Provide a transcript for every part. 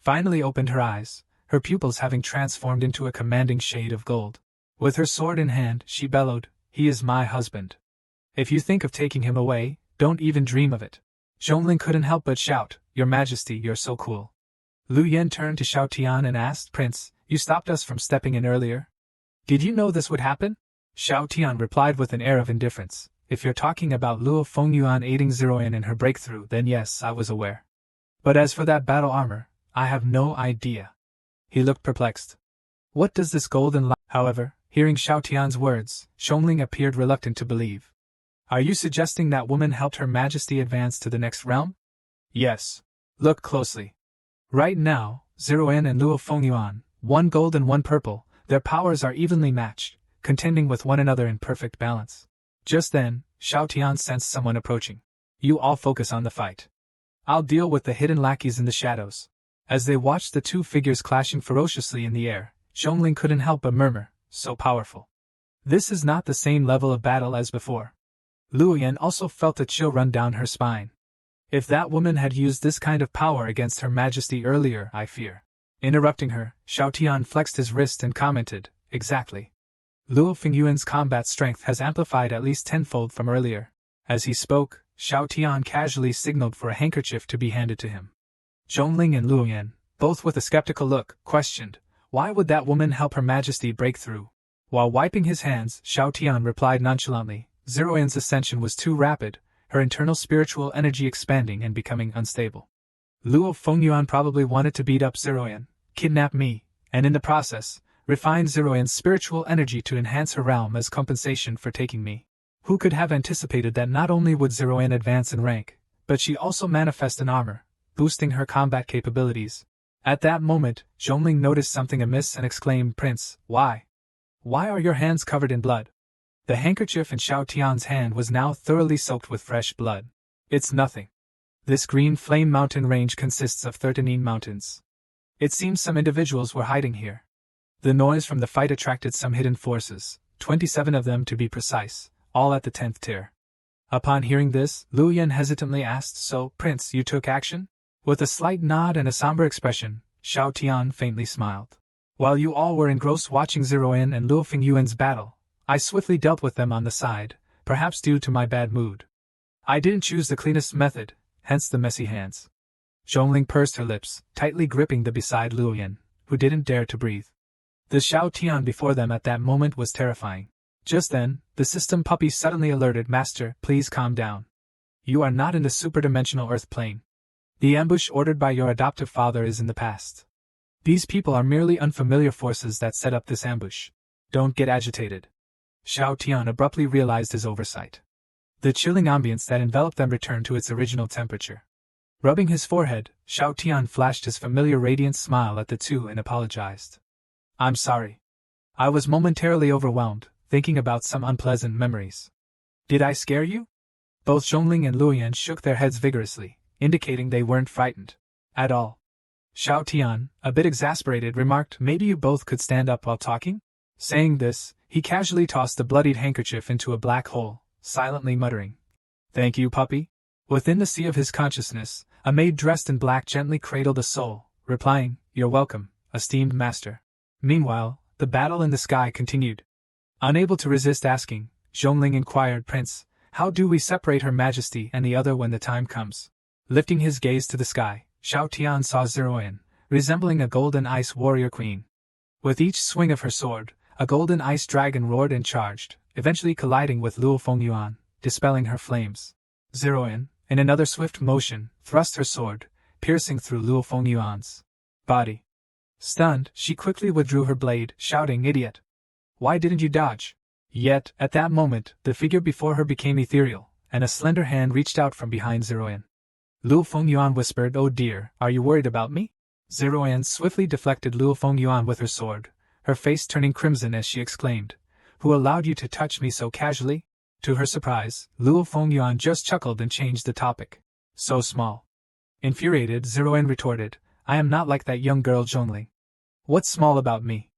finally opened her eyes, her pupils having transformed into a commanding shade of gold. With her sword in hand, she bellowed, "He is my husband. If you think of taking him away, don't even dream of it." Zhongling couldn't help but shout, "Your Majesty, you're so cool." Lu Yen turned to Xiao Tian and asked, "Prince, you stopped us from stepping in earlier? Did you know this would happen?" Xiao Tian replied with an air of indifference, "If you're talking about Luo Fengyuan aiding Zerin in her breakthrough, then yes, I was aware. But as for that battle armor, I have no idea." He looked perplexed. "What does this golden light?" However, hearing Xiao Tian's words, Zhongling appeared reluctant to believe. "Are you suggesting that woman helped Her Majesty advance to the next realm?" "Yes. Look closely. Right now, Zerin and Luo Fengyuan, one gold and one purple, their powers are evenly matched, contending with one another in perfect balance." Just then, Xiao Tian sensed someone approaching. "You all focus on the fight. I'll deal with the hidden lackeys in the shadows." As they watched the two figures clashing ferociously in the air, Zhongling couldn't help but murmur, "So powerful. This is not the same level of battle as before." Lu Yen also felt a chill run down her spine. If that woman had used this kind of power against Her Majesty earlier, I fear. Interrupting her, Xiao Tian flexed his wrist and commented, "Exactly. Luo Fengyuan's combat strength has amplified at least tenfold from earlier." As he spoke, Xiao Tian casually signaled for a handkerchief to be handed to him. Zhongling and Lu Yen, both with a skeptical look, questioned, "Why would that woman help Her Majesty break through?" While wiping his hands, Xiao Tian replied nonchalantly, "Zeroin's ascension was too rapid, her internal spiritual energy expanding and becoming unstable. Luo Fengyuan probably wanted to beat up Zeroin, kidnap me, and in the process, refine Zeroin's spiritual energy to enhance her realm as compensation for taking me. Who could have anticipated that not only would Zeroin advance in rank, but she also manifest in armor, boosting her combat capabilities?" At that moment, Zhongling noticed something amiss and exclaimed, "Prince, why? Why are your hands covered in blood?" The handkerchief in Xiao Tian's hand was now thoroughly soaked with fresh blood. "It's nothing. This green flame mountain range consists of 13 mountains. It seems some individuals were hiding here. The noise from the fight attracted some hidden forces, 27 of them to be precise, all at the 10th tier." Upon hearing this, Lu Yen hesitantly asked, "So, Prince, you took action?" With a slight nod and a somber expression, Xiao Tian faintly smiled. "While you all were engrossed watching Zeroin and Luo Fengyuan's battle, I swiftly dealt with them on the side, perhaps due to my bad mood. I didn't choose the cleanest method, hence the messy hands." Zhongling pursed her lips, tightly gripping the beside Lu Yen, who didn't dare to breathe. The Xiao Tian before them at that moment was terrifying. Just then, the system puppy suddenly alerted, "Master, please calm down. You are not in the superdimensional Earth plane. The ambush ordered by your adoptive father is in the past. These people are merely unfamiliar forces that set up this ambush. Don't get agitated." Xiao Tian abruptly realized his oversight. The chilling ambience that enveloped them returned to its original temperature. Rubbing his forehead, Xiao Tian flashed his familiar radiant smile at the two and apologized. "I'm sorry. I was momentarily overwhelmed, thinking about some unpleasant memories. Did I scare you?" Both Zhongling and Lu Yen shook their heads vigorously, indicating they weren't frightened at all. Xiao Tian, a bit exasperated, remarked, "Maybe you both could stand up while talking?" Saying this, he casually tossed the bloodied handkerchief into a black hole, silently muttering, "Thank you, puppy." Within the sea of his consciousness, a maid dressed in black gently cradled a soul, replying, "You're welcome, esteemed master." Meanwhile, the battle in the sky continued. Unable to resist asking, Zhongling inquired, "Prince, how do we separate Her Majesty and the other when the time comes?" Lifting his gaze to the sky, Xiao Tian saw Zeroin, resembling a golden ice warrior queen. With each swing of her sword, a golden ice dragon roared and charged, eventually colliding with Luo Fengyuan, dispelling her flames. Zeroin, in another swift motion, thrust her sword, piercing through Luo Fengyuan's body. Stunned, she quickly withdrew her blade, shouting, "Idiot! Why didn't you dodge?" Yet, at that moment, the figure before her became ethereal, and a slender hand reached out from behind Zeroin. Luo Fengyuan whispered, "Oh dear, are you worried about me?" Zeroin swiftly deflected Luo Fengyuan with her sword, her face turning crimson as she exclaimed, "Who allowed you to touch me so casually?" To her surprise, Luo Fengyuan just chuckled and changed the topic. "So small." Infuriated, Zeroin retorted, "I am not like that young girl Zhongling. What's small about me?"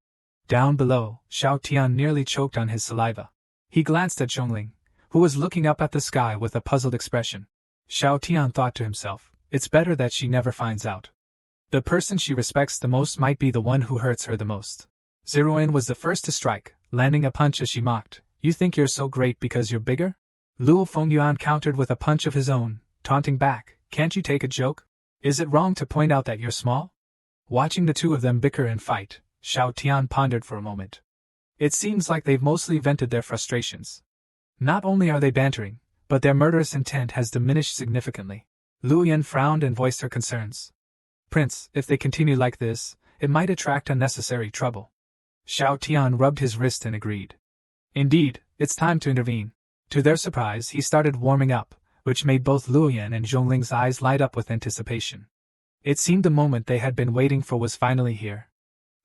Down below, Xiao Tian nearly choked on his saliva. He glanced at Zhongling, who was looking up at the sky with a puzzled expression. Xiao Tian thought to himself, "It's better that she never finds out." The person she respects the most might be the one who hurts her the most. Zerin was the first to strike, landing a punch as she mocked. You think you're so great because you're bigger? Luo Fengyuan countered with a punch of his own, taunting back, can't you take a joke? Is it wrong to point out that you're small? Watching the two of them bicker and fight, Xiao Tian pondered for a moment. It seems like they've mostly vented their frustrations. Not only are they bantering, but their murderous intent has diminished significantly. Lu Yan frowned and voiced her concerns. Prince, if they continue like this, it might attract unnecessary trouble. Xiao Tian rubbed his wrist and agreed. Indeed, it's time to intervene. To their surprise, he started warming up, which made both Lu Yan and Zhongling's eyes light up with anticipation. It seemed the moment they had been waiting for was finally here.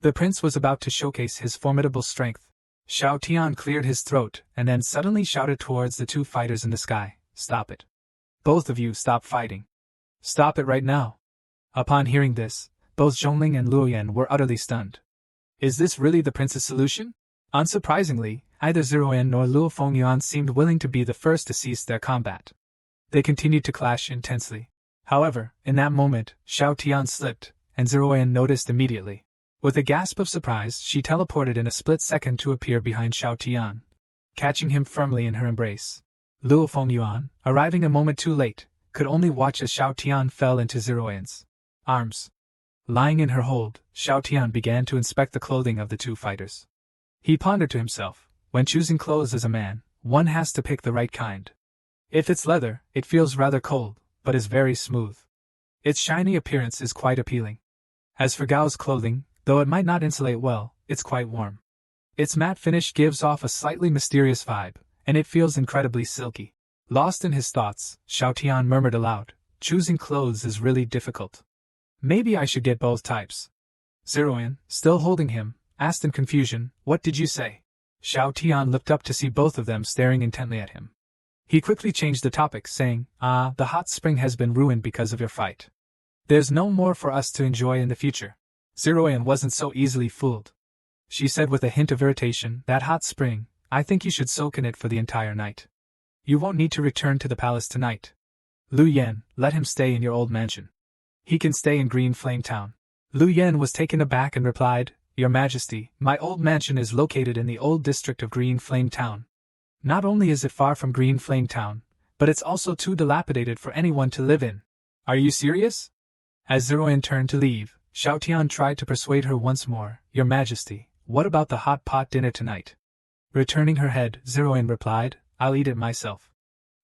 The prince was about to showcase his formidable strength. Xiao Tian cleared his throat and then suddenly shouted towards the two fighters in the sky, "Stop it. Both of you stop fighting. Stop it right now." Upon hearing this, both Zhongling and Lu Yan were utterly stunned. Is this really the prince's solution? Unsurprisingly, neither Zerin nor Luo Fengyuan seemed willing to be the first to cease their combat. They continued to clash intensely. However, in that moment, Xiao Tian slipped, and Zerin noticed immediately. With a gasp of surprise, she teleported in a split second to appear behind Xiao Tian, catching him firmly in her embrace. Luo Fengyuan, arriving a moment too late, could only watch as Xiao Tian fell into Zerin's arms. Lying in her hold, Xiao Tian began to inspect the clothing of the two fighters. He pondered to himself, when choosing clothes as a man, one has to pick the right kind. If it's leather, it feels rather cold, but is very smooth. Its shiny appearance is quite appealing. As for Gao's clothing, though it might not insulate well, it's quite warm. Its matte finish gives off a slightly mysterious vibe, and it feels incredibly silky. Lost in his thoughts, Xiao Tian murmured aloud, choosing clothes is really difficult. Maybe I should get both types. Zerin, still holding him, asked in confusion, what did you say? Xiao Tian looked up to see both of them staring intently at him. He quickly changed the topic, saying, the hot spring has been ruined because of your fight. There's no more for us to enjoy in the future. Zerin wasn't so easily fooled. She said with a hint of irritation, that hot spring, I think you should soak in it for the entire night. You won't need to return to the palace tonight. Lu Yan, let him stay in your old mansion. He can stay in Green Flame Town. Lu Yan was taken aback and replied, Your Majesty, my old mansion is located in the old district of Green Flame Town. Not only is it far from Green Flame Town, but it's also too dilapidated for anyone to live in. Are you serious? As Zerin turned to leave, Xiao Tian tried to persuade her once more, Your Majesty, what about the hot pot dinner tonight? Returning her head, Zerin replied, I'll eat it myself.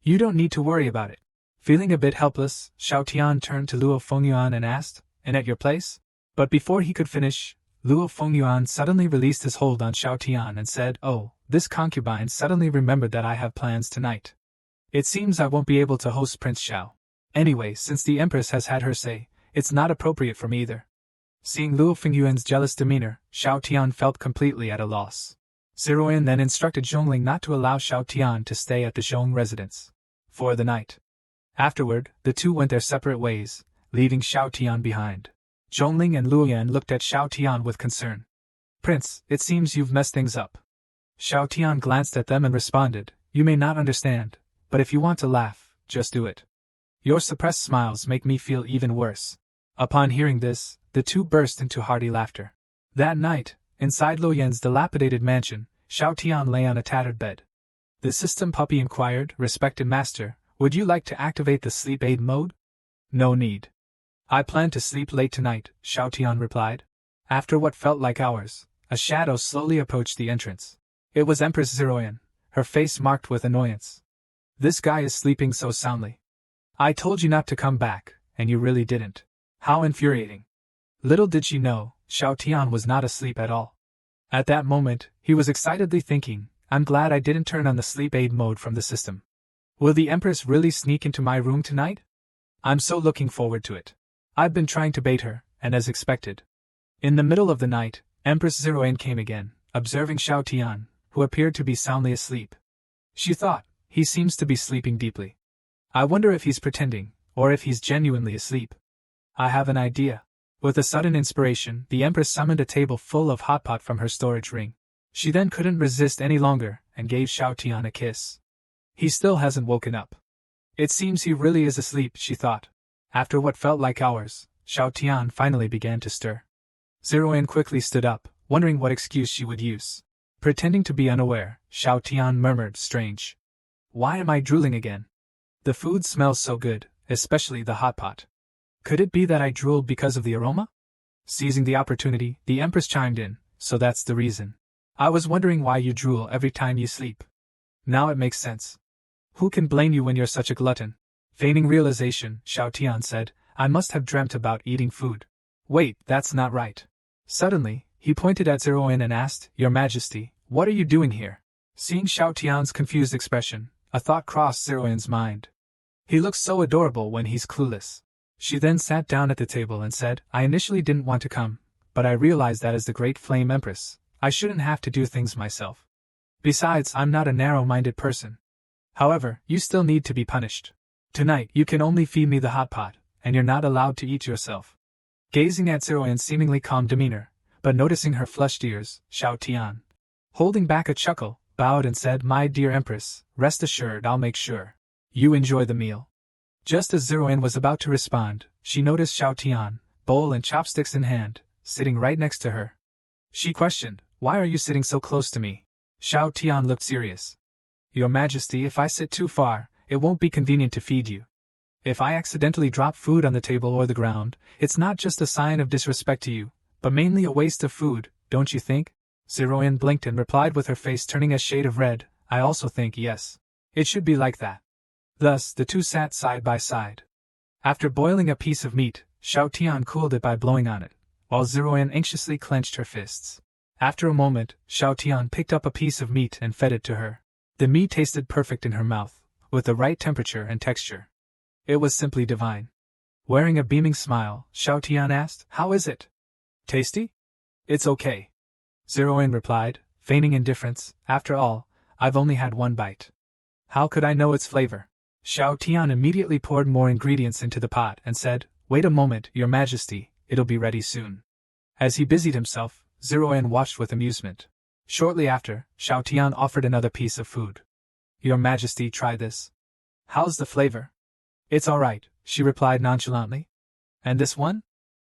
You don't need to worry about it. Feeling a bit helpless, Xiao Tian turned to Luo Fengyuan and asked, And at your place? But before he could finish, Luo Fengyuan suddenly released his hold on Xiao Tian and said, Oh, this concubine suddenly remembered that I have plans tonight. It seems I won't be able to host Prince Xiao. Anyway, since the Empress has had her say, it's not appropriate for me either. Seeing Luo Fengyuan's jealous demeanor, Xiao Tian felt completely at a loss. Zerin then instructed Zhongling not to allow Xiao Tian to stay at the Zhong residence for the night. Afterward, the two went their separate ways, leaving Xiao Tian behind. Zhongling and Lu Yan looked at Xiao Tian with concern. Prince, it seems you've messed things up. Xiao Tian glanced at them and responded, You may not understand, but if you want to laugh, just do it. Your suppressed smiles make me feel even worse. Upon hearing this, the two burst into hearty laughter. That night, inside Lu Yan's dilapidated mansion, Xiao Tian lay on a tattered bed. The system puppy inquired, Respected master, would you like to activate the sleep aid mode? No need. I plan to sleep late tonight, Xiao Tian replied. After what felt like hours, a shadow slowly approached the entrance. It was Empress Zerin, her face marked with annoyance. This guy is sleeping so soundly. I told you not to come back, and you really didn't. How infuriating. Little did she know, Xiao Tian was not asleep at all. At that moment, he was excitedly thinking, I'm glad I didn't turn on the sleep aid mode from the system. Will the Empress really sneak into my room tonight? I'm so looking forward to it. I've been trying to bait her, and as expected. In the middle of the night, Empress Zerin came again, observing Xiao Tian, who appeared to be soundly asleep. She thought, he seems to be sleeping deeply. I wonder if he's pretending, or if he's genuinely asleep. I have an idea. With a sudden inspiration, the Empress summoned a table full of hot pot from her storage ring. She then couldn't resist any longer, and gave Xiao Tian a kiss. He still hasn't woken up. It seems he really is asleep, she thought. After what felt like hours, Xiao Tian finally began to stir. Zerin quickly stood up, wondering what excuse she would use. Pretending to be unaware, Xiao Tian murmured, strange. Why am I drooling again? The food smells so good, especially the hot pot. Could it be that I drooled because of the aroma? Seizing the opportunity, the Empress chimed in, so that's the reason. I was wondering why you drool every time you sleep. Now it makes sense. Who can blame you when you're such a glutton? Feigning realization, Xiao Tian said, I must have dreamt about eating food. Wait, that's not right. Suddenly, he pointed at Zerin and asked, Your Majesty, what are you doing here? Seeing Xiao Tian's confused expression, a thought crossed Zerin's mind. He looks so adorable when he's clueless. She then sat down at the table and said, I initially didn't want to come, but I realized that as the Great Flame Empress, I shouldn't have to do things myself. Besides, I'm not a narrow-minded person. However, you still need to be punished. Tonight, you can only feed me the hot pot, and you're not allowed to eat yourself. Gazing at Zerin's seemingly calm demeanor, but noticing her flushed ears, Xiao Tian, holding back a chuckle, bowed and said, My dear Empress, rest assured I'll make sure you enjoy the meal. Just as Zerin was about to respond, she noticed Xiao Tian, bowl and chopsticks in hand, sitting right next to her. She questioned, Why are you sitting so close to me? Xiao Tian looked serious. Your Majesty, if I sit too far, it won't be convenient to feed you. If I accidentally drop food on the table or the ground, it's not just a sign of disrespect to you, but mainly a waste of food, don't you think? Zerin blinked and replied with her face turning a shade of red, I also think yes. It should be like that. Thus, the two sat side by side. After boiling a piece of meat, Xiao Tian cooled it by blowing on it, while Zerin anxiously clenched her fists. After a moment, Xiao Tian picked up a piece of meat and fed it to her. The meat tasted perfect in her mouth, with the right temperature and texture. It was simply divine. Wearing a beaming smile, Xiao Tian asked, How is it? Tasty? It's okay. Zerin replied, feigning indifference, After all, I've only had one bite. How could I know its flavor? Xiao Tian immediately poured more ingredients into the pot and said, Wait a moment, Your Majesty, it'll be ready soon. As he busied himself, Zerin watched with amusement. Shortly after, Xiao Tian offered another piece of food. Your Majesty, try this. How's the flavor? It's alright, she replied nonchalantly. And this one?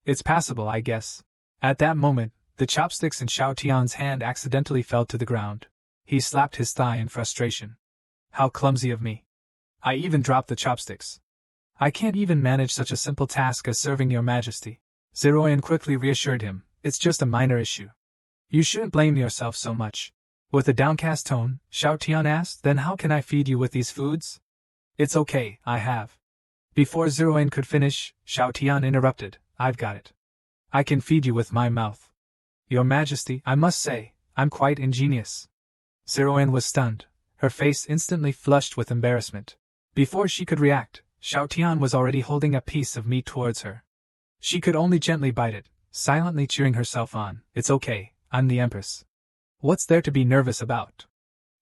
It's passable, I guess. At that moment, the chopsticks in Xiao Tian's hand accidentally fell to the ground. He slapped his thigh in frustration. How clumsy of me. I even dropped the chopsticks. I can't even manage such a simple task as serving Your Majesty. Zerin quickly reassured him, It's just a minor issue. You shouldn't blame yourself so much. With a downcast tone, Xiao Tian asked, Then how can I feed you with these foods? It's okay, I have. Before Zerin could finish, Xiao Tian interrupted, I've got it. I can feed you with my mouth. Your Majesty, I must say, I'm quite ingenious. Zerin was stunned, her face instantly flushed with embarrassment. Before she could react, Xiao Tian was already holding a piece of meat towards her. She could only gently bite it, silently cheering herself on, It's okay, I'm the Empress. What's there to be nervous about?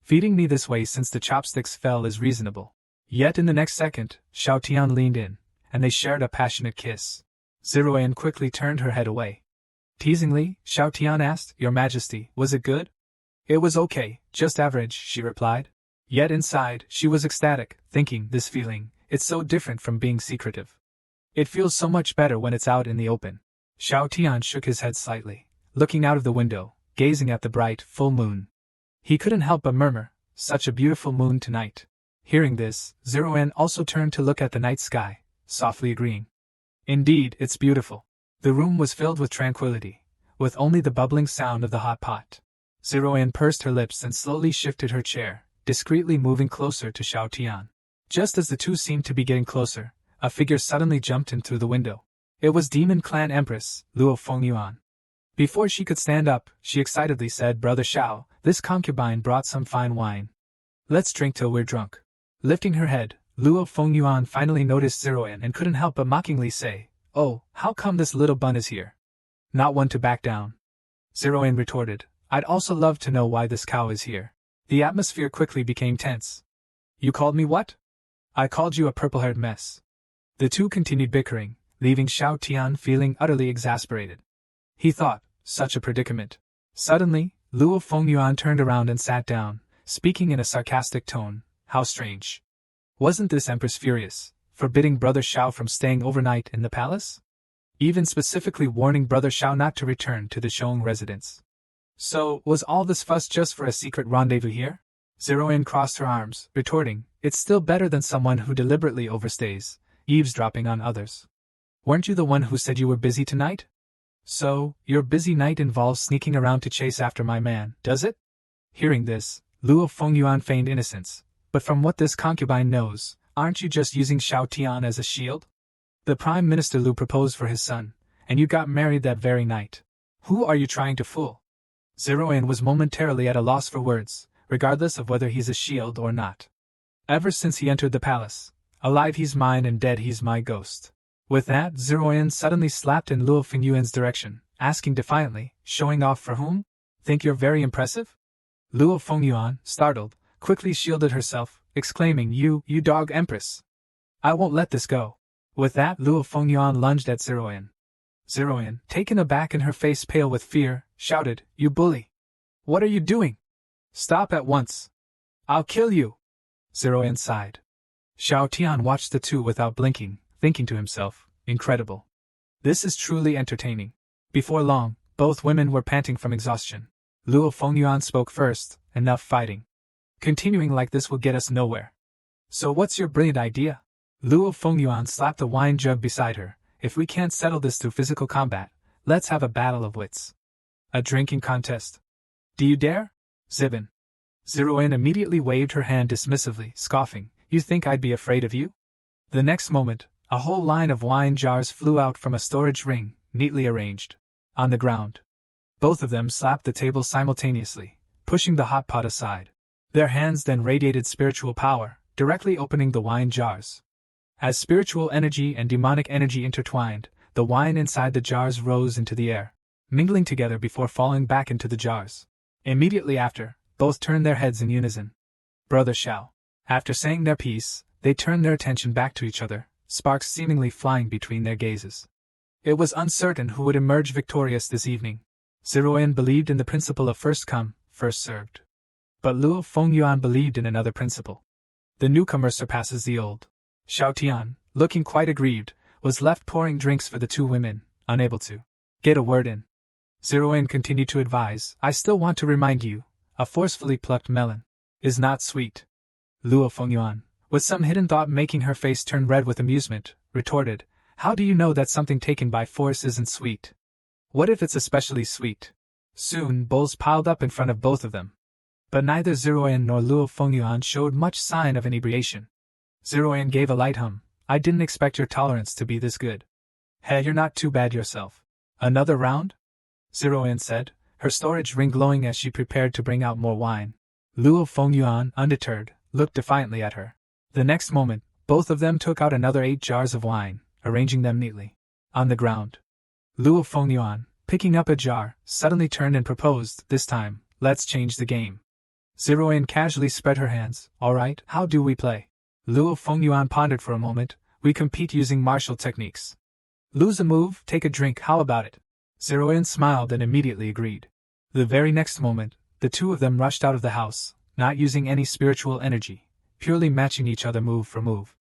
Feeding me this way since the chopsticks fell is reasonable. Yet in the next second, Xiao Tian leaned in, and they shared a passionate kiss. Zerin quickly turned her head away. Teasingly, Xiao Tian asked, Your Majesty, was it good? It was okay, just average, she replied. Yet inside, she was ecstatic, thinking, this feeling, it's so different from being secretive. It feels so much better when it's out in the open. Xiao Tian shook his head slightly, looking out of the window, gazing at the bright, full moon. He couldn't help but murmur, Such a beautiful moon tonight. Hearing this, Zerin also turned to look at the night sky, softly agreeing. Indeed, it's beautiful. The room was filled with tranquility, with only the bubbling sound of the hot pot. Zerin pursed her lips and slowly shifted her chair, discreetly moving closer to Xiao Tian. Just as the two seemed to be getting closer, a figure suddenly jumped in through the window. It was Demon Clan Empress, Luo Fengyuan. Before she could stand up, she excitedly said, Brother Xiao, this concubine brought some fine wine. Let's drink till we're drunk. Lifting her head, Luo Fengyuan finally noticed Zerin and couldn't help but mockingly say, Oh, how come this little bun is here? Not one to back down. Zerin retorted, I'd also love to know why this cow is here. The atmosphere quickly became tense. You called me what? I called you a purple-haired mess. The two continued bickering, leaving Xiao Tian feeling utterly exasperated. He thought, such a predicament. Suddenly, Luo Fengyuan turned around and sat down, speaking in a sarcastic tone, How strange. Wasn't this Empress furious, forbidding Brother Xiao from staying overnight in the palace? even specifically warning brother Shao not to return to the Shaon residence. So, was all this fuss just for a secret rendezvous here? Zerin crossed her arms, retorting, it's still better than someone who deliberately overstays, eavesdropping on others. Weren't you the one who said you were busy tonight? So, your busy night involves sneaking around to chase after my man, does it? Hearing this, Luo Fengyuan feigned innocence, but from what this concubine knows, aren't you just using Shao Tian as a shield? The Prime Minister Lu proposed for his son, and you got married that very night. Who are you trying to fool? Zerin was momentarily at a loss for words, regardless of whether he's a shield or not. Ever since he entered the palace, alive he's mine and dead he's my ghost. With that, Zerin suddenly slapped in Luo Fengyuan's direction, asking defiantly, showing off for whom? Think you're very impressive? Luo Fengyuan, startled, quickly shielded herself, exclaiming, You dog Empress! I won't let this go. With that, Luo Fengyuan lunged at Zerin. Zerin, taken aback and her face pale with fear, shouted, You bully! What are you doing? Stop at once! I'll kill you! Zerin sighed. Shao Tian watched the two without blinking, thinking to himself, incredible. This is truly entertaining. Before long, both women were panting from exhaustion. Luo Fengyuan spoke first, enough fighting. Continuing like this will get us nowhere. So what's your brilliant idea? Luo Fengyuan slapped the wine jug beside her. If we can't settle this through physical combat, let's have a battle of wits. A drinking contest. Do you dare? Zibin. Zerin immediately waved her hand dismissively, scoffing, You think I'd be afraid of you? The next moment, a whole line of wine jars flew out from a storage ring, neatly arranged. On the ground. Both of them slapped the table simultaneously, pushing the hot pot aside. Their hands then radiated spiritual power, directly opening the wine jars. As spiritual energy and demonic energy intertwined, the wine inside the jars rose into the air, mingling together before falling back into the jars. Immediately after, both turned their heads in unison. Brother Shao. After saying their piece, they turned their attention back to each other, sparks seemingly flying between their gazes. It was uncertain who would emerge victorious this evening. Zerin believed in the principle of first come, first served. But Luo Fengyuan believed in another principle. The newcomer surpasses the old. Shao Tian, looking quite aggrieved, was left pouring drinks for the two women, unable to get a word in. Zerin continued to advise, I still want to remind you, a forcefully plucked melon is not sweet. Luo Fengyuan, with some hidden thought making her face turn red with amusement, retorted, How do you know that something taken by force isn't sweet? What if it's especially sweet? Soon bowls piled up in front of both of them. But neither Zerin nor Luo Fengyuan showed much sign of inebriation. Zerin gave a light hum. I didn't expect your tolerance to be this good. Hey, you're not too bad yourself. Another round? Zerin said, her storage ring glowing as she prepared to bring out more wine. Luo Fengyuan, undeterred, looked defiantly at her. The next moment, both of them took out another 8 jars of wine, arranging them neatly on the ground. Luo Fengyuan, picking up a jar, suddenly turned and proposed, this time, let's change the game. Zerin casually spread her hands, all right, how do we play? Luo Fengyuan pondered for a moment, we compete using martial techniques. Lose a move, take a drink, how about it? Zerin smiled and immediately agreed. The very next moment, the two of them rushed out of the house, not using any spiritual energy, purely matching each other move for move.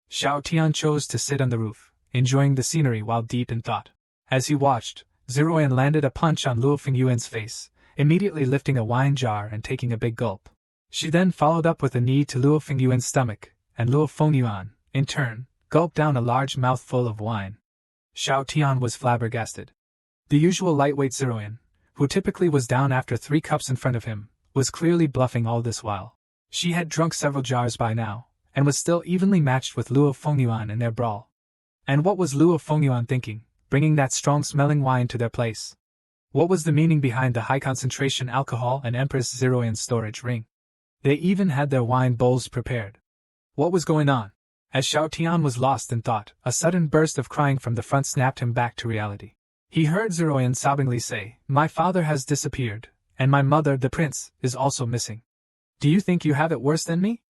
Shao Tian chose to sit on the roof, enjoying the scenery while deep in thought. As he watched, Zerin landed a punch on Luo Fengyuan's face, immediately lifting a wine jar and taking a big gulp. She then followed up with a knee to Luo Fengyuan's stomach, and Luo Fengyuan, in turn, gulped down a large mouthful of wine. Shao Tian was flabbergasted. The usual lightweight Zerin, who typically was down after 3 cups in front of him, was clearly bluffing all this while. She had drunk several jars by now, and was still evenly matched with Luo Fengyuan in their brawl. And what was Luo Fengyuan thinking, bringing that strong-smelling wine to their place? What was the meaning behind the high-concentration alcohol and Empress Zerin's storage ring? They even had their wine bowls prepared. What was going on? As Shao Tian was lost in thought, a sudden burst of crying from the front snapped him back to reality. He heard Zerin sobbingly say, My father has disappeared, and my mother, the prince, is also missing. Do you think you have it worse than me?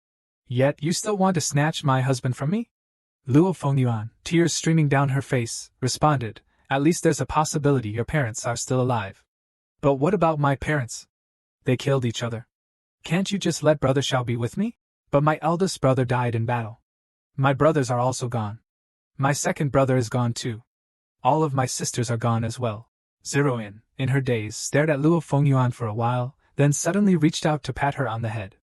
Yet you still want to snatch my husband from me? Luo Fengyuan, tears streaming down her face, responded, At least there's a possibility your parents are still alive. But what about my parents? They killed each other. Can't you just let brother Shao be with me? But my eldest brother died in battle. My brothers are also gone. My second brother is gone too. All of my sisters are gone as well. Zerin, in her daze, stared at Luo Fengyuan for a while, then suddenly reached out to pat her on the head.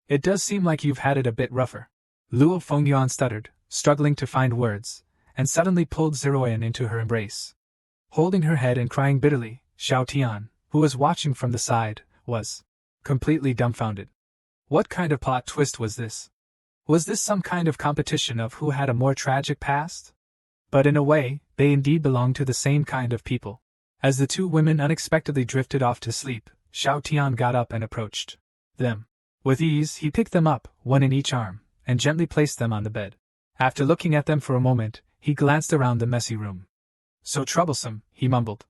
It does seem like you've had it a bit rougher. Luo Fengyuan stuttered, struggling to find words, and suddenly pulled Zerin into her embrace. Holding her head and crying bitterly, Xiao Tian, who was watching from the side, was completely dumbfounded. What kind of plot twist was this? Was this some kind of competition of who had a more tragic past? But in a way, they indeed belonged to the same kind of people. As the two women unexpectedly drifted off to sleep, Xiao Tian got up and approached them. With ease, he picked them up, one in each arm, and gently placed them on the bed. After looking at them for a moment, he glanced around the messy room. So troublesome, he mumbled.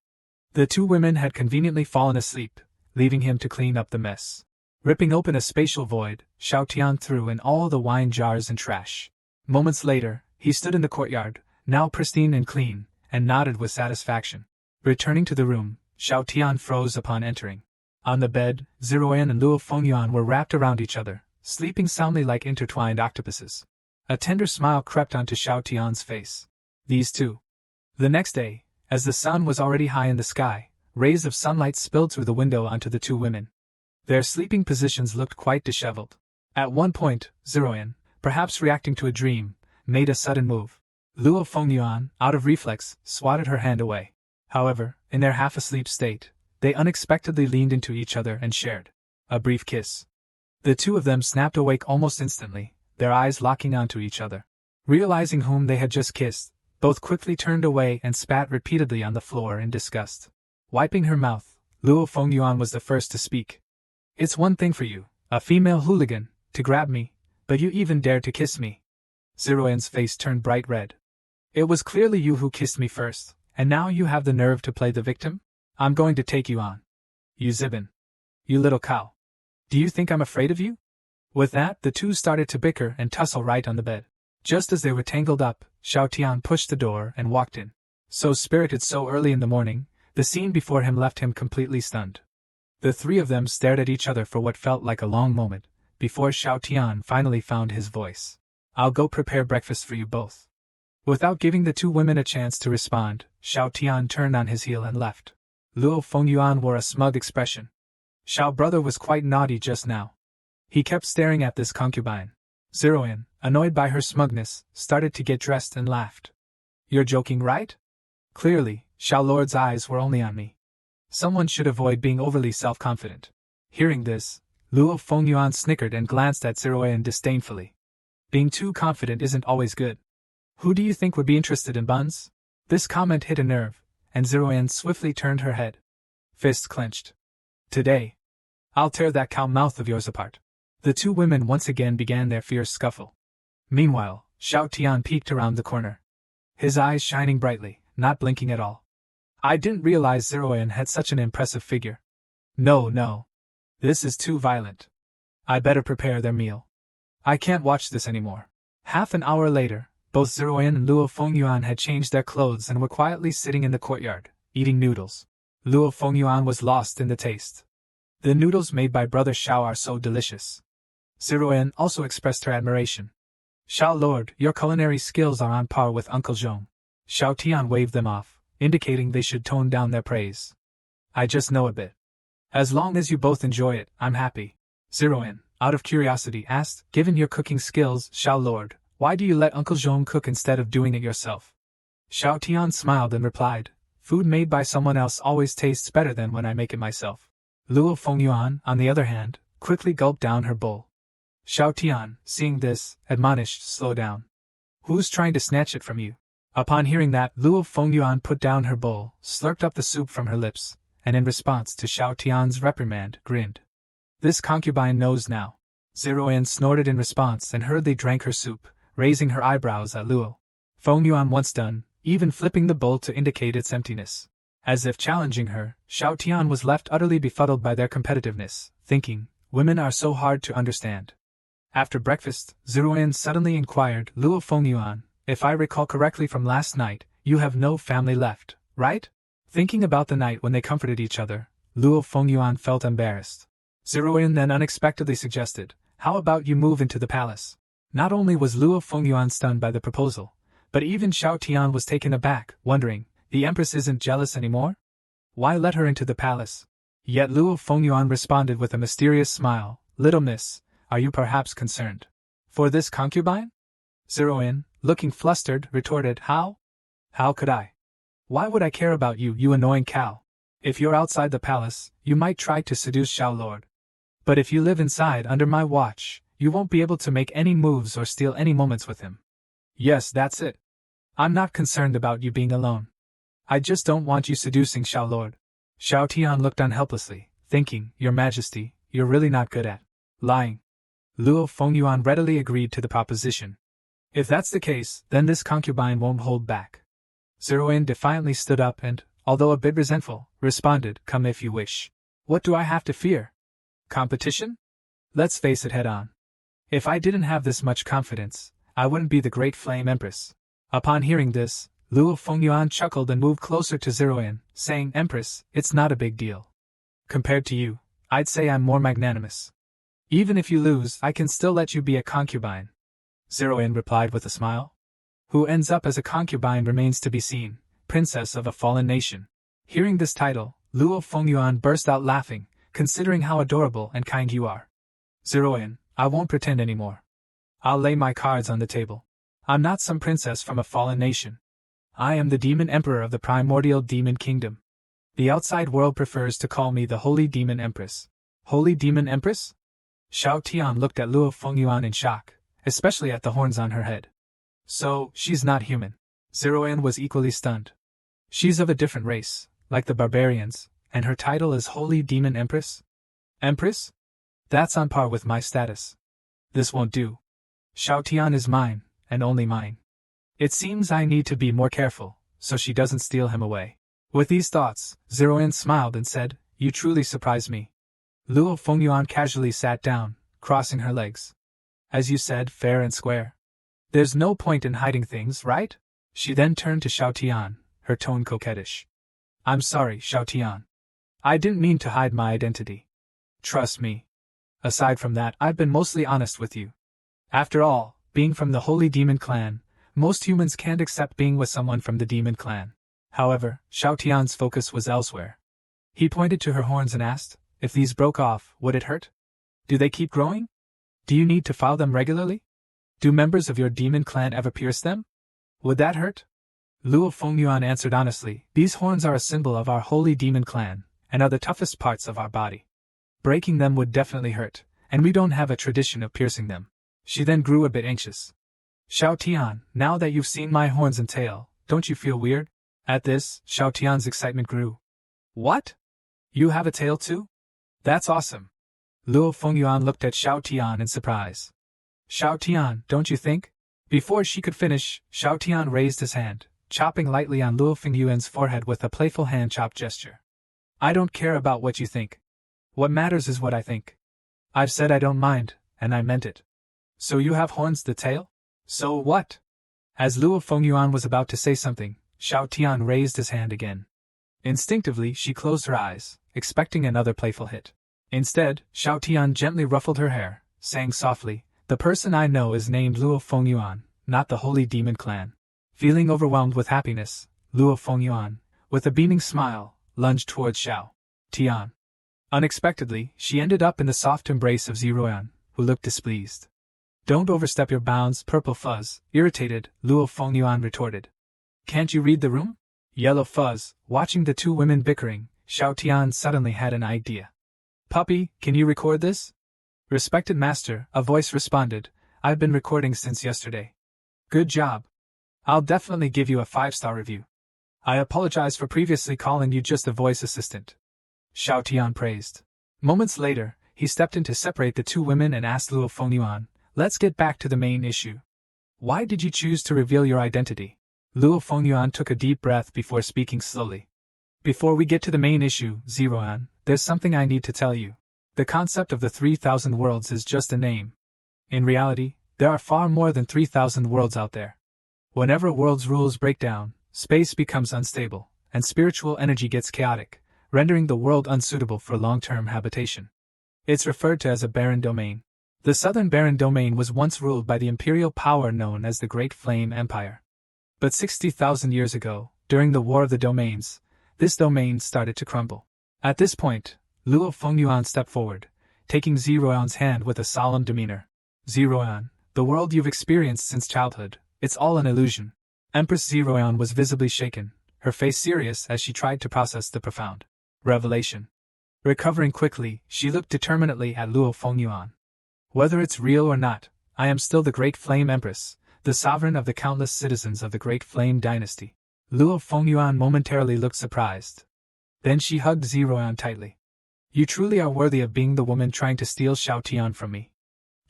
The two women had conveniently fallen asleep, leaving him to clean up the mess. Ripping open a spatial void, Xiao Tian threw in all the wine jars and trash. Moments later, he stood in the courtyard, now pristine and clean, and nodded with satisfaction. Returning to the room, Xiao Tian froze upon entering. On the bed, Zerin and Luo Fengyuan were wrapped around each other, sleeping soundly like intertwined octopuses. A tender smile crept onto Xiao Tian's face. These two. The next day, as the sun was already high in the sky, rays of sunlight spilled through the window onto the two women. Their sleeping positions looked quite disheveled. At one point, Zerin, perhaps reacting to a dream, made a sudden move. Luo Fengyuan, out of reflex, swatted her hand away. However, in their half-asleep state, they unexpectedly leaned into each other and shared a brief kiss. The two of them snapped awake almost instantly, their eyes locking onto each other. Realizing whom they had just kissed, both quickly turned away and spat repeatedly on the floor in disgust. Wiping her mouth, Luo Fengyuan was the first to speak. It's one thing for you, a female hooligan, to grab me, but you even dare to kiss me. Zerin's face turned bright red. It was clearly you who kissed me first, and now you have the nerve to play the victim? I'm going to take you on. You zibbin. You little cow. Do you think I'm afraid of you? With that, the two started to bicker and tussle right on the bed. Just as they were tangled up, Xiao Tian pushed the door and walked in. So spirited so early in the morning, the scene before him left him completely stunned. The three of them stared at each other for what felt like a long moment, before Xiao Tian finally found his voice. I'll go prepare breakfast for you both. Without giving the two women a chance to respond, Xiao Tian turned on his heel and left. Luo Fengyuan wore a smug expression. Xiao brother was quite naughty just now. He kept staring at this concubine. Zerin, annoyed by her smugness, started to get dressed and laughed. You're joking, right? Clearly, Xiao Lord's eyes were only on me. Someone should avoid being overly self-confident. Hearing this, Luo Fengyuan snickered and glanced at Zerin disdainfully. Being too confident isn't always good. Who do you think would be interested in buns? This comment hit a nerve, and Zerin swiftly turned her head. Fists clenched. Today, I'll tear that cow mouth of yours apart. The two women once again began their fierce scuffle. Meanwhile, Xiao Tian peeked around the corner. His eyes shining brightly, not blinking at all. I didn't realize Zerin had such an impressive figure. No. This is too violent. I better prepare their meal. I can't watch this anymore. Half an hour later, both Zerin and Luo Fengyuan had changed their clothes and were quietly sitting in the courtyard, eating noodles. Luo Fengyuan was lost in the taste. The noodles made by Brother Xiao are so delicious. Zerin also expressed her admiration. Xiao Lord, your culinary skills are on par with Uncle Zhong. Xiao Tian waved them off, indicating they should tone down their praise. I just know a bit. As long as you both enjoy it, I'm happy. Zerin, out of curiosity, asked, given your cooking skills, Xiao Lord, why do you let Uncle Zhong cook instead of doing it yourself? Xiao Tian smiled and replied, food made by someone else always tastes better than when I make it myself. Luo Fengyuan, on the other hand, quickly gulped down her bowl. Xiao Tian, seeing this, admonished, slow down. Who's trying to snatch it from you? Upon hearing that, Luo Fengyuan put down her bowl, slurped up the soup from her lips, and in response to Xiao Tian's reprimand, grinned. This concubine knows now. Zerin snorted in response and hurriedly drank her soup, raising her eyebrows at Luo Fengyuan once done, even flipping the bowl to indicate its emptiness. As if challenging her, Xiao Tian was left utterly befuddled by their competitiveness, thinking, women are so hard to understand. After breakfast, Zerin suddenly inquired, Luo Fengyuan, if I recall correctly from last night, you have no family left, right? Thinking about the night when they comforted each other, Luo Fengyuan felt embarrassed. Zerin then unexpectedly suggested, how about you move into the palace? Not only was Luo Fengyuan stunned by the proposal, but even Xiao Tian was taken aback, wondering, The Empress isn't jealous anymore? Why let her into the palace? Yet Luo Fengyuan responded with a mysterious smile, "Little miss, are you perhaps concerned for this concubine?" Zerin, looking flustered, retorted, "How? How could I? Why would I care about you, you annoying cow? If you're outside the palace, you might try to seduce Xiao Lord. But if you live inside under my watch, you won't be able to make any moves or steal any moments with him. Yes, that's it. I'm not concerned about you being alone. I just don't want you seducing Xiao Lord." Xiao Tian looked on helplessly, thinking, "Your Majesty, you're really not good at lying." Luo Fengyuan readily agreed to the proposition. "If that's the case, then this concubine won't hold back." Zerin defiantly stood up and, although a bit resentful, responded, "Come if you wish. What do I have to fear? Competition? Let's face it head on. If I didn't have this much confidence, I wouldn't be the great flame empress." Upon hearing this, Luo Fengyuan chuckled and moved closer to Zerin, saying, "Empress, it's not a big deal. Compared to you, I'd say I'm more magnanimous. Even if you lose, I can still let you be a concubine." Zerin replied with a smile. "Who ends up as a concubine remains to be seen, princess of a fallen nation." Hearing this title, Luo Fengyuan burst out laughing, "Considering how adorable and kind you are, Zerin, I won't pretend anymore. I'll lay my cards on the table. I'm not some princess from a fallen nation. I am the demon emperor of the primordial demon kingdom. The outside world prefers to call me the Holy Demon Empress." Holy Demon Empress? Xiao Tian looked at Luo Fengyuan in shock, especially at the horns on her head. "So, she's not human." Zerin was equally stunned. "She's of a different race, like the barbarians, and her title is Holy Demon Empress? Empress? That's on par with my status. This won't do. Xiao Tian is mine, and only mine. It seems I need to be more careful, so she doesn't steal him away." With these thoughts, Zerin smiled and said, "You truly surprise me." Luo Fengyuan casually sat down, crossing her legs. "As you said, fair and square. There's no point in hiding things, right?" She then turned to Xiao Tian, her tone coquettish. "I'm sorry, Xiao Tian. I didn't mean to hide my identity. Trust me. Aside from that, I've been mostly honest with you. After all, being from the Holy Demon Clan, most humans can't accept being with someone from the Demon Clan." However, Xiao Tian's focus was elsewhere. He pointed to her horns and asked, "If these broke off, would it hurt? Do they keep growing? Do you need to file them regularly? Do members of your demon clan ever pierce them? Would that hurt?" Luo Fengyuan answered honestly, "These horns are a symbol of our Holy Demon Clan, and are the toughest parts of our body. Breaking them would definitely hurt, and we don't have a tradition of piercing them." She then grew a bit anxious. "Xiao Tian, now that you've seen my horns and tail, don't you feel weird?" At this, Xiao Tian's excitement grew. "What? You have a tail too? That's awesome." Luo Fengyuan looked at Xiao Tian in surprise. "Xiao Tian, don't you think?" Before she could finish, Xiao Tian raised his hand, chopping lightly on Luo Fengyuan's forehead with a playful hand-chop gesture. "I don't care about what you think. What matters is what I think. I've said I don't mind, and I meant it. So you have horns the tail? So what?" As Luo Fengyuan was about to say something, Xiao Tian raised his hand again. Instinctively, she closed her eyes, expecting another playful hit. Instead, Xiao Tian gently ruffled her hair, saying softly, "The person I know is named Luo Fengyuan, not the Holy Demon Clan." Feeling overwhelmed with happiness, Luo Fengyuan, with a beaming smile, lunged towards Xiao Tian. Unexpectedly, she ended up in the soft embrace of Zerin, who looked displeased. "Don't overstep your bounds, Purple Fuzz," irritated, Luo Fengyuan retorted. "Can't you read the room?" Yellow Fuzz, watching the two women bickering, Xiao Tian suddenly had an idea. "Puppy, can you record this?" "Respected master," a voice responded, "I've been recording since yesterday." "Good job. I'll definitely give you a 5-star review. I apologize for previously calling you just a voice assistant," Xiao Tian praised. Moments later, he stepped in to separate the two women and asked Luo Fengyuan, "Let's get back to the main issue. Why did you choose to reveal your identity?" Luo Fengyuan took a deep breath before speaking slowly. "Before we get to the main issue, Zerin, there's something I need to tell you. The concept of the 3,000 worlds is just a name. In reality, there are far more than 3,000 worlds out there. Whenever a world's rules break down, space becomes unstable, and spiritual energy gets chaotic, rendering the world unsuitable for long-term habitation. It's referred to as a barren domain. The southern barren domain was once ruled by the imperial power known as the Great Flame Empire. But 60,000 years ago, during the War of the Domains, this domain started to crumble. At this point, Luo Fengyuan stepped forward, taking Zeroan's hand with a solemn demeanor. Zeroan, the world you've experienced since childhood, it's all an illusion. Empress Zerin was visibly shaken, her face serious as she tried to process the profound revelation. Recovering quickly, she looked determinedly at Luo Fengyuan. Whether it's real or not, I am still the Great Flame Empress, the sovereign of the countless citizens of the Great Flame dynasty. Luo Fengyuan momentarily looked surprised. Then she hugged Zeroan tightly. You truly are worthy of being the woman trying to steal Shaotian from me.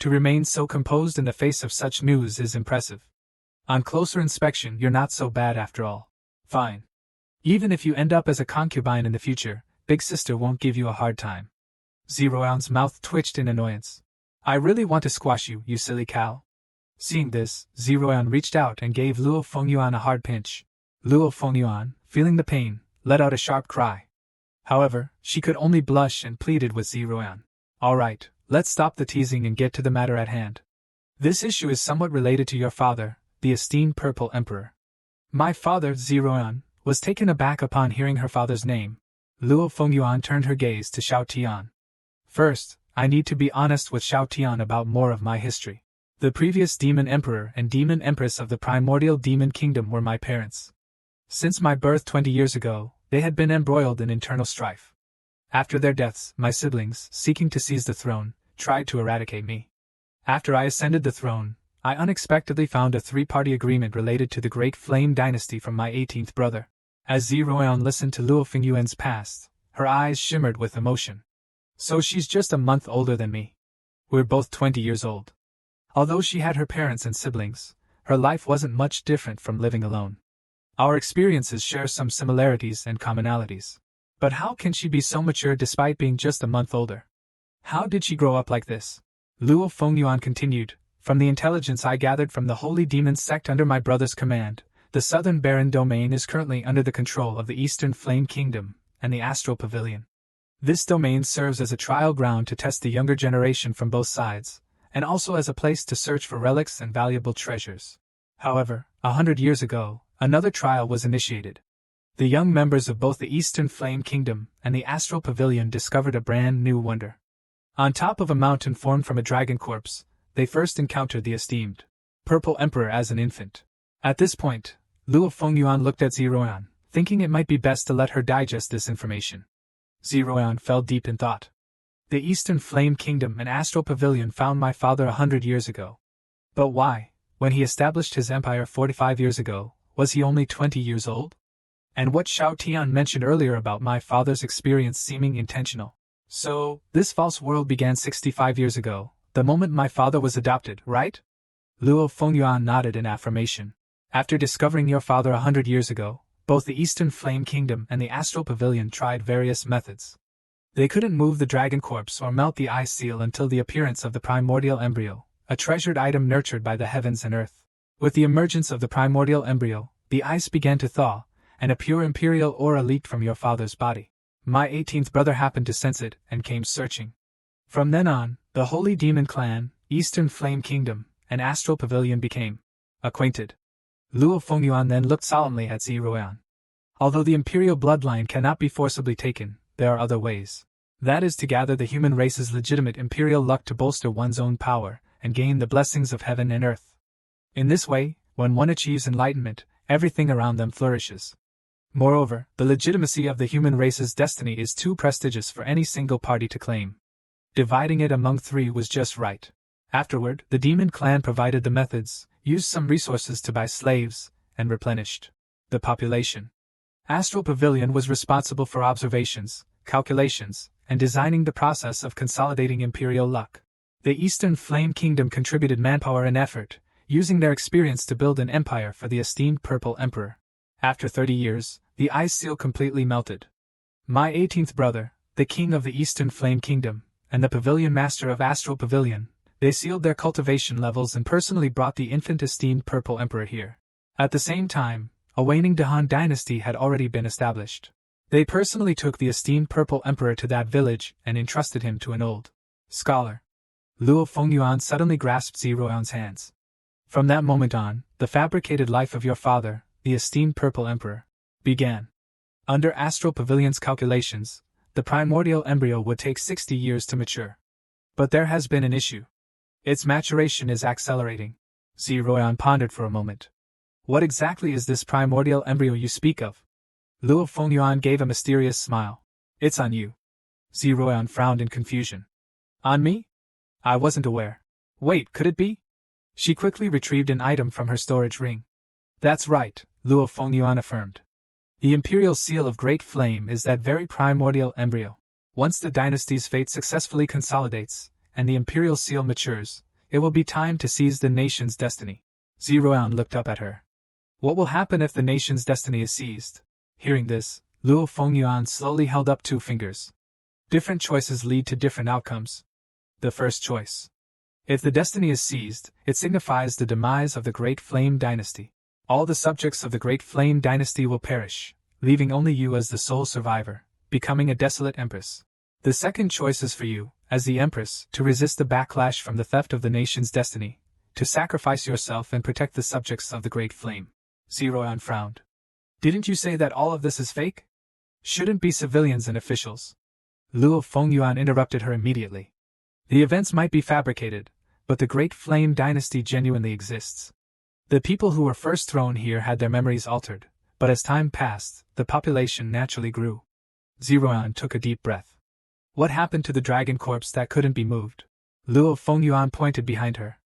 To remain so composed in the face of such news is impressive. On closer inspection, you're not so bad after all. Fine. Even if you end up as a concubine in the future, Big Sister won't give you a hard time. Zeroan's mouth twitched in annoyance. I really want to squash you, you silly cow. Seeing this, Zeroan reached out and gave Luo Fengyuan a hard pinch. Luo Fengyuan, feeling the pain, let out a sharp cry. However, she could only blush and pleaded with Zeroan. All right, let's stop the teasing and get to the matter at hand. This issue is somewhat related to your father, the esteemed Purple Emperor. My father, Zeroan, was taken aback upon hearing her father's name. Luo Fengyuan turned her gaze to Shaotian. First, I need to be honest with Shaotian about more of my history. The previous Demon Emperor and Demon Empress of the primordial Demon Kingdom were my parents. Since my birth 20 years ago, they had been embroiled in internal strife. After their deaths, my siblings, seeking to seize the throne, tried to eradicate me. After I ascended the throne, I unexpectedly found a three-party agreement related to the Great Flame dynasty from my 18th brother. As Zeroan listened to Luo Fengyuan's past, her eyes shimmered with emotion. So she's just a month older than me. We're both 20 years old. Although she had her parents and siblings, her life wasn't much different from living alone. Our experiences share some similarities and commonalities. But how can she be so mature despite being just a month older? How did she grow up like this? Luo Fengyuan continued, from the intelligence I gathered from the Holy Demon sect under my brother's command, the Southern Barren Domain is currently under the control of the Eastern Flame Kingdom and the Astral Pavilion. This domain serves as a trial ground to test the younger generation from both sides, and also as a place to search for relics and valuable treasures. However, 100 years ago, another trial was initiated. The young members of both the Eastern Flame Kingdom and the Astral Pavilion discovered a brand new wonder. On top of a mountain formed from a dragon corpse, they first encountered the esteemed Purple Emperor as an infant. At this point, Luo Fengyuan looked at Zeroan, thinking it might be best to let her digest this information. Zeroan fell deep in thought. The Eastern Flame Kingdom and Astral Pavilion found my father 100 years ago. But why, when he established his empire 45 years ago, was he only 20 years old? And what Shaotian mentioned earlier about my father's experience seeming intentional. So, this false world began 65 years ago, the moment my father was adopted, right? Luo Fengyuan nodded in affirmation. After discovering your father 100 years ago, both the Eastern Flame Kingdom and the Astral Pavilion tried various methods. They couldn't move the dragon corpse or melt the ice seal until the appearance of the primordial embryo, a treasured item nurtured by the heavens and earth. With the emergence of the primordial embryo, the ice began to thaw, and a pure imperial aura leaked from your father's body. My 18th brother happened to sense it and came searching. From then on, the Holy Demon Clan, Eastern Flame Kingdom, and Astral Pavilion became acquainted. Luo Fengyuan then looked solemnly at Zeroan. Although the imperial bloodline cannot be forcibly taken, there are other ways. That is to gather the human race's legitimate imperial luck to bolster one's own power and gain the blessings of heaven and earth. In this way, when one achieves enlightenment, everything around them flourishes. Moreover, the legitimacy of the human race's destiny is too prestigious for any single party to claim. Dividing it among three was just right. Afterward, the demon clan provided the methods, used some resources to buy slaves, and replenished the population. Astral Pavilion was responsible for observations, calculations, and designing the process of consolidating imperial luck. The Eastern Flame Kingdom contributed manpower and effort, using their experience to build an empire for the esteemed Purple Emperor. After 30 years, the ice seal completely melted. My 18th brother, the king of the Eastern Flame Kingdom, and the pavilion master of Astral Pavilion, they sealed their cultivation levels and personally brought the infant esteemed Purple Emperor here. At the same time, a waning Han dynasty had already been established. They personally took the esteemed Purple Emperor to that village and entrusted him to an old scholar. Luo Fengyuan suddenly grasped Zeroan's hands. From that moment on, the fabricated life of your father, the esteemed Purple Emperor, began. Under astral pavilion's calculations, the primordial embryo would take 60 years to mature. But there has been an issue. Its maturation is accelerating. Zeroyan pondered for a moment. What exactly is this primordial embryo you speak of? Luo Fengyuan gave a mysterious smile. It's on you. Zeroyan frowned in confusion. On me? I wasn't aware. Wait, could it be? She quickly retrieved an item from her storage ring. That's right, Luo Fengyuan affirmed. The imperial seal of Great Flame is that very primordial embryo. Once the dynasty's fate successfully consolidates, and the imperial seal matures, it will be time to seize the nation's destiny. Zeroyan looked up at her. What will happen if the nation's destiny is seized? Hearing this, Luo Fengyuan slowly held up 2 fingers. Different choices lead to different outcomes. The first choice. If the destiny is seized, it signifies the demise of the Great Flame dynasty. All the subjects of the Great Flame dynasty will perish, leaving only you as the sole survivor, becoming a desolate empress. The second choice is for you, as the empress, to resist the backlash from the theft of the nation's destiny, to sacrifice yourself and protect the subjects of the Great Flame. Zeroyan frowned. Didn't you say that all of this is fake? Shouldn't be civilians and officials. Luo Fengyuan interrupted her immediately. The events might be fabricated, but the Great Flame dynasty genuinely exists. The people who were first thrown here had their memories altered, but as time passed, the population naturally grew. Zeroyan took a deep breath. What happened to the dragon corpse that couldn't be moved? Luo Fengyuan pointed behind her.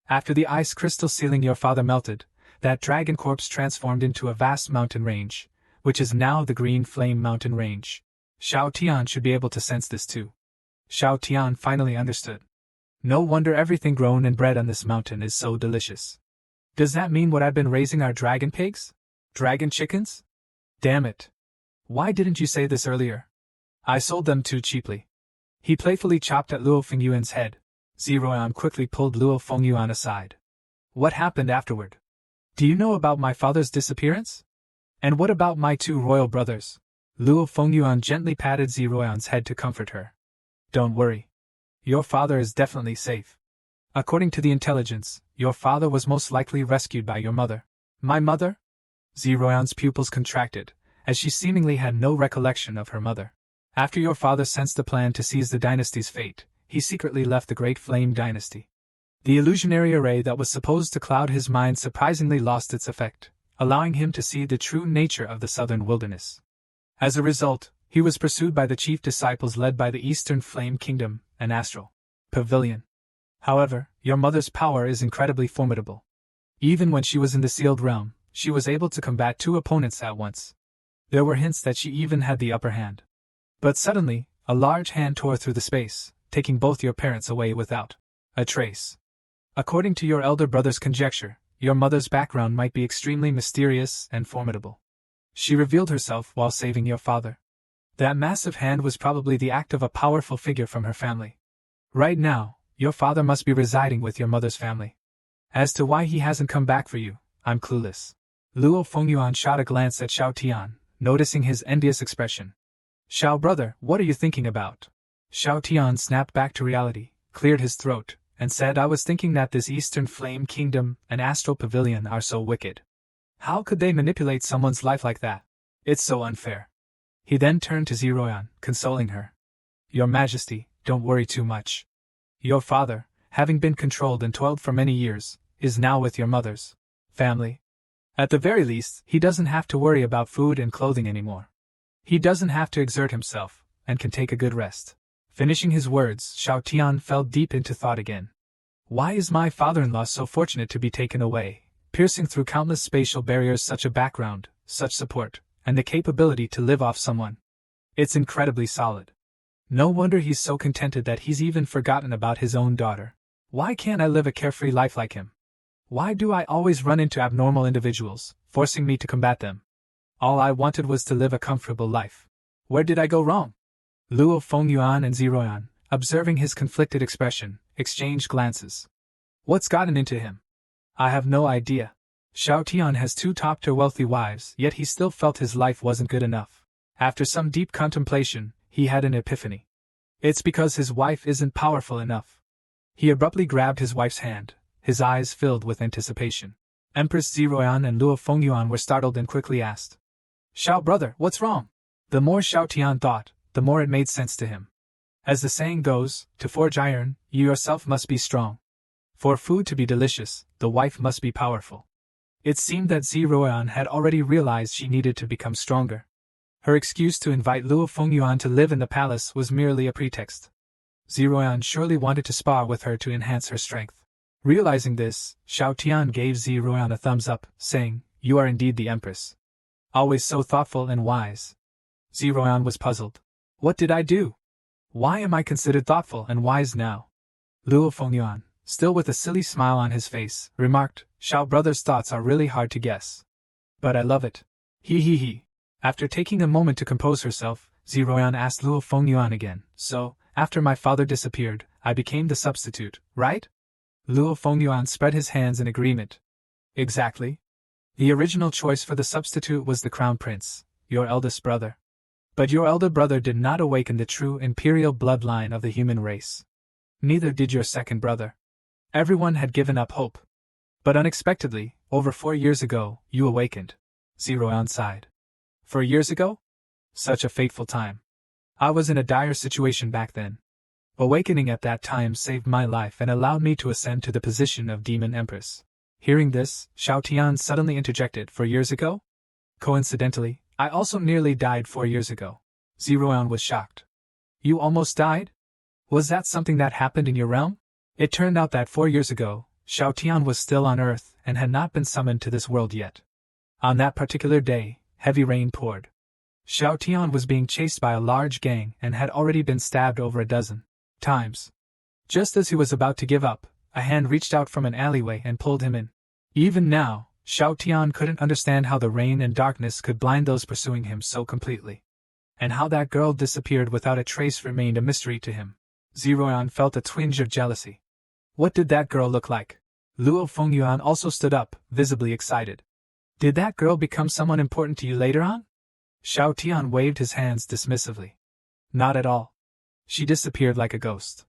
After the ice crystal ceiling your father melted, that dragon corpse transformed into a vast mountain range, which is now the Green Flame Mountain Range. Xiao Tian should be able to sense this too. Xiao Tian finally understood. No wonder everything grown and bred on this mountain is so delicious. Does that mean what I've been raising are dragon pigs? Dragon chickens? Damn it. Why didn't you say this earlier? I sold them too cheaply. He playfully chopped at Luo Fengyuan's head. Zeroyan quickly pulled Luo Fengyuan aside. What happened afterward? Do you know about my father's disappearance? And what about my 2 royal brothers? Luo Fengyuan gently patted Zeroyan's head to comfort her. Don't worry. Your father is definitely safe. According to the intelligence, your father was most likely rescued by your mother. My mother? Zeroyan's pupils contracted, as she seemingly had no recollection of her mother. After your father sensed the plan to seize the dynasty's fate, he secretly left the Great Flame dynasty. The illusionary array that was supposed to cloud his mind surprisingly lost its effect, allowing him to see the true nature of the southern wilderness. As a result, he was pursued by the chief disciples led by the Eastern Flame Kingdom, an astral pavilion. However, your mother's power is incredibly formidable. Even when she was in the sealed realm, she was able to combat 2 opponents at once. There were hints that she even had the upper hand. But suddenly, a large hand tore through the space, taking both your parents away without a trace. According to your elder brother's conjecture, your mother's background might be extremely mysterious and formidable. She revealed herself while saving your father. That massive hand was probably the act of a powerful figure from her family. Right now, your father must be residing with your mother's family. As to why he hasn't come back for you, I'm clueless. Luo Fengyuan shot a glance at Xiao Tian, noticing his envious expression. Xiao brother, what are you thinking about? Xiao Tian snapped back to reality, cleared his throat, and said I was thinking that this Eastern Flame Kingdom and Astral Pavilion are so wicked. How could they manipulate someone's life like that? It's so unfair. He then turned to Zeroyan, consoling her. Your Majesty, don't worry too much. Your father, having been controlled and toiled for many years, is now with your mother's family. At the very least, he doesn't have to worry about food and clothing anymore. He doesn't have to exert himself, and can take a good rest. Finishing his words, Xiao Tian fell deep into thought again. Why is my father-in-law so fortunate to be taken away, piercing through countless spatial barriers such a background, such support, and the capability to live off someone? It's incredibly solid. No wonder he's so contented that he's even forgotten about his own daughter. Why can't I live a carefree life like him? Why do I always run into abnormal individuals, forcing me to combat them? All I wanted was to live a comfortable life. Where did I go wrong? Luo Fengyuan and Zeroyan, observing his conflicted expression, exchanged glances. What's gotten into him? I have no idea. Xiao Tian has 2 top-tier wealthy wives, yet he still felt his life wasn't good enough. After some deep contemplation, he had an epiphany. It's because his wife isn't powerful enough. He abruptly grabbed his wife's hand, his eyes filled with anticipation. Empress Zerin and Luo Fengyuan were startled and quickly asked. Shao brother, what's wrong? The more Shao Tian thought, the more it made sense to him. As the saying goes, to forge iron, you yourself must be strong. For food to be delicious, the wife must be powerful. It seemed that Zerin had already realized she needed to become stronger. Her excuse to invite Luo Fengyuan to live in the palace was merely a pretext. Zerin surely wanted to spar with her to enhance her strength. Realizing this, Shao Tian gave Zerin a thumbs up, saying, "You are indeed the Empress. Always so thoughtful and wise." Zerin was puzzled. What did I do? Why am I considered thoughtful and wise now? Luo Fengyuan, still with a silly smile on his face, remarked, "Shao brother's thoughts are really hard to guess. But I love it. He. After taking a moment to compose herself, Zerin asked Luo Fengyuan again, "So, after my father disappeared, I became the substitute, right?" Luo Fengyuan spread his hands in agreement. Exactly. The original choice for the substitute was the crown prince, your eldest brother. But your elder brother did not awaken the true imperial bloodline of the human race. Neither did your second brother. Everyone had given up hope. But unexpectedly, over 4 years ago, you awakened. Zerin sighed. 4 years ago? Such a fateful time. I was in a dire situation back then. Awakening at that time saved my life and allowed me to ascend to the position of Demon Empress. Hearing this, Shao Tian suddenly interjected, 4 years ago? Coincidentally, I also nearly died 4 years ago. Zerin was shocked. You almost died? Was that something that happened in your realm? It turned out that 4 years ago, Shao Tian was still on Earth and had not been summoned to this world yet. On that particular day, heavy rain poured. Shao Tian was being chased by a large gang and had already been stabbed over a dozen times. Just as he was about to give up, a hand reached out from an alleyway and pulled him in. Even now, Shao Tian couldn't understand how the rain and darkness could blind those pursuing him so completely. And how that girl disappeared without a trace remained a mystery to him. Zerin felt a twinge of jealousy. What did that girl look like? Luo Fengyuan also stood up, visibly excited. Did that girl become someone important to you later on? Shao Tian waved his hands dismissively. Not at all. She disappeared like a ghost.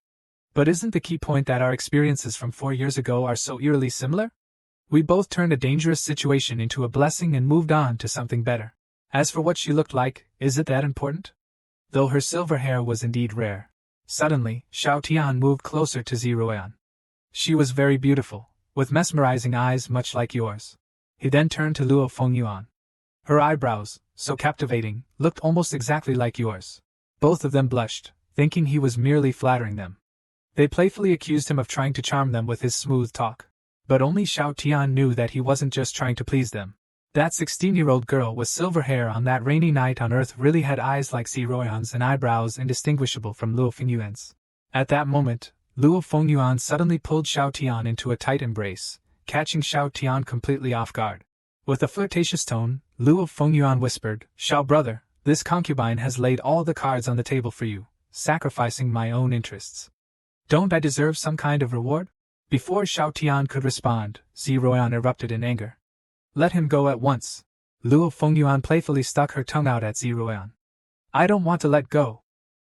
But isn't the key point that our experiences from 4 years ago are so eerily similar? We both turned a dangerous situation into a blessing and moved on to something better. As for what she looked like, is it that important? Though her silver hair was indeed rare. Suddenly, Shao Tian moved closer to Zerin. She was very beautiful, with mesmerizing eyes much like yours. He then turned to Luo Fengyuan. Her eyebrows, so captivating, looked almost exactly like yours. Both of them blushed, thinking he was merely flattering them. They playfully accused him of trying to charm them with his smooth talk. But only Shao Tian knew that he wasn't just trying to please them. That 16-year-old girl with silver hair on that rainy night on Earth really had eyes like Zerin's and eyebrows indistinguishable from Luo Fengyuan's. At that moment, Luo Fengyuan suddenly pulled Shao Tian into a tight embrace, catching Shao Tian completely off guard. With a flirtatious tone, Luo Fengyuan whispered, "Shao brother, this concubine has laid all the cards on the table for you, sacrificing my own interests. Don't I deserve some kind of reward?" Before Shao Tian could respond, Zerin erupted in anger. "Let him go at once." Luo Fengyuan playfully stuck her tongue out at Zerin. "I don't want to let go."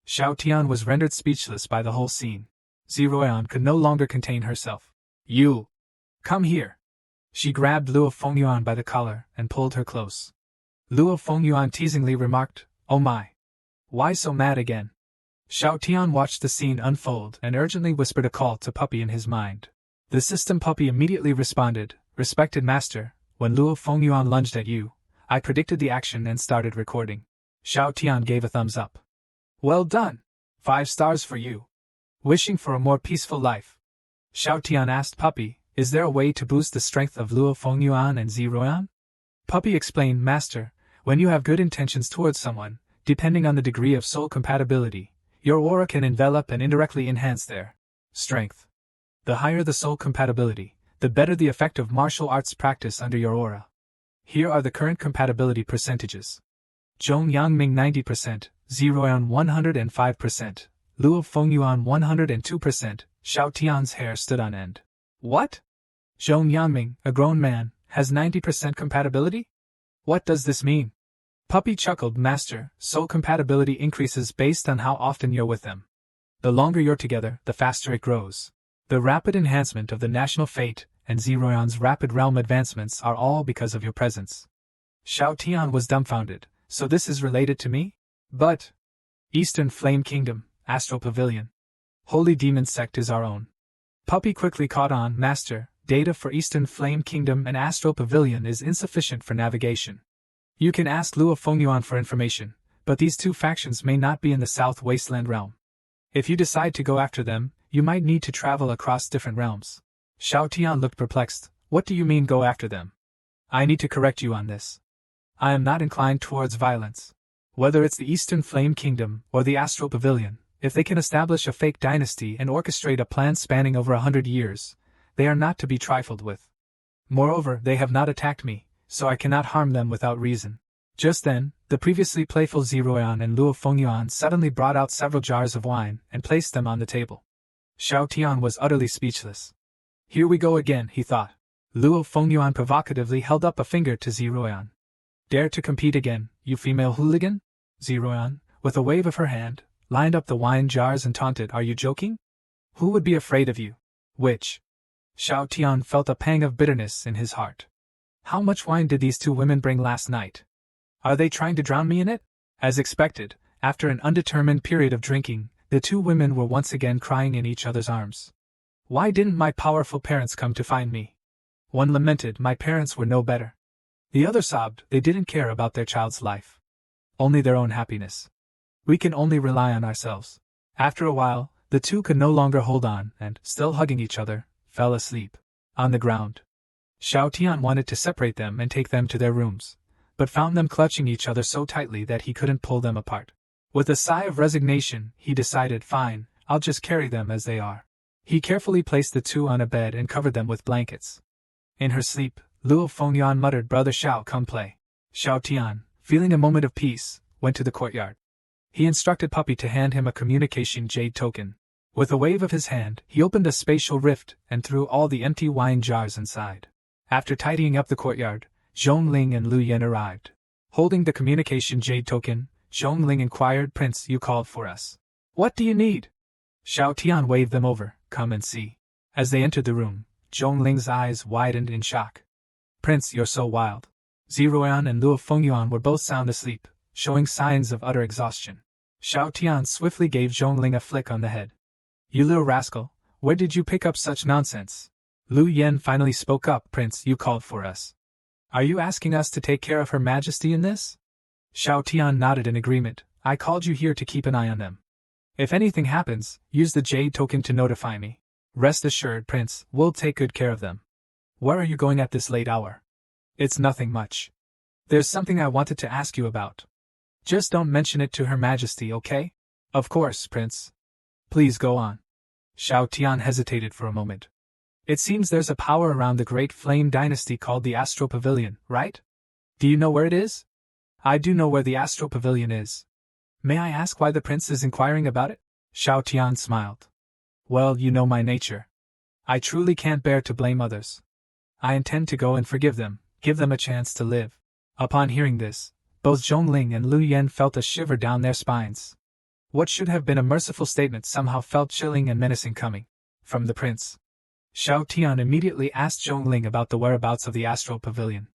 Shao Tian was rendered speechless by the whole scene. Zerin could no longer contain herself. "You! Come here!" She grabbed Luo Fengyuan by the collar and pulled her close. Luo Fengyuan teasingly remarked, "Oh my! Why so mad again?" Shao Tian watched the scene unfold and urgently whispered a call to Puppy in his mind. The system Puppy immediately responded, "Respected master, when Luo Fengyuan lunged at you, I predicted the action and started recording." Shao Tian gave a thumbs up. "Well done! 5 stars for you. Wishing for a more peaceful life." Shao Tian asked Puppy, "Is there a way to boost the strength of Luo Fengyuan and Zerin?" Puppy explained, "Master, when you have good intentions towards someone, depending on the degree of soul compatibility, your aura can envelop and indirectly enhance their strength. The higher the soul compatibility, the better the effect of martial arts practice under your aura. Here are the current compatibility percentages. Zhong Yangming 90%, Zerin 105%, Luo Fengyuan 102%, Shao Tian's hair stood on end. What? Zhong Yangming, a grown man, has 90% compatibility? What does this mean? Puppy chuckled, "Master, soul compatibility increases based on how often you're with them. The longer you're together, the faster it grows. The rapid enhancement of the national fate and Zerin's rapid realm advancements are all because of your presence." Xiao Tian was dumbfounded. So this is related to me? But Eastern Flame Kingdom, Astral Pavilion. Holy Demon Sect is our own. Puppy quickly caught on. Master, data for Eastern Flame Kingdom and Astral Pavilion is insufficient for navigation. You can ask Luo Fengyuan for information, but these two factions may not be in the South Wasteland realm. If you decide to go after them, you might need to travel across different realms. Xiao Tian looked perplexed. What do you mean go after them? I need to correct you on this. I am not inclined towards violence. Whether it's the Eastern Flame Kingdom or the Astral Pavilion, if they can establish a fake dynasty and orchestrate a plan spanning over 100 years, they are not to be trifled with. Moreover, they have not attacked me, so I cannot harm them without reason. Just then, the previously playful Ziruoyan and Luo Fengyuan suddenly brought out several jars of wine and placed them on the table. Xiao Tian was utterly speechless. Here we go again, he thought. Luo Fengyuan provocatively held up a finger to Ziruoyan. Dare to compete again, you female hooligan? Ziruoyan, with a wave of her hand, lined up the wine jars and taunted, are you joking? Who would be afraid of you? Which? Xiao Tian felt a pang of bitterness in his heart. How much wine did these two women bring last night? Are they trying to drown me in it? As expected, after an undetermined period of drinking, the two women were once again crying in each other's arms. Why didn't my powerful parents come to find me? One lamented, my parents were no better. The other sobbed, they didn't care about their child's life. Only their own happiness. We can only rely on ourselves. After a while, the two could no longer hold on and, still hugging each other, fell asleep. On the ground. Xiao Tian wanted to separate them and take them to their rooms, but found them clutching each other so tightly that he couldn't pull them apart. With a sigh of resignation, he decided, fine, I'll just carry them as they are. He carefully placed the two on a bed and covered them with blankets. In her sleep, Luo Fengyuan muttered, Brother Xiao, come play. Xiao Tian, feeling a moment of peace, went to the courtyard. He instructed Puppy to hand him a communication jade token. With a wave of his hand, he opened a spatial rift and threw all the empty wine jars inside. After tidying up the courtyard, Zhongling and Lu Yan arrived. Holding the communication jade token, Zhongling inquired, Prince, you called for us. What do you need? Xiao Tian waved them over, come and see. As they entered the room, Zhongling's eyes widened in shock. Prince, you're so wild. Ziruoyan and Luo Fengyuan were both sound asleep, showing signs of utter exhaustion. Xiao Tian swiftly gave Zhongling a flick on the head. You little rascal, where did you pick up such nonsense? Lu Yan finally spoke up, Prince, you called for us. Are you asking us to take care of Her Majesty in this? Xiao Tian nodded in agreement. I called you here to keep an eye on them. If anything happens, use the jade token to notify me. Rest assured, Prince, we'll take good care of them. Where are you going at this late hour? It's nothing much. There's something I wanted to ask you about. Just don't mention it to Her Majesty, okay? Of course, Prince. Please go on. Xiao Tian hesitated for a moment. It seems there's a power around the Great Flame Dynasty called the Astral Pavilion, right? Do you know where it is? I do know where the Astral Pavilion is. May I ask why the prince is inquiring about it? Xiao Tian smiled. Well, you know my nature. I truly can't bear to blame others. I intend to go and forgive them, give them a chance to live. Upon hearing this, both Zhongling and Lu Yan felt a shiver down their spines. What should have been a merciful statement somehow felt chilling and menacing coming from the prince. Xiao Tian immediately asked Zhongling about the whereabouts of the Astral Pavilion.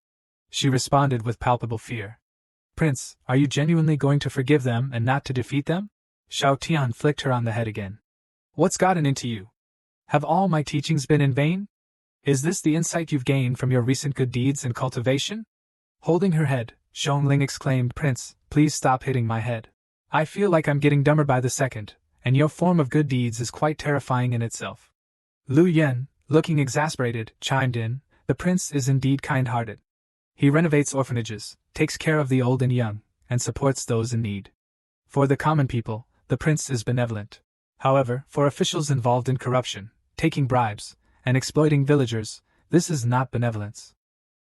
She responded with palpable fear. Prince, are you genuinely going to forgive them and not to defeat them? Xiao Tian flicked her on the head again. What's gotten into you? Have all my teachings been in vain? Is this the insight you've gained from your recent good deeds and cultivation? Holding her head, Zhongling exclaimed, Prince, please stop hitting my head. I feel like I'm getting dumber by the second, and your form of good deeds is quite terrifying in itself. Lu Yan, looking exasperated, chimed in, the prince is indeed kind-hearted. He renovates orphanages, takes care of the old and young, and supports those in need. For the common people, the prince is benevolent. However, for officials involved in corruption, taking bribes, and exploiting villagers, this is not benevolence.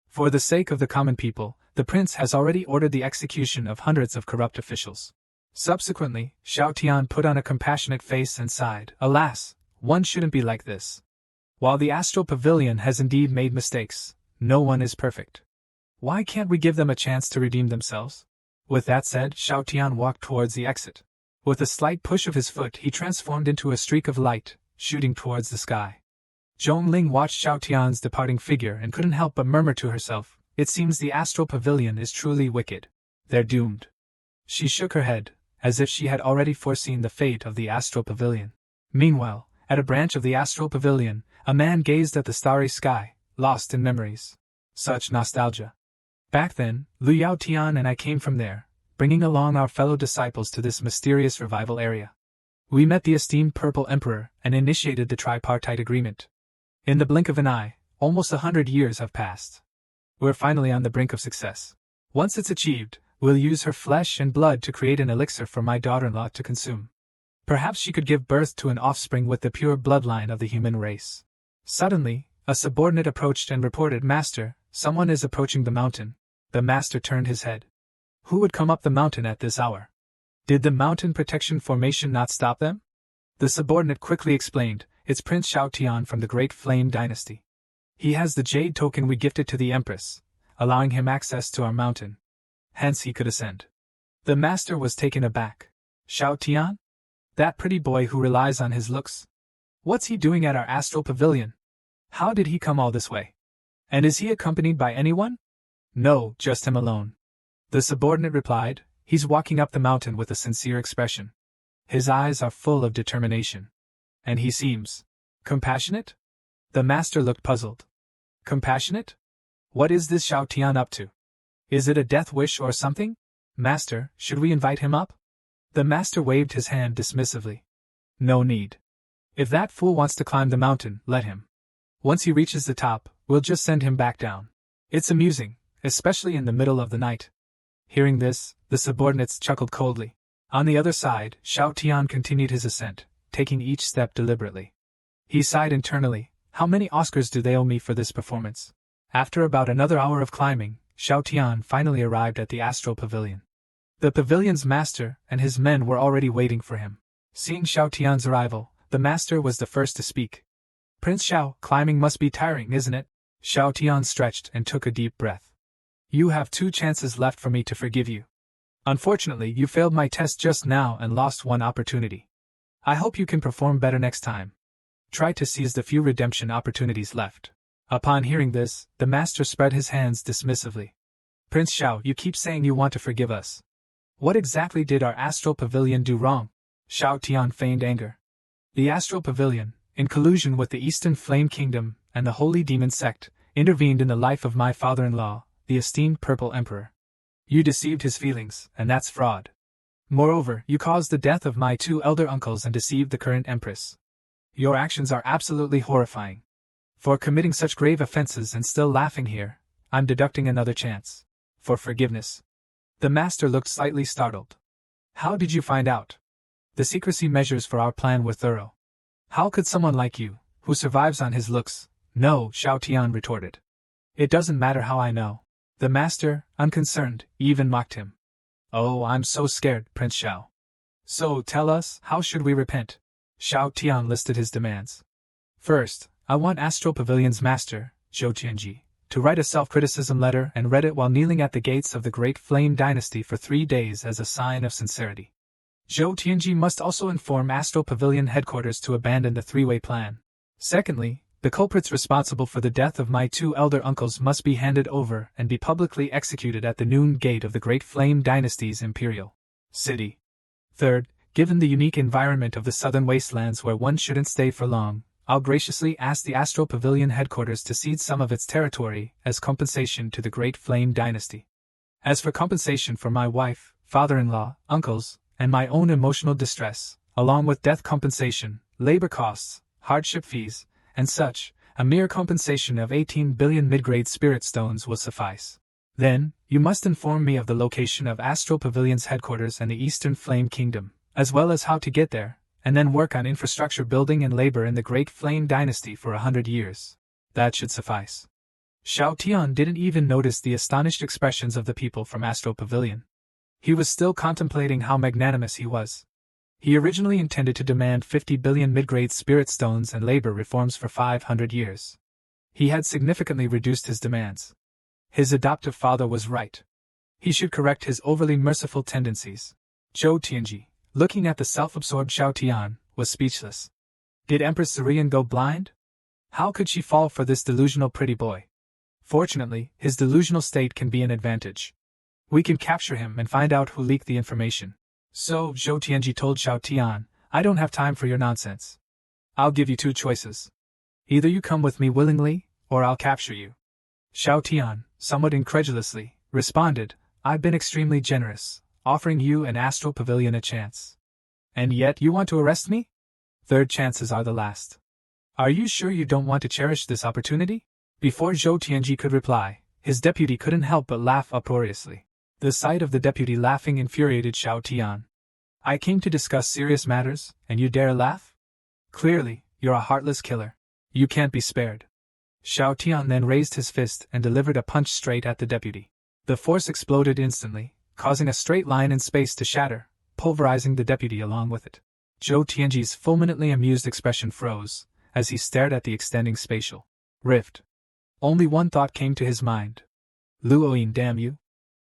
For the sake of the common people, the prince has already ordered the execution of hundreds of corrupt officials. Subsequently, Xiao Tian put on a compassionate face and sighed, Alas, one shouldn't be like this. While the Astral Pavilion has indeed made mistakes, no one is perfect. Why can't we give them a chance to redeem themselves? With that said, Xiao Tian walked towards the exit. With a slight push of his foot, he transformed into a streak of light, shooting towards the sky. Zhongling watched Xiao Tian's departing figure and couldn't help but murmur to herself, It seems the astral pavilion is truly wicked. They're doomed. She shook her head, as if she had already foreseen the fate of the astral pavilion. Meanwhile, at a branch of the astral pavilion, a man gazed at the starry sky, lost in memories. Such nostalgia. Back then, Liu Yao Tian and I came from there, bringing along our fellow disciples to this mysterious revival area. We met the esteemed Purple Emperor and initiated the tripartite agreement. In the blink of an eye, almost 100 years have passed. We're finally on the brink of success. Once it's achieved, we'll use her flesh and blood to create an elixir for my daughter-in-law to consume. Perhaps she could give birth to an offspring with the pure bloodline of the human race. Suddenly, a subordinate approached and reported, "Master, someone is approaching the mountain." The master turned his head. Who would come up the mountain at this hour? Did the mountain protection formation not stop them? The subordinate quickly explained, "It's Prince Shaotian from the Great Flame Dynasty. He has the jade token we gifted to the Empress, allowing him access to our mountain. Hence he could ascend." The master was taken aback. Shaotian? That pretty boy who relies on his looks? What's he doing at our astral pavilion? How did he come all this way? And is he accompanied by anyone? No, just him alone. The subordinate replied, "He's walking up the mountain with a sincere expression. His eyes are full of determination. And he seems compassionate?" The master looked puzzled. Compassionate? What is this Shaotian up to? Is it a death wish or something? Master, should we invite him up? The master waved his hand dismissively. No need. If that fool wants to climb the mountain, let him. Once he reaches the top, we'll just send him back down. It's amusing, especially in the middle of the night. Hearing this, the subordinates chuckled coldly. On the other side, Shaotian continued his ascent, taking each step deliberately. He sighed internally, "How many Oscars do they owe me for this performance?" After about another hour of climbing, Shaotian finally arrived at the astral pavilion. The pavilion's master and his men were already waiting for him. Seeing Shaotian's arrival, the master was the first to speak. "Prince Shao, climbing must be tiring, isn't it?" Shaotian stretched and took a deep breath. "You have 2 chances left for me to forgive you. Unfortunately, you failed my test just now and lost 1 opportunity. I hope you can perform better next time. Try to seize the few redemption opportunities left." Upon hearing this, the master spread his hands dismissively. "Prince Shao, you keep saying you want to forgive us. What exactly did our astral pavilion do wrong?" Shaotian feigned anger. "The astral pavilion, in collusion with the Eastern Flame Kingdom and the Holy Demon Sect, intervened in the life of my father-in-law, the esteemed Purple Emperor. You deceived his feelings, and that's fraud. Moreover, you caused the death of my 2 elder uncles and deceived the current Empress. Your actions are absolutely horrifying. For committing such grave offenses and still laughing here, I'm deducting another chance. For forgiveness." The master looked slightly startled. "How did you find out?" "The secrecy measures for our plan were thorough." "How could someone like you, who survives on his looks, know?" Shaotian retorted. "It doesn't matter how I know." The master, unconcerned, even mocked him. "Oh, I'm so scared, Prince Shao. So tell us, how should we repent?" Shaotian listed his demands. "First, I want Astral Pavilion's master, Zhou Tianji, to write a self-criticism letter and read it while kneeling at the gates of the Great Flame Dynasty for 3 days as a sign of sincerity. Zhou Tianji must also inform Astral Pavilion headquarters to abandon the 3-way plan. Secondly, the culprits responsible for the death of my 2 elder uncles must be handed over and be publicly executed at the noon gate of the Great Flame Dynasty's imperial city. Third, given the unique environment of the southern wastelands where one shouldn't stay for long, I'll graciously ask the Astral Pavilion headquarters to cede some of its territory as compensation to the Great Flame Dynasty. As for compensation for my wife, father-in-law, uncles, and my own emotional distress, along with death compensation, labor costs, hardship fees, and such, a mere compensation of 18 billion mid-grade spirit stones will suffice. Then, you must inform me of the location of Astral Pavilion's headquarters and the Eastern Flame Kingdom, as well as how to get there, and then work on infrastructure building and labor in the Great Flame Dynasty for 100 years. That should suffice." Shaotian didn't even notice the astonished expressions of the people from Astral Pavilion. He was still contemplating how magnanimous he was. He originally intended to demand 50 billion mid-grade spirit stones and labor reforms for 500 years. He had significantly reduced his demands. His adoptive father was right. He should correct his overly merciful tendencies. Zhou Tianji, looking at the self-absorbed Shaotian, was speechless. Did Empress Zerin go blind? How could she fall for this delusional pretty boy? Fortunately, his delusional state can be an advantage. We can capture him and find out who leaked the information. So, Zhou Tianji told Xiao Tian, I don't have time for your nonsense. I'll give you two choices. Either you come with me willingly, or I'll capture you. Xiao Tian, somewhat incredulously, responded, I've been extremely generous, offering you and Astral Pavilion a chance. And yet you want to arrest me? Third chances are the last. Are you sure you don't want to cherish this opportunity? Before Zhou Tianji could reply, his deputy couldn't help but laugh uproariously. The sight of the deputy laughing infuriated Xiao Tian. I came to discuss serious matters, and you dare laugh? Clearly, you're a heartless killer. You can't be spared. Xiao Tian then raised his fist and delivered a punch straight at the deputy. The force exploded instantly, causing a straight line in space to shatter, pulverizing the deputy along with it. Zhou Tianji's fulminantly amused expression froze, as he stared at the extending spatial rift. Only one thought came to his mind. Luoyin, damn you!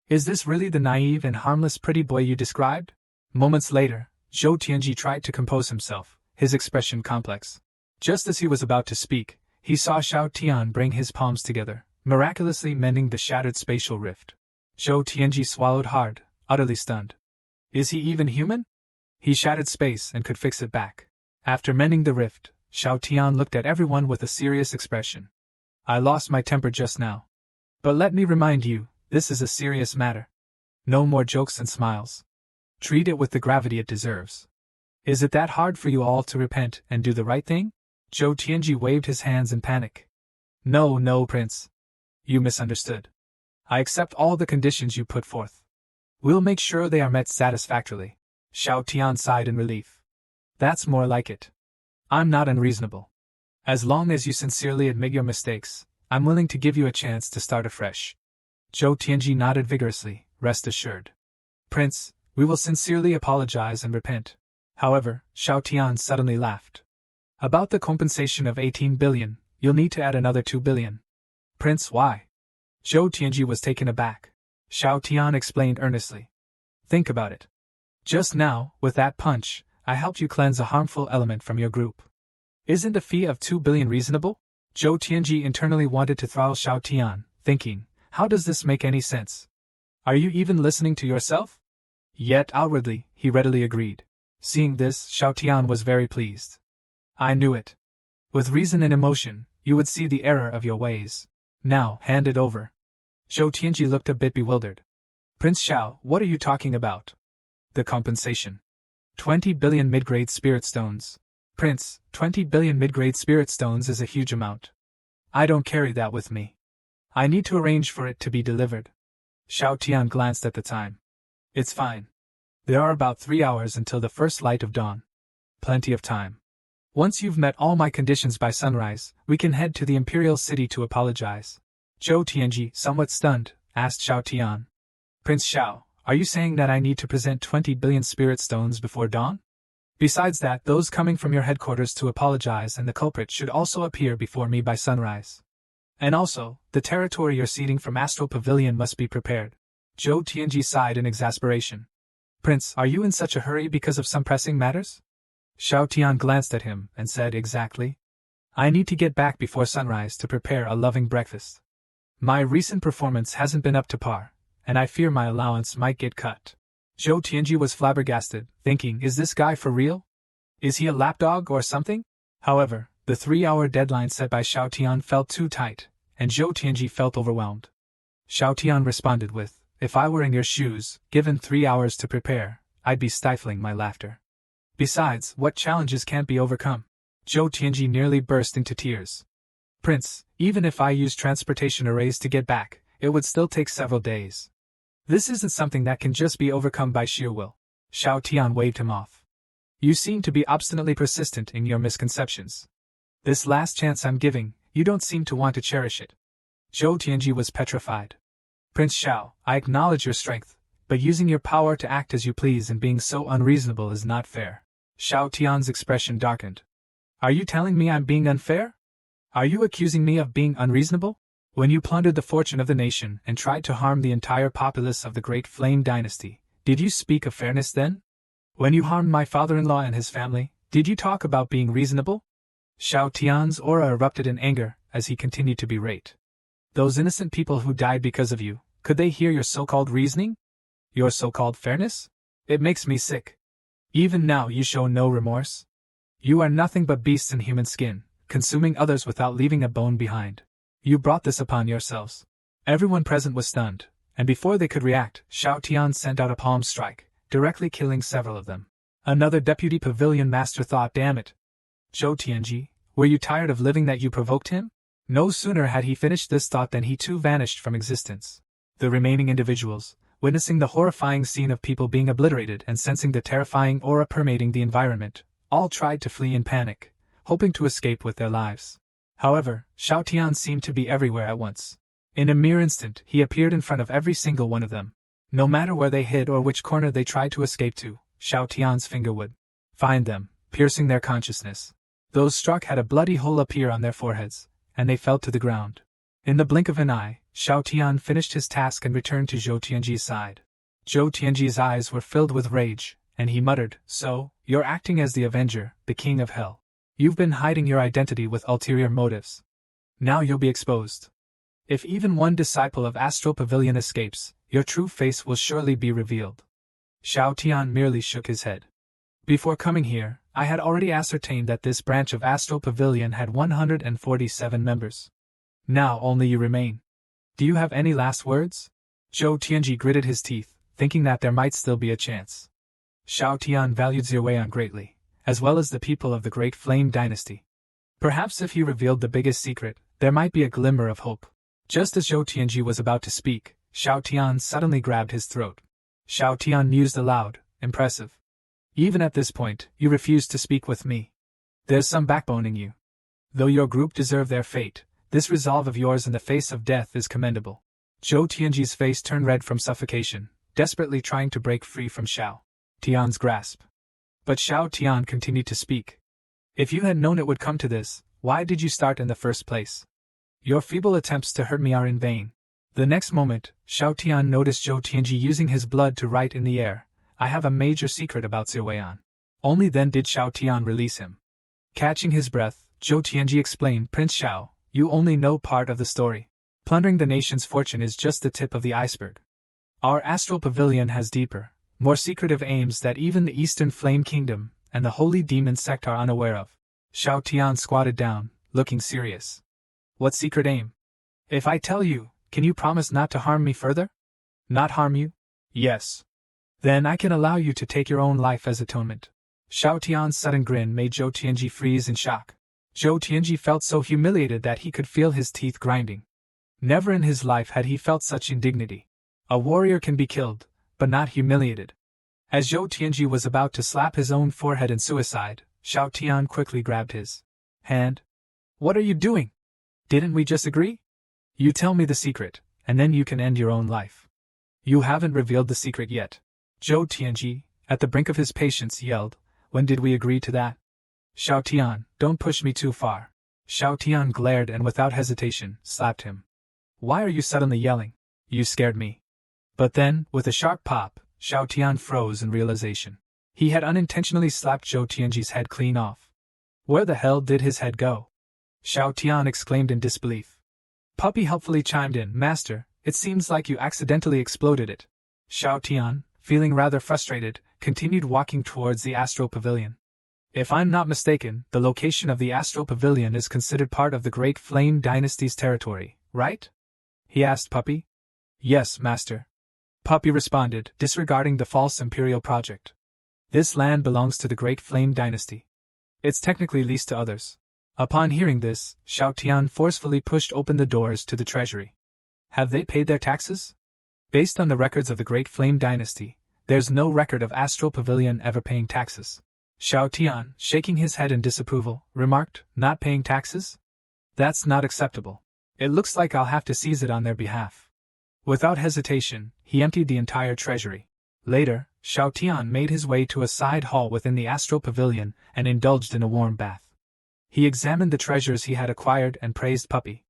Is this really the naive and harmless pretty boy you described? Moments later, Zhou Tianji tried to compose himself, his expression complex. Just as he was about to speak, he saw Xiao Tian bring his palms together, miraculously mending the shattered spatial rift. Zhou Tianji swallowed hard, utterly stunned. Is he even human? He shattered space and could fix it back. After mending the rift, Xiao Tian looked at everyone with a serious expression. I lost my temper just now. But let me remind you, this is a serious matter. No more jokes and smiles. Treat it with the gravity it deserves. Is it that hard for you all to repent and do the right thing? Zhou Tianji waved his hands in panic. No, Prince. You misunderstood. I accept all the conditions you put forth. We'll make sure they are met satisfactorily. Xiao Tian sighed in relief. That's more like it. I'm not unreasonable. As long as you sincerely admit your mistakes, I'm willing to give you a chance to start afresh. Zhou Tianji nodded vigorously, rest assured. Prince, we will sincerely apologize and repent. However, Xiao Tian suddenly laughed. About the compensation of 18 billion, you'll need to add another 2 billion. Prince, why? Zhou Tianji was taken aback. Xiao Tian explained earnestly. Think about it. Just now, with that punch, I helped you cleanse a harmful element from your group. Isn't a fee of 2 billion reasonable? Zhou Tianji internally wanted to throttle Xiao Tian, thinking, how does this make any sense? Are you even listening to yourself? Yet outwardly, he readily agreed. Seeing this, Xiao Tian was very pleased. I knew it. With reason and emotion, you would see the error of your ways. Now, hand it over. Zhou Tianji looked a bit bewildered. Prince Xiao, what are you talking about? The compensation. 20 billion mid-grade spirit stones. Prince, 20 billion mid-grade spirit stones is a huge amount. I don't carry that with me. I need to arrange for it to be delivered. Xiao Tian glanced at the time. It's fine. There are about 3 hours until the first light of dawn. Plenty of time. Once you've met all my conditions by sunrise, we can head to the imperial city to apologize. Zhou Tianji, somewhat stunned, asked Xiao Tian. Prince Xiao, are you saying that I need to present 20 billion spirit stones before dawn? Besides that, those coming from your headquarters to apologize and the culprit should also appear before me by sunrise. And also, the territory you're ceding from Astral Pavilion must be prepared. Zhou Tianji sighed in exasperation. Prince, are you in such a hurry because of some pressing matters? Xiao Tian glanced at him and said exactly. I need to get back before sunrise to prepare a loving breakfast. My recent performance hasn't been up to par, and I fear my allowance might get cut. Zhou Tianji was flabbergasted, thinking, is this guy for real? Is he a lapdog or something? However, the 3-hour deadline set by Xiao Tian felt too tight, and Zhou Tianji felt overwhelmed. Xiao Tian responded with, if I were in your shoes, given 3 hours to prepare, I'd be stifling my laughter. Besides, what challenges can't be overcome? Zhou Tianji nearly burst into tears. Prince, even if I use transportation arrays to get back, it would still take several days. This isn't something that can just be overcome by sheer will. Xiao Tian waved him off. You seem to be obstinately persistent in your misconceptions. This last chance I'm giving, you don't seem to want to cherish it. Zhou Tianji was petrified. Prince Xiao, I acknowledge your strength, but using your power to act as you please and being so unreasonable is not fair. Xiao Tian's expression darkened. Are you telling me I'm being unfair? Are you accusing me of being unreasonable? When you plundered the fortune of the nation and tried to harm the entire populace of the Great Flame Dynasty, did you speak of fairness then? When you harmed my father-in-law and his family, did you talk about being reasonable? Xiao Tian's aura erupted in anger as he continued to berate. Those innocent people who died because of you, could they hear your so-called reasoning? Your so-called fairness? It makes me sick. Even now you show no remorse. You are nothing but beasts in human skin, consuming others without leaving a bone behind. You brought this upon yourselves. Everyone present was stunned, and before they could react, Shaotian sent out a palm strike, directly killing several of them. Another deputy pavilion master thought, damn it. Zhou Tianji, were you tired of living that you provoked him? No sooner had he finished this thought than he too vanished from existence. The remaining individuals, witnessing the horrifying scene of people being obliterated and sensing the terrifying aura permeating the environment, all tried to flee in panic, hoping to escape with their lives. However, Shaotian seemed to be everywhere at once. In a mere instant, he appeared in front of every single one of them. No matter where they hid or which corner they tried to escape to, Shaotian's finger would find them, piercing their consciousness. Those struck had a bloody hole appear on their foreheads, and they fell to the ground. In the blink of an eye, Shaotian finished his task and returned to Zhou Tianji's side. Zhou Tianji's eyes were filled with rage, and he muttered, "So, you're acting as the Avenger, the King of Hell. You've been hiding your identity with ulterior motives. Now you'll be exposed. If even one disciple of Astral Pavilion escapes, your true face will surely be revealed." Shaotian merely shook his head. Before coming here, I had already ascertained that this branch of Astral Pavilion had 147 members. Now only you remain. Do you have any last words? Zhou Tianji gritted his teeth, thinking that there might still be a chance. Shaotian valued Zirweian greatly, as well as the people of the Great Flame Dynasty. Perhaps if he revealed the biggest secret, there might be a glimmer of hope. Just as Zhou Tianji was about to speak, Shaotian suddenly grabbed his throat. Shaotian mused aloud, "Impressive. Even at this point, you refuse to speak with me. There's some backbone in you. Though your group deserve their fate, this resolve of yours in the face of death is commendable." Zhou Tianji's face turned red from suffocation, desperately trying to break free from Shao Tian's grasp. But Shao Tian continued to speak. "If you had known it would come to this, why did you start in the first place? Your feeble attempts to hurt me are in vain." The next moment, Shao Tian noticed Zhou Tianji using his blood to write in the air, "I have a major secret about Zirweian." Only then did Shao Tian release him. Catching his breath, Zhou Tianji explained, "Prince Shao, you only know part of the story. Plundering the nation's fortune is just the tip of the iceberg. Our Astral Pavilion has deeper, more secretive aims that even the Eastern Flame Kingdom and the Holy Demon Sect are unaware of." Shao Tian squatted down, looking serious. "What secret aim? If I tell you, can you promise not to harm me further?" "Not harm you? Yes. Then I can allow you to take your own life as atonement." Shao Tian's sudden grin made Zhou Tianji freeze in shock. Zhou Tianji felt so humiliated that he could feel his teeth grinding. Never in his life had he felt such indignity. A warrior can be killed, but not humiliated. As Zhou Tianji was about to slap his own forehead in suicide, Shao Tian quickly grabbed his hand. "What are you doing? Didn't we just agree? You tell me the secret, and then you can end your own life." "You haven't revealed the secret yet." Zhou Tianji, at the brink of his patience, yelled, "When did we agree to that?" "Shao Tian, don't push me too far." Shao Tian glared and without hesitation, slapped him. "Why are you suddenly yelling? You scared me." But then, with a sharp pop, Shao Tian froze in realization. He had unintentionally slapped Zhou Tianji's head clean off. Where the hell did his head go? Shao Tian exclaimed in disbelief. Puppy helpfully chimed in, "Master, it seems like you accidentally exploded it." Shao Tian, feeling rather frustrated, continued walking towards the Astral Pavilion. "If I'm not mistaken, the location of the Astral Pavilion is considered part of the Great Flame Dynasty's territory, right?" he asked Puppy. "Yes, Master," Puppy responded, disregarding the false imperial project. "This land belongs to the Great Flame Dynasty. It's technically leased to others." Upon hearing this, Shao Tian forcefully pushed open the doors to the treasury. "Have they paid their taxes?" Based on the records of the Great Flame Dynasty, there's no record of Astral Pavilion ever paying taxes. Shao Tian, shaking his head in disapproval, remarked, "Not paying taxes? That's not acceptable. It looks like I'll have to seize it on their behalf." Without hesitation, he emptied the entire treasury. Later, Shao Tian made his way to a side hall within the Astral Pavilion and indulged in a warm bath. He examined the treasures he had acquired and praised Puppy.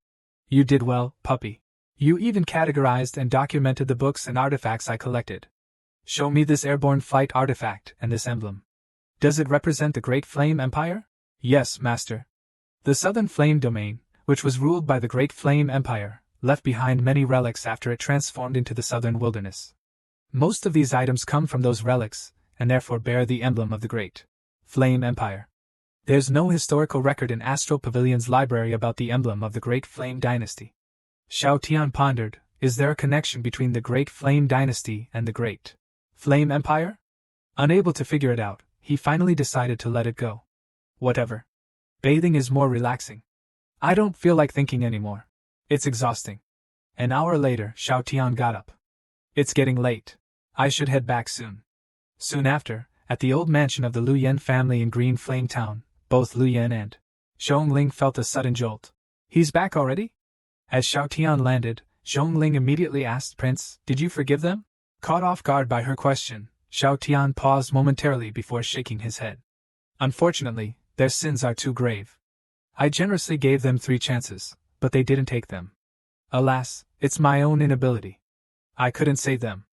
"You did well, Puppy. You even categorized and documented the books and artifacts I collected. Show me this airborne flight artifact and this emblem. Does it represent the Great Flame Empire?" "Yes, Master." The Southern Flame Domain, which was ruled by the Great Flame Empire, left behind many relics after it transformed into the southern wilderness. Most of these items come from those relics, and therefore bear the emblem of the Great Flame Empire. There's no historical record in Astral Pavilion's library about the emblem of the Great Flame Dynasty. Xiao Tian pondered, is there a connection between the Great Flame Dynasty and the Great Flame Empire? Unable to figure it out, he finally decided to let it go. Whatever. Bathing is more relaxing. I don't feel like thinking anymore. It's exhausting. An hour later, Xiao Tian got up. It's getting late. I should head back soon. Soon after, at the old mansion of the Lu Yen family in Green Flame Town, both Lu Yen and Zhongling felt a sudden jolt. He's back already? As Xiao Tian landed, Zhongling immediately asked, Prince, did you forgive them? Caught off guard by her question, Xiao Tian paused momentarily before shaking his head. Unfortunately, their sins are too grave. I generously gave them 3 chances, but they didn't take them. Alas, it's my own inability. I couldn't save them.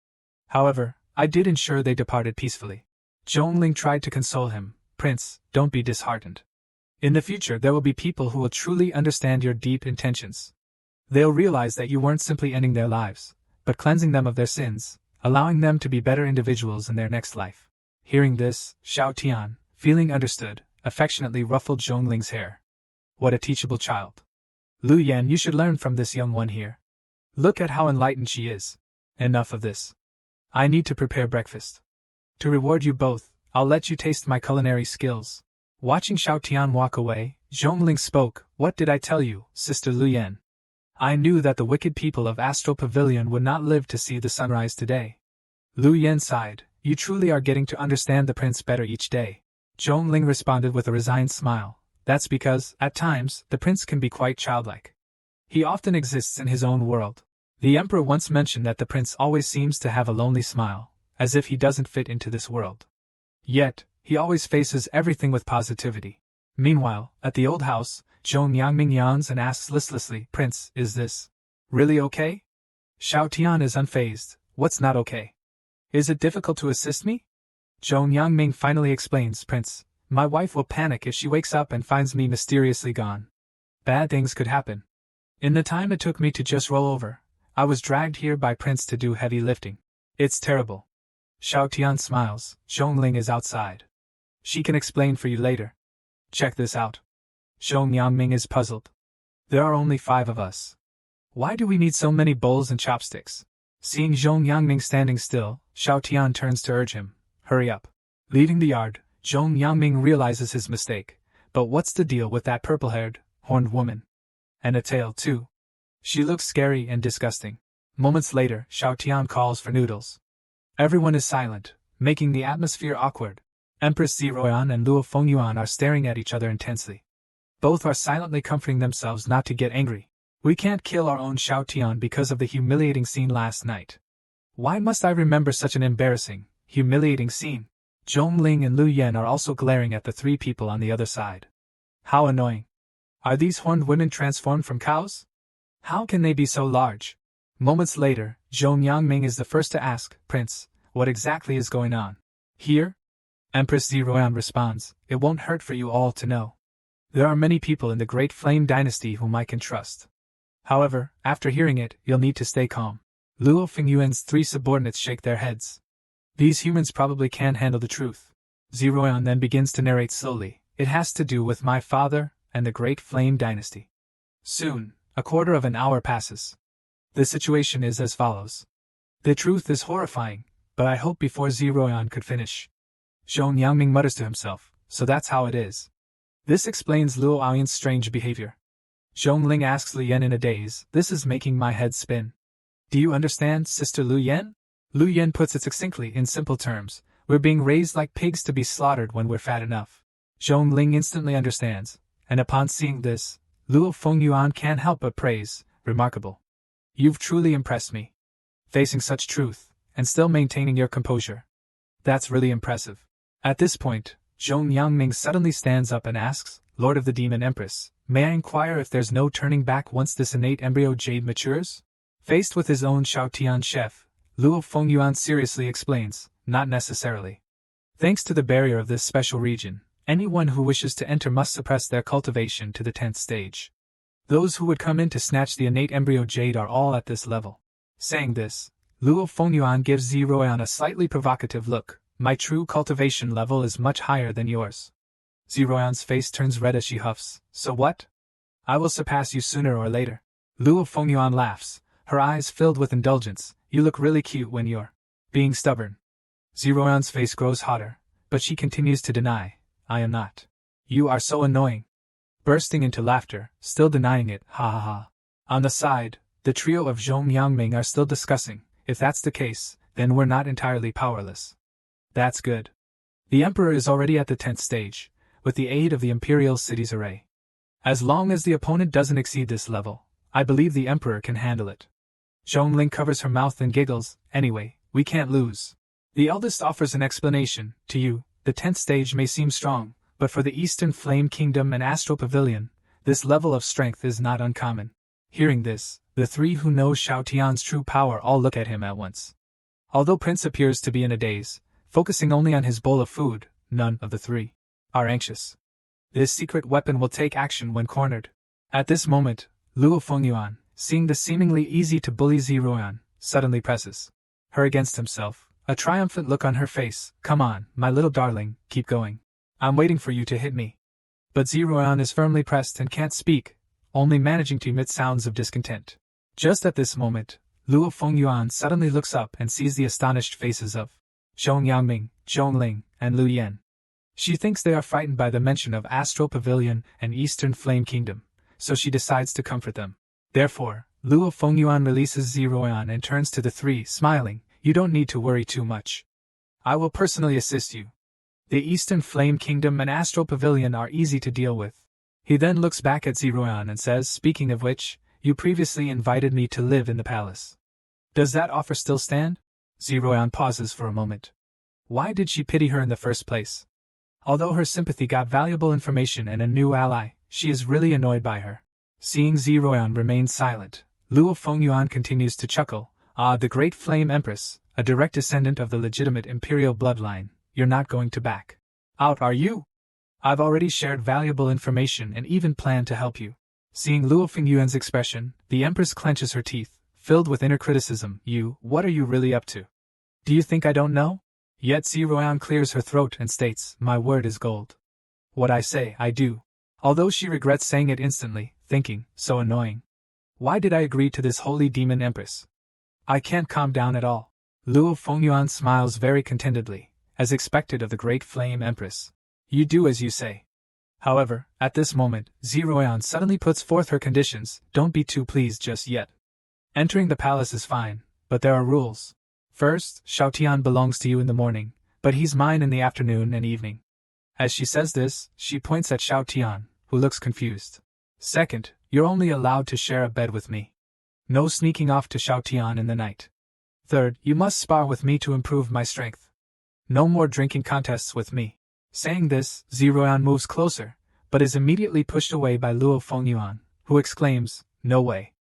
However, I did ensure they departed peacefully. Zhongling tried to console him. Prince, don't be disheartened. In the future there will be people who will truly understand your deep intentions. They'll realize that you weren't simply ending their lives, but cleansing them of their sins, allowing them to be better individuals in their next life. Hearing this, Xiao Tian, feeling understood, affectionately ruffled Zhongling's hair. What a teachable child. Lu Yan, you should learn from this young one here. Look at how enlightened she is. Enough of this. I need to prepare breakfast. To reward you both, I'll let you taste my culinary skills. Watching Xiao Tian walk away, Zhongling spoke, What did I tell you, Sister Lu Yan? I knew that the wicked people of Astral Pavilion would not live to see the sunrise today. Lu Yan sighed, You truly are getting to understand the prince better each day. Zhongling responded with a resigned smile. That's because, at times, the prince can be quite childlike. He often exists in his own world. The emperor once mentioned that the prince always seems to have a lonely smile, as if he doesn't fit into this world. Yet, he always faces everything with positivity. Meanwhile, at the old house, Zhong Yangming yawns and asks listlessly, Prince, is this really okay? Xiao Tian is unfazed. What's not okay? Is it difficult to assist me? Zhong Yangming finally explains, Prince, my wife will panic if she wakes up and finds me mysteriously gone. Bad things could happen. In the time it took me to just roll over, I was dragged here by Prince to do heavy lifting. It's terrible. Xiao Tian smiles. Zhongling is outside. She can explain for you later. Check this out. Zhong Yangming is puzzled. There are only 5 of us. Why do we need so many bowls and chopsticks? Seeing Zhong Yangming standing still, Xiao Tian turns to urge him. Hurry up. Leaving the yard, Zhong Yangming realizes his mistake. But what's the deal with that purple-haired, horned woman? And a tail, too. She looks scary and disgusting. Moments later, Xiao Tian calls for noodles. Everyone is silent, making the atmosphere awkward. Empress Zerin and Luo Fengyuan are staring at each other intensely. Both are silently comforting themselves not to get angry. We can't kill our own Xiao Tian because of the humiliating scene last night. Why must I remember such an embarrassing, humiliating scene? Zhongling and Lu Yan are also glaring at the 3 people on the other side. How annoying. Are these horned women transformed from cows? How can they be so large? Moments later, Zhong Yangming is the first to ask, Prince, what exactly is going on? Here? Empress Zerin responds, It won't hurt for you all to know. There are many people in the Great Flame Dynasty whom I can trust. However, after hearing it, you'll need to stay calm. Luo Fengyuan's 3 subordinates shake their heads. These humans probably can't handle the truth. Zerin then begins to narrate slowly, It has to do with my father and the Great Flame Dynasty. Soon, a quarter of an hour passes. The situation is as follows. The truth is horrifying, but I hope before Zerin could finish. Zhong Yangming mutters to himself, so that's how it is. This explains Luo Aoyan's strange behavior. Zhongling asks Lu Yan in a daze, This is making my head spin. Do you understand, Sister Lu Yan? Lu Yan puts it succinctly in simple terms, We're being raised like pigs to be slaughtered when we're fat enough. Zhongling instantly understands, and upon seeing this, Luo Fengyuan can't help but praise, Remarkable. You've truly impressed me. Facing such truth, and still maintaining your composure. That's really impressive. At this point, Zhong Yangming suddenly stands up and asks, Lord of the Demon Empress, may I inquire if there's no turning back once this innate embryo jade matures? Faced with his own Xiao Tian chef, Luo Fengyuan seriously explains, Not necessarily. Thanks to the barrier of this special region, anyone who wishes to enter must suppress their cultivation to the 10th stage. Those who would come in to snatch the innate embryo jade are all at this level. Saying this, Luo Fengyuan gives Ziruan a slightly provocative look. My true cultivation level is much higher than yours. Ziruan's face turns red as she huffs. So what? I will surpass you sooner or later. Luo Fengyuan laughs, her eyes filled with indulgence. You look really cute when you're being stubborn. Ziruan's face grows hotter, but she continues to deny. I am not. You are so annoying. Bursting into laughter, still denying it, ha ha ha. On the side, the trio of Zhong Yangming are still discussing. If that's the case, then we're not entirely powerless. That's good. The Emperor is already at the 10th stage, with the aid of the Imperial city's array. As long as the opponent doesn't exceed this level, I believe the Emperor can handle it. Zhongling covers her mouth and giggles. Anyway, we can't lose. The eldest offers an explanation. To you, the 10th stage may seem strong, but for the Eastern Flame Kingdom and Astral Pavilion, this level of strength is not uncommon. Hearing this, the three who know Xiao Tian's true power all look at him at once. Although Prince appears to be in a daze, focusing only on his bowl of food, none of the three are anxious. This secret weapon will take action when cornered. At this moment, Luo Fengyuan, seeing the seemingly easy-to-bully Ziruan, suddenly presses her against himself, a triumphant look on her face. Come on, my little darling, keep going. I'm waiting for you to hit me. But Ziruan is firmly pressed and can't speak, only managing to emit sounds of discontent. Just at this moment, Luo Fengyuan suddenly looks up and sees the astonished faces of Zhong Yangming, Zhongling, and Lu Yan. She thinks they are frightened by the mention of Astral Pavilion and Eastern Flame Kingdom, so she decides to comfort them. Therefore, Luo Fengyuan releases Ziruan and turns to the three, smiling. You don't need to worry too much. I will personally assist you. The Eastern Flame Kingdom and Astral Pavilion are easy to deal with. He then looks back at Ziruan and says, speaking of which, you previously invited me to live in the palace. Does that offer still stand? Ziruan pauses for a moment. Why did she pity her in the first place? Although her sympathy got valuable information and a new ally, she is really annoyed by her. Seeing Ziruan remain silent, Luo Fengyuan continues to chuckle. Ah, the great Flame Empress, a direct descendant of the legitimate imperial bloodline, you're not going to back out, are you? I've already shared valuable information and even planned to help you. Seeing Luo Fengyuan's expression, the Empress clenches her teeth, filled with inner criticism. What are you really up to? Do you think I don't know? Yet Ziruan clears her throat and states, my word is gold. What I say, I do. Although she regrets saying it instantly, thinking, so annoying. Why did I agree to this holy demon Empress? I can't calm down at all. Luo Fengyuan smiles very contentedly, as expected of the great Flame Empress. You do as you say. However, at this moment, Ziruan suddenly puts forth her conditions. Don't be too pleased just yet. Entering the palace is fine, but there are rules. First, Xiao Tian belongs to you in the morning, but he's mine in the afternoon and evening. As she says this, she points at Xiao Tian, who looks confused. Second, you're only allowed to share a bed with me. No sneaking off to Xiao Tian in the night. Third, you must spar with me to improve my strength. No more drinking contests with me. Saying this, Ziruan moves closer, but is immediately pushed away by Luo Fengyuan, who exclaims, no way.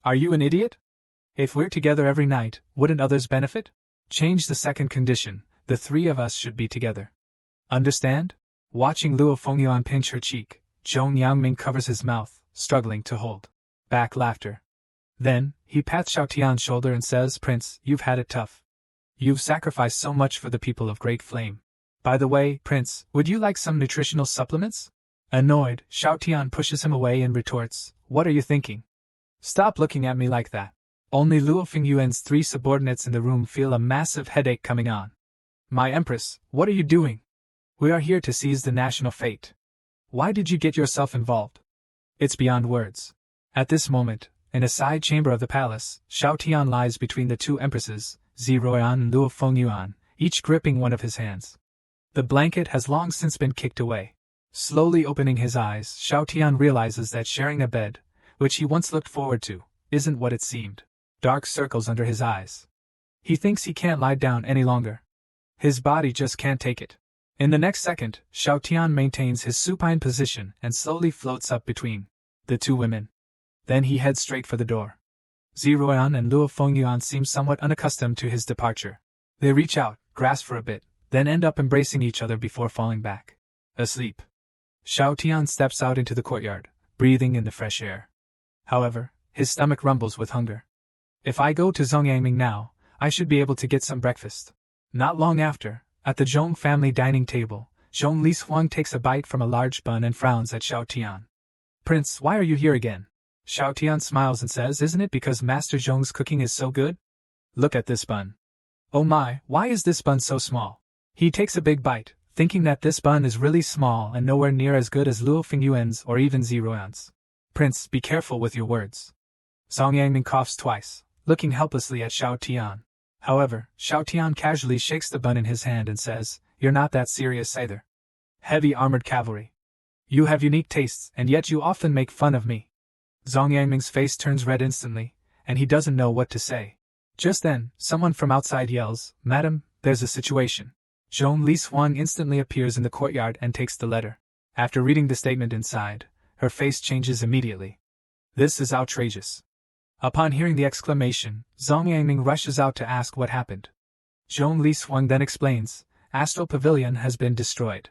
Are you an idiot? If we're together every night, wouldn't others benefit? Change the second condition, the three of us should be together. Understand? Watching Luo Fengyuan pinch her cheek, Zhong Yangming covers his mouth, struggling to hold back laughter. Then, he pats Xiao Tian's shoulder and says, Prince, you've had it tough. You've sacrificed so much for the people of Great Flame. By the way, Prince, would you like some nutritional supplements? Annoyed, Xiao Tian pushes him away and retorts, what are you thinking? Stop looking at me like that. Only Luo Fengyuan's three subordinates in the room feel a massive headache coming on. My Empress, what are you doing? We are here to seize the national fate. Why did you get yourself involved? It's beyond words. At this moment, in a side chamber of the palace, Xiao Tian lies between the two empresses, Ziruan and Luo Fengyuan, each gripping one of his hands. The blanket has long since been kicked away. Slowly opening his eyes, Xiao Tian realizes that sharing a bed, which he once looked forward to, isn't what it seemed. Dark circles under his eyes. He thinks he can't lie down any longer. His body just can't take it. In the next second, Xiao Tian maintains his supine position and slowly floats up between the two women. Then he heads straight for the door. Ziruan and Luo Fengyuan seem somewhat unaccustomed to his departure. They reach out, grasp for a bit, then end up embracing each other before falling back asleep. Xiao Tian steps out into the courtyard, breathing in the fresh air. However, his stomach rumbles with hunger. If I go to Zongyangming now, I should be able to get some breakfast. Not long after, at the Zhong family dining table, Zhong Li Huang takes a bite from a large bun and frowns at Xiao Tian. Prince, why are you here again? Xiao Tian smiles and says, isn't it because Master Zhong's cooking is so good? Look at this bun. Oh my, why is this bun so small? He takes a big bite, thinking that this bun is really small and nowhere near as good as Luo Fingyuan's or even Ziruan's. Prince, be careful with your words. Zhong Yangming coughs twice, looking helplessly at Xiao Tian. However, Xiao Tian casually shakes the bun in his hand and says, you're not that serious either. Heavy armored cavalry. You have unique tastes, and yet you often make fun of me. Zhong Yangming's face turns red instantly, and he doesn't know what to say. Just then, someone from outside yells, Madam, there's a situation. Zhong Li Huang instantly appears in the courtyard and takes the letter. After reading the statement inside, her face changes immediately. This is outrageous. Upon hearing the exclamation, Zhong Yangming rushes out to ask what happened. Zhong Li Huang then explains, Astral Pavilion has been destroyed.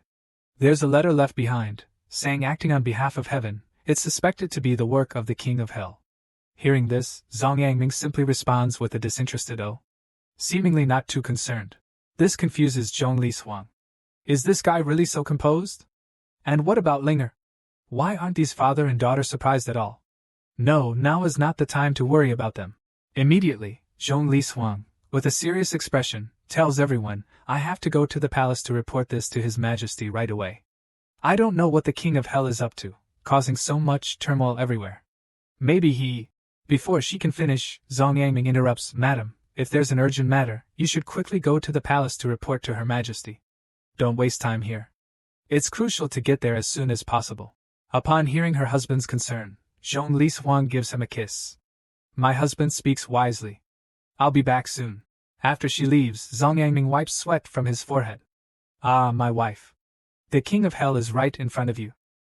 There's a letter left behind, saying acting on behalf of heaven, it's suspected to be the work of the King of Hell. Hearing this, Zhong Yangming simply responds with a disinterested "oh," seemingly not too concerned. This confuses Zhong Li Huang. Is this guy really so composed? And what about Linger? Why aren't these father and daughter surprised at all? No, now is not the time to worry about them. Immediately, Zhong Li Huang, with a serious expression, tells everyone, I have to go to the palace to report this to His Majesty right away. I don't know what the King of Hell is up to, causing so much turmoil everywhere. Maybe he... Before she can finish, Zhong Yangming interrupts, Madam, if there's an urgent matter, you should quickly go to the palace to report to Her Majesty. Don't waste time here. It's crucial to get there as soon as possible. Upon hearing her husband's concern, Zhong Li Huang gives him a kiss. My husband speaks wisely. I'll be back soon. After she leaves, Zhong Yangming wipes sweat from his forehead. Ah, my wife. The King of Hell is right in front of you.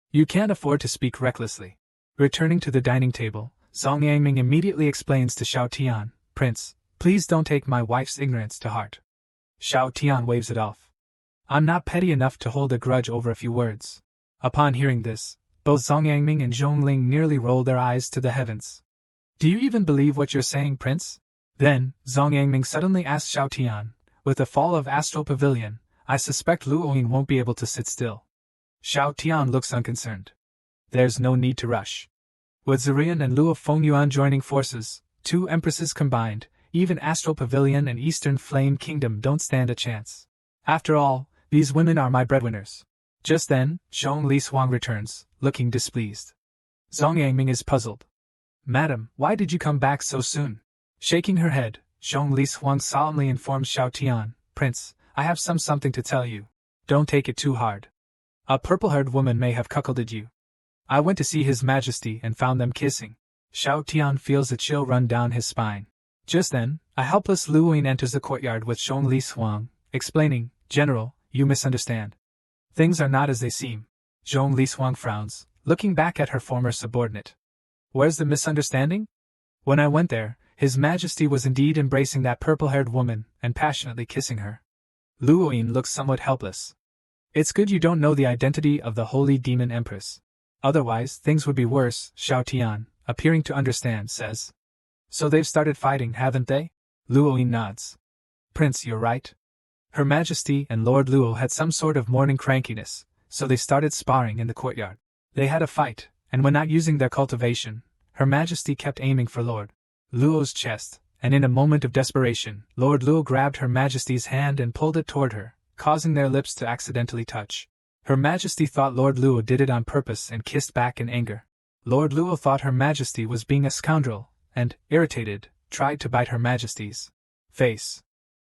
You can't afford to speak recklessly. Returning to the dining table, Zhong Yangming immediately explains to Xiao Tian, Prince, please don't take my wife's ignorance to heart. Xiao Tian waves it off. I'm not petty enough to hold a grudge over a few words. Upon hearing this, both Zhong Yangming and Zhong Ling nearly roll their eyes to the heavens. Do you even believe what you're saying, Prince? Then, Zhong Yangming suddenly asks Xiao Tian, with the fall of Astral Pavilion, I suspect Luoyin won't be able to sit still. Xiao Tian looks unconcerned. There's no need to rush. With Zerin and Luo Fengyuan joining forces, two empresses combined, even Astral Pavilion and Eastern Flame Kingdom don't stand a chance. After all, these women are my breadwinners. Just then, Zhong Li Huang returns, looking displeased. Zhong Yangming is puzzled. Madam, why did you come back so soon? Shaking her head, Zhong Li Huang solemnly informs Xiao Tian, Prince, I have something to tell you. Don't take it too hard. A purple-haired woman may have cuckolded you. I went to see His Majesty and found them kissing. Xiao Tian feels a chill run down his spine. Just then, a helpless Luoyin enters the courtyard with Zhong Li Huang, explaining, General, you misunderstand. Things are not as they seem. Zhong Li Huang frowns, looking back at her former subordinate. Where's the misunderstanding? When I went there, His Majesty was indeed embracing that purple-haired woman and passionately kissing her. Luoyin looks somewhat helpless. It's good you don't know the identity of the holy demon Empress. Otherwise, things would be worse, Xiao Tian, appearing to understand, says. So they've started fighting, haven't they? Luoyin nods. Prince, you're right. Her Majesty and Lord Luo had some sort of morning crankiness, so they started sparring in the courtyard. They had a fight, and when not using their cultivation, Her Majesty kept aiming for Lord Luo's chest, and in a moment of desperation, Lord Luo grabbed Her Majesty's hand and pulled it toward her, causing their lips to accidentally touch. Her Majesty thought Lord Luo did it on purpose and kissed back in anger. Lord Luo thought Her Majesty was being a scoundrel, and, irritated, tried to bite Her Majesty's face.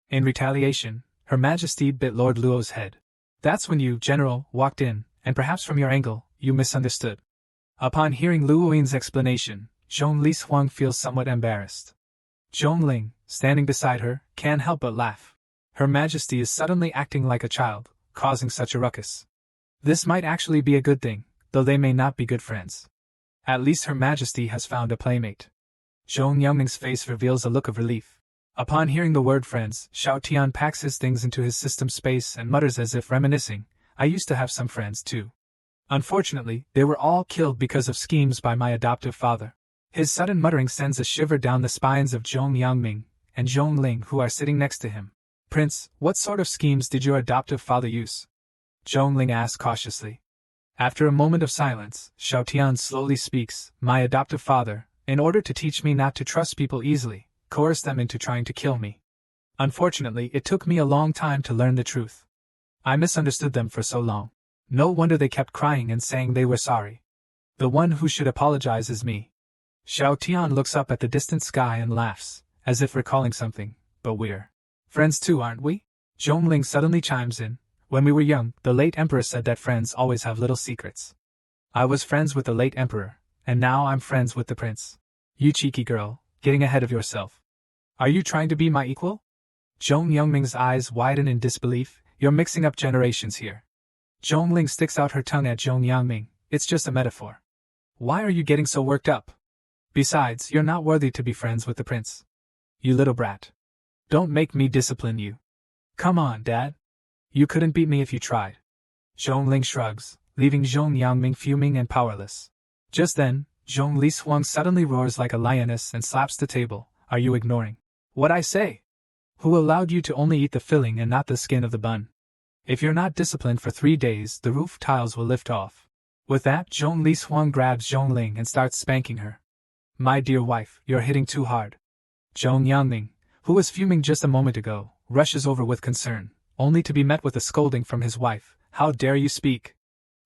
In retaliation, Her Majesty bit Lord Luo's head. That's when you, General, walked in, and perhaps from your angle, you misunderstood. Upon hearing Luoyin's explanation, Zhong Li Huang feels somewhat embarrassed. Zhong Ling, standing beside her, can't help but laugh. Her Majesty is suddenly acting like a child, causing such a ruckus. This might actually be a good thing, though they may not be good friends. At least Her Majesty has found a playmate. Zhong Yangming's face reveals a look of relief. Upon hearing the word friends, Xiao Tian packs his things into his system space and mutters as if reminiscing, I used to have some friends too. Unfortunately, they were all killed because of schemes by my adoptive father. His sudden muttering sends a shiver down the spines of Zhong Yangming and Zhong Ling, who are sitting next to him. Prince, what sort of schemes did your adoptive father use? Zhong Ling asked cautiously. After a moment of silence, Xiao Tian slowly speaks. My adoptive father, in order to teach me not to trust people easily, coerced them into trying to kill me. Unfortunately, it took me a long time to learn the truth. I misunderstood them for so long. No wonder they kept crying and saying they were sorry. The one who should apologize is me. Xiao Tian looks up at the distant sky and laughs, as if recalling something, but we're friends too, aren't we? Zhong Ling suddenly chimes in. When we were young, the late emperor said that friends always have little secrets. I was friends with the late emperor, and now I'm friends with the prince. You cheeky girl, getting ahead of yourself. Are you trying to be my equal? Zhong Yangming's eyes widen in disbelief. You're mixing up generations here. Zhong Ling sticks out her tongue at Zhong Yangming. It's just a metaphor. Why are you getting so worked up? Besides, you're not worthy to be friends with the prince. You little brat. Don't make me discipline you. Come on, Dad. You couldn't beat me if you tried. Zhong Ling shrugs, leaving Zhong Yangming fuming and powerless. Just then, Zhong Li Suang suddenly roars like a lioness and slaps the table. Are you ignoring what I say? Who allowed you to only eat the filling and not the skin of the bun? If you're not disciplined for 3 days, the roof tiles will lift off. With that, Zhong Li Suang grabs Zhong Ling and starts spanking her. My dear wife, you're hitting too hard. Zhong Yangming, who was fuming just a moment ago, rushes over with concern, only to be met with a scolding from his wife. How dare you speak?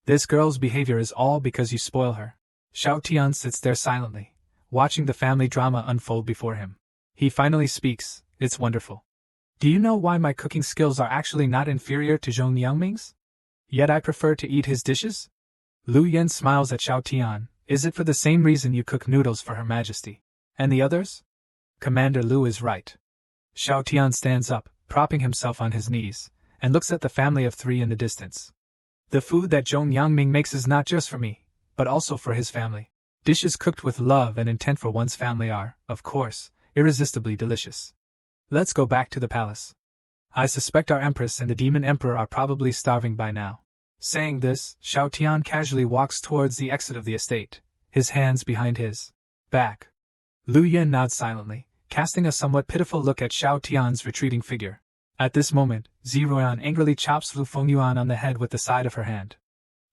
This girl's behavior is all because you spoil her. Xiao Tian sits there silently, watching the family drama unfold before him. He finally speaks. It's wonderful. Do you know why my cooking skills are actually not inferior to Zhong Yangming's? Yet I prefer to eat his dishes? Lu Yen smiles at Xiao Tian. Is it for the same reason you cook noodles for Her Majesty? And the others? Commander Lu is right. Xiao Tian stands up, propping himself on his knees, and looks at the family of 3 in the distance. The food that Zhong Yangming makes is not just for me, but also for his family. Dishes cooked with love and intent for one's family are, of course, irresistibly delicious. Let's go back to the palace. I suspect our Empress and the Demon Emperor are probably starving by now. Saying this, Xiao Tian casually walks towards the exit of the estate, his hands behind his back. Lu Yen nods silently, casting a somewhat pitiful look at Xiao Tian's retreating figure. At this moment, Ziruan angrily chops Lu Fengyuan on the head with the side of her hand.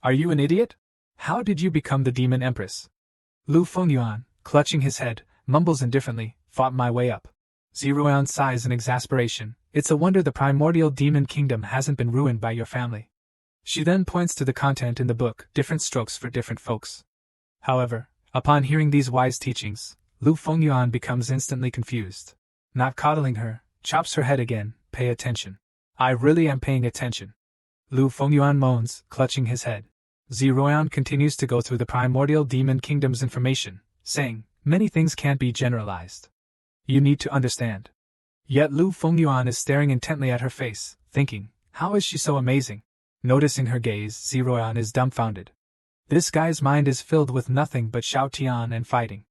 Are you an idiot? How did you become the Demon Empress? Lu Fengyuan, clutching his head, mumbles indifferently, fought my way up. Ziruan sighs in exasperation. It's a wonder the primordial demon kingdom hasn't been ruined by your family. She then points to the content in the book, different strokes for different folks. However, upon hearing these wise teachings, Lu Fengyuan becomes instantly confused. Not coddling her, chops her head again. Pay attention. I really am paying attention. Lu Fengyuan moans, clutching his head. Ziruan continues to go through the primordial demon kingdom's information, saying, many things can't be generalized. You need to understand. Yet Lu Fengyuan is staring intently at her face, thinking, how is she so amazing? Noticing her gaze, Ziruan is dumbfounded. This guy's mind is filled with nothing but Xiao Tian and fighting.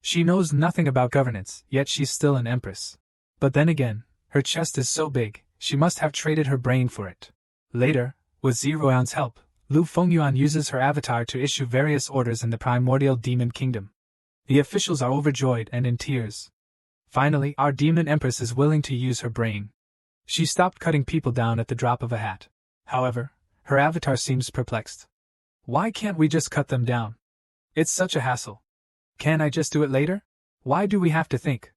She knows nothing about governance, yet she's still an empress. But then again, her chest is so big, she must have traded her brain for it. Later, with Ziruan's help, Lu Fengyuan uses her avatar to issue various orders in the primordial demon kingdom. The officials are overjoyed and in tears. Finally, our demon empress is willing to use her brain. She stopped cutting people down at the drop of a hat. However, her avatar seems perplexed. Why can't we just cut them down? It's such a hassle. Can't I just do it later? Why do we have to think?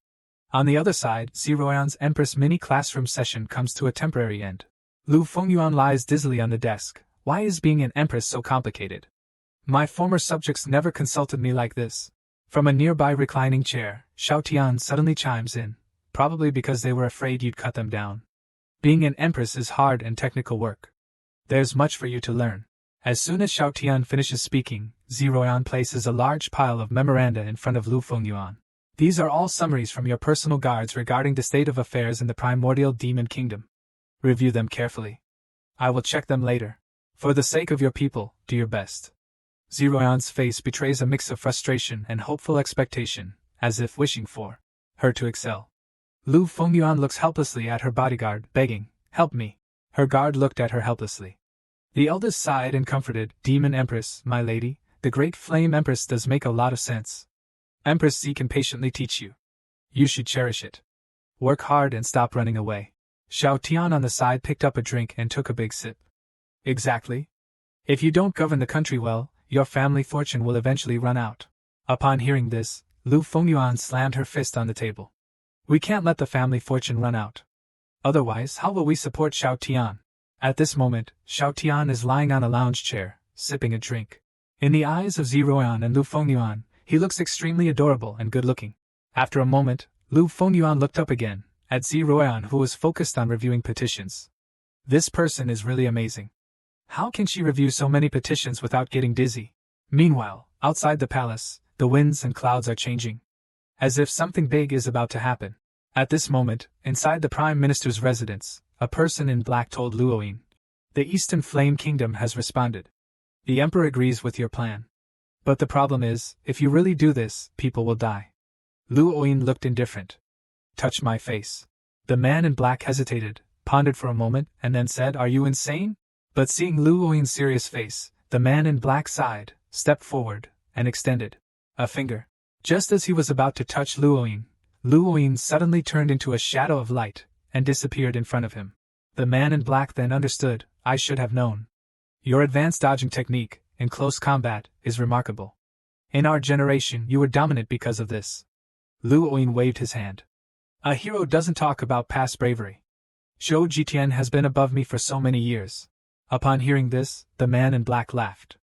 On the other side, Ziruan's Empress mini-classroom session comes to a temporary end. Lu Fengyuan lies dizzily on the desk. Why is being an empress so complicated? My former subjects never consulted me like this. From a nearby reclining chair, Xiao Tian suddenly chimes in, probably because they were afraid you'd cut them down. Being an empress is hard and technical work. There's much for you to learn. As soon as Xiao Tian finishes speaking, Ziruan places a large pile of memoranda in front of Lu Fengyuan. These are all summaries from your personal guards regarding the state of affairs in the primordial demon kingdom. Review them carefully. I will check them later. For the sake of your people, do your best. Ziruan's face betrays a mix of frustration and hopeful expectation, as if wishing for her to excel. Lu Fengyuan looks helplessly at her bodyguard, begging, help me. Her guard looked at her helplessly. The eldest sighed and comforted, Demon Empress, my lady, the great flame empress does make a lot of sense. Empress Z can patiently teach you. You should cherish it. Work hard and stop running away. Shaon on the side picked up a drink and took a big sip. Exactly. If you don't govern the country well, your family fortune will eventually run out. Upon hearing this, Lu Fengyuan slammed her fist on the table. We can't let the family fortune run out. Otherwise, how will we support Shaon? At this moment, Shaon is lying on a lounge chair, sipping a drink. In the eyes of Ziruan and Lu Fengyuan, he looks extremely adorable and good-looking. After a moment, Lu Fengyuan looked up again, at Ziruan, who was focused on reviewing petitions. This person is really amazing. How can she review so many petitions without getting dizzy? Meanwhile, outside the palace, the winds and clouds are changing. As if something big is about to happen. At this moment, inside the Prime Minister's residence, a person in black told Luoyin. The Eastern Flame Kingdom has responded. The Emperor agrees with your plan. But the problem is, if you really do this, people will die. Luoyin looked indifferent. Touch my face. The man in black hesitated, pondered for a moment, and then said, Are you insane? But seeing Luoyin's serious face, the man in black sighed, stepped forward, and extended a finger. Just as he was about to touch Luoyin suddenly turned into a shadow of light, and disappeared in front of him. The man in black then understood. I should have known. Your advanced dodging technique, in close combat, is remarkable. In our generation you were dominant because of this. Luoyin waved his hand. A hero doesn't talk about past bravery. Zhou Jitian has been above me for so many years. Upon hearing this, the man in black laughed.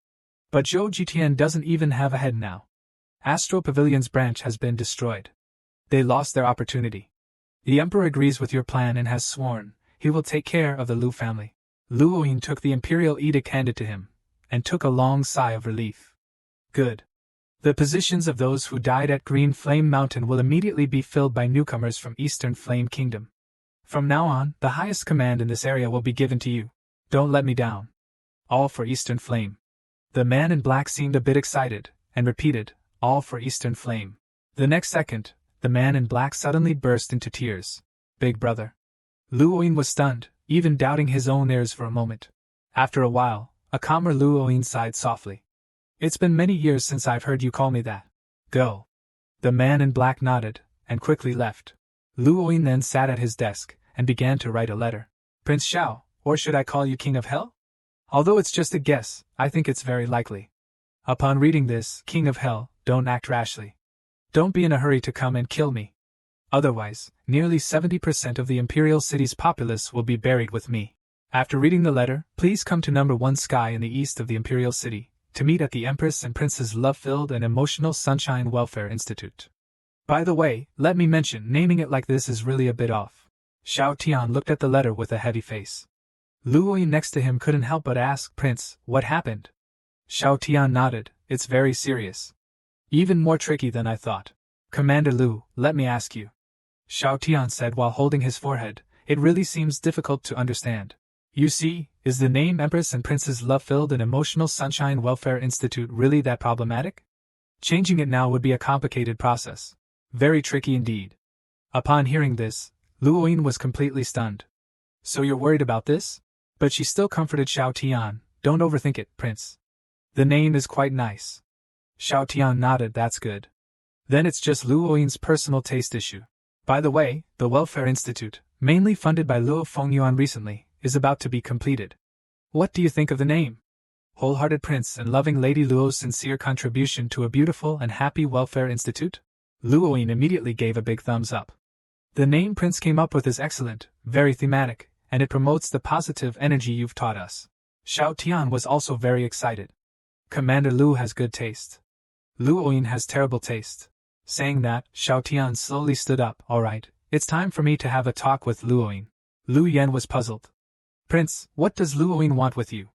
But Zhou Jitian doesn't even have a head now. Astral Pavilion's branch has been destroyed. They lost their opportunity. The Emperor agrees with your plan and has sworn he will take care of the Lu family. Luoyin took the imperial edict handed to him, and took a long sigh of relief. Good. The positions of those who died at Green Flame Mountain will immediately be filled by newcomers from Eastern Flame Kingdom. From now on, the highest command in this area will be given to you. Don't let me down. All for Eastern Flame. The man in black seemed a bit excited, and repeated, All for Eastern Flame. The next second, the man in black suddenly burst into tears. Big brother. Luoyin was stunned, even doubting his own ears for a moment. After a while, a calmer Luoyin sighed softly. It's been many years since I've heard you call me that. Go. The man in black nodded, and quickly left. Luoyin then sat at his desk, and began to write a letter. Prince Shao, or should I call you King of Hell? Although it's just a guess, I think it's very likely. Upon reading this, King of Hell, don't act rashly. Don't be in a hurry to come and kill me. Otherwise, nearly 70% of the Imperial City's populace will be buried with me. After reading the letter, please come to number 1 Sky in the east of the Imperial City, to meet at the Empress and Prince's Love-Filled and Emotional Sunshine Welfare Institute. By the way, let me mention, naming it like this is really a bit off. Shaon looked at the letter with a heavy face. Luoyin next to him couldn't help but ask, Prince, what happened? Shaon nodded, it's very serious. Even more tricky than I thought. Commander Lu, let me ask you. Shaon said while holding his forehead, it really seems difficult to understand. You see, is the name Empress and Prince's Love-Filled and Emotional Sunshine Welfare Institute really that problematic? Changing it now would be a complicated process. Very tricky indeed. Upon hearing this, Luoyin was completely stunned. So you're worried about this? But she still comforted Shaon, don't overthink it, Prince. The name is quite nice. Shaon nodded, that's good. Then it's just Luoyin's personal taste issue. By the way, the Welfare Institute, mainly funded by Luo Fengyuan recently, is about to be completed. What do you think of the name? Wholehearted Prince and loving Lady Luo's sincere contribution to a beautiful and happy welfare institute? Luoyin immediately gave a big thumbs up. The name Prince came up with is excellent, very thematic, and it promotes the positive energy you've taught us. Shaon was also very excited. Commander Lu has good taste. Luoyin has terrible taste. Saying that, Shaon slowly stood up. Alright, it's time for me to have a talk with Luoyin. Lu Yan was puzzled. Prince, what does Luoyin want with you?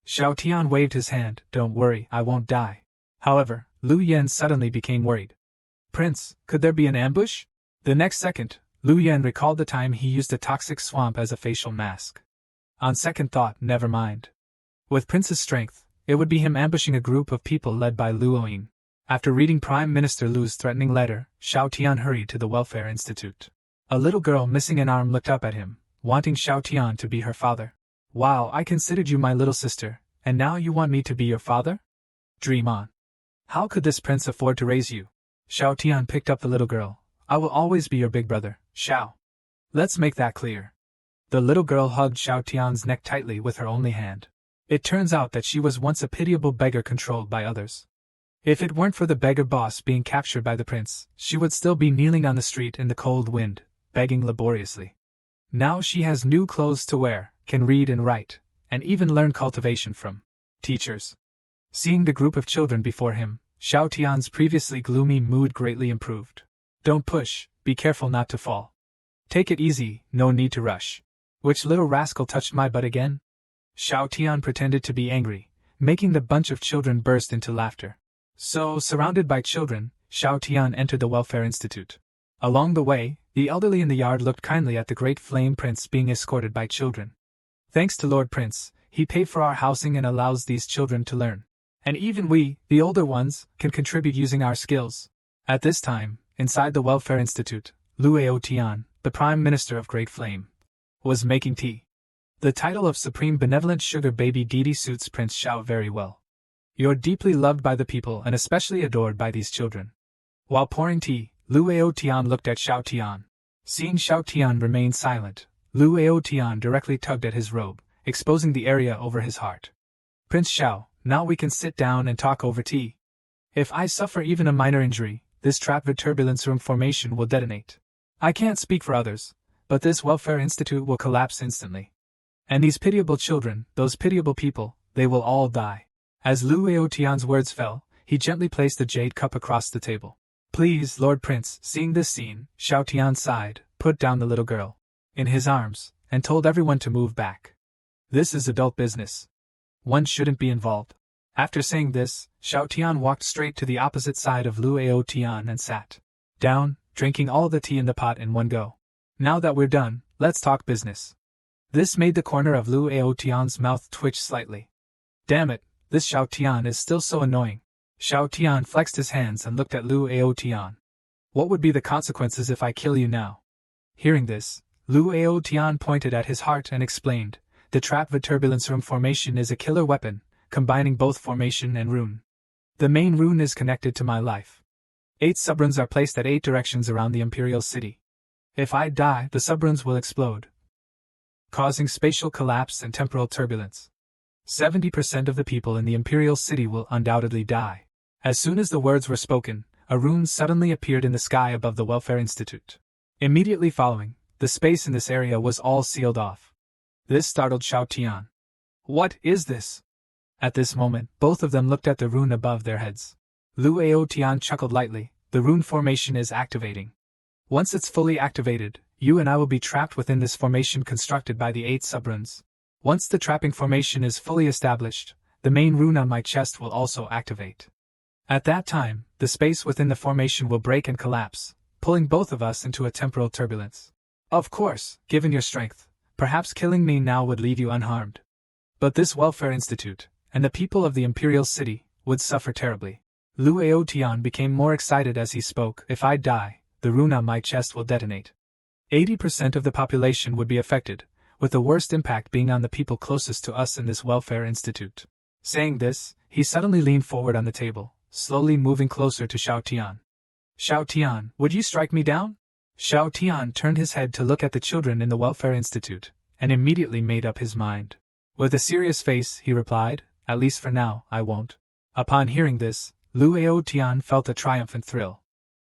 Shaon waved his hand, don't worry, I won't die. However, Lu Yan suddenly became worried. Prince, could there be an ambush? The next second, Lu Yan recalled the time he used a toxic swamp as a facial mask. On second thought, never mind. With Prince's strength, it would be him ambushing a group of people led by Luoyin. After reading Prime Minister Lu's threatening letter, Shaon hurried to the Welfare Institute. A little girl missing an arm looked up at him, wanting Shaon to be her father. Wow, I considered you my little sister, and now you want me to be your father? Dream on. How could this prince afford to raise you? Xiao Tian picked up the little girl. I will always be your big brother, Xiao. Let's make that clear. The little girl hugged Xiao Tian's neck tightly with her only hand. It turns out that she was once a pitiable beggar controlled by others. If it weren't for the beggar boss being captured by the prince, she would still be kneeling on the street in the cold wind, begging laboriously. Now she has new clothes to wear, can read and write, and even learn cultivation from teachers. Seeing the group of children before him, Xiao Tian's previously gloomy mood greatly improved. Don't push, be careful not to fall. Take it easy, no need to rush. Which little rascal touched my butt again? Xiao Tian pretended to be angry, making the bunch of children burst into laughter. So, surrounded by children, Xiao Tian entered the Welfare Institute. Along the way, the elderly in the yard looked kindly at the Great Flame Prince being escorted by children. Thanks to Lord Prince, he paid for our housing and allows these children to learn. And even we, the older ones, can contribute using our skills. At this time, inside the Welfare Institute, Luo Tian, the Prime Minister of Great Flame, was making tea. The title of Supreme Benevolent Sugar Baby deity suits Prince Xiao very well. You're deeply loved by the people and especially adored by these children. While pouring tea, Luo Tian looked at Xiao Tian. Seeing Xiao Tian remain silent, Luo Tian directly tugged at his robe, exposing the area over his heart. Prince Xiao, now we can sit down and talk over tea. If I suffer even a minor injury, this trap turbulence room formation will detonate. I can't speak for others, but this Welfare Institute will collapse instantly. And these pitiable children, those pitiable people, they will all die. As Luo Tian's words fell, he gently placed the jade cup across the table. Please, Lord Prince, seeing this scene, Xiao Tian sighed, put down the little girl in his arms, and told everyone to move back. This is adult business. One shouldn't be involved. After saying this, Xiao Tian walked straight to the opposite side of Luo Tian and sat down, drinking all the tea in the pot in one go. Now that we're done, let's talk business. This made the corner of Luo Tian's mouth twitch slightly. Damn it, this Xiao Tian is still so annoying. Xiao Tian flexed his hands and looked at Luo Tian. What would be the consequences if I kill you now? Hearing this, Luo Tian pointed at his heart and explained, the trap turbulence room formation is a killer weapon, combining both formation and rune. The main rune is connected to my life. 8 subrunes are placed at 8 directions around the imperial city. If I die, the subrunes will explode, causing spatial collapse and temporal turbulence. 70% of the people in the imperial city will undoubtedly die. As soon as the words were spoken, a rune suddenly appeared in the sky above the Welfare Institute. Immediately following, the space in this area was all sealed off. This startled Xiao Tian. What is this? At this moment, both of them looked at the rune above their heads. Luo Tian chuckled lightly, the rune formation is activating. Once it's fully activated, you and I will be trapped within this formation constructed by the 8 subrunes. Once the trapping formation is fully established, the main rune on my chest will also activate. At that time, the space within the formation will break and collapse, pulling both of us into a temporal turbulence. Of course, given your strength, perhaps killing me now would leave you unharmed. But this Welfare Institute, and the people of the Imperial City, would suffer terribly. Luo Tian became more excited as he spoke. If I die, the rune on my chest will detonate. 80% of the population would be affected, with the worst impact being on the people closest to us in this Welfare Institute. Saying this, he suddenly leaned forward on the table, slowly moving closer to Xiao Tian. Xiao Tian, would you strike me down? Xiao Tian turned his head to look at the children in the Welfare Institute, and immediately made up his mind. With a serious face, he replied, at least for now, I won't. Upon hearing this, Luo Tian felt a triumphant thrill.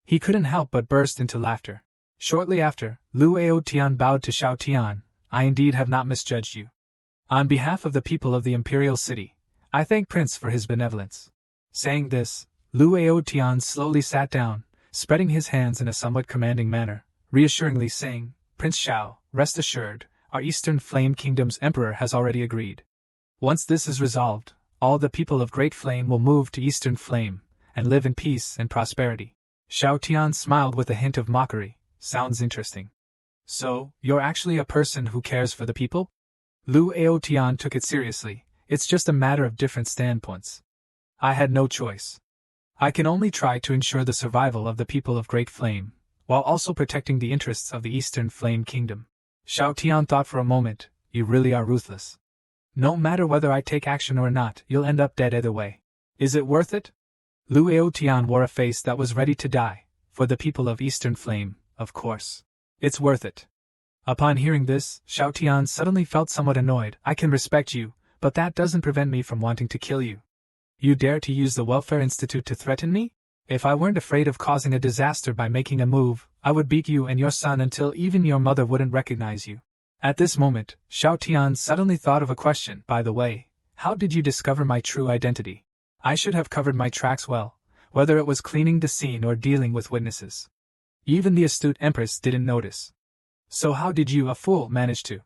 He couldn't help but burst into laughter. Shortly after, Luo Tian bowed to Xiao Tian. I indeed have not misjudged you. On behalf of the people of the Imperial City, I thank Prince for his benevolence. Saying this, Luo Tian slowly sat down, spreading his hands in a somewhat commanding manner, reassuringly saying, Prince Xiao, rest assured, our Eastern Flame Kingdom's Emperor has already agreed. Once this is resolved, all the people of Great Flame will move to Eastern Flame, and live in peace and prosperity. Xiao Tian smiled with a hint of mockery. Sounds interesting. So, you're actually a person who cares for the people? Luo Tian took it seriously. It's just a matter of different standpoints. I had no choice. I can only try to ensure the survival of the people of Great Flame, while also protecting the interests of the Eastern Flame Kingdom. Xiao Tian thought for a moment. You really are ruthless. No matter whether I take action or not, you'll end up dead either way. Is it worth it? Lu Aotian wore a face that was ready to die, for the people of Eastern Flame, of course. It's worth it. Upon hearing this, Xiaotian suddenly felt somewhat annoyed. I can respect you, but that doesn't prevent me from wanting to kill you. You dare to use the Welfare Institute to threaten me? If I weren't afraid of causing a disaster by making a move, I would beat you and your son until even your mother wouldn't recognize you. At this moment, Xiaotian suddenly thought of a question. By the way, how did you discover my true identity? I should have covered my tracks well, whether it was cleaning the scene or dealing with witnesses. Even the astute Empress didn't notice. So how did you, a fool, manage to?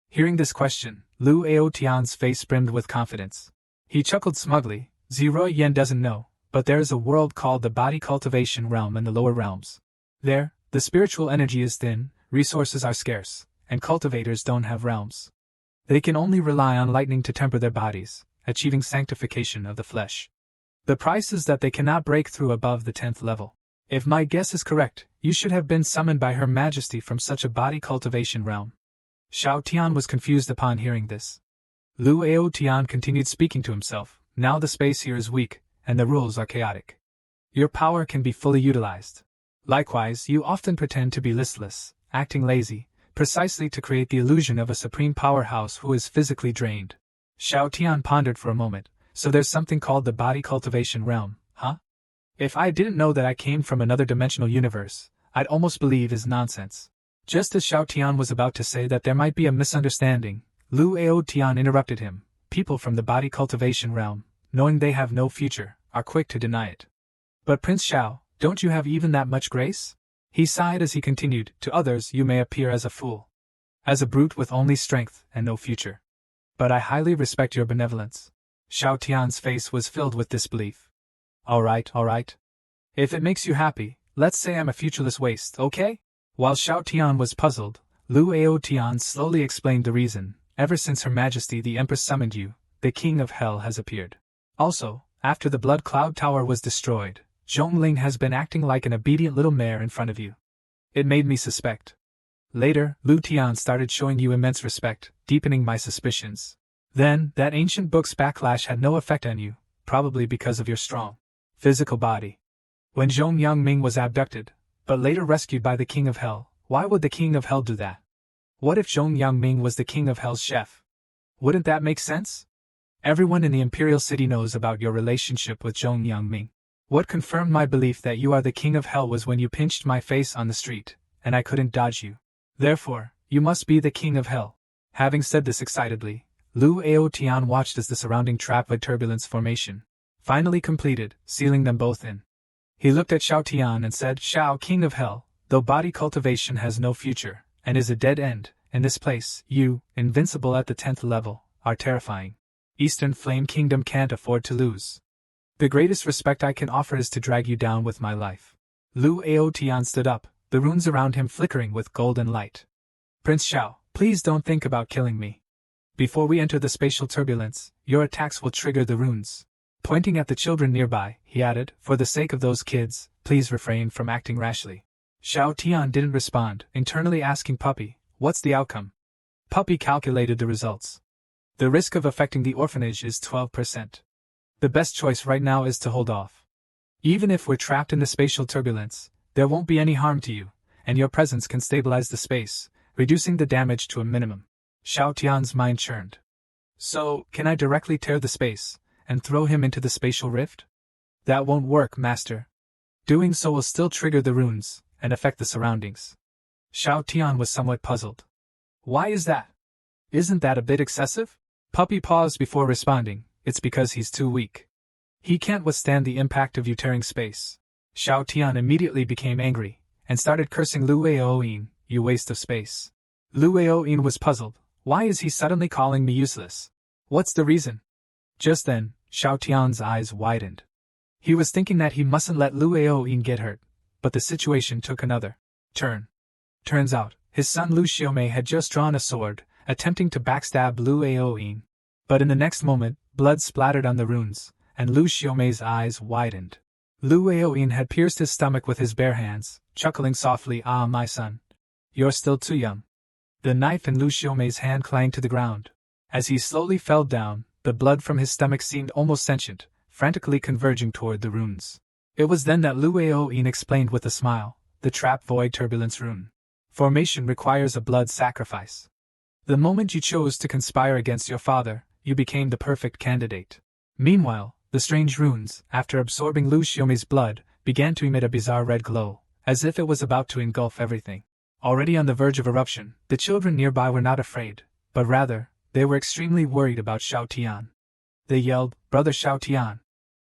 Hearing this question, Lu Aotian's face brimmed with confidence. He chuckled smugly. Zero Yen doesn't know, but there is a world called the body cultivation realm in the lower realms. There, the spiritual energy is thin, resources are scarce, and cultivators don't have realms. They can only rely on lightning to temper their bodies, achieving sanctification of the flesh. The price is that they cannot break through above the 10th level. If my guess is correct, you should have been summoned by Her Majesty from such a body cultivation realm. Xiaotian was confused upon hearing this. Lu Aotian continued speaking to himself. Now the space here is weak, and the rules are chaotic. Your power can be fully utilized. Likewise, you often pretend to be listless, acting lazy, precisely to create the illusion of a supreme powerhouse who is physically drained. Xiaotian pondered for a moment. So there's something called the body cultivation realm, huh? If I didn't know that I came from another dimensional universe, I'd almost believe is nonsense. Just as Xiaotian was about to say that there might be a misunderstanding, Lu Aotian interrupted him. People from the body cultivation realm, knowing they have no future, are quick to deny it. But Prince Xiao, don't you have even that much grace? He sighed as he continued. To others you may appear as a fool. As a brute with only strength and no future. But I highly respect your benevolence. Xiaotian's face was filled with disbelief. Alright. If it makes you happy, let's say I'm a futureless waste, okay? While Xiaotian was puzzled, Lu Aotian slowly explained the reason. Ever since Her Majesty the Empress summoned you, the King of Hell has appeared. Also, after the Blood Cloud Tower was destroyed, Zhongling has been acting like an obedient little mare in front of you. It made me suspect. Later, Lu Tian started showing you immense respect, deepening my suspicions. Then, that ancient book's backlash had no effect on you, probably because of your strong physical body. When Zhong Yangming was abducted, but later rescued by the King of Hell, why would the King of Hell do that? What if Zhong Yangming was the King of Hell's chef? Wouldn't that make sense? Everyone in the Imperial City knows about your relationship with Zhong Yangming. What confirmed my belief that you are the King of Hell was when you pinched my face on the street, and I couldn't dodge you. Therefore, you must be the King of Hell. Having said this excitedly, Lu Aotian watched as the surrounding trap of turbulence formation finally completed, sealing them both in. He looked at Xiaotian and said, Xiao, King of Hell, though body cultivation has no future, and is a dead end, in this place, you, invincible at the 10th level, are terrifying. Eastern Flame Kingdom can't afford to lose. The greatest respect I can offer is to drag you down with my life. Lu Aotian stood up, the runes around him flickering with golden light. Prince Xiao, please don't think about killing me. Before we enter the spatial turbulence, your attacks will trigger the runes. Pointing at the children nearby, he added, for the sake of those kids, please refrain from acting rashly. Xiaotian didn't respond, internally asking Puppy, what's the outcome? Puppy calculated the results. The risk of affecting the orphanage is 12%. The best choice right now is to hold off. Even if we're trapped in the spatial turbulence, there won't be any harm to you, and your presence can stabilize the space, reducing the damage to a minimum. Xiaotian's mind churned. So, can I directly tear the space, and throw him into the spatial rift? That won't work, Master. Doing so will still trigger the runes, and affect the surroundings. Xiaotian was somewhat puzzled. Why is that? Isn't that a bit excessive? Puppy paused before responding. It's because he's too weak. He can't withstand the impact of you tearing space. Xiaotian immediately became angry, and started cursing Lu Aoyin, you waste of space. Lu Aoyin was puzzled. Why is he suddenly calling me useless? What's the reason? Just then, Xiaotian's eyes widened. He was thinking that he mustn't let Lu Aoyin get hurt, but the situation took another turn. Turns out, his son Lu Xiaomei had just drawn a sword, attempting to backstab Lu Aoyin. But in the next moment, blood splattered on the runes, and Lu Xiaomei's eyes widened. Lu Aoyin had pierced his stomach with his bare hands, chuckling softly, Ah, my son. You're still too young. The knife in Lu Xiaomei's hand clanged to the ground. As he slowly fell down, the blood from his stomach seemed almost sentient, frantically converging toward the runes. It was then that Lu Aoyin explained with a smile, the trap void turbulence rune. Formation requires a blood sacrifice. The moment you chose to conspire against your father, you became the perfect candidate. Meanwhile, the strange runes, after absorbing Lu Xiaomei's blood, began to emit a bizarre red glow, as if it was about to engulf everything. Already on the verge of eruption, the children nearby were not afraid, but rather, they were extremely worried about Xiao Tian. They yelled, "Brother Xiao Tian!"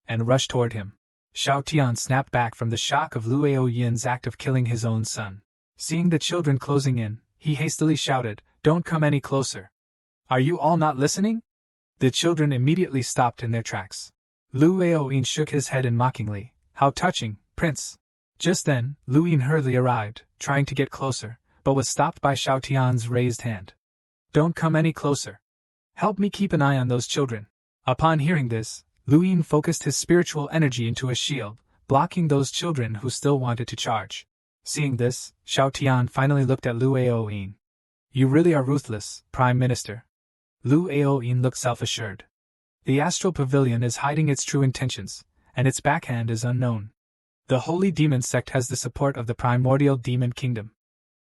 and rushed toward him. Xiao Tian snapped back from the shock of Lu Aoyin's act of killing his own son. Seeing the children closing in, he hastily shouted, "Don't come any closer. Are you all not listening?" The children immediately stopped in their tracks. Lu Aoyin shook his head and mockingly, "How touching, Prince!" Just then, Lu Yin hurriedly arrived, trying to get closer, but was stopped by Xiao Tian's raised hand. "Don't come any closer. Help me keep an eye on those children." Upon hearing this, Lu Yin focused his spiritual energy into a shield, blocking those children who still wanted to charge. Seeing this, Xiao Tian finally looked at Lu Aoyin. "You really are ruthless, Prime Minister." Lu Aoyin looked self-assured. The astral pavilion is hiding its true intentions, and its backhand is unknown. The Holy Demon sect has the support of the primordial demon kingdom.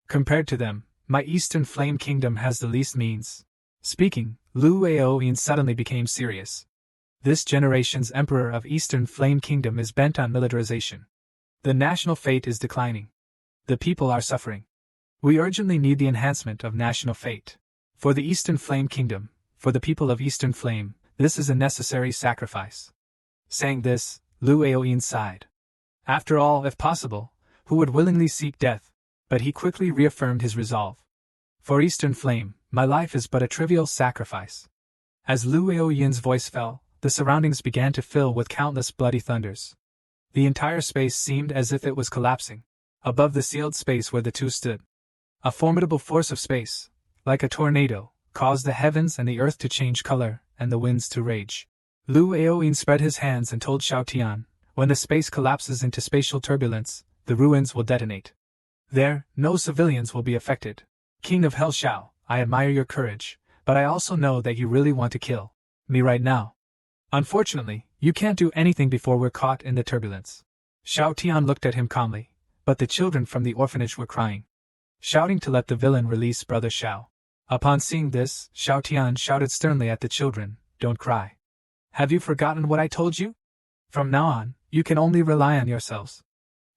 Compared to them, my Eastern Flame Kingdom has the least means. Speaking, Lu Aoyin suddenly became serious. This generation's Emperor of Eastern Flame Kingdom is bent on militarization. The national fate is declining. The people are suffering. We urgently need the enhancement of national fate. For the Eastern Flame Kingdom, for the people of Eastern Flame, this is a necessary sacrifice. Saying this, Lu Aoyin sighed. After all, if possible, who would willingly seek death? But he quickly reaffirmed his resolve. For Eastern Flame, my life is but a trivial sacrifice. As Lu Aoyin's voice fell, the surroundings began to fill with countless bloody thunders. The entire space seemed as if it was collapsing. Above the sealed space where the two stood, a formidable force of space, like a tornado, caused the heavens and the earth to change color, and the winds to rage. Lu Aoyin spread his hands and told Xiao Tian, "When the space collapses into spatial turbulence, the ruins will detonate. There, no civilians will be affected. King of Hell Xiao, I admire your courage, but I also know that you really want to kill me right now. Unfortunately, you can't do anything before we're caught in the turbulence." Xiao Tian looked at him calmly, but the children from the orphanage were crying, shouting to let the villain release Brother Xiao. Upon seeing this, Xiao Tian shouted sternly at the children, "Don't cry. Have you forgotten what I told you? From now on, you can only rely on yourselves.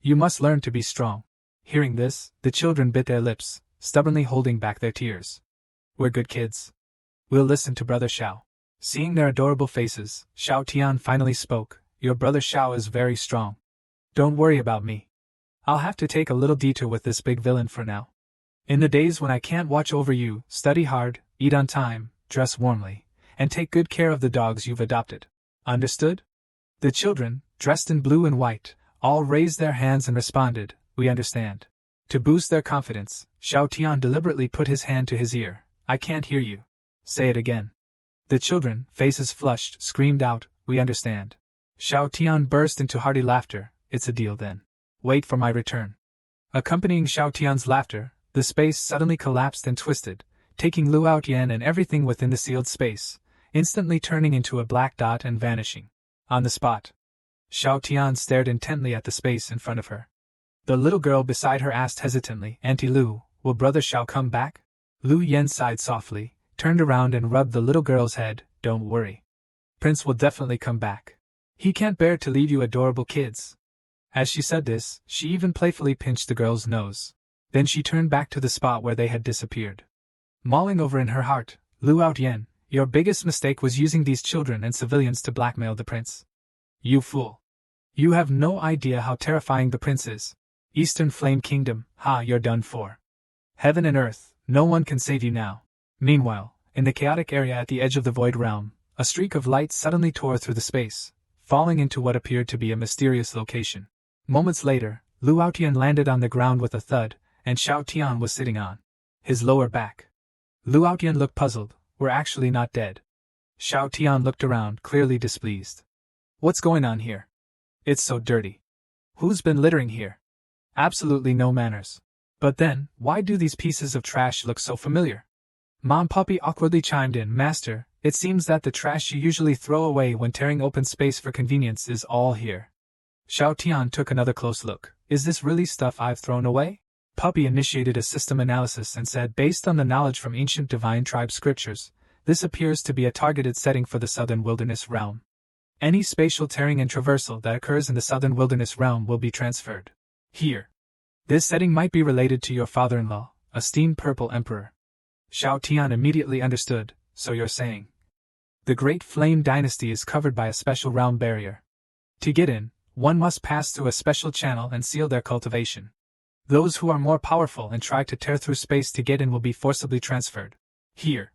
You must learn to be strong." Hearing this, the children bit their lips, stubbornly holding back their tears. "We're good kids. We'll listen to Brother Xiao." Seeing their adorable faces, Xiao Tian finally spoke, "Your Brother Xiao is very strong. Don't worry about me. I'll have to take a little detour with this big villain for now. In the days when I can't watch over you, study hard, eat on time, dress warmly, and take good care of the dogs you've adopted. Understood?" The children, dressed in blue and white, all raised their hands and responded, "We understand." To boost their confidence, Xiao Tian deliberately put his hand to his ear, "I can't hear you. Say it again." The children, faces flushed, screamed out, "We understand." Xiao Tian burst into hearty laughter, "It's a deal then. Wait for my return." Accompanying Xiao Tian's laughter, the space suddenly collapsed and twisted, taking Lu Aoyin and everything within the sealed space, instantly turning into a black dot and vanishing. On the spot, Xiao Tian stared intently at the space in front of her. The little girl beside her asked hesitantly, "Auntie Lu, will Brother Xiao come back?" Lu Yen sighed softly, turned around and rubbed the little girl's head, "Don't worry. Prince will definitely come back. He can't bear to leave you adorable kids." As she said this, she even playfully pinched the girl's nose. Then she turned back to the spot where they had disappeared. Mulling over in her heart, Lu Aoyin, "Your biggest mistake was using these children and civilians to blackmail the prince. You fool. You have no idea how terrifying the prince is. Eastern Flame Kingdom, you're done for. Heaven and earth, no one can save you now." Meanwhile, in the chaotic area at the edge of the Void Realm, a streak of light suddenly tore through the space, falling into what appeared to be a mysterious location. Moments later, Lu Aoyin landed on the ground with a thud, and Xiao Tian was sitting on his lower back. Lu Aoyin looked puzzled, "We're actually not dead." Xiao Tian looked around, clearly displeased. "What's going on here? It's so dirty. Who's been littering here? Absolutely no manners. But then, why do these pieces of trash look so familiar?" Mom Puppy awkwardly chimed in, "Master, It seems that the trash you usually throw away when tearing open space for convenience is all here. Xiao Tian took another close look. Is this really stuff I've thrown away? Puppy initiated a system analysis and said, based on the knowledge from ancient divine tribe scriptures, this appears to be a targeted setting for the southern wilderness realm. Any spatial tearing and traversal that occurs in the southern wilderness realm will be transferred here. This setting might be related to your father-in-law, esteemed Purple Emperor. Xiao Tian immediately understood. So you're saying the Great Flame Dynasty is covered by a special realm barrier. To get in, one must pass through a special channel and seal their cultivation. Those who are more powerful and try to tear through space to get in will be forcibly transferred here.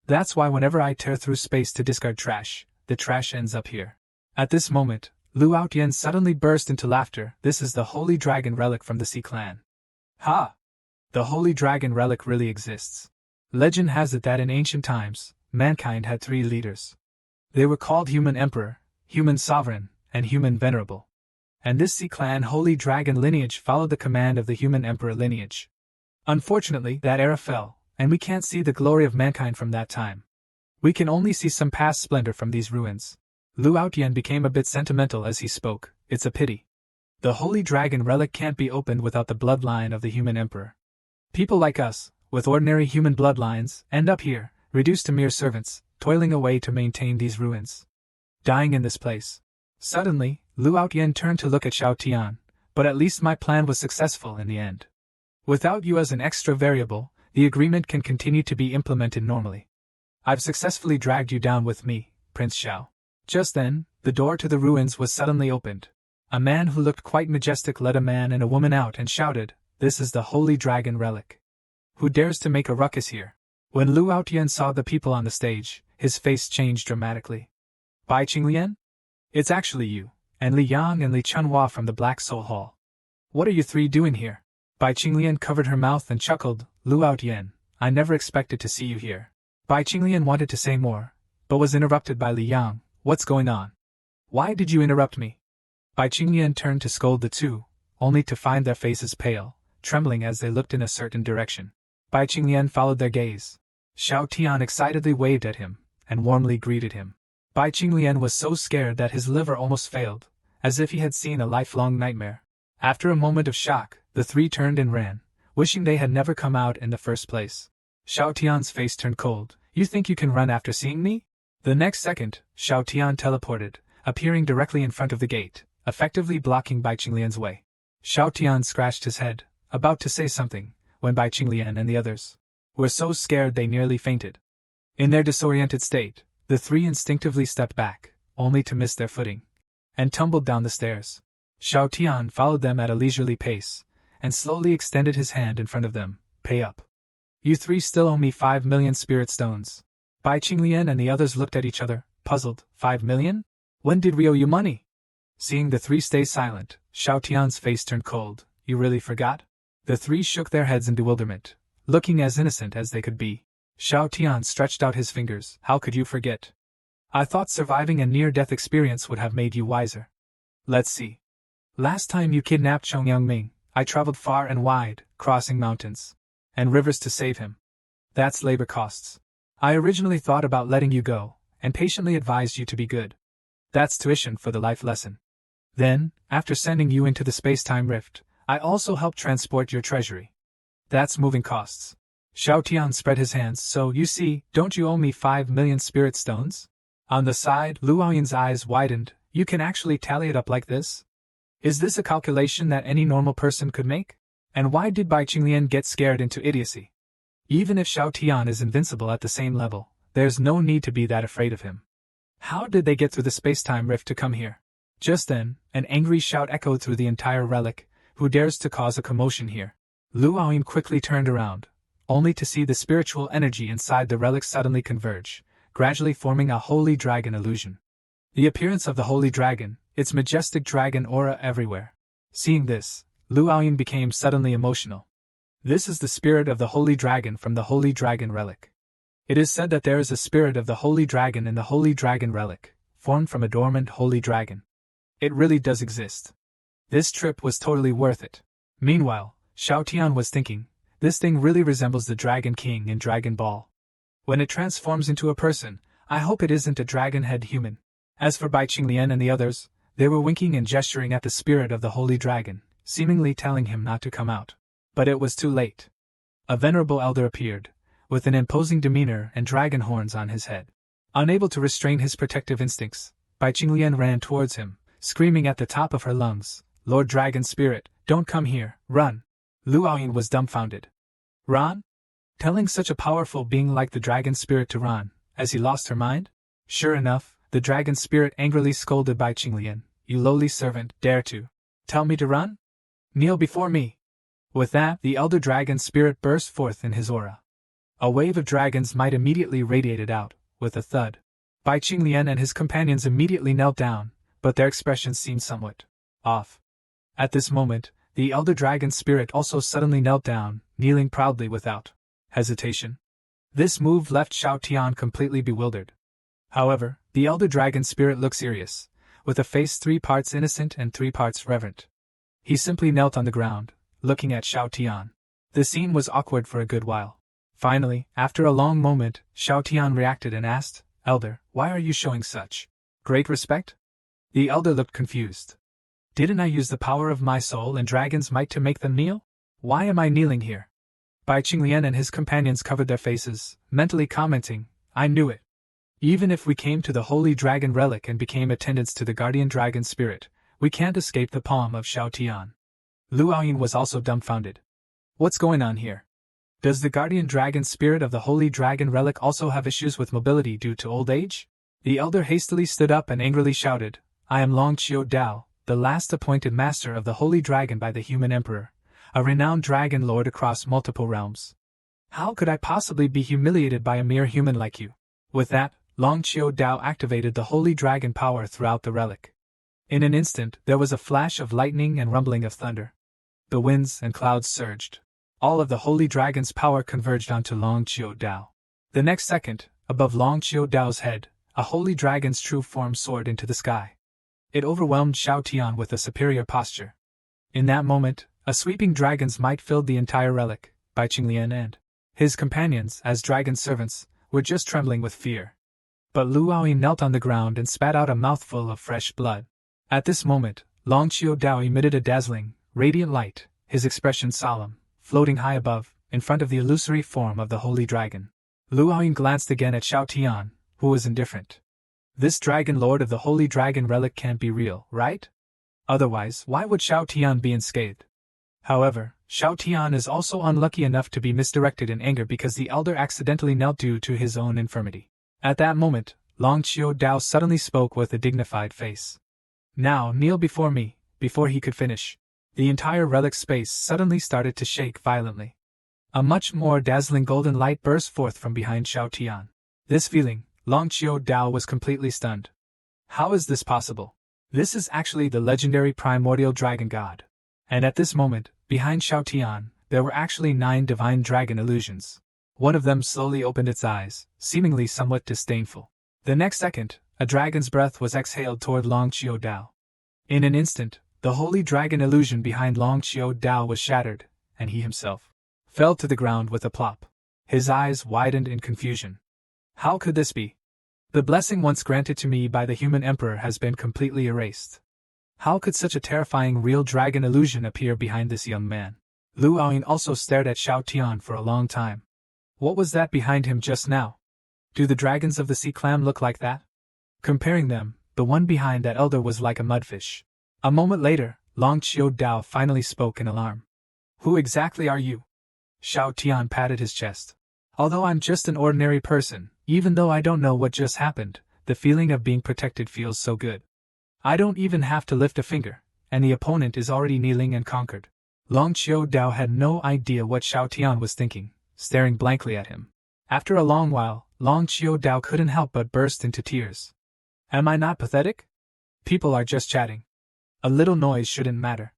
That's why whenever I tear through space to discard trash, the trash ends up here. At this moment, Lu Outyen suddenly burst into laughter. This is the Holy Dragon Relic from the Sea Clan. Ha! The Holy Dragon Relic really exists. Legend has it that in ancient times, mankind had 3 leaders. They were called Human Emperor, Human Sovereign, and Human Venerable. And this Sea Clan Holy Dragon lineage followed the command of the Human Emperor lineage. Unfortunately, that era fell, and we can't see the glory of mankind from that time. We can only see some past splendor from these ruins. Lu Outyen became a bit sentimental as he spoke. It's a pity. The Holy Dragon Relic can't be opened without the bloodline of the Human Emperor. People like us, with ordinary human bloodlines, end up here, reduced to mere servants, toiling away to maintain these ruins. Dying in this place. Suddenly, Lu Outyen turned to look at Xiao Tian, but at least my plan was successful in the end. Without you as an extra variable, the agreement can continue to be implemented normally. I've successfully dragged you down with me, Prince Xiao. Just then, the door to the ruins was suddenly opened. A man who looked quite majestic led a man and a woman out and shouted, "This is the Holy Dragon Relic. Who dares to make a ruckus here?" When Lu Outyen saw the people on the stage, his face changed dramatically. Bai Qinglian? It's actually you, and Li Yang and Li Chunhua from the Black Soul Hall. What are you 3 doing here? Bai Qinglian covered her mouth and chuckled. Lu Outyen, I never expected to see you here. Bai Qinglian wanted to say more, but was interrupted by Li Yang. What's going on? Why did you interrupt me? Bai Qinglian turned to scold the 2, only to find their faces pale, trembling as they looked in a certain direction. Bai Qinglian followed their gaze. Xiao Tian excitedly waved at him, and warmly greeted him. Bai Qinglian was so scared that his liver almost failed, as if he had seen a lifelong nightmare. After a moment of shock, the 3 turned and ran, wishing they had never come out in the first place. Xiao Tian's face turned cold. You think you can run after seeing me? The next second, Xiao Tian teleported, appearing directly in front of the gate, effectively blocking Bai Qinglian's way. Xiao Tian scratched his head, about to say something, when Bai Qinglian and the others were so scared they nearly fainted. In their disoriented state, the 3 instinctively stepped back, only to miss their footing, and tumbled down the stairs. Xiao Tian followed them at a leisurely pace, and slowly extended his hand in front of them. Pay up. You 3 still owe me 5 million spirit stones. Bai Qinglian and the others looked at each other, puzzled. 5 million? When did we owe you money? Seeing the 3 stay silent, Xiao Tian's face turned cold. You really forgot? The 3 shook their heads in bewilderment, looking as innocent as they could be. Xiao Tian stretched out his fingers. How could you forget? I thought surviving a near-death experience would have made you wiser. Let's see. Last time you kidnapped Chongyang Ming, I traveled far and wide, crossing mountains and rivers to save him. That's labor costs. I originally thought about letting you go, and patiently advised you to be good. That's tuition for the life lesson. Then, after sending you into the space-time rift, I also helped transport your treasury. That's moving costs. Xiao Tian spread his hands. So, you see, don't you owe me 5 million spirit stones? On the side, Lu Aoyan's eyes widened. You can actually tally it up like this? Is this a calculation that any normal person could make? And why did Bai Qinglian get scared into idiocy? Even if Xiao Tian is invincible at the same level, there's no need to be that afraid of him. How did they get through the space-time rift to come here? Just then, an angry shout echoed through the entire relic. Who dares to cause a commotion here? Lu Aoyan quickly turned around, only to see the spiritual energy inside the relic suddenly converge, gradually forming a holy dragon illusion. The appearance of the holy dragon, its majestic dragon aura everywhere. Seeing this, Lu Aoyan became suddenly emotional. This is the spirit of the holy dragon from the holy dragon relic. It is said that there is a spirit of the holy dragon in the holy dragon relic, formed from a dormant holy dragon. It really does exist. This trip was totally worth it. Meanwhile, Xiao Tian was thinking, this thing really resembles the Dragon King in Dragon Ball. When it transforms into a person, I hope it isn't a dragon-head human. As for Bai Qinglian and the others, they were winking and gesturing at the spirit of the holy dragon, seemingly telling him not to come out. But it was too late. A venerable elder appeared, with an imposing demeanor and dragon horns on his head. Unable to restrain his protective instincts, Bai Qinglian ran towards him, screaming at the top of her lungs, "Lord Dragon Spirit, don't come here, run!" Lu Aoyin was dumbfounded. Run? Telling such a powerful being like the dragon spirit to run, as he lost her mind? Sure enough, the dragon spirit angrily scolded Bai Qinglian, "You lowly servant, dare to tell me to run? Kneel before me!" With that, the elder dragon spirit burst forth in his aura. A wave of dragon's might immediately radiated out, with a thud. Bai Qinglian and his companions immediately knelt down, but their expressions seemed somewhat off. At this moment, the elder dragon spirit also suddenly knelt down, kneeling proudly without hesitation. This move left Xiao Tian completely bewildered. However, the elder dragon spirit looked serious, with a face 3 parts innocent and 3 parts reverent. He simply knelt on the ground, looking at Xiao Tian. The scene was awkward for a good while. Finally, after a long moment, Xiao Tian reacted and asked, "Elder, why are you showing such great respect?" The elder looked confused. "Didn't I use the power of my soul and dragon's might to make them kneel? Why am I kneeling here?" Bai Qinglian and his companions covered their faces, mentally commenting, "I knew it. Even if we came to the holy dragon relic and became attendants to the guardian dragon spirit, we can't escape the palm of Xiao Tian." Lu Aoyin was also dumbfounded. What's going on here? Does the guardian dragon spirit of the holy dragon relic also have issues with mobility due to old age? The elder hastily stood up and angrily shouted, "I am Long Qiu Dao, the last appointed master of the holy dragon by the human emperor, a renowned dragon lord across multiple realms. How could I possibly be humiliated by a mere human like you?" With that, Long Qiu Dao activated the holy dragon power throughout the relic. In an instant, there was a flash of lightning and rumbling of thunder. The winds and clouds surged. All of the holy dragon's power converged onto Long Qiu Dao. The next second, above Long Qiu Dao's head, a holy dragon's true form soared into the sky. It overwhelmed Xiao Tian with a superior posture. In that moment, a sweeping dragon's might filled the entire relic. Bai Qinglian and his companions, as dragon servants, were just trembling with fear. But Lu Aoyin knelt on the ground and spat out a mouthful of fresh blood. At this moment, Long Qiu Dao emitted a dazzling, radiant light, his expression solemn, floating high above, in front of the illusory form of the holy dragon. Lu Aoyin glanced again at Xiao Tian, who was indifferent. This dragon lord of the holy dragon relic can't be real, right? Otherwise, why would Xiao Tian be unscathed? However, Xiao Tian is also unlucky enough to be misdirected in anger because the elder accidentally knelt due to his own infirmity. At that moment, Long Qiu Dao suddenly spoke with a dignified face. "Now kneel before me." Before he could finish, the entire relic space suddenly started to shake violently. A much more dazzling golden light burst forth from behind Xiao Tian. This feeling, Long Qiu Dao was completely stunned. How is this possible? This is actually the legendary primordial dragon god. And at this moment, behind Xiao Tian, there were actually 9 divine dragon illusions. One of them slowly opened its eyes, seemingly somewhat disdainful. The next second, a dragon's breath was exhaled toward Long Qiu Dao. In an instant, the holy dragon illusion behind Long Qiu Dao was shattered, and he himself fell to the ground with a plop. His eyes widened in confusion. How could this be? The blessing once granted to me by the human emperor has been completely erased. How could such a terrifying real dragon illusion appear behind this young man? Lu Aoyin also stared at Xiao Tian for a long time. What was that behind him just now? Do the dragons of the sea clam look like that? Comparing them, the one behind that elder was like a mudfish. A moment later, Long Qiu Dao finally spoke in alarm. "Who exactly are you?" Xiao Tian patted his chest. "Although I'm just an ordinary person, even though I don't know what just happened, the feeling of being protected feels so good. I don't even have to lift a finger, and the opponent is already kneeling and conquered." Long Qiu Dao had no idea what Xiao Tian was thinking, staring blankly at him. After a long while, Long Qiu Dao couldn't help but burst into tears. Am I not pathetic? People are just chatting. A little noise shouldn't matter.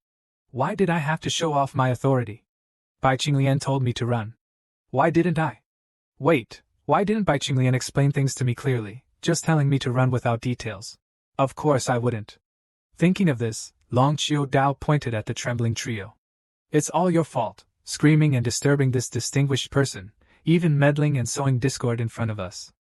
Why did I have to show off my authority? Bai Qinglian told me to run. Why didn't I? Wait, why didn't Bai Qinglian explain things to me clearly, just telling me to run without details? Of course I wouldn't. Thinking of this, Long Qiu Dao pointed at the trembling trio. It's all your fault, screaming and disturbing this distinguished person, even meddling and sowing discord in front of us.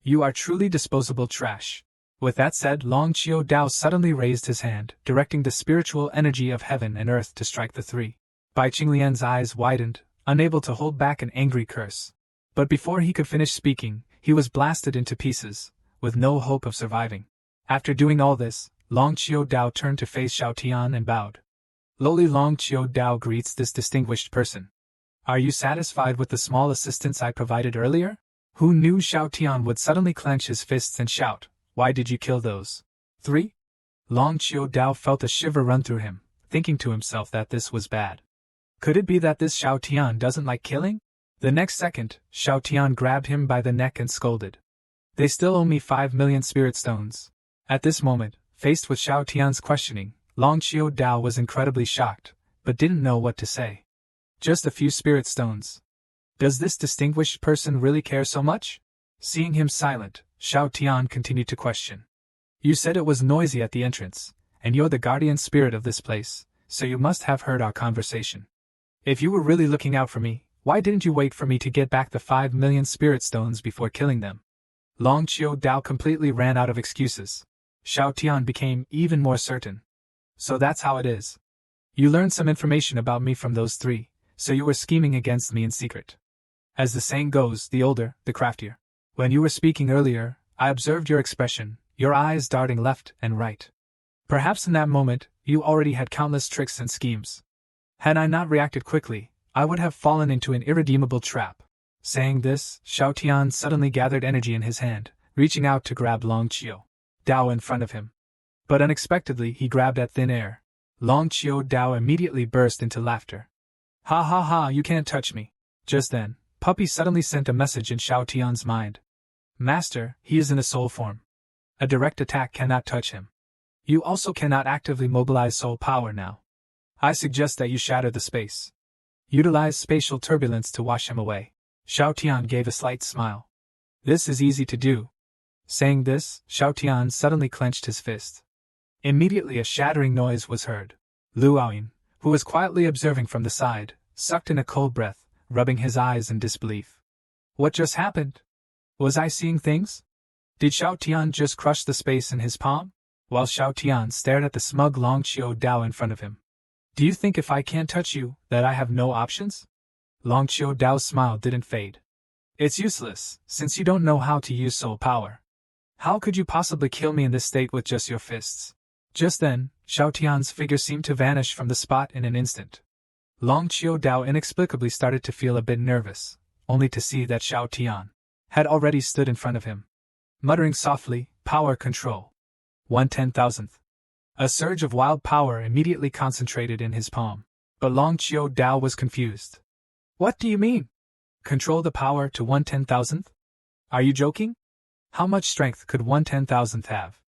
You are truly disposable trash. With that said, Long Qiu suddenly raised his hand, directing the spiritual energy of heaven and earth to strike the three. Bai Qinglian's eyes widened, unable to hold back an angry curse. But before he could finish speaking, he was blasted into pieces, with no hope of surviving. After doing all this, Long Qiu turned to face Xiao Tian and bowed. Lowly Long Qiu greets this distinguished person. Are you satisfied with the small assistance I provided earlier? Who knew Xiao Tian would suddenly clench his fists and shout, "Why did you kill those three?" Long Qiu felt a shiver run through him, thinking to himself that this was bad. Could it be that this Xiao Tian doesn't like killing? The next second, Xiao Tian grabbed him by the neck and scolded. They still owe me 5 million spirit stones. At this moment, faced with Xiao Tian's questioning, Long Qiu was incredibly shocked, but didn't know what to say. Just a few spirit stones. Does this distinguished person really care so much? Seeing him silent, Xiao Tian continued to question. You said it was noisy at the entrance, and you're the guardian spirit of this place, so you must have heard our conversation. If you were really looking out for me, why didn't you wait for me to get back the 5 million spirit stones before killing them? Long Qiu completely ran out of excuses. Xiao Tian became even more certain. So that's how it is. You learned some information about me from those three, so you were scheming against me in secret. As the saying goes, the older, the craftier. When you were speaking earlier, I observed your expression, your eyes darting left and right. Perhaps in that moment, you already had countless tricks and schemes. Had I not reacted quickly, I would have fallen into an irredeemable trap. Saying this, Xiao Tian suddenly gathered energy in his hand, reaching out to grab Long Qiu in front of him. But unexpectedly he grabbed at thin air. Long Qiu immediately burst into laughter. Ha ha ha, you can't touch me. Just then, Puppy suddenly sent a message in Xiao Tian's mind. Master, he is in a soul form. A direct attack cannot touch him. You also cannot actively mobilize soul power now. I suggest that you shatter the space. Utilize spatial turbulence to wash him away. Xiao Tian gave a slight smile. This is easy to do. Saying this, Xiao Tian suddenly clenched his fist. Immediately a shattering noise was heard. Lu Aoyin, who was quietly observing from the side, sucked in a cold breath, rubbing his eyes in disbelief. What just happened? Was I seeing things? Did Xiao Tian just crush the space in his palm? While Xiao Tian stared at the smug Long Qiu in front of him. Do you think if I can't touch you, that I have no options? Long Qiu's smile didn't fade. It's useless, since you don't know how to use soul power. How could you possibly kill me in this state with just your fists? Just then, Xiao Tian's figure seemed to vanish from the spot in an instant. Long Qiu inexplicably started to feel a bit nervous, only to see that Xiao Tian had already stood in front of him. Muttering softly, "Power control. 1/10,000th." A surge of wild power immediately concentrated in his palm. But Long Qiu was confused. What do you mean? Control the power to 1/10,000th? Are you joking? How much strength could 1/10,000th have?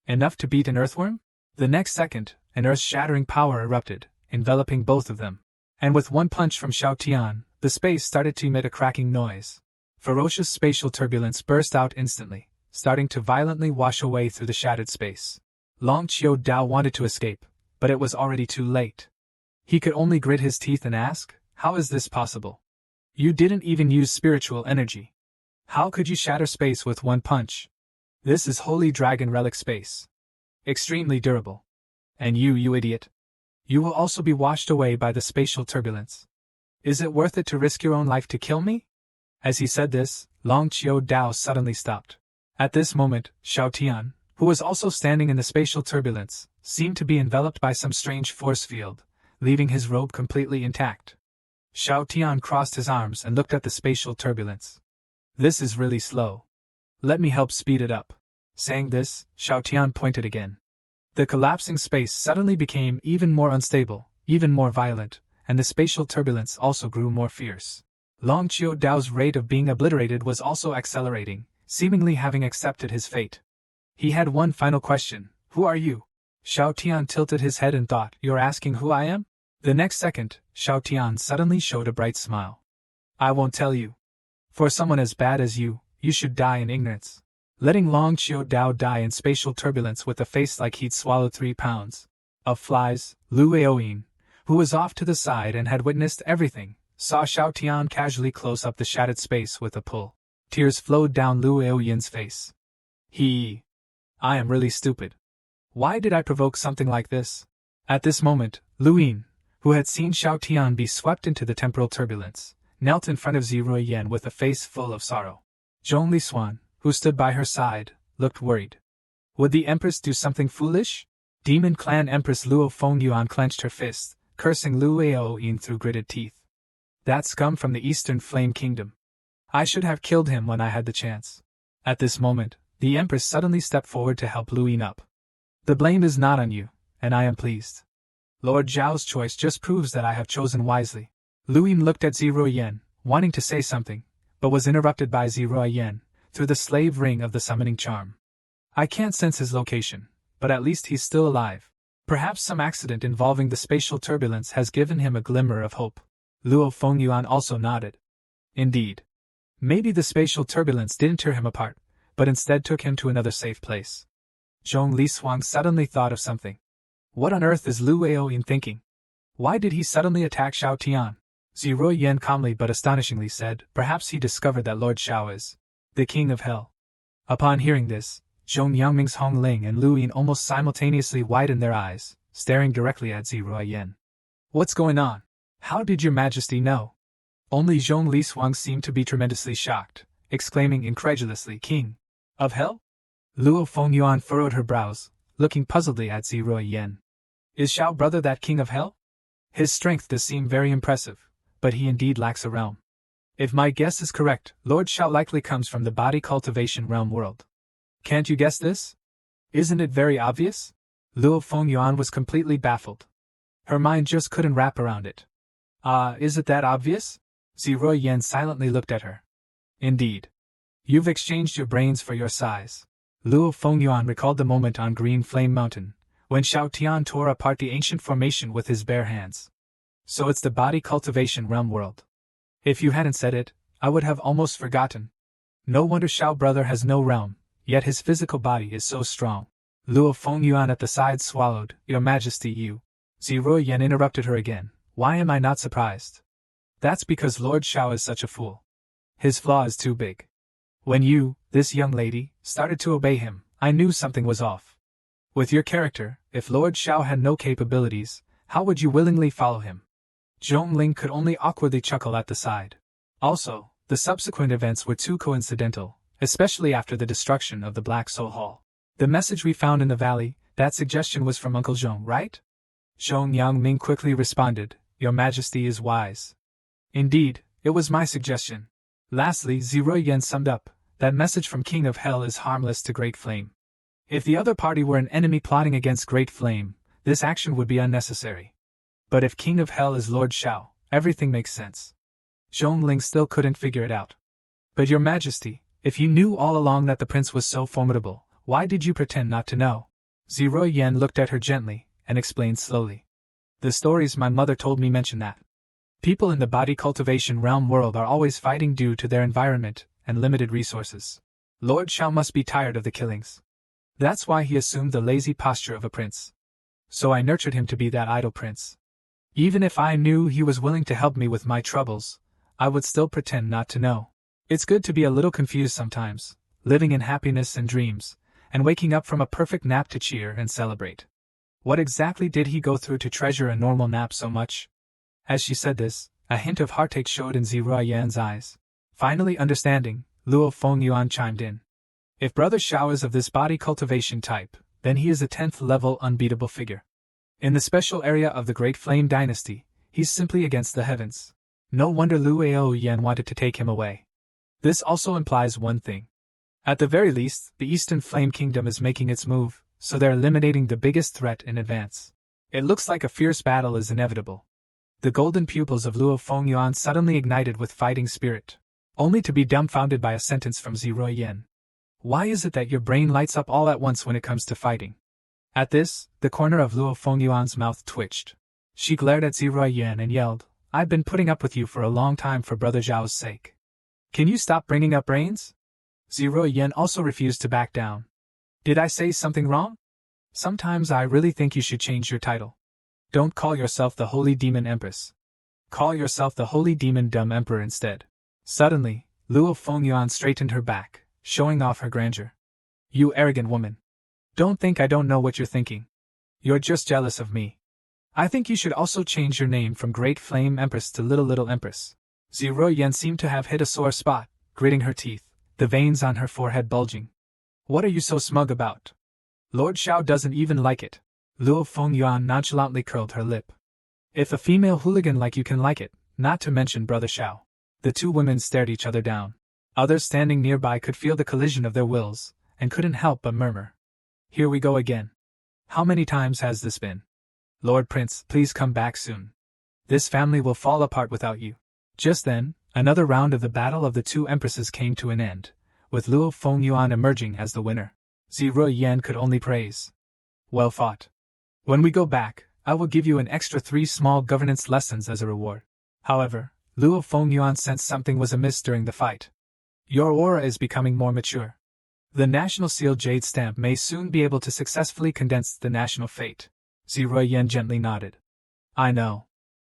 Enough to beat an earthworm? The next second, an earth-shattering power erupted, enveloping both of them. And with one punch from Xiao Tian, the space started to emit a cracking noise. Ferocious spatial turbulence burst out instantly, starting to violently wash away through the shattered space. Long Qiu wanted to escape, but it was already too late. He could only grit his teeth and ask, how is this possible? You didn't even use spiritual energy. How could you shatter space with one punch? This is Holy Dragon Relic space. Extremely durable. And you idiot. You will also be washed away by the spatial turbulence. Is it worth it to risk your own life to kill me? As he said this, Long Qiu suddenly stopped. At this moment, Xiao Tian, who was also standing in the spatial turbulence, seemed to be enveloped by some strange force field, leaving his robe completely intact. Xiao Tian crossed his arms and looked at the spatial turbulence. This is really slow. Let me help speed it up. Saying this, Xiao Tian pointed again. The collapsing space suddenly became even more unstable, even more violent, and the spatial turbulence also grew more fierce. Long Qiu's rate of being obliterated was also accelerating, seemingly having accepted his fate. He had one final question. Who are you? Xiao Tian tilted his head and thought, you're asking who I am? The next second, Xiao Tian suddenly showed a bright smile. I won't tell you. For someone as bad as you should die in ignorance. Letting Long Qiu die in spatial turbulence with a face like he'd swallowed 3 pounds of flies, Lu Aoyin, who was off to the side and had witnessed everything, saw Xiao Tian casually close up the shattered space with a pull. Tears flowed down Lu Aoyin's face. I am really stupid. Why did I provoke something like this? At this moment, Lu Yin, who had seen Xiao Tian be swept into the temporal turbulence, knelt in front of Ziruoyan with a face full of sorrow. Zhong Lishuan, who stood by her side, looked worried. Would the Empress do something foolish? Demon Clan Empress Luo Fengyuan clenched her fists, cursing Lu Aoyin through gritted teeth. That scum from the Eastern Flame Kingdom. I should have killed him when I had the chance. At this moment, the Empress suddenly stepped forward to help Lu Yin up. The blame is not on you, and I am pleased. Lord Zhao's choice just proves that I have chosen wisely. Lu Yin looked at Ziruoyan, wanting to say something, but was interrupted by Ziruoyan, through the slave ring of the summoning charm. I can't sense his location, but at least he's still alive. Perhaps some accident involving the spatial turbulence has given him a glimmer of hope. Luo Fengyuan also nodded. Indeed. Maybe the spatial turbulence didn't tear him apart, but instead took him to another safe place. Zhong Lishuang suddenly thought of something. What on earth is Lu Aoyin thinking? Why did he suddenly attack Xiao Tian? Ziruoyan calmly but astonishingly said, perhaps he discovered that Lord Xiao is the king of hell. Upon hearing this, Zhong Yangming's Hong Ling and Lu Yin almost simultaneously widened their eyes, staring directly at Ziruoyan. What's going on? How did your majesty know? Only Zhong Lishuang seemed to be tremendously shocked, exclaiming incredulously, King of hell? Luo Fengyuan furrowed her brows, looking puzzledly at Ziruoyan. Is Xiao brother that king of hell? His strength does seem very impressive, but he indeed lacks a realm. If my guess is correct, Lord Xiao likely comes from the body cultivation realm world. Can't you guess this? Isn't it very obvious? Luo Fengyuan was completely baffled. Her mind just couldn't wrap around it. Is it that obvious? Ziruoyan silently looked at her. Indeed. You've exchanged your brains for your size. Luo Fengyuan recalled the moment on Green Flame Mountain, when Xiao Tian tore apart the ancient formation with his bare hands. So it's the body cultivation realm world. If you hadn't said it, I would have almost forgotten. No wonder Xiao brother has no realm, yet his physical body is so strong. Luo Fengyuan at the side swallowed. Your Majesty, you. Ziruoyan interrupted her again. Why am I not surprised? That's because Lord Xiao is such a fool. His flaw is too big. When you, this young lady, started to obey him, I knew something was off. With your character, if Lord Xiao had no capabilities, how would you willingly follow him? Zhong Ling could only awkwardly chuckle at the side. Also, the subsequent events were too coincidental, especially after the destruction of the Black Soul Hall. The message we found in the valley, that suggestion was from Uncle Zhong, right? Zhong Yangming quickly responded, Your Majesty is wise. Indeed, it was my suggestion. Lastly, Ziruoyan summed up, that message from King of Hell is harmless to Great Flame. If the other party were an enemy plotting against Great Flame, this action would be unnecessary. But if King of Hell is Lord Xiao, everything makes sense. Zhong Ling still couldn't figure it out. But Your Majesty, if you knew all along that the prince was so formidable, why did you pretend not to know? Ziruoyan looked at her gently, and explained slowly. The stories my mother told me mention that. People in the body cultivation realm world are always fighting due to their environment and limited resources. Lord Xiao must be tired of the killings. That's why he assumed the lazy posture of a prince. So I nurtured him to be that idle prince. Even if I knew he was willing to help me with my troubles, I would still pretend not to know. It's good to be a little confused sometimes, living in happiness and dreams, and waking up from a perfect nap to cheer and celebrate. What exactly did he go through to treasure a normal nap so much? As she said this, a hint of heartache showed in Ziruoyan's eyes. Finally understanding, Luo Fengyuan chimed in. If Brother Xiao is of this body cultivation type, then he is a 10th level unbeatable figure. In the special area of the Great Flame Dynasty, he's simply against the heavens. No wonder Lu Aoyan wanted to take him away. This also implies one thing. At the very least, the Eastern Flame Kingdom is making its move, so they're eliminating the biggest threat in advance. It looks like a fierce battle is inevitable. The golden pupils of Luo Fengyuan suddenly ignited with fighting spirit, only to be dumbfounded by a sentence from Ziruoyan. Why is it that your brain lights up all at once when it comes to fighting? At this, the corner of Luo Fengyuan's mouth twitched. She glared at Ziruoyan and yelled, I've been putting up with you for a long time for Brother Zhao's sake. Can you stop bringing up brains? Ziruoyan also refused to back down. Did I say something wrong? Sometimes I really think you should change your title. Don't call yourself the Holy Demon Empress. Call yourself the Holy Demon Dumb Emperor instead. Suddenly, Luo Fengyuan straightened her back, showing off her grandeur. You arrogant woman. Don't think I don't know what you're thinking. You're just jealous of me. I think you should also change your name from Great Flame Empress to Little Empress. Ziruoyan seemed to have hit a sore spot, gritting her teeth, the veins on her forehead bulging. What are you so smug about? Lord Shao doesn't even like it. Luo Fengyuan nonchalantly curled her lip. If a female hooligan like you can like it, not to mention Brother Shao. The two women stared each other down. Others standing nearby could feel the collision of their wills, and couldn't help but murmur. Here we go again. How many times has this been? Lord Prince, please come back soon. This family will fall apart without you. Just then, another round of the Battle of the Two Empresses came to an end, with Luo Fengyuan emerging as the winner. Ziruoyan could only praise. Well fought. When we go back, I will give you an extra 3 small governance lessons as a reward. However, Luo Fengyuan sensed something was amiss during the fight. Your aura is becoming more mature. The National Seal Jade Stamp may soon be able to successfully condense the national fate. Ziruoyan gently nodded. I know.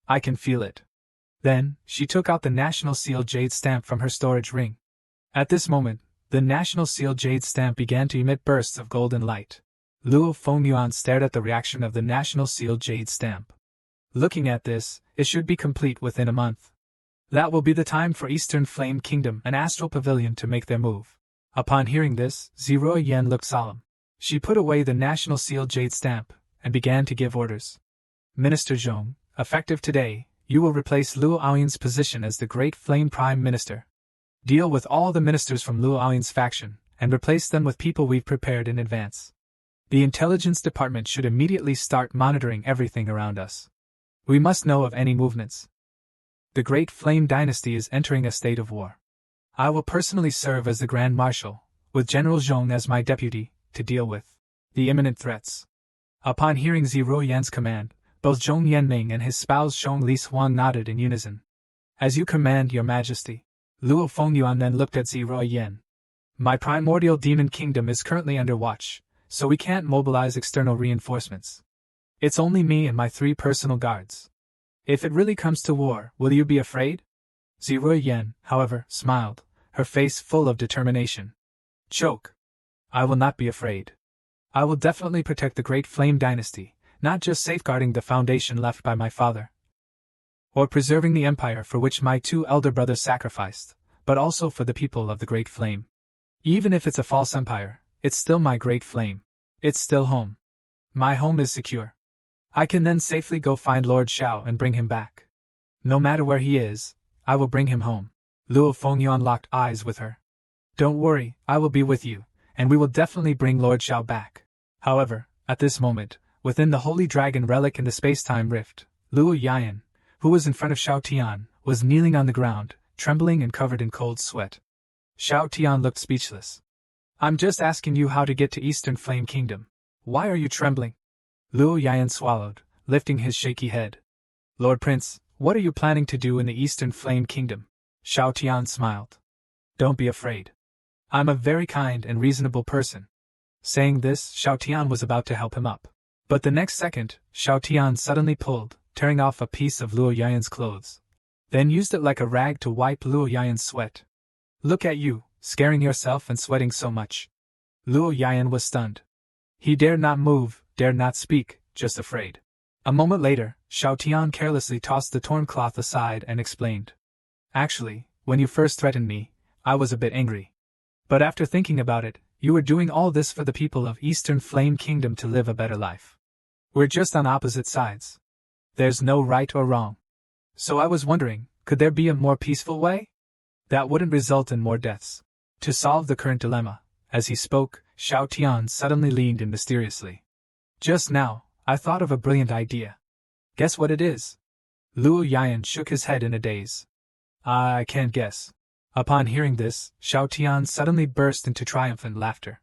I can feel it. Then, she took out the National Seal Jade Stamp from her storage ring. At this moment, the National Seal Jade Stamp began to emit bursts of golden light. Luo Fengyuan stared at the reaction of the National Seal Jade Stamp. Looking at this, it should be complete within a month. That will be the time for Eastern Flame Kingdom and Astral Pavilion to make their move. Upon hearing this, Ziruoyan looked solemn. She put away the National Seal Jade Stamp, and began to give orders. Minister Zhong, effective today, you will replace Luo Aoyin's position as the Great Flame Prime Minister. Deal with all the ministers from Luo Aoyin's faction, and replace them with people we've prepared in advance. The intelligence department should immediately start monitoring everything around us. We must know of any movements. The Great Flame Dynasty is entering a state of war. I will personally serve as the Grand Marshal, with General Zhong as my deputy, to deal with the imminent threats. Upon hearing Ziruoyan's command, both Zhong Yanming and his spouse Zhong Lishuang nodded in unison. As you command, Your Majesty. Luo Fengyuan then looked at Ziruoyan. My primordial demon kingdom is currently under watch, so we can't mobilize external reinforcements. It's only me and my 3 personal guards. If it really comes to war, will you be afraid? Ziruoyan, however, smiled, her face full of determination. Choke. I will not be afraid. I will definitely protect the Great Flame Dynasty, not just safeguarding the foundation left by my father, or preserving the empire for which my 2 elder brothers sacrificed, but also for the people of the Great Flame. Even if it's a false empire, it's still my Great Flame. It's still home. My home is secure. I can then safely go find Lord Shao and bring him back. No matter where he is, I will bring him home. Luo Fengyuan locked eyes with her. Don't worry, I will be with you, and we will definitely bring Lord Shao back. However, at this moment, within the Holy Dragon relic in the space-time rift, Luo Yayan, who was in front of Shao Tian, was kneeling on the ground, trembling and covered in cold sweat. Shao Tian looked speechless. I'm just asking you how to get to Eastern Flame Kingdom. Why are you trembling? Luo Yayan swallowed, lifting his shaky head. Lord Prince, what are you planning to do in the Eastern Flame Kingdom? Shao Tian smiled. Don't be afraid. I'm a very kind and reasonable person. Saying this, Shao Tian was about to help him up. But the next second, Shao Tian suddenly pulled, tearing off a piece of Luo Yayan's clothes. Then used it like a rag to wipe Luo Yayan's sweat. Look at you, scaring yourself and sweating so much. Luo Yayan was stunned. He dared not move, dared not speak, just afraid. A moment later, Shao Tian carelessly tossed the torn cloth aside and explained. Actually, when you first threatened me, I was a bit angry. But after thinking about it, you were doing all this for the people of Eastern Flame Kingdom to live a better life. We're just on opposite sides. There's no right or wrong. So I was wondering, could there be a more peaceful way? That wouldn't result in more deaths. To solve the current dilemma, as he spoke, Shao Tian suddenly leaned in mysteriously. Just now, I thought of a brilliant idea. Guess what it is? Luo Yayan shook his head in a daze. I can't guess. Upon hearing this, Shao Tian suddenly burst into triumphant laughter.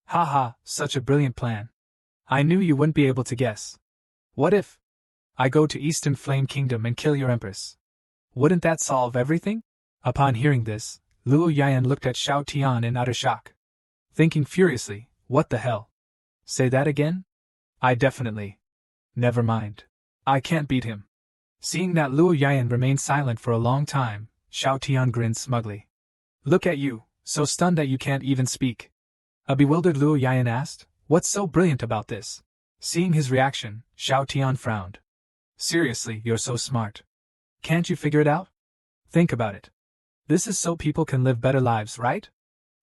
Ha ha, such a brilliant plan. I knew you wouldn't be able to guess. What if I go to Eastern Flame Kingdom and kill your Empress? Wouldn't that solve everything? Upon hearing this, Luo Yayan looked at Shao Tian in utter shock. Thinking furiously, what the hell? Say that again? I definitely. Never mind. I can't beat him. Seeing that Luo Yayan remained silent for a long time, Shao Tian grinned smugly. Look at you, so stunned that you can't even speak. A bewildered Luo Yian asked, what's so brilliant about this? Seeing his reaction, Shaotian frowned. Seriously, you're so smart. Can't you figure it out? Think about it. This is so people can live better lives, right?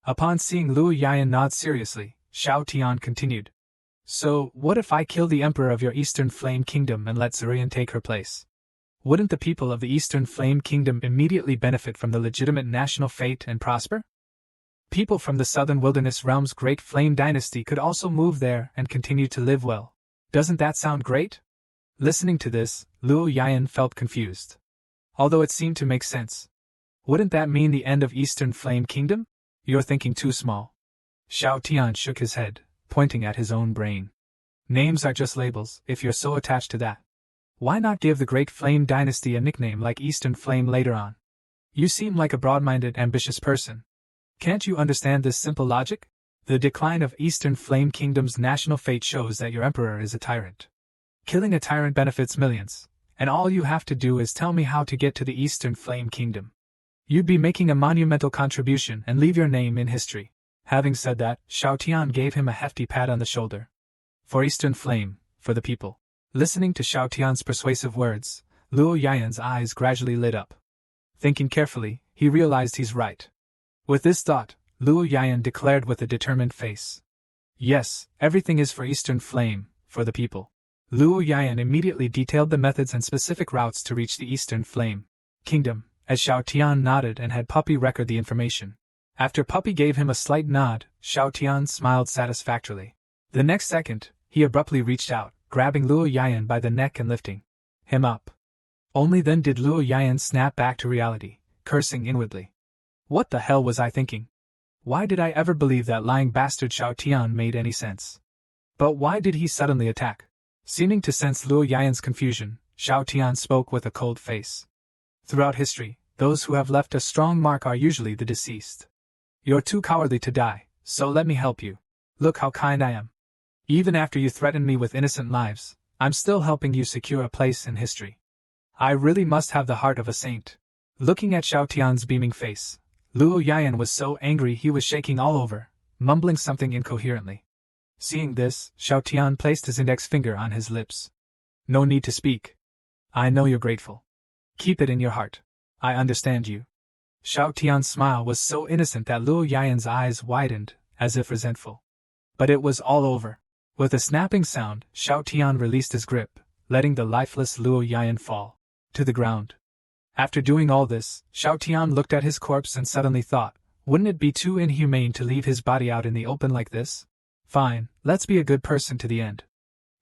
Upon seeing Luo Yian nod seriously, Shaotian continued. So, what if I kill the emperor of your Eastern Flame Kingdom and let Zerin take her place? Wouldn't the people of the Eastern Flame Kingdom immediately benefit from the legitimate national fate and prosper? People from the Southern Wilderness Realm's Great Flame Dynasty could also move there and continue to live well. Doesn't that sound great? Listening to this, Luo Yian felt confused. Although it seemed to make sense. Wouldn't that mean the end of Eastern Flame Kingdom? You're thinking too small. Shaotian shook his head, pointing at his own brain. Names are just labels, if you're so attached to that. Why not give the Great Flame Dynasty a nickname like Eastern Flame later on? You seem like a broad-minded, ambitious person. Can't you understand this simple logic? The decline of Eastern Flame Kingdom's national fate shows that your emperor is a tyrant. Killing a tyrant benefits millions, and all you have to do is tell me how to get to the Eastern Flame Kingdom. You'd be making a monumental contribution and leave your name in history. Having said that, Shaotian gave him a hefty pat on the shoulder. For Eastern Flame, for the people. Listening to Shaotian's persuasive words, Luo Yian's eyes gradually lit up. Thinking carefully, he realized he's right. With this thought, Luo Yian declared with a determined face. Yes, everything is for Eastern Flame, for the people. Luo Yian immediately detailed the methods and specific routes to reach the Eastern Flame Kingdom, as Shaotian nodded and had Puppy record the information. After Puppy gave him a slight nod, Shaotian smiled satisfactorily. The next second, he abruptly reached out, grabbing Luo Yian by the neck and lifting him up. Only then did Luo Yian snap back to reality, cursing inwardly. What the hell was I thinking? Why did I ever believe that lying bastard Shaotian made any sense? But why did he suddenly attack? Seeming to sense Luo Yian's confusion, Shaotian spoke with a cold face. Throughout history, those who have left a strong mark are usually the deceased. You're too cowardly to die, so let me help you. Look how kind I am. Even after you threaten me with innocent lives, I'm still helping you secure a place in history. I really must have the heart of a saint. Looking at Shaotian's beaming face, Luo Yian was so angry he was shaking all over, mumbling something incoherently. Seeing this, Shaotian placed his index finger on his lips. No need to speak. I know you're grateful. Keep it in your heart. I understand you. Shaotian's smile was so innocent that Luo Yian's eyes widened, as if resentful. But it was all over. With a snapping sound, Shaotian released his grip, letting the lifeless Luo Yian fall to the ground. After doing all this, Shaotian looked at his corpse and suddenly thought, wouldn't it be too inhumane to leave his body out in the open like this? Fine, let's be a good person to the end.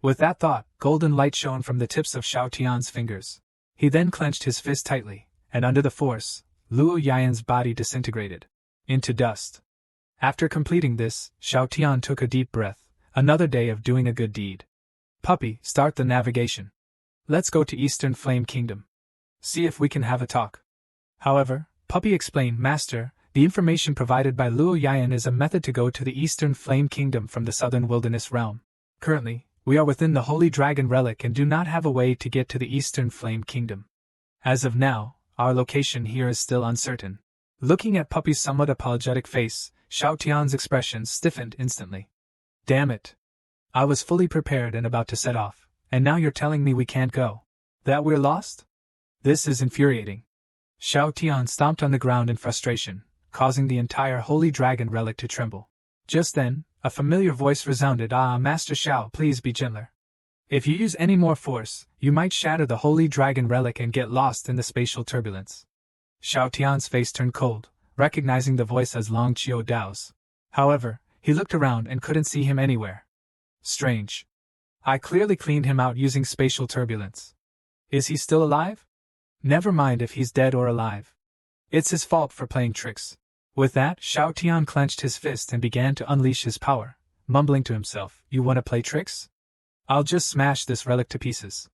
With that thought, golden light shone from the tips of Shaotian's fingers. He then clenched his fist tightly, and under the force, Luo Yian's body disintegrated into dust. After completing this, Shaotian took a deep breath. Another day of doing a good deed. Puppy, start the navigation. Let's go to Eastern Flame Kingdom. See if we can have a talk. However, Puppy explained, Master, the information provided by Luo Yian is a method to go to the Eastern Flame Kingdom from the Southern Wilderness Realm. Currently, we are within the Holy Dragon Relic and do not have a way to get to the Eastern Flame Kingdom. As of now, our location here is still uncertain. Looking at Puppy's somewhat apologetic face, Shaotian's expression stiffened instantly. Damn it. I was fully prepared and about to set off, and now you're telling me we can't go. That we're lost? This is infuriating. Shaotian stomped on the ground in frustration, causing the entire Holy Dragon Relic to tremble. Just then, a familiar voice resounded, Master Shao, please be gentler. If you use any more force, you might shatter the Holy Dragon Relic and get lost in the spatial turbulence. Shaotian's face turned cold, recognizing the voice as Long Qiu Dao's. However, he looked around and couldn't see him anywhere. Strange. I clearly cleaned him out using spatial turbulence. Is he still alive? Never mind if he's dead or alive. It's his fault for playing tricks. With that, Shaotian clenched his fist and began to unleash his power, mumbling to himself, You want to play tricks? I'll just smash this relic to pieces.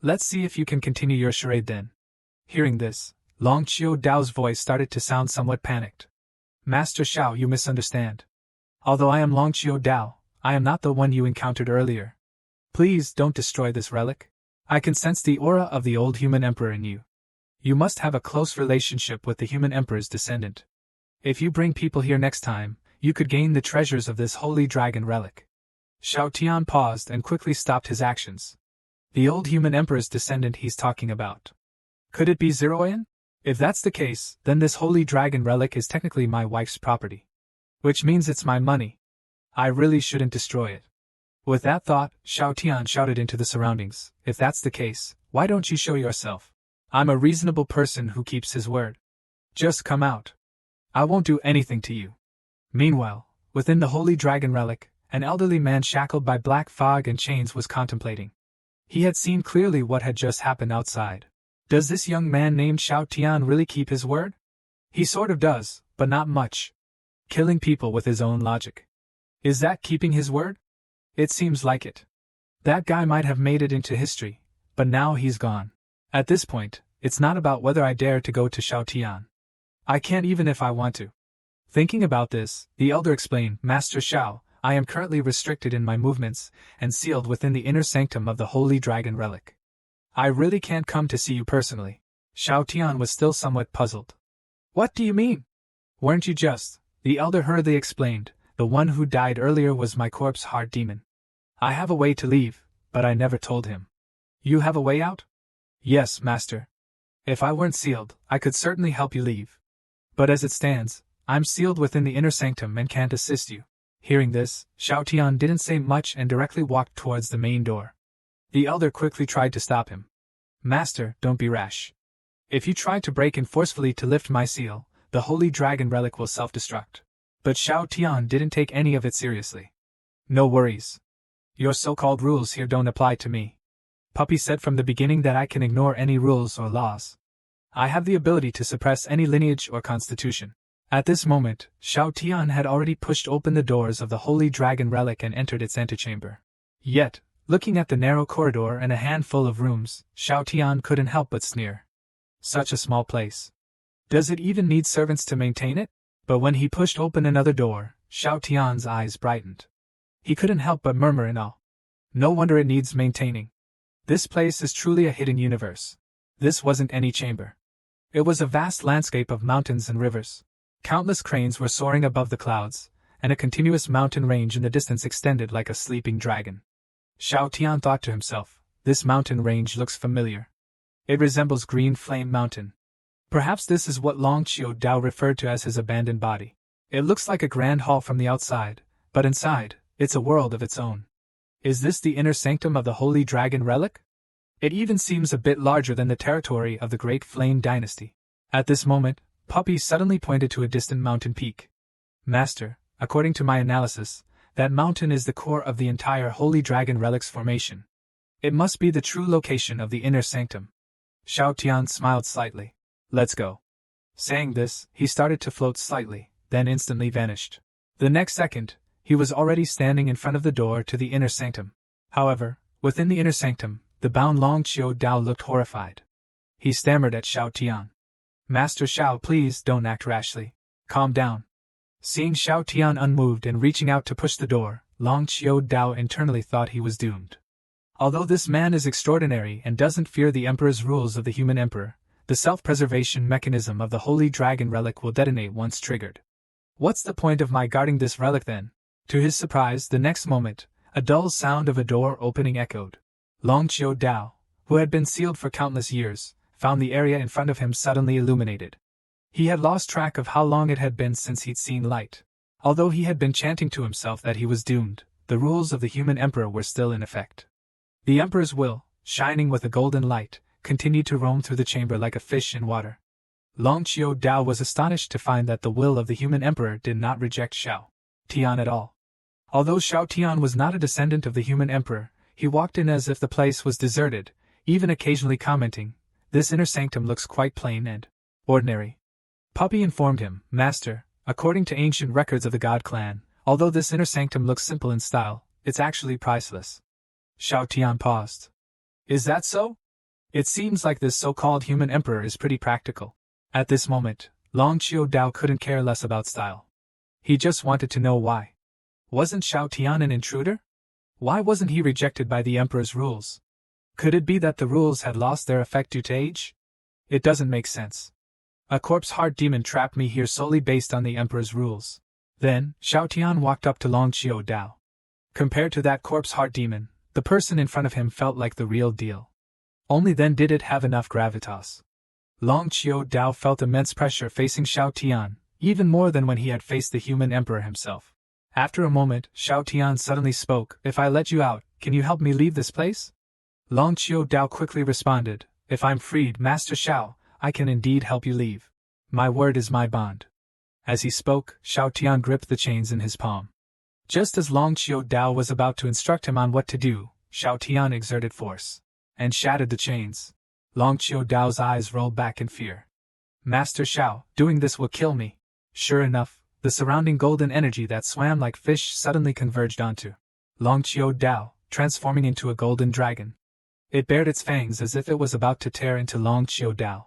Let's see if you can continue your charade then. Hearing this, Long Qiu Dao's voice started to sound somewhat panicked. Master Shao, you misunderstand. Although I am Long Qiu Dao, I am not the one you encountered earlier. Please don't destroy this relic. I can sense the aura of the old human emperor in you. You must have a close relationship with the human emperor's descendant. If you bring people here next time, you could gain the treasures of this holy dragon relic. Shao Tian paused and quickly stopped his actions. The old human emperor's descendant he's talking about. Could it be Zeroyan? If that's the case, then this holy dragon relic is technically my wife's property. Which means it's my money. I really shouldn't destroy it. With that thought, Shao Tian shouted into the surroundings, if that's the case, why don't you show yourself? I'm a reasonable person who keeps his word. Just come out. I won't do anything to you. Meanwhile, within the holy dragon relic, an elderly man shackled by black fog and chains was contemplating. He had seen clearly what had just happened outside. Does this young man named Shao Tian really keep his word? He sort of does, but not much. Killing people with his own logic. Is that keeping his word? It seems like it. That guy might have made it into history, but now he's gone. At this point, it's not about whether I dare to go to Shao Tian. I can't even if I want to. Thinking about this, the elder explained, Master Shao, I am currently restricted in my movements and sealed within the inner sanctum of the holy dragon relic. I really can't come to see you personally. Shao Tian was still somewhat puzzled. What do you mean? Weren't you just, the elder hurriedly explained, the one who died earlier was my corpse heart demon. I have a way to leave, but I never told him. You have a way out? Yes, master. If I weren't sealed, I could certainly help you leave. But as it stands, I'm sealed within the inner sanctum and can't assist you. Hearing this, Shao Tian didn't say much and directly walked towards the main door. The elder quickly tried to stop him. Master, don't be rash. If you try to break in forcefully to lift my seal, the holy dragon relic will self-destruct. But Shao Tian didn't take any of it seriously. No worries. Your so-called rules here don't apply to me. Puppy said from the beginning that I can ignore any rules or laws. I have the ability to suppress any lineage or constitution. At this moment, Shao Tian had already pushed open the doors of the holy dragon relic and entered its antechamber. Yet, looking at the narrow corridor and a handful of rooms, Shao Tian couldn't help but sneer. Such a small place. Does it even need servants to maintain it? But when he pushed open another door, Shao Tian's eyes brightened. He couldn't help but murmur in awe. No wonder it needs maintaining. This place is truly a hidden universe. This wasn't any chamber. It was a vast landscape of mountains and rivers. Countless cranes were soaring above the clouds, and a continuous mountain range in the distance extended like a sleeping dragon. Shao Tian thought to himself, this mountain range looks familiar. It resembles Green Flame Mountain. Perhaps this is what Long Qiu Dao referred to as his abandoned body. It looks like a grand hall from the outside, but inside, it's a world of its own. Is this the inner sanctum of the holy dragon relic? It even seems a bit larger than the territory of the Great Flame Dynasty. At this moment, Puppy suddenly pointed to a distant mountain peak. Master, according to my analysis, that mountain is the core of the entire holy dragon relic's formation. It must be the true location of the inner sanctum. Shao Tian smiled slightly. Let's go. Saying this, he started to float slightly, then instantly vanished. The next second, he was already standing in front of the door to the inner sanctum. However, within the inner sanctum, the bound Long Qiu Dao looked horrified. He stammered at Shao Tian. Master Shao, please don't act rashly. Calm down. Seeing Shao Tian unmoved and reaching out to push the door, Long Qiu Dao internally thought he was doomed. Although this man is extraordinary and doesn't fear the Emperor's rules of the human emperor, the self-preservation mechanism of the holy dragon relic will detonate once triggered. What's the point of my guarding this relic then? To his surprise, the next moment, a dull sound of a door opening echoed. Long Qiu Dao, who had been sealed for countless years, found the area in front of him suddenly illuminated. He had lost track of how long it had been since he'd seen light. Although he had been chanting to himself that he was doomed, the rules of the human emperor were still in effect. The emperor's will, shining with a golden light, continued to roam through the chamber like a fish in water. Long Qiu Dao was astonished to find that the will of the human emperor did not reject Shao Tian at all. Although Shao Tian was not a descendant of the human emperor, he walked in as if the place was deserted, even occasionally commenting, "This inner sanctum looks quite plain and ordinary." Puppy informed him, "Master, according to ancient records of the God clan, although this inner sanctum looks simple in style, it's actually priceless." Shao Tian paused. "Is that so? It seems like this so-called human emperor is pretty practical." At this moment, Long Qiu Dao couldn't care less about style. He just wanted to know why. Wasn't Shao Tian an intruder? Why wasn't he rejected by the emperor's rules? Could it be that the rules had lost their effect due to age? It doesn't make sense. A corpse heart demon trapped me here solely based on the Emperor's rules. Then, Xiaotian walked up to Long Qiu-dao. Compared to that corpse heart demon, the person in front of him felt like the real deal. Only then did it have enough gravitas. Long Qiu-dao felt immense pressure facing Xiaotian, even more than when he had faced the human emperor himself. After a moment, Xiaotian suddenly spoke, "If I let you out, can you help me leave this place?" Long Qiu-dao quickly responded, "If I'm freed, Master Xiao, I can indeed help you leave. My word is my bond." As he spoke, Xiaotian gripped the chains in his palm. Just as Long Qiu-dao was about to instruct him on what to do, Xiaotian exerted force and shattered the chains. Long Qiu-dao's eyes rolled back in fear. "Master Xiao, doing this will kill me." Sure enough, the surrounding golden energy that swam like fish suddenly converged onto Long Qiu-dao, transforming into a golden dragon. It bared its fangs as if it was about to tear into Long Qiu-dao.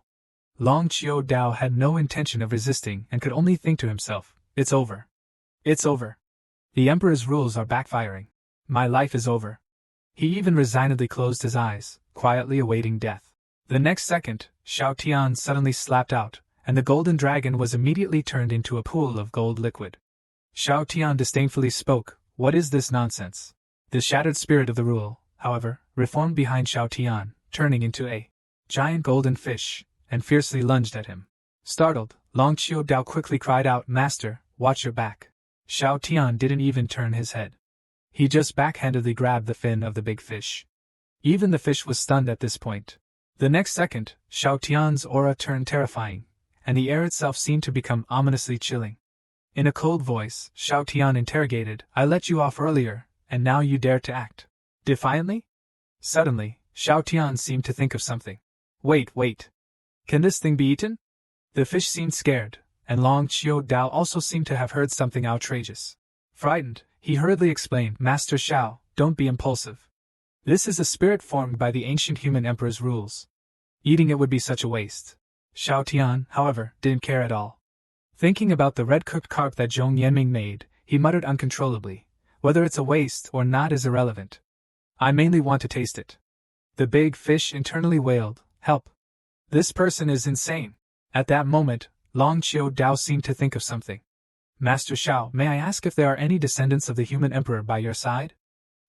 Long Qiu-dao had no intention of resisting and could only think to himself, "It's over. It's over. The Emperor's rules are backfiring. My life is over." He even resignedly closed his eyes, quietly awaiting death. The next second, Xiaotian suddenly slapped out, and the golden dragon was immediately turned into a pool of gold liquid. Xiaotian disdainfully spoke, "What is this nonsense?" The shattered spirit of the rule, however, reformed behind Xiaotian, turning into a giant golden fish, and fiercely lunged at him. Startled, Long Qiu-dao quickly cried out, "Master, watch your back." Xiaotian didn't even turn his head. He just backhandedly grabbed the fin of the big fish. Even the fish was stunned at this point. The next second, Xiaotian's aura turned terrifying, and the air itself seemed to become ominously chilling. In a cold voice, Xiaotian interrogated, "I let you off earlier, and now you dare to act defiantly?" Suddenly, Xiaotian seemed to think of something. Wait. Can this thing be eaten?" The fish seemed scared, and Long Qiu-dao also seemed to have heard something outrageous. Frightened, he hurriedly explained, "Master Xiao, don't be impulsive. This is a spirit formed by the ancient human emperor's rules. Eating it would be such a waste." Xiaotian, however, didn't care at all. Thinking about the red-cooked carp that Zhong Yanming made, he muttered uncontrollably, "Whether it's a waste or not is irrelevant. I mainly want to taste it." The big fish internally wailed, "Help! This person is insane." At that moment, Long Qiu-dao seemed to think of something. "Master Xiao, may I ask if there are any descendants of the human emperor by your side?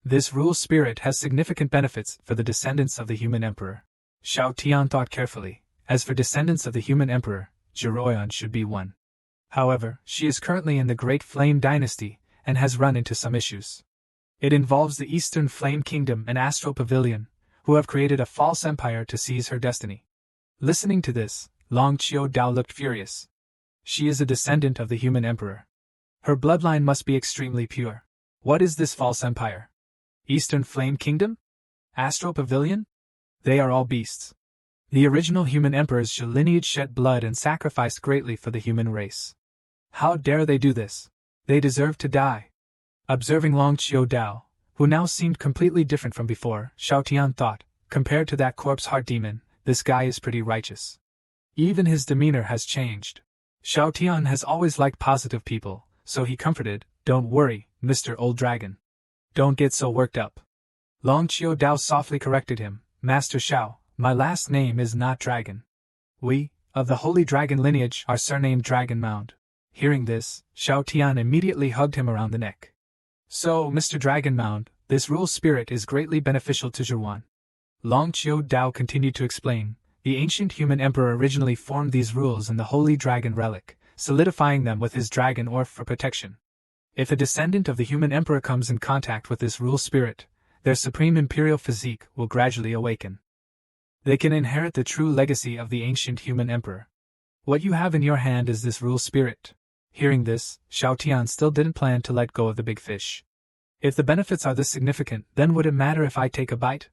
This rule spirit has significant benefits for the descendants of the human emperor." Xiaotian thought carefully. As for descendants of the human emperor, Jiroyan should be one. However, she is currently in the Great Flame Dynasty, and has run into some issues. It involves the Eastern Flame Kingdom and Astral Pavilion, who have created a false empire to seize her destiny. Listening to this, Long Qiu-dao looked furious. She is a descendant of the human emperor. Her bloodline must be extremely pure. What is this false empire? Eastern Flame Kingdom? Astral Pavilion? They are all beasts. The original human emperor's lineage shed blood and sacrificed greatly for the human race. How dare they do this? They deserve to die. Observing Long Qiu-dao, who now seemed completely different from before, Xiaotian thought, compared to that corpse heart demon, this guy is pretty righteous. Even his demeanor has changed. Xiaotian has always liked positive people, so he comforted, "Don't worry, Mr. Old Dragon. Don't get so worked up." Long Qiu-dao softly corrected him, "Master Xiao, my last name is not Dragon. We, of the Holy Dragon lineage, are surnamed Dragon Mound." Hearing this, Xiaotian immediately hugged him around the neck. "So, Mr. Dragon Mound, this rule spirit is greatly beneficial to Zhiwan." Long Qiu-dao continued to explain, "The ancient human emperor originally formed these rules in the Holy Dragon relic, solidifying them with his dragon orb for protection. If a descendant of the human emperor comes in contact with this rule spirit, their supreme imperial physique will gradually awaken. They can inherit the true legacy of the ancient human emperor. What you have in your hand is this rule spirit." Hearing this, Xiaotian still didn't plan to let go of the big fish. "If the benefits are this significant, then would it matter if I take a bite?"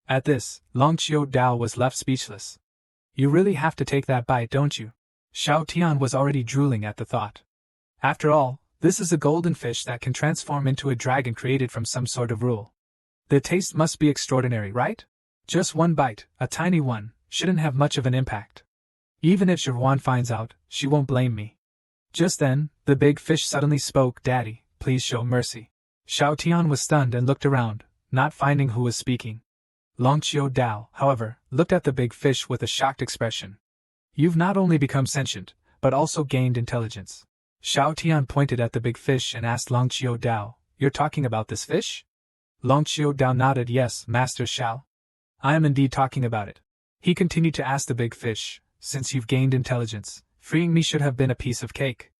At this, Long Qiu-dao was left speechless. "You really have to take that bite, don't you?" Xiaotian was already drooling at the thought. After all, this is a golden fish that can transform into a dragon created from some sort of rule. The taste must be extraordinary, right? Just one bite, a tiny one, shouldn't have much of an impact. Even if Zhiwan finds out, she won't blame me. Just then, the big fish suddenly spoke, "Daddy, please show mercy." Xiaotian was stunned and looked around, not finding who was speaking. Long Qiu-dao, however, looked at the big fish with a shocked expression. You've not only become sentient, but also gained intelligence. Shao Tian pointed at the big fish and asked Long Qiu Dao, "You're talking about this fish?" Long Qiu Dao nodded, "Yes, Master Shao. I am indeed talking about it." He continued to ask the big fish, "Since you've gained intelligence, freeing me should have been a piece of cake.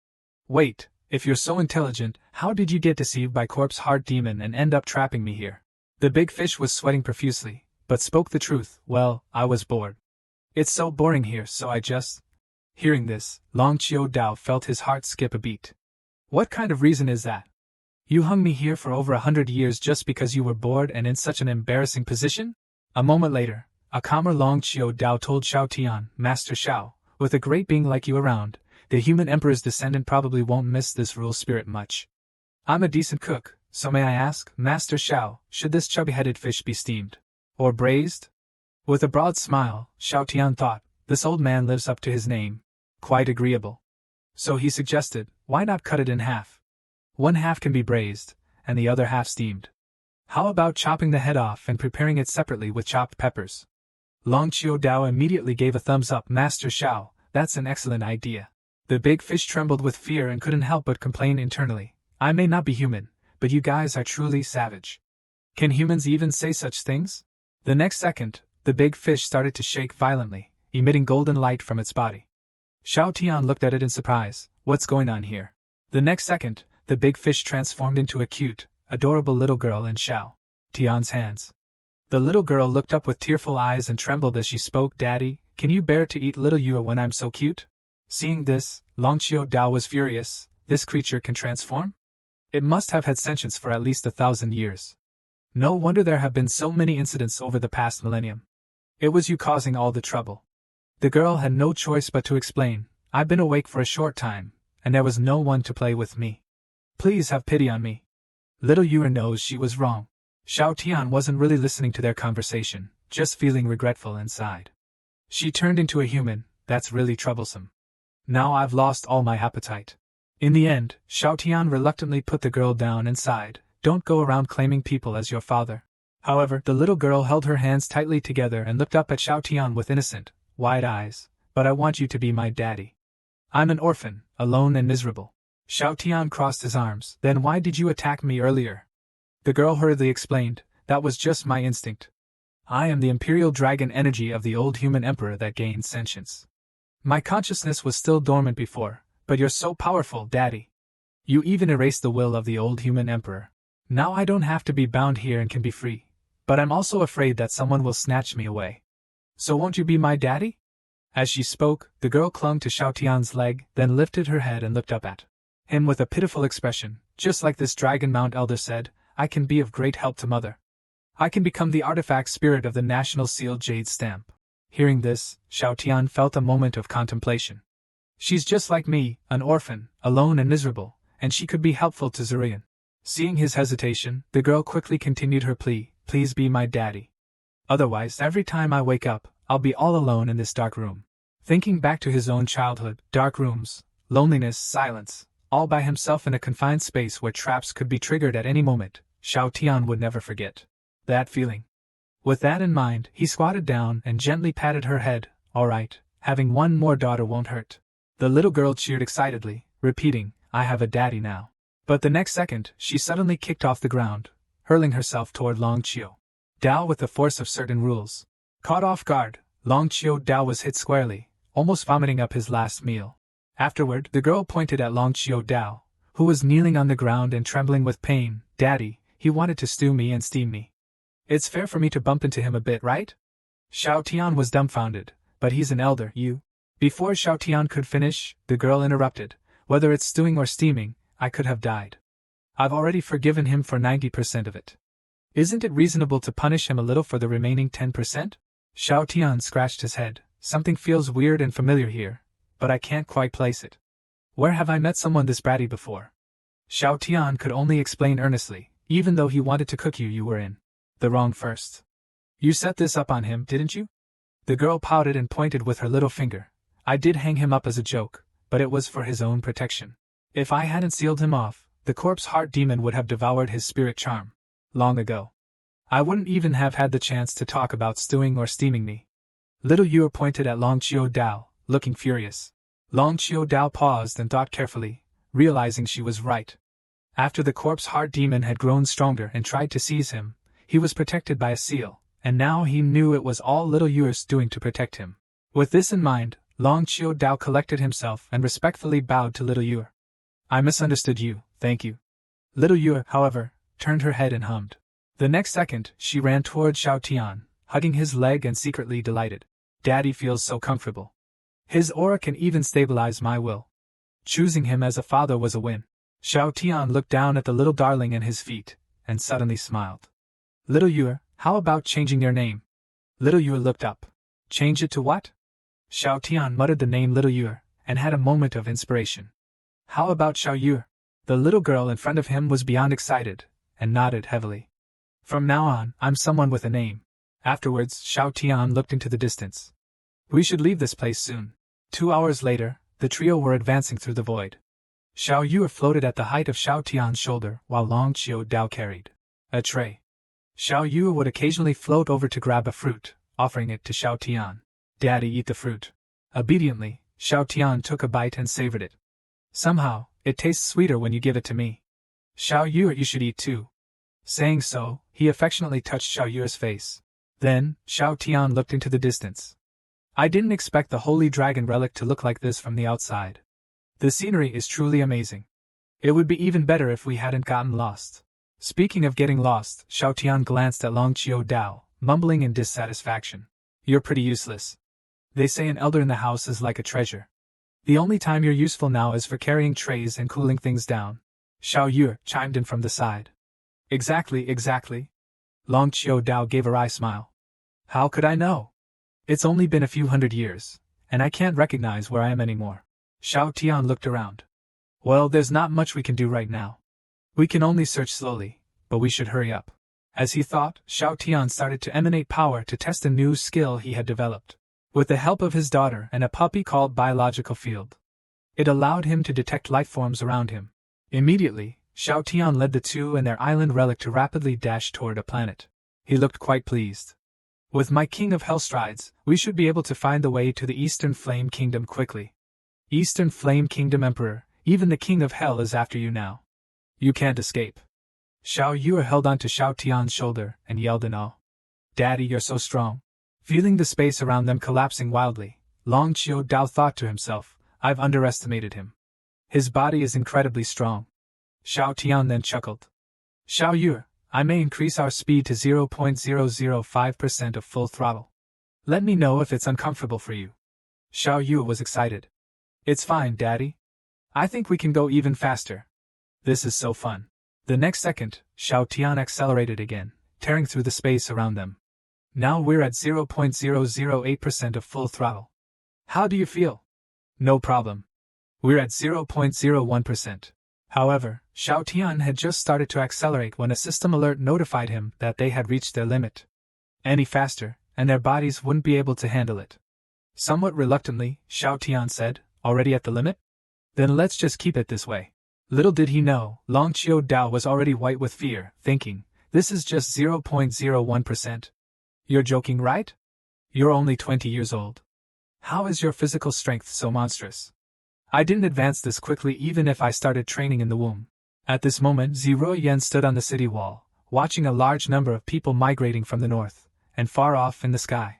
Wait, if you're so intelligent, how did you get deceived by Corpse Heart Demon and end up trapping me here?" The big fish was sweating profusely, but spoke the truth. "Well, I was bored. It's so boring here, so I just..." Hearing this, Long Qiu Dao felt his heart skip a beat. "What kind of reason is that? You hung me here for over 100 years just because you were bored and in such an embarrassing position?" A moment later, a calmer Long Qiu Dao told Shao Tian, "Master Shao, with a great being like you around, the human emperor's descendant probably won't miss this rule spirit much. I'm a decent cook, so may I ask, Master Shao, should this chubby-headed fish be steamed? Or braised?" With a broad smile, Shao Tian thought, this old man lives up to his name. Quite agreeable. So he suggested, why not cut it in half? One half can be braised, and the other half steamed. How about chopping the head off and preparing it separately with chopped peppers? Long Qiu Dao immediately gave a thumbs up. "Master Shao, that's an excellent idea." The big fish trembled with fear and couldn't help but complain internally, "I may not be human, but you guys are truly savage. Can humans even say such things?" The next second, the big fish started to shake violently, emitting golden light from its body. Shao Tian looked at it in surprise. "What's going on here?" The next second, the big fish transformed into a cute, adorable little girl in Shao Tian's hands. The little girl looked up with tearful eyes and trembled as she spoke, "Daddy, can you bear to eat little Yua when I'm so cute?" Seeing this, Long Qiu Dao was furious. This creature can transform? It must have had sentience for at least 1,000 years. No wonder there have been so many incidents over the past millennium. It was you causing all the trouble. The girl had no choice but to explain, "I've been awake for a short time, and there was no one to play with me. Please have pity on me." Little Yua knows she was wrong. Shao Tian wasn't really listening to their conversation, just feeling regretful inside. She turned into a human. That's really troublesome. Now I've lost all my appetite. In the end, Shao Tian reluctantly put the girl down and sighed, "Don't go around claiming people as your father." However, the little girl held her hands tightly together and looked up at Shao Tian with innocent, wide eyes. "But I want you to be my daddy. I'm an orphan, alone and miserable." Shao Tian crossed his arms. "Then why did you attack me earlier?" The girl hurriedly explained, "That was just my instinct. I am the imperial dragon energy of the old human emperor that gained sentience. My consciousness was still dormant before, but you're so powerful, Daddy. You even erased the will of the old human emperor. Now I don't have to be bound here and can be free. But I'm also afraid that someone will snatch me away. So won't you be my daddy?" As she spoke, the girl clung to Shao Tian's leg, then lifted her head and looked up at him with a pitiful expression. "Just like this Dragon Mount Elder said, I can be of great help to Mother. I can become the artifact spirit of the national seal jade stamp." Hearing this, Shao Tian felt a moment of contemplation. She's just like me, an orphan, alone and miserable, and she could be helpful to Zerin. Seeing his hesitation, the girl quickly continued her plea, "Please be my daddy. Otherwise, every time I wake up, I'll be all alone in this dark room." Thinking back to his own childhood, dark rooms, loneliness, silence, all by himself in a confined space where traps could be triggered at any moment, Shao Tian would never forget that feeling. With that in mind, he squatted down and gently patted her head. "All right, having one more daughter won't hurt." The little girl cheered excitedly, repeating, "I have a daddy now." But the next second, she suddenly kicked off the ground, hurling herself toward Long Qiu Dao with the force of certain rules. Caught off guard, Long Qiu Dao was hit squarely, almost vomiting up his last meal. Afterward, the girl pointed at Long Qiu Dao, who was kneeling on the ground and trembling with pain. "Daddy, he wanted to stew me and steam me. It's fair for me to bump into him a bit, right?" Shao Tian was dumbfounded, "But he's an elder, you..." Before Shao Tian could finish, the girl interrupted, "Whether it's stewing or steaming, I could have died. I've already forgiven him for 90% of it. Isn't it reasonable to punish him a little for the remaining 10%? Shao Tian scratched his head. "Something feels weird and familiar here, but I can't quite place it. Where have I met someone this bratty before?" Shao Tian could only explain earnestly, "Even though he wanted to cook you, you were in the wrong first. You set this up on him, didn't you?" The girl pouted and pointed with her little finger. "I did hang him up as a joke, but it was for his own protection. If I hadn't sealed him off, the corpse heart demon would have devoured his spirit charm long ago. I wouldn't even have had the chance to talk about stewing or steaming me." Little Yua pointed at Long Qiu Dao. looking furious. Long Qiu paused and thought carefully, realizing she was right. After the corpse-heart demon had grown stronger and tried to seize him, he was protected by a seal, and now he knew it was all little Yu's doing to protect him. With this in mind, Long Qiu collected himself and respectfully bowed to little Yu. I misunderstood you, thank you. Little Yu, however, turned her head and hummed. The next second, she ran toward Shaotian, hugging his leg and secretly delighted. Daddy feels so comfortable. His aura can even stabilize my will. Choosing him as a father was a win. Shaotian looked down at the little darling and his feet, and suddenly smiled. Little Yu, how about changing your name? Little Yu looked up. Change it to what? Shaotian muttered the name Little Yu, and had a moment of inspiration. How about Xiao Yu? The little girl in front of him was beyond excited, and nodded heavily. From now on, I'm someone with a name. Afterwards, Shaotian looked into the distance. We should leave this place soon. 2 hours later, the trio were advancing through the void. Xiao Yu floated at the height of Shaotian's shoulder, while Long Qiu carried a tray. Xiao Yu would occasionally float over to grab a fruit, offering it to Shaotian. Daddy, eat the fruit. Obediently, Shaotian took a bite and savored it. Somehow, it tastes sweeter when you give it to me. Xiao Yu, you should eat too. Saying so, he affectionately touched Xiao Yu's face. Then, Shaotian looked into the distance. I didn't expect the holy dragon relic to look like this from the outside. The scenery is truly amazing. It would be even better if we hadn't gotten lost. Speaking of getting lost, Shaotian glanced at Long Qiu, mumbling in dissatisfaction. You're pretty useless. They say an elder in the house is like a treasure. The only time you're useful now is for carrying trays and cooling things down. Xiao Yu chimed in from the side. Exactly. Long Qiu gave a wry smile. How could I know? It's only been a few hundred years, and I can't recognize where I am anymore. Shaotian looked around. Well, there's not much we can do right now. We can only search slowly, but we should hurry up. As he thought, Shaotian started to emanate power to test a new skill he had developed. With the help of his daughter and a puppy called biological field, it allowed him to detect life forms around him. Immediately, Shaotian led the two and their island relic to rapidly dash toward a planet. He looked quite pleased. With my King of Hell strides, we should be able to find the way to the Eastern Flame Kingdom quickly. Eastern Flame Kingdom Emperor, even the King of Hell is after you now. You can't escape. Xiao Yu held onto Shaotian's shoulder and yelled in awe. Daddy, you're so strong. Feeling the space around them collapsing wildly, Long Qiu thought to himself, I've underestimated him. His body is incredibly strong. Shaotian then chuckled. Xiao Yu, I may increase our speed to 0.005% of full throttle. Let me know if it's uncomfortable for you. Xiao Yu was excited. It's fine, Daddy. I think we can go even faster. This is so fun. The next second, Shaotian accelerated again, tearing through the space around them. Now we're at 0.008% of full throttle. How do you feel? No problem. We're at 0.01%. However, Shaotian had just started to accelerate when a system alert notified him that they had reached their limit. Any faster, and their bodies wouldn't be able to handle it. Somewhat reluctantly, Shaotian said, Already at the limit? Then let's just keep it this way. Little did he know, Long Qiu was already white with fear, thinking, this is just 0.01%. You're joking, right? You're only 20 years old. How is your physical strength so monstrous? I didn't advance this quickly even if I started training in the womb. At this moment, Ziruoyan stood on the city wall, watching a large number of people migrating from the north, and far off in the sky.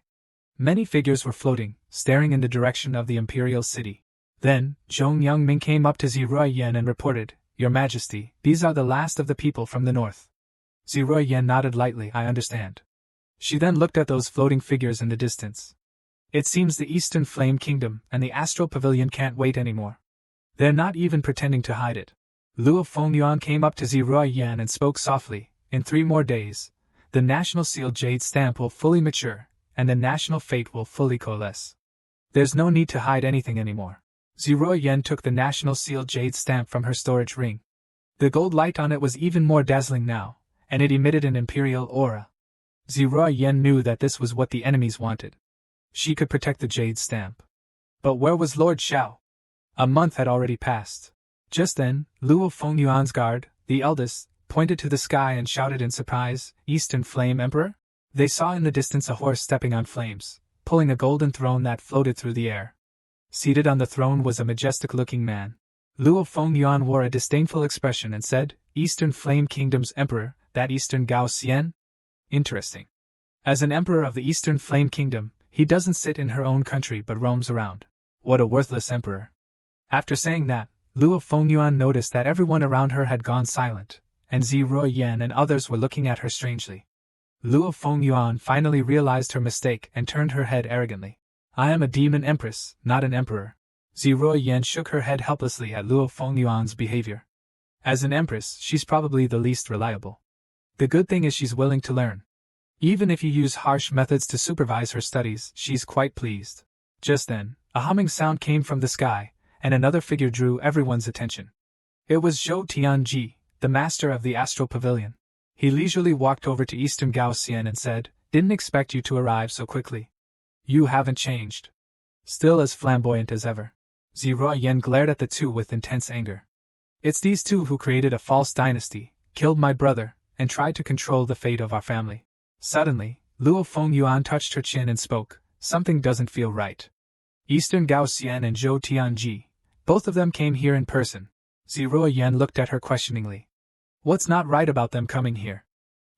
Many figures were floating, staring in the direction of the imperial city. Then, Zhong Yangming came up to Ziruoyan and reported, Your Majesty, these are the last of the people from the north. Ziruoyan nodded lightly, I understand. She then looked at those floating figures in the distance. It seems the Eastern Flame Kingdom and the astral pavilion can't wait anymore. They're not even pretending to hide it. Luo Fengyuan came up to Ziruoyan and spoke softly, in 3 more days, the national seal jade stamp will fully mature, and the national fate will fully coalesce. There's no need to hide anything anymore. Ziruoyan took the national seal jade stamp from her storage ring. The gold light on it was even more dazzling now, and it emitted an imperial aura. Ziruoyan knew that this was what the enemies wanted. She could protect the jade stamp. But where was Lord Xiao? A month had already passed. Just then, Luo Fengyuan's guard, the eldest, pointed to the sky and shouted in surprise, Eastern Flame Emperor? They saw in the distance a horse stepping on flames, pulling a golden throne that floated through the air. Seated on the throne was a majestic-looking man. Luo Fengyuan wore a disdainful expression and said, "Eastern Flame Kingdom's emperor, that Eastern Gao Xian? Interesting. As an emperor of the Eastern Flame Kingdom, he doesn't sit in her own country but roams around. What a worthless emperor." After saying that, Luo Fengyuan noticed that everyone around her had gone silent, and Ziruoyan and others were looking at her strangely. Luo Fengyuan finally realized her mistake and turned her head arrogantly. "I am a demon empress, not an emperor." Ziruoyan shook her head helplessly at Luo Fengyuan's behavior. As an empress, she's probably the least reliable. The good thing is she's willing to learn. Even if you use harsh methods to supervise her studies, she's quite pleased. Just then, a humming sound came from the sky, and another figure drew everyone's attention. It was Zhou Tianji, the master of the astral pavilion. He leisurely walked over to Eastern Gao Xian and said, "Didn't expect you to arrive so quickly. You haven't changed. Still as flamboyant as ever." Ziruoyan glared at the two with intense anger. "It's these two who created a false dynasty, killed my brother, and tried to control the fate of our family." Suddenly, Luo Fengyuan touched her chin and spoke, "Something doesn't feel right." Eastern Gao Xian and Zhou Tianji, both of them came here in person. Ziruoyan looked at her questioningly. "What's not right about them coming here?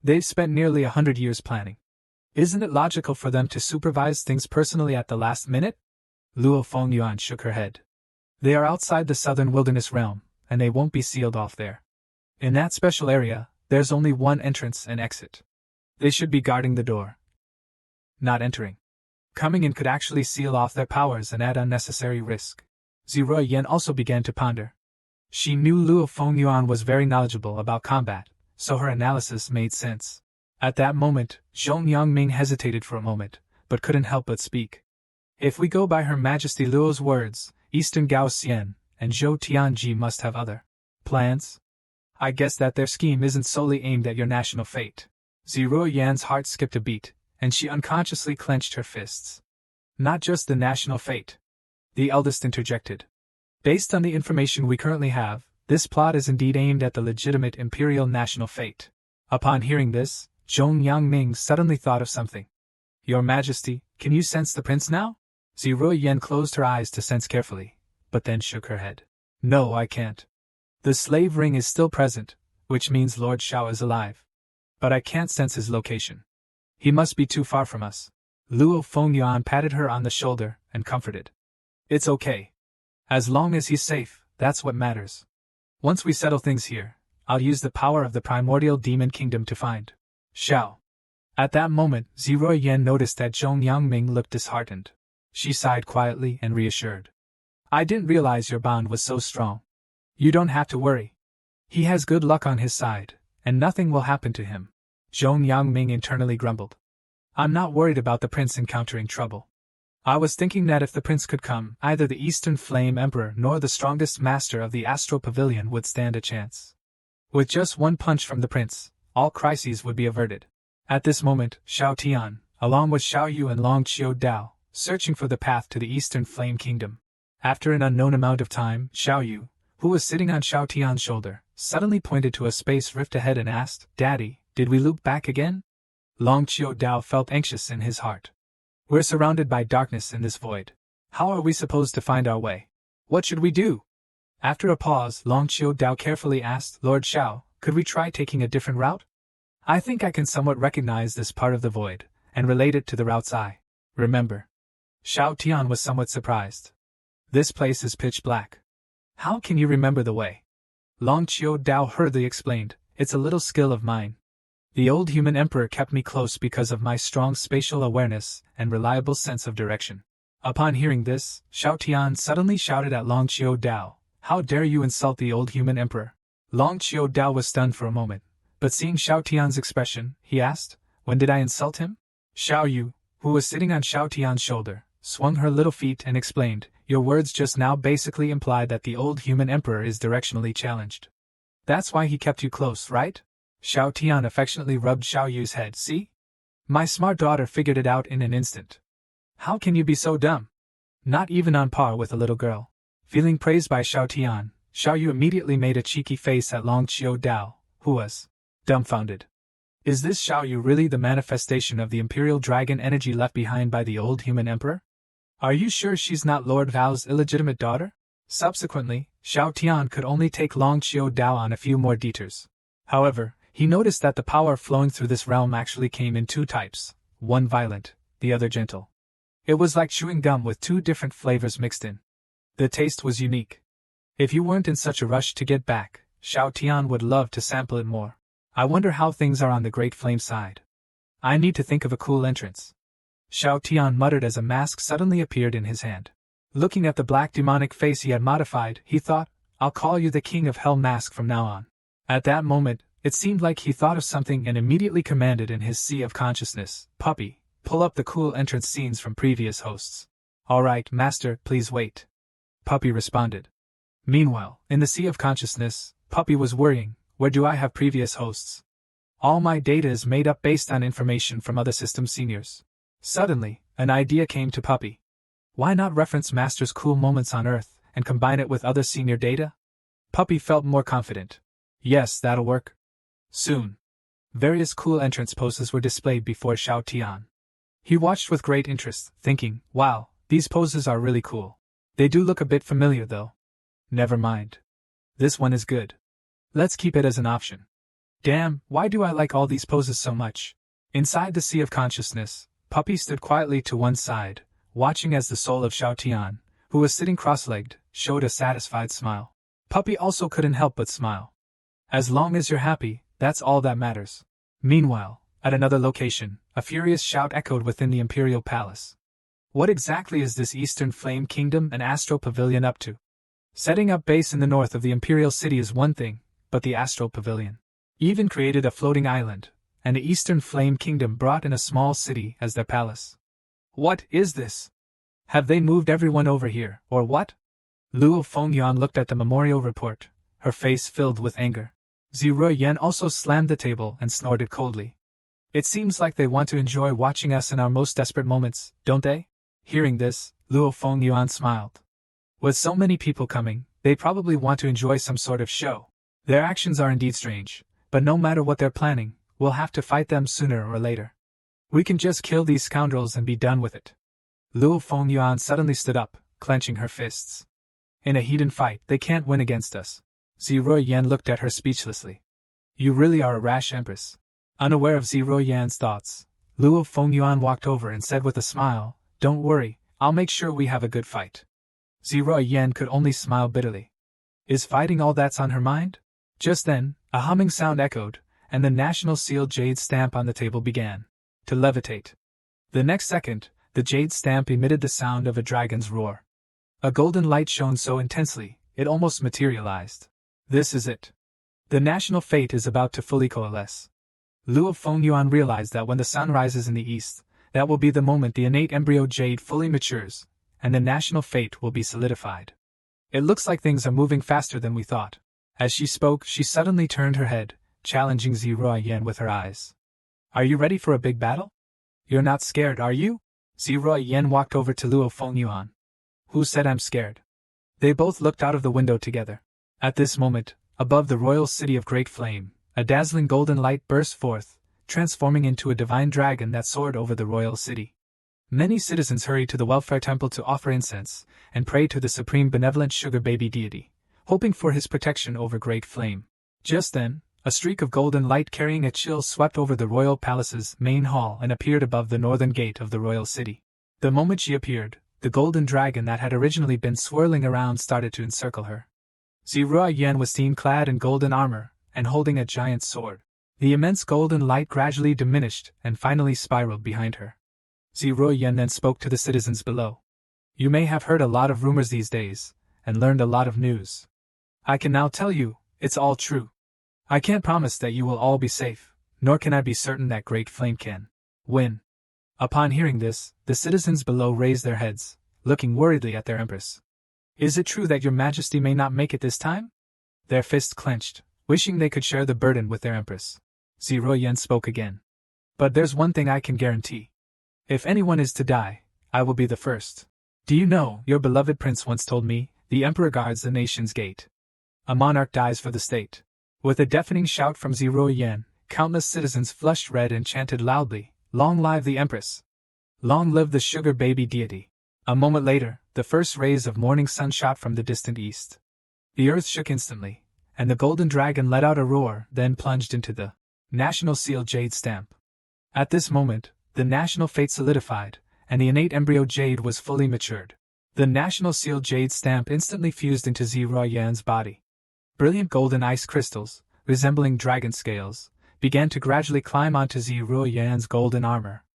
They've spent nearly 100 years planning. Isn't it logical for them to supervise things personally at the last minute?" Luo Fengyuan shook her head. "They are outside the southern wilderness realm, and they won't be sealed off there. In that special area, there's only one entrance and exit. They should be guarding the door, not entering. Coming in could actually seal off their powers and add unnecessary risk." Ziruoyan also began to ponder. She knew Luo Fengyuan was very knowledgeable about combat, so her analysis made sense. At that moment, Zhong Yangming hesitated for a moment, but couldn't help but speak. "If we go by Her Majesty Luo's words, Eastern Gao Xian and Zhou Tianji must have other plans. I guess that their scheme isn't solely aimed at your national fate." Ziruoyan's heart skipped a beat, and she unconsciously clenched her fists. "Not just the national fate," the eldest interjected. "Based on the information we currently have, this plot is indeed aimed at the legitimate imperial national fate." Upon hearing this, Zhong Yangming suddenly thought of something. "Your Majesty, can you sense the prince now?" Ziruoyan closed her eyes to sense carefully, but then shook her head. "No, I can't. The slave ring is still present, which means Lord Shao is alive. But I can't sense his location. He must be too far from us." Luo Fengyuan patted her on the shoulder and comforted. "It's okay. As long as he's safe, that's what matters. Once we settle things here, I'll use the power of the primordial demon kingdom to find Shao." At that moment, Ziruoyan noticed that Zhong Yangming looked disheartened. She sighed quietly and reassured. "I didn't realize your bond was so strong. You don't have to worry. He has good luck on his side, and nothing will happen to him." Zhong Yangming internally grumbled. "I'm not worried about the prince encountering trouble. I was thinking that if the prince could come, either the Eastern Flame Emperor nor the strongest master of the Astral Pavilion would stand a chance. With just one punch from the prince, all crises would be averted." At this moment, Shao Tian, along with Xiao Yu and Long Qiu Dao, searching for the path to the Eastern Flame Kingdom. After an unknown amount of time, Xiao Yu, who was sitting on Shao Tian's shoulder, suddenly pointed to a space rift ahead and asked, "Daddy, did we loop back again?" Long Qiu Dao felt anxious in his heart. "We're surrounded by darkness in this void. How are we supposed to find our way? What should we do?" After a pause, Long Qiu Dao carefully asked, "Lord Shao, could we try taking a different route? I think I can somewhat recognize this part of the void, and relate it to the routes I remember." Shao Tian was somewhat surprised. "This place is pitch black. How can you remember the way?" Long Qiu Dao hurriedly explained, "It's a little skill of mine. The old human emperor kept me close because of my strong spatial awareness and reliable sense of direction." Upon hearing this, Shao Tian suddenly shouted at Long Qiu Dao, "How dare you insult the old human emperor?" Long Qiu Dao was stunned for a moment, but seeing Shao Tian's expression, he asked, "When did I insult him?" Xiao Yu, who was sitting on Shao Tian's shoulder, swung her little feet and explained, "Your words just now basically imply that the old human emperor is directionally challenged. That's why he kept you close, right?" Shao Tian affectionately rubbed Xiao Yu's head. "See? My smart daughter figured it out in an instant. How can you be so dumb? Not even on par with a little girl." Feeling praised by Shao Tian, Xiao Yu immediately made a cheeky face at Long Qiu Dao, who was dumbfounded. Is this Xiao Yu really the manifestation of the imperial dragon energy left behind by the old human emperor? Are you sure she's not Lord Vao's illegitimate daughter? Subsequently, Xiao Tian could only take Long Qiu Dao on a few more detours. However, he noticed that the power flowing through this realm actually came in two types, one violent, the other gentle. It was like chewing gum with two different flavors mixed in. The taste was unique. If you weren't in such a rush to get back, Xiao Tian would love to sample it more. I wonder how things are on the Great Flame side. I need to think of a cool entrance. Xiao Tian muttered as a mask suddenly appeared in his hand. Looking at the black demonic face he had modified, he thought, I'll call you the King of Hell mask from now on. At that moment, it seemed like he thought of something and immediately commanded in his sea of consciousness, Puppy, pull up the cool entrance scenes from previous hosts. Alright, Master, please wait. Puppy responded. Meanwhile, in the sea of consciousness, Puppy was worrying, where do I have previous hosts? All my data is made up based on information from other system seniors. Suddenly, an idea came to Puppy. Why not reference Master's cool moments on Earth and combine it with other senior data? Puppy felt more confident. Yes, that'll work. Soon. Various cool entrance poses were displayed before Xiao Tian. He watched with great interest, thinking, wow, these poses are really cool. They do look a bit familiar though. Never mind. This one is good. Let's keep it as an option. Damn, why do I like all these poses so much? Inside the sea of consciousness, Puppy stood quietly to one side, watching as the soul of Xiao Tian, who was sitting cross-legged, showed a satisfied smile. Puppy also couldn't help but smile. As long as you're happy, that's all that matters. Meanwhile, at another location, a furious shout echoed within the imperial palace. What exactly is this Eastern Flame Kingdom and Astral Pavilion up to? Setting up base in the north of the imperial city is one thing, but the Astral Pavilion even created a floating island, and the Eastern Flame Kingdom brought in a small city as their palace. What is this? Have they moved everyone over here, or what? Luo Fengyuan looked at the memorial report, her face filled with anger. Ziruo Yan also slammed the table and snorted coldly. It seems like they want to enjoy watching us in our most desperate moments, don't they? Hearing this, Luo Fengyuan smiled. With so many people coming, they probably want to enjoy some sort of show. Their actions are indeed strange, but no matter what they're planning, we'll have to fight them sooner or later. We can just kill these scoundrels and be done with it. Luo Fengyuan suddenly stood up, clenching her fists. In a heated fight, they can't win against us. Ziruo Yan looked at her speechlessly. You really are a rash empress. Unaware of Ziruo Yan's thoughts, Luo Fengyuan walked over and said with a smile, Don't worry, I'll make sure we have a good fight. Ziruo Yan could only smile bitterly. Is fighting all that's on her mind? Just then, a humming sound echoed, and the national seal jade stamp on the table began to levitate. The next second, the jade stamp emitted the sound of a dragon's roar. A golden light shone so intensely, it almost materialized. This is it. The national fate is about to fully coalesce. Luo Fengyuan realized that when the sun rises in the east, that will be the moment the innate embryo jade fully matures, and the national fate will be solidified. It looks like things are moving faster than we thought. As she spoke, she suddenly turned her head, challenging Ziruo Yan with her eyes. Are you ready for a big battle? You're not scared, are you? Ziruo Yan walked over to Luo Fengyuan. Who said I'm scared? They both looked out of the window together. At this moment, above the royal city of Great Flame, a dazzling golden light burst forth, transforming into a divine dragon that soared over the royal city. Many citizens hurried to the welfare temple to offer incense and pray to the supreme benevolent sugar baby deity, hoping for his protection over Great Flame. Just then, a streak of golden light carrying a chill swept over the royal palace's main hall and appeared above the northern gate of the royal city. The moment she appeared, the golden dragon that had originally been swirling around started to encircle her. Ziruo Yan was seen clad in golden armor and holding a giant sword. The immense golden light gradually diminished and finally spiraled behind her. Ziruo Yan then spoke to the citizens below. You may have heard a lot of rumors these days, and learned a lot of news. I can now tell you, it's all true. I can't promise that you will all be safe, nor can I be certain that Great Flame can win. Upon hearing this, the citizens below raised their heads, looking worriedly at their empress. Is it true that your majesty may not make it this time? Their fists clenched, wishing they could share the burden with their empress. Ziruo Yan spoke again. But there's one thing I can guarantee. If anyone is to die, I will be the first. Do you know, your beloved prince once told me, the emperor guards the nation's gate. A monarch dies for the state. With a deafening shout from Ziruo Yan, countless citizens flushed red and chanted loudly, Long live the empress! Long live the sugar baby deity! A moment later, the first rays of morning sun shot from the distant east. The earth shook instantly, and the golden dragon let out a roar, then plunged into the national seal jade stamp. At this moment, the national fate solidified, and the innate embryo jade was fully matured. The national seal jade stamp instantly fused into Ziruoyan's body. Brilliant golden ice crystals, resembling dragon scales, began to gradually climb onto Ziruoyan's golden armor.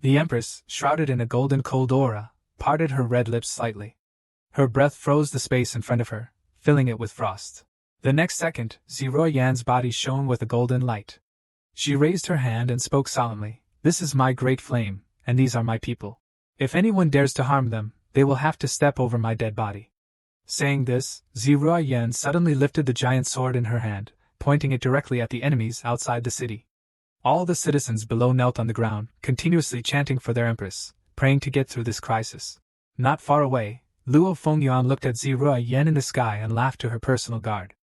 The Empress, shrouded in a golden cold aura, parted her red lips slightly. Her breath froze the space in front of her, filling it with frost. The next second, Ziruoyan's body shone with a golden light. She raised her hand and spoke solemnly, "This is my great flame, and these are my people. If anyone dares to harm them, they will have to step over my dead body." Saying this, Ziruoyan suddenly lifted the giant sword in her hand, pointing it directly at the enemies outside the city. All the citizens below knelt on the ground, continuously chanting for their empress, praying to get through this crisis. Not far away, Luo Fengyuan looked at Ziruoyan in the sky and laughed to her personal guard.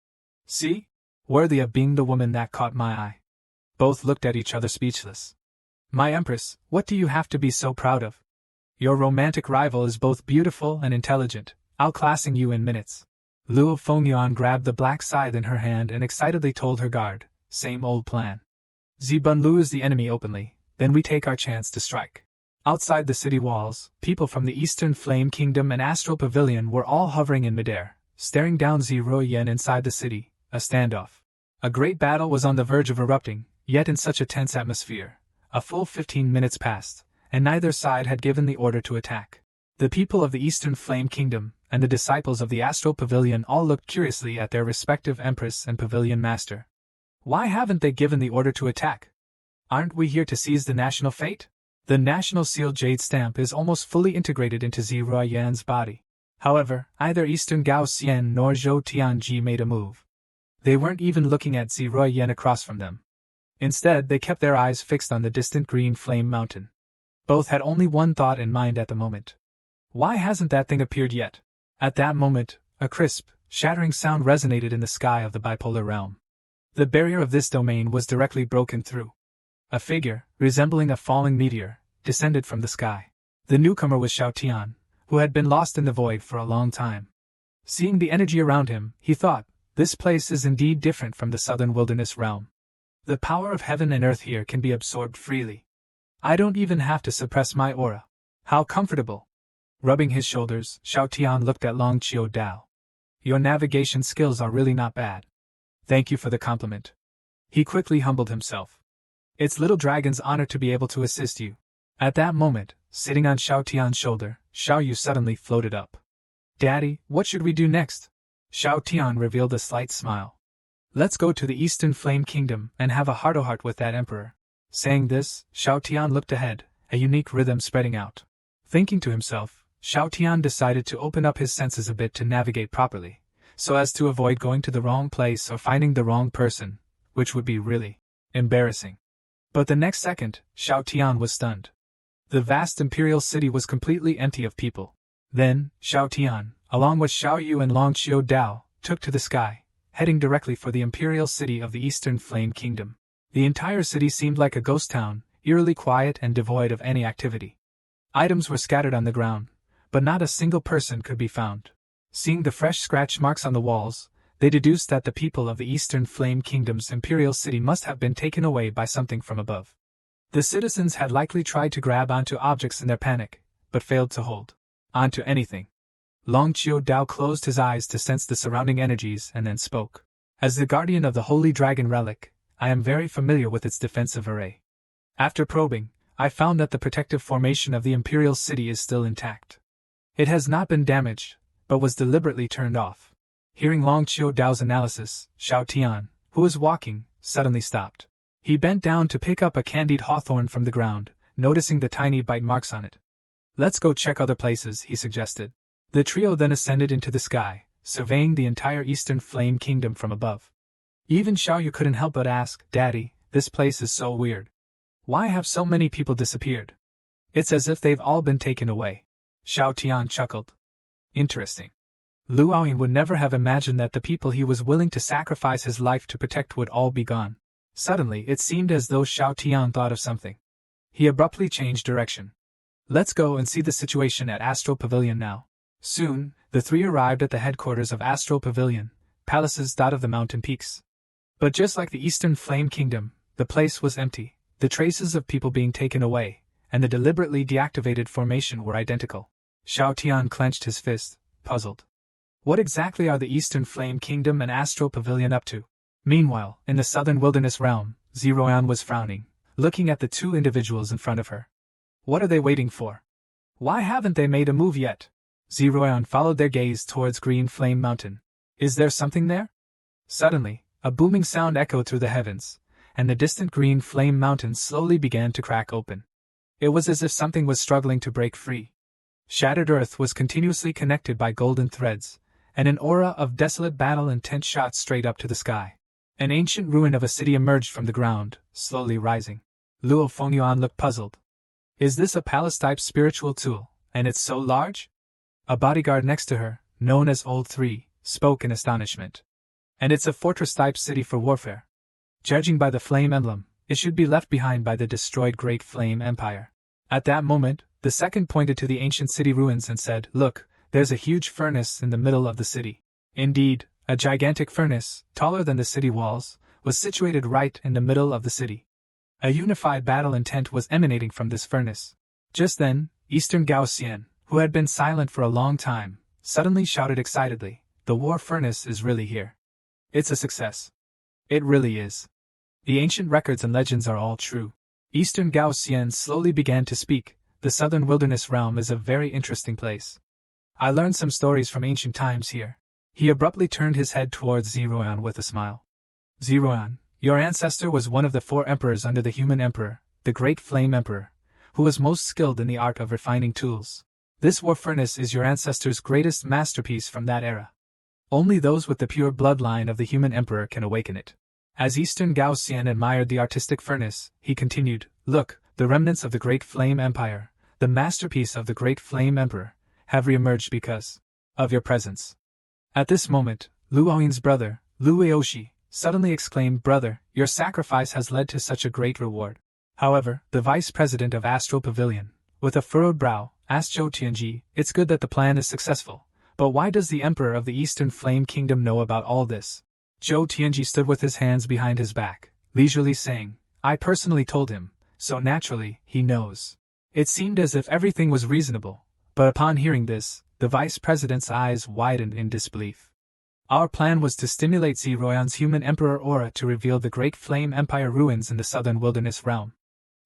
"See? Worthy of being the woman that caught my eye." Both looked at each other speechless. "My empress, what do you have to be so proud of? Your romantic rival is both beautiful and intelligent, outclassing you in minutes." Luo Fengyuan grabbed the black scythe in her hand and excitedly told her guard, "Same old plan. Zibun lures the enemy openly, then we take our chance to strike." Outside the city walls, people from the Eastern Flame Kingdom and Astral Pavilion were all hovering in midair, staring down Ziruoyan inside the city, a standoff. A great battle was on the verge of erupting, yet in such a tense atmosphere. A full 15 minutes passed, and neither side had given the order to attack. The people of the Eastern Flame Kingdom and the disciples of the Astral Pavilion all looked curiously at their respective Empress and Pavilion Master. Why haven't they given the order to attack? Aren't we here to seize the national fate? The national seal jade stamp is almost fully integrated into Ziruoyan's body. However, neither Eastern Gao Xian nor Zhou Tianji made a move. They weren't even looking at Ziruoyan across from them. Instead, they kept their eyes fixed on the distant green flame mountain. Both had only one thought in mind at the moment. Why hasn't that thing appeared yet? At that moment, a crisp, shattering sound resonated in the sky of the bipolar realm. The barrier of this domain was directly broken through. A figure, resembling a falling meteor, descended from the sky. The newcomer was Shaotian, who had been lost in the void for a long time. Seeing the energy around him, he thought, "This place is indeed different from the southern wilderness realm. The power of heaven and earth here can be absorbed freely. I don't even have to suppress my aura. How comfortable." Rubbing his shoulders, Shaotian looked at Long Qiu Dao. "Your navigation skills are really not bad. Thank you for the compliment." He quickly humbled himself. "It's Little Dragon's honor to be able to assist you." At that moment, sitting on Shaotian's shoulder, Xiaoyu suddenly floated up. "Daddy, what should we do next?" Shaotian revealed a slight smile. "Let's go to the Eastern Flame Kingdom and have a heart-to-heart with that emperor." Saying this, Shaotian looked ahead, a unique rhythm spreading out. Thinking to himself, Shaotian decided to open up his senses a bit to navigate properly, so as to avoid going to the wrong place or finding the wrong person, which would be really embarrassing. But the next second, Shaotian was stunned. The vast imperial city was completely empty of people. Then, Shaotian, along with Xiaoyu and Long Qiu Dao, took to the sky, heading directly for the imperial city of the Eastern Flame Kingdom. The entire city seemed like a ghost town, eerily quiet and devoid of any activity. Items were scattered on the ground, but not a single person could be found. Seeing the fresh scratch marks on the walls, they deduced that the people of the Eastern Flame Kingdom's imperial city must have been taken away by something from above. The citizens had likely tried to grab onto objects in their panic, but failed to hold onto anything. Long Qiu Dao closed his eyes to sense the surrounding energies and then spoke. "As the guardian of the Holy Dragon Relic, I am very familiar with its defensive array. After probing, I found that the protective formation of the imperial city is still intact. It has not been damaged, but was deliberately turned off." Hearing Long Qiu Dao's analysis, Shaotian, who was walking, suddenly stopped. He bent down to pick up a candied hawthorn from the ground, noticing the tiny bite marks on it. "Let's go check other places," he suggested. The trio then ascended into the sky, surveying the entire Eastern Flame Kingdom from above. Even Xiaoyu couldn't help but ask, "Daddy, this place is so weird. Why have so many people disappeared? It's as if they've all been taken away." Shaotian chuckled. "Interesting. Lu Aoyin would never have imagined that the people he was willing to sacrifice his life to protect would all be gone." Suddenly, it seemed as though Shaotian thought of something. He abruptly changed direction. Let's go and see the situation at Astral Pavilion now. Soon, the three arrived at the headquarters of Astral Pavilion, palaces dot of the mountain peaks. But just like the Eastern Flame Kingdom, the place was empty, the traces of people being taken away, and the deliberately deactivated formation were identical. Xiao Tian clenched his fist, puzzled. What exactly are the Eastern Flame Kingdom and Astral Pavilion up to? Meanwhile, in the southern wilderness realm, Zerin was frowning, looking at the two individuals in front of her. What are they waiting for? Why haven't they made a move yet? Zerin followed their gaze towards Green Flame Mountain. Is there something there? Suddenly, a booming sound echoed through the heavens, and the distant Green Flame Mountain slowly began to crack open. It was as if something was struggling to break free. Shattered earth was continuously connected by golden threads, and an aura of desolate battle intent shot straight up to the sky. An ancient ruin of a city emerged from the ground, slowly rising. Luo Fengyuan looked puzzled. Is this a palace-type spiritual tool, and it's so large? A bodyguard next to her, known as Old Three, spoke in astonishment. And it's a fortress-type city for warfare. Judging by the flame emblem, it should be left behind by the destroyed Great Flame Empire. At that moment, the second pointed to the ancient city ruins and said, "Look, there's a huge furnace in the middle of the city." Indeed, a gigantic furnace, taller than the city walls, was situated right in the middle of the city. A unified battle intent was emanating from this furnace. Just then, Eastern Gao Xian, who had been silent for a long time, suddenly shouted excitedly, "The war furnace is really here. It's a success. It really is. The ancient records and legends are all true." Eastern Gao Xian slowly began to speak. The southern wilderness realm is a very interesting place. I learned some stories from ancient times here. He abruptly turned his head towards Zerin with a smile. Zerin, your ancestor was one of the 4 emperors under the human emperor, the Great Flame Emperor, who was most skilled in the art of refining tools. This war furnace is your ancestor's greatest masterpiece from that era. Only those with the pure bloodline of the human emperor can awaken it. As Eastern Gao Xian admired the artistic furnace, he continued, "Look, the remnants of the Great Flame Empire, the masterpiece of the Great Flame Emperor, have re-emerged because of your presence." At this moment, Lu Oin's brother, Lu Aoshi, suddenly exclaimed, "Brother, your sacrifice has led to such a great reward." However, the vice president of Astral Pavilion, with a furrowed brow, asked Zhou Tianji, "It's good that the plan is successful, but why does the emperor of the Eastern Flame Kingdom know about all this?" Zhou Tianji stood with his hands behind his back, leisurely saying, "I personally told him, so naturally, he knows." It seemed as if everything was reasonable, but upon hearing this, the vice president's eyes widened in disbelief. "Our plan was to stimulate Zeroyan's human emperor aura to reveal the Great Flame Empire ruins in the southern wilderness realm.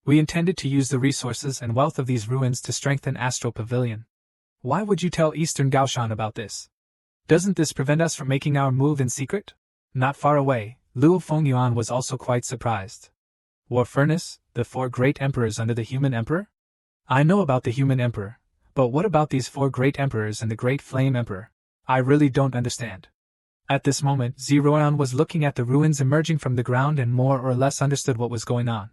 We intended to use the resources and wealth of these ruins to strengthen Astral Pavilion. Why would you tell Eastern Gaoshan about this? Doesn't this prevent us from making our move in secret?" Not far away, Luo Fengyuan was also quite surprised. War furnace, the 4 great emperors under the human emperor? I know about the human emperor, but what about these 4 great emperors and the Great Flame Emperor? I really don't understand. At this moment, Zeroyan was looking at the ruins emerging from the ground and more or less understood what was going on.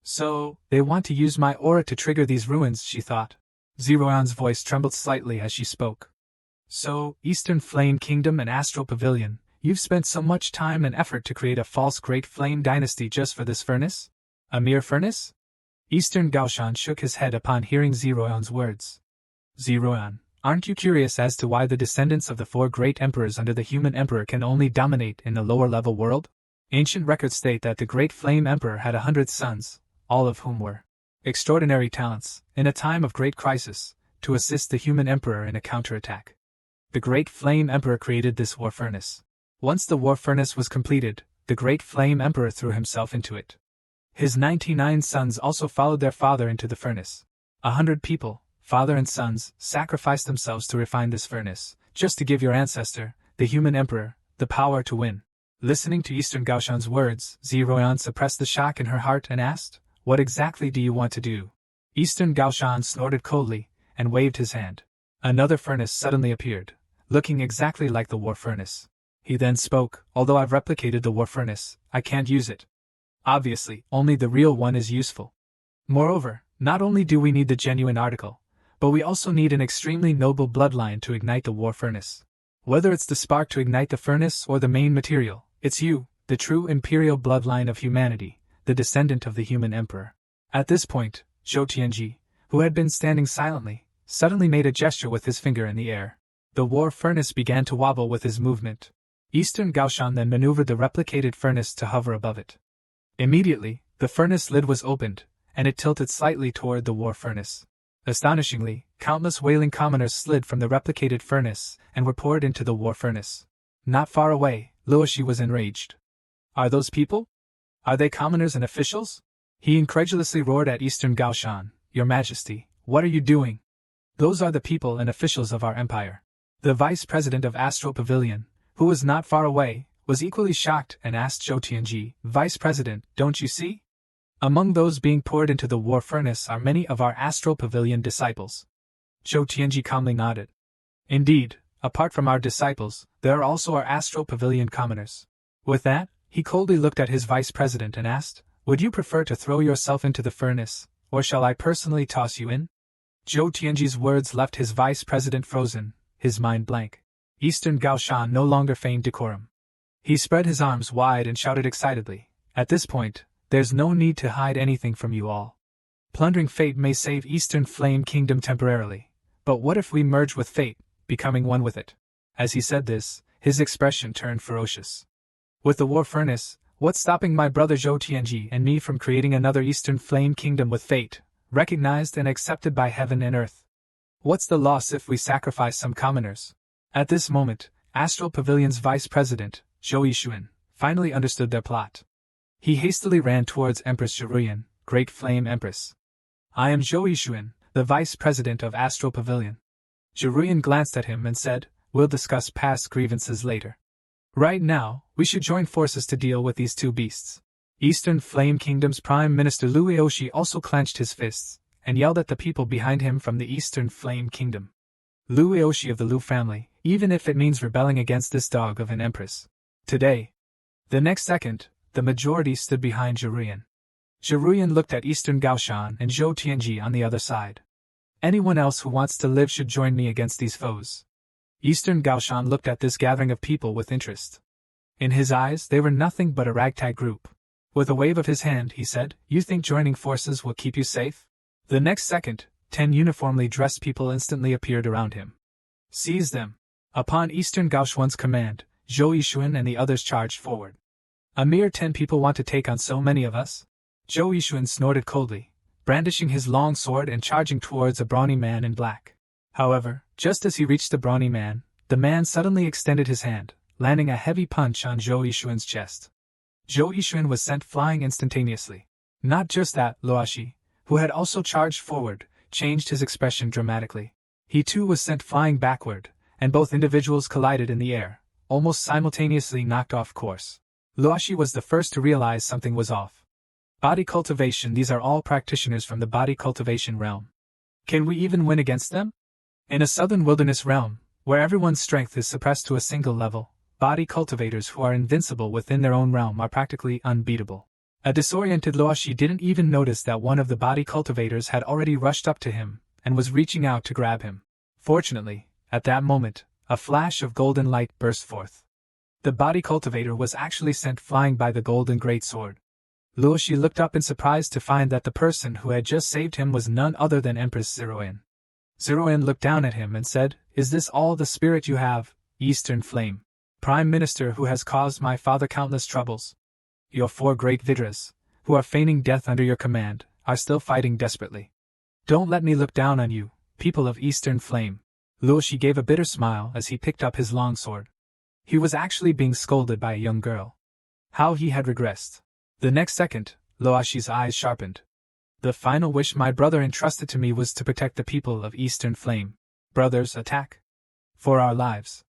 So, they want to use my aura to trigger these ruins, she thought. Zeroyan's voice trembled slightly as she spoke. So, Eastern Flame Kingdom and Astral Pavilion, you've spent so much time and effort to create a false Great Flame Dynasty just for this furnace? A mere furnace? Eastern Gaoshan shook his head upon hearing Zeroyan's words. Zeroyan, aren't you curious as to why the descendants of the 4 great emperors under the human emperor can only dominate in the lower-level world? Ancient records state that the Great Flame Emperor had 100 sons, all of whom were extraordinary talents, in a time of great crisis, to assist the human emperor in a counterattack. The Great Flame Emperor created this war furnace. Once the war furnace was completed, the Great Flame Emperor threw himself into it. His 99 sons also followed their father into the furnace. 100 people, father and sons, sacrificed themselves to refine this furnace, just to give your ancestor, the human emperor, the power to win. Listening to Eastern Gaoshan's words, Zeroyan suppressed the shock in her heart and asked, "What exactly do you want to do?" Eastern Gaoshan snorted coldly, and waved his hand. Another furnace suddenly appeared, looking exactly like the war furnace. He then spoke, "Although I've replicated the war furnace, I can't use it. Obviously, only the real one is useful. Moreover, not only do we need the genuine article, but we also need an extremely noble bloodline to ignite the war furnace. Whether it's the spark to ignite the furnace or the main material, it's you, the true imperial bloodline of humanity, the descendant of the human emperor." At this point, Zhou Tianji, who had been standing silently, suddenly made a gesture with his finger in the air. The war furnace began to wobble with his movement. Eastern Gaoshan then maneuvered the replicated furnace to hover above it. Immediately, the furnace lid was opened, and it tilted slightly toward the war furnace. Astonishingly, countless wailing commoners slid from the replicated furnace and were poured into the war furnace. Not far away, Luoshi was enraged. Are those people? Are they commoners and officials? He incredulously roared at Eastern Gaoshan, Your Majesty, what are you doing? Those are the people and officials of our empire. The vice president of Astral Pavilion, who was not far away, was equally shocked and asked Zhou Tianji, Vice President, don't you see? Among those being poured into the war furnace are many of our Astral Pavilion disciples. Zhou Tianji calmly nodded. Indeed, apart from our disciples, there are also our Astral Pavilion commoners. With that, he coldly looked at his vice president and asked, Would you prefer to throw yourself into the furnace, or shall I personally toss you in? Zhou Tianji's words left his vice president frozen, his mind blank. Eastern Gaoshan no longer feigned decorum. He spread his arms wide and shouted excitedly, At this point, there's no need to hide anything from you all. Plundering fate may save Eastern Flame Kingdom temporarily, but what if we merge with fate, becoming one with it? As he said this, his expression turned ferocious. With the war furnace, what's stopping my brother Zhou Tianji and me from creating another Eastern Flame Kingdom with fate, recognized and accepted by heaven and earth? What's the loss if we sacrifice some commoners? At this moment, Astral Pavilion's vice president, Zhou Yixuan, finally understood their plot. He hastily ran towards Empress Zerin, Great Flame Empress. I am Zhou Yixuan, the vice president of Astral Pavilion. Zerin glanced at him and said, We'll discuss past grievances later. Right now, we should join forces to deal with these two beasts. Eastern Flame Kingdom's Prime Minister Lu Yaoshi also clenched his fists, and yelled at the people behind him from the Eastern Flame Kingdom. Lu Yaoshi of the Lu family, even if it means rebelling against this dog of an empress. Today. The next second, the majority stood behind Zerin. Zerin looked at Eastern Gaoshan and Zhou Tianji on the other side. Anyone else who wants to live should join me against these foes. Eastern Gaoshan looked at this gathering of people with interest. In his eyes, they were nothing but a ragtag group. With a wave of his hand, he said, You think joining forces will keep you safe? The next second, 10 uniformly dressed people instantly appeared around him. Seize them. Upon Eastern Gaoshuan's command, Zhou Yixuan and the others charged forward. A mere 10 people want to take on so many of us? Zhou Yixuan snorted coldly, brandishing his long sword and charging towards a brawny man in black. However, just as he reached the brawny man, the man suddenly extended his hand, landing a heavy punch on Zhou Yixuan's chest. Zhou Yixuan was sent flying instantaneously. Not just that, Luoshi, who had also charged forward, changed his expression dramatically. He too was sent flying backward, and both individuals collided in the air, almost simultaneously knocked off course. Luoshi was the first to realize something was off. Body cultivation. These are all practitioners from the body cultivation realm. Can we even win against them? In a southern wilderness realm, where everyone's strength is suppressed to a single level, body cultivators who are invincible within their own realm are practically unbeatable. A disoriented Luoshi didn't even notice that one of the body cultivators had already rushed up to him and was reaching out to grab him. Fortunately, at that moment, a flash of golden light burst forth. The body cultivator was actually sent flying by the golden greatsword. Luoshi looked up in surprise to find that the person who had just saved him was none other than Empress Zerin. Zerin looked down at him and said, Is this all the spirit you have, Eastern Flame? Prime Minister who has caused my father countless troubles? Your 4 great Vidras, who are feigning death under your command, are still fighting desperately. Don't let me look down on you, people of Eastern Flame. Luoshi gave a bitter smile as he picked up his longsword. He was actually being scolded by a young girl. How he had regressed. The next second, Luoshi's eyes sharpened. The final wish my brother entrusted to me was to protect the people of Eastern Flame. Brothers, attack. For our lives.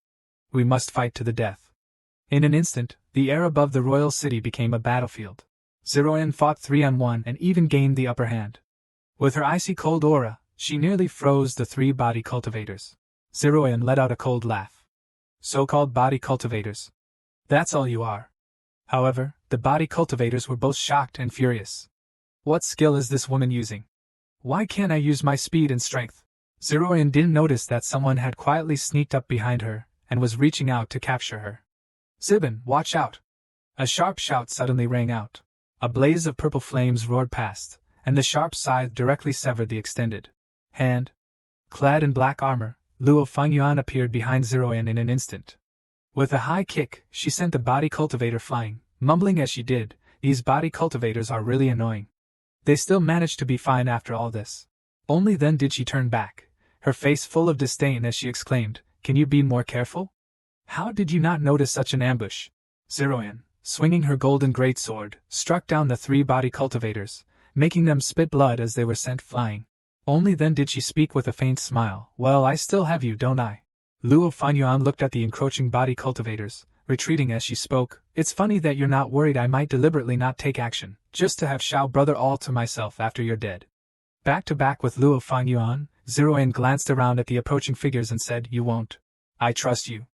We must fight to the death. In an instant, the air above the royal city became a battlefield. Zerin fought 3-on-1 and even gained the upper hand. With her icy cold aura, she nearly froze the 3 body cultivators. Zerin let out a cold laugh. So-called body cultivators. That's all you are. However, the body cultivators were both shocked and furious. What skill is this woman using? Why can't I use my speed and strength? Zerin didn't notice that someone had quietly sneaked up behind her and was reaching out to capture her. Zibin, watch out! A sharp shout suddenly rang out. A blaze of purple flames roared past, and the sharp scythe directly severed the extended hand. Clad in black armor, Luo Fangyuan appeared behind Zeroyan in an instant. With a high kick, she sent the body cultivator flying, mumbling as she did, "These body cultivators are really annoying." They still managed to be fine after all this. Only then did she turn back, her face full of disdain as she exclaimed, "Can you be more careful? How did you not notice such an ambush?" Zeroyan, swinging her golden greatsword, struck down the 3 body cultivators, making them spit blood as they were sent flying. Only then did she speak with a faint smile, "Well, I still have you, don't I?" Luo Fangyuan looked at the encroaching body cultivators, retreating as she spoke. "It's funny that you're not worried I might deliberately not take action, just to have Shao brother all to myself after you're dead." Back to back with Luo Fangyuan, Zeroyan glanced around at the approaching figures and said, "You won't. I trust you."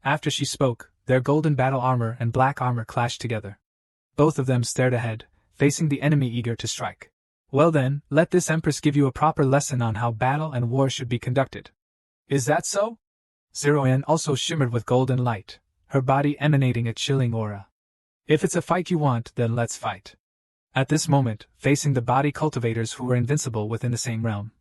After she spoke, their golden battle armor and black armor clashed together. Both of them stared ahead, facing the enemy eager to strike. "Well then, let this Empress give you a proper lesson on how battle and war should be conducted." "Is that so?" Zeroyan also shimmered with golden light, her body emanating a chilling aura. "If it's a fight you want, then let's fight." At this moment, facing the body cultivators who were invincible within the same realm,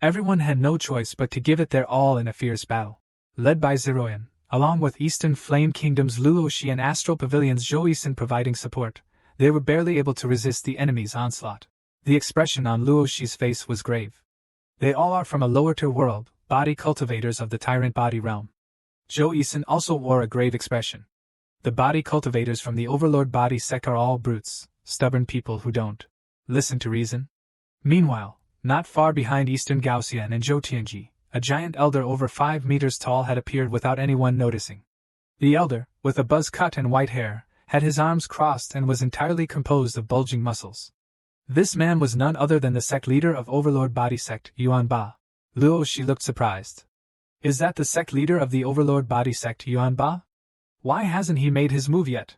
everyone had no choice but to give it their all in a fierce battle. Led by Zeroyan, along with Eastern Flame Kingdom's Luoxi and Astral Pavilion's Zhou providing support, they were barely able to resist the enemy's onslaught. The expression on Luoxi's face was grave. They all are from a lower-tier world, body cultivators of the tyrant body realm. Zhou also wore a grave expression. The body cultivators from the overlord body sect are all brutes, stubborn people who don't listen to reason. Meanwhile, not far behind Eastern Gaoxian and Zhou Tianji, a giant elder over 5 meters tall had appeared without anyone noticing. The elder, with a buzz cut and white hair, had his arms crossed and was entirely composed of bulging muscles. This man was none other than the sect leader of Overlord Body Sect, Yuan Ba. Luoxi looked surprised. "Is that the sect leader of the Overlord Body Sect, Yuan Ba? Why hasn't he made his move yet?"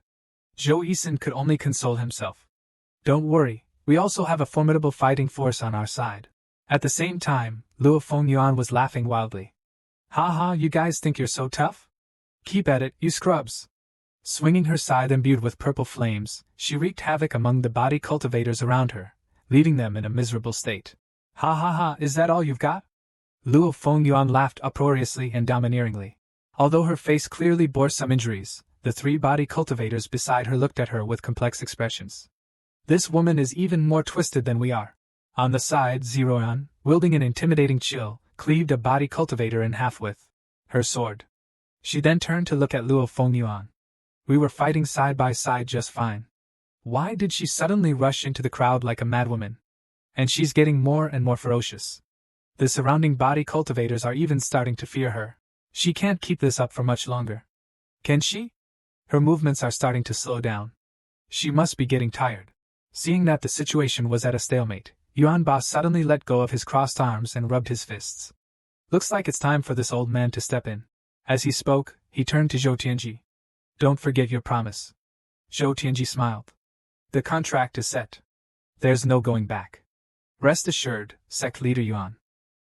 Zhou could only console himself. "Don't worry, we also have a formidable fighting force on our side." At the same time, Luo Fangyuan was laughing wildly. "Ha ha, you guys think you're so tough? Keep at it, you scrubs." Swinging her scythe imbued with purple flames, she wreaked havoc among the body cultivators around her, leaving them in a miserable state. "Ha ha ha, is that all you've got?" Luo Fangyuan laughed uproariously and domineeringly. Although her face clearly bore some injuries, the 3 body cultivators beside her looked at her with complex expressions. "This woman is even more twisted than we are." On the side, Zeroyan, wielding an intimidating chill, cleaved a body cultivator in half with her sword. She then turned to look at Luo Fangyuan. "We were fighting side by side just fine. Why did she suddenly rush into the crowd like a madwoman? And she's getting more and more ferocious. The surrounding body cultivators are even starting to fear her. She can't keep this up for much longer. Can she? Her movements are starting to slow down. She must be getting tired." Seeing that the situation was at a stalemate, Yuan Ba suddenly let go of his crossed arms and rubbed his fists. "Looks like it's time for this old man to step in." As he spoke, he turned to Zhou Tianji. "Don't forget your promise." Zhou Tianji smiled. "The contract is set. There's no going back. Rest assured, sect leader Yuan.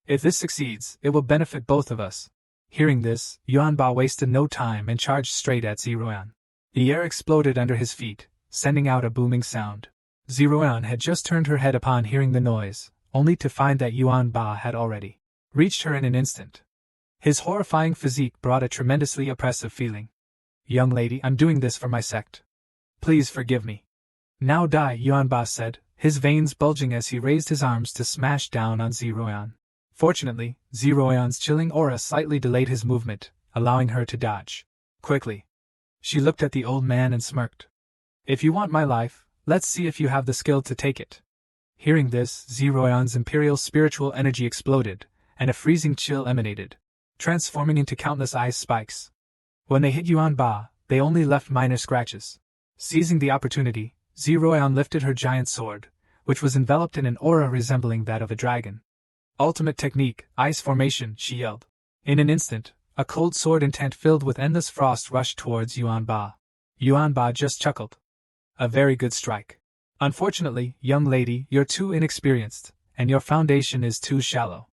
If this succeeds, it will benefit both of us." Hearing this, Yuan Ba wasted no time and charged straight at Zeroyan. The air exploded under his feet, sending out a booming sound. Zeroyan had just turned her head upon hearing the noise, only to find that Yuan Ba had already reached her in an instant. His horrifying physique brought a tremendously oppressive feeling. "Young lady, I'm doing this for my sect. Please forgive me." "Now die," Yuan Ba said, his veins bulging as he raised his arms to smash down on Zeroyan. Fortunately, Zeroyan's chilling aura slightly delayed his movement, allowing her to dodge quickly. She looked at the old man and smirked. "If you want my life, let's see if you have the skill to take it." Hearing this, Zeroyan's imperial spiritual energy exploded, and a freezing chill emanated, transforming into countless ice spikes. When they hit Yuan Ba, they only left minor scratches. Seizing the opportunity, Zeroyan lifted her giant sword, which was enveloped in an aura resembling that of a dragon. "Ultimate technique, ice formation," she yelled. In an instant, a cold sword intent filled with endless frost rushed towards Yuan Ba. Yuan Ba just chuckled. "A very good strike. Unfortunately, young lady, you're too inexperienced, and your foundation is too shallow."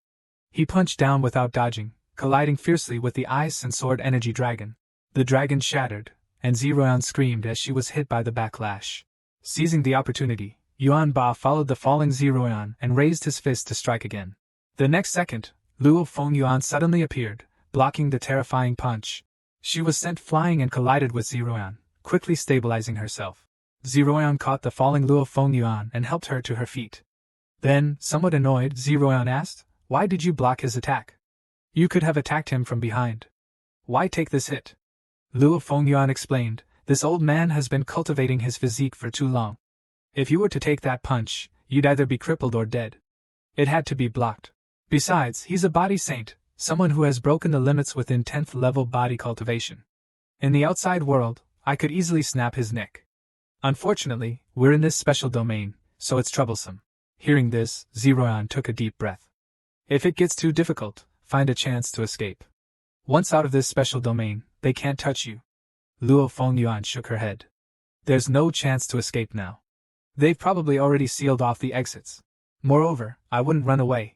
He punched down without dodging, colliding fiercely with the ice and sword energy dragon. The dragon shattered, and Zeroyan screamed as she was hit by the backlash. Seizing the opportunity, Yuan Ba followed the falling Zeroyan and raised his fist to strike again. The next second, Luo Fengyuan suddenly appeared, blocking the terrifying punch. She was sent flying and collided with Zeroyan, quickly stabilizing herself. Zeroyan caught the falling Luo Fengyuan and helped her to her feet. Then, somewhat annoyed, Zeroyan asked, "Why did you block his attack? You could have attacked him from behind. Why take this hit?" Luo Fengyuan explained, "This old man has been cultivating his physique for too long. If you were to take that punch, you'd either be crippled or dead. It had to be blocked. Besides, he's a body saint, someone who has broken the limits within 10th level body cultivation. In the outside world, I could easily snap his neck. Unfortunately, we're in this special domain, so it's troublesome." Hearing this, Zeroyan took a deep breath. "If it gets too difficult, find a chance to escape. Once out of this special domain, they can't touch you." Luo Fengyuan shook her head. "There's no chance to escape now. They've probably already sealed off the exits. Moreover, I wouldn't run away.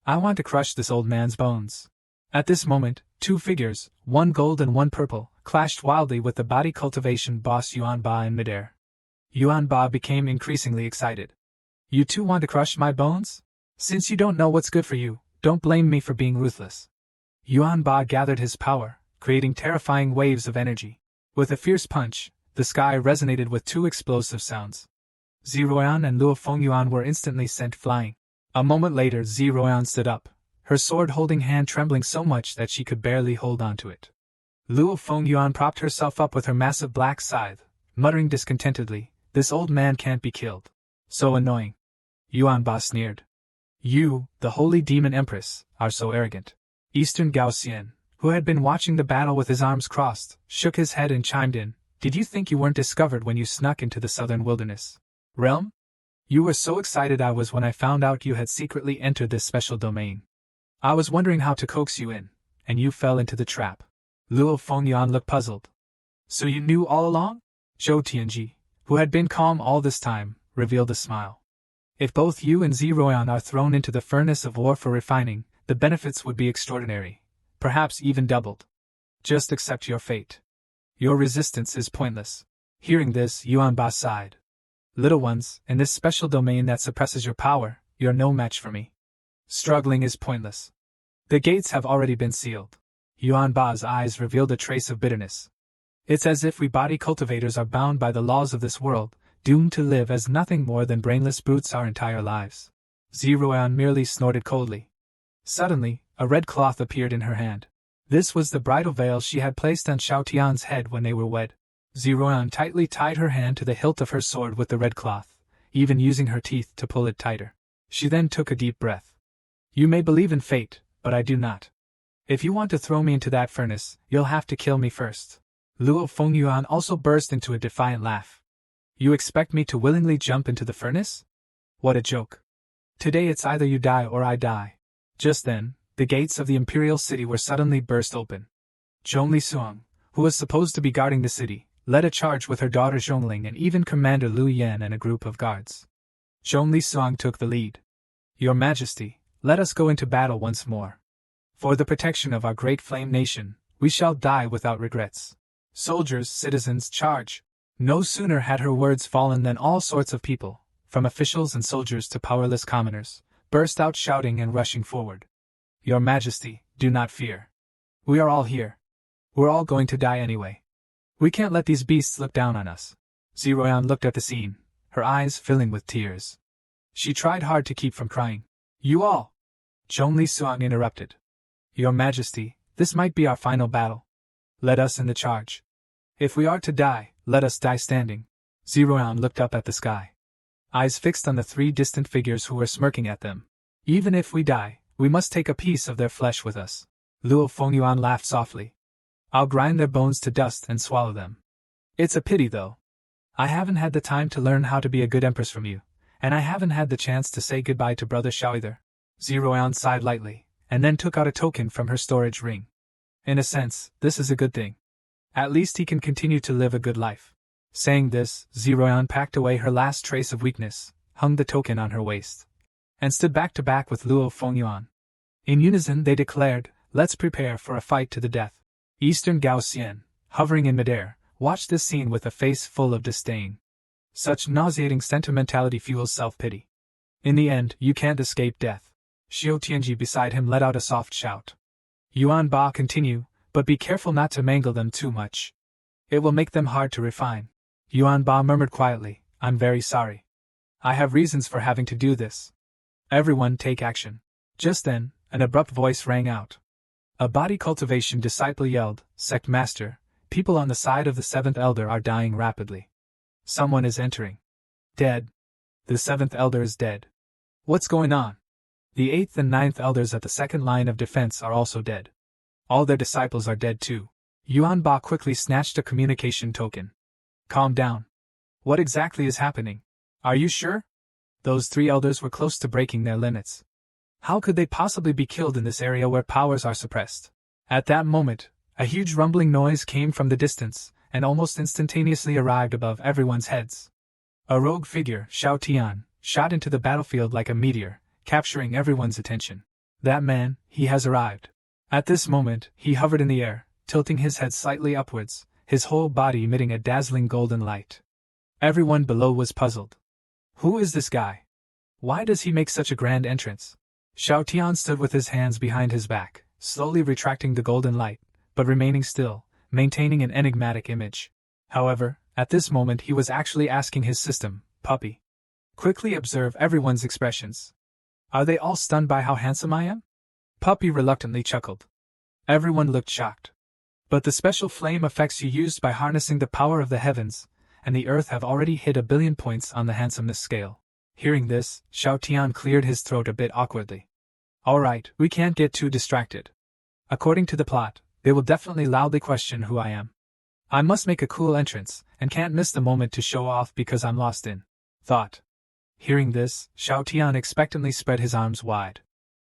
I want to crush this old man's bones." At this moment, two figures, one gold and one purple, clashed wildly with the body cultivation boss Yuan Ba in midair. Yuan Ba became increasingly excited. "You two want to crush my bones? Since you don't know what's good for you, don't blame me for being ruthless." Yuan Ba gathered his power, creating terrifying waves of energy. With a fierce punch, the sky resonated with two explosive sounds. Zeroyan and Luo Fengyuan were instantly sent flying. A moment later, Zeroyan stood up, her sword-holding hand trembling so much that she could barely hold onto it. Luo Fengyuan propped herself up with her massive black scythe, muttering discontentedly, "This old man can't be killed. So annoying." Yuan Ba sneered. "You, the holy demon empress, are so arrogant." Eastern Gao Xian, who had been watching the battle with his arms crossed, shook his head and chimed in, "Did you think you weren't discovered when you snuck into the southern wilderness realm? You were so excited I was when I found out you had secretly entered this special domain. I was wondering how to coax you in, and you fell into the trap." Luo Fengyuan looked puzzled. "So you knew all along?" Zhou Tianji, who had been calm all this time, revealed a smile. "If both you and Zeroyan are thrown into the furnace of war for refining, the benefits would be extraordinary, perhaps even doubled. Just accept your fate. Your resistance is pointless." Hearing this, Yuan Ba sighed. "Little ones, in this special domain that suppresses your power, you're no match for me. Struggling is pointless. The gates have already been sealed." Yuan Ba's eyes revealed a trace of bitterness. "It's as if we body cultivators are bound by the laws of this world, doomed to live as nothing more than brainless brutes our entire lives." Zeroyan merely snorted coldly. Suddenly, a red cloth appeared in her hand. This was the bridal veil she had placed on Xiao Tian's head when they were wed. Zeroyan tightly tied her hand to the hilt of her sword with the red cloth, even using her teeth to pull it tighter. She then took a deep breath. "You may believe in fate, but I do not. If you want to throw me into that furnace, you'll have to kill me first." Luo Fengyuan also burst into a defiant laugh. "You expect me to willingly jump into the furnace? What a joke. Today it's either you die or I die." Just then, the gates of the imperial city were suddenly burst open. Zhong Lisuang, who was supposed to be guarding the city, led a charge with her daughter Zhongling and even Commander Liu Yan and a group of guards. Zhong Lisuang took the lead. "Your Majesty, let us go into battle once more. For the protection of our great flame nation, we shall die without regrets. Soldiers, citizens, charge!" No sooner had her words fallen than all sorts of people, from officials and soldiers to powerless commoners, burst out shouting and rushing forward. "Your Majesty, do not fear. We are all here. We're all going to die anyway. We can't let these beasts look down on us." Zeroyan looked at the scene, her eyes filling with tears. She tried hard to keep from crying. "You all!" Zhong Lisuang interrupted. "Your Majesty, this might be our final battle. Let us in the charge. If we are to die, let us die standing." Zeroyan looked up at the sky, eyes fixed on the three distant figures who were smirking at them. "Even if we die, we must take a piece of their flesh with us." Luo Fengyuan laughed softly. "I'll grind their bones to dust and swallow them. It's a pity though. I haven't had the time to learn how to be a good empress from you, and I haven't had the chance to say goodbye to Brother Xiao either." Zeroyan sighed lightly, and then took out a token from her storage ring. "In a sense, this is a good thing. At least he can continue to live a good life." Saying this, Zeroyan packed away her last trace of weakness, hung the token on her waist, and stood back to back with Luo Fengyuan. In unison they declared, "Let's prepare for a fight to the death." Eastern Gao Xian, hovering in midair, watched this scene with a face full of disdain. Such nauseating sentimentality fuels self-pity. In the end, you can't escape death. Xiao Tianji beside him let out a soft shout. Yuan Ba, continue, but be careful not to mangle them too much. It will make them hard to refine. Yuan Ba murmured quietly, I'm very sorry. I have reasons for having to do this. Everyone take action. Just then, an abrupt voice rang out. A body cultivation disciple yelled, Sect Master, people on the side of the seventh elder are dying rapidly. Someone is entering. Dead. The seventh elder is dead. What's going on? The eighth and ninth elders at the second line of defense are also dead. All their disciples are dead too. Yuan Ba quickly snatched a communication token. Calm down. What exactly is happening? Are you sure? Those 3 elders were close to breaking their limits. How could they possibly be killed in this area where powers are suppressed? At that moment, a huge rumbling noise came from the distance, and almost instantaneously arrived above everyone's heads. A rogue figure, Xiao Tian, shot into the battlefield like a meteor, capturing everyone's attention. That man, he has arrived. At this moment, he hovered in the air, tilting his head slightly upwards, his whole body emitting a dazzling golden light. Everyone below was puzzled. Who is this guy? Why does he make such a grand entrance? Xiao Tian stood with his hands behind his back, slowly retracting the golden light, but remaining still, maintaining an enigmatic image. However, at this moment he was actually asking his system, Puppy. Quickly observe everyone's expressions. Are they all stunned by how handsome I am? Puppy reluctantly chuckled. Everyone looked shocked. But the special flame effects you used by harnessing the power of the heavens and the earth have already hit 1 billion points on the handsomeness scale. Hearing this, Xiao Tian cleared his throat a bit awkwardly. Alright, we can't get too distracted. According to the plot, they will definitely loudly question who I am. I must make a cool entrance, and can't miss the moment to show off because I'm lost in thought. Hearing this, Xiao Tian expectantly spread his arms wide.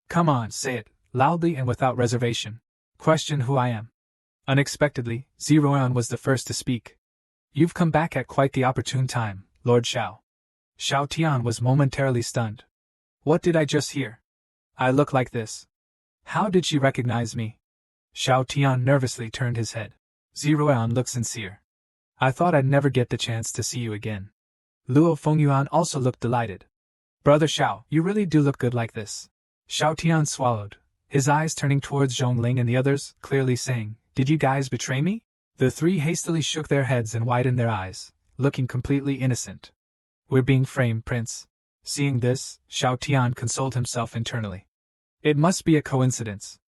Come on, say it, loudly and without reservation. Question who I am. Unexpectedly, Zerin was the first to speak. You've come back at quite the opportune time, Lord Xiao. Xiao Tian was momentarily stunned. What did I just hear? I look like this. How did she recognize me? Xiao Tian nervously turned his head. Zerin looked sincere. I thought I'd never get the chance to see you again. Luo Fengyuan also looked delighted. Brother Xiao, you really do look good like this. Xiao Tian swallowed, his eyes turning towards Zhongling and the others, clearly saying, Did you guys betray me? The 3 hastily shook their heads and widened their eyes, looking completely innocent. We're being framed, Prince. Seeing this, Xiao Tian consoled himself internally. It must be a coincidence.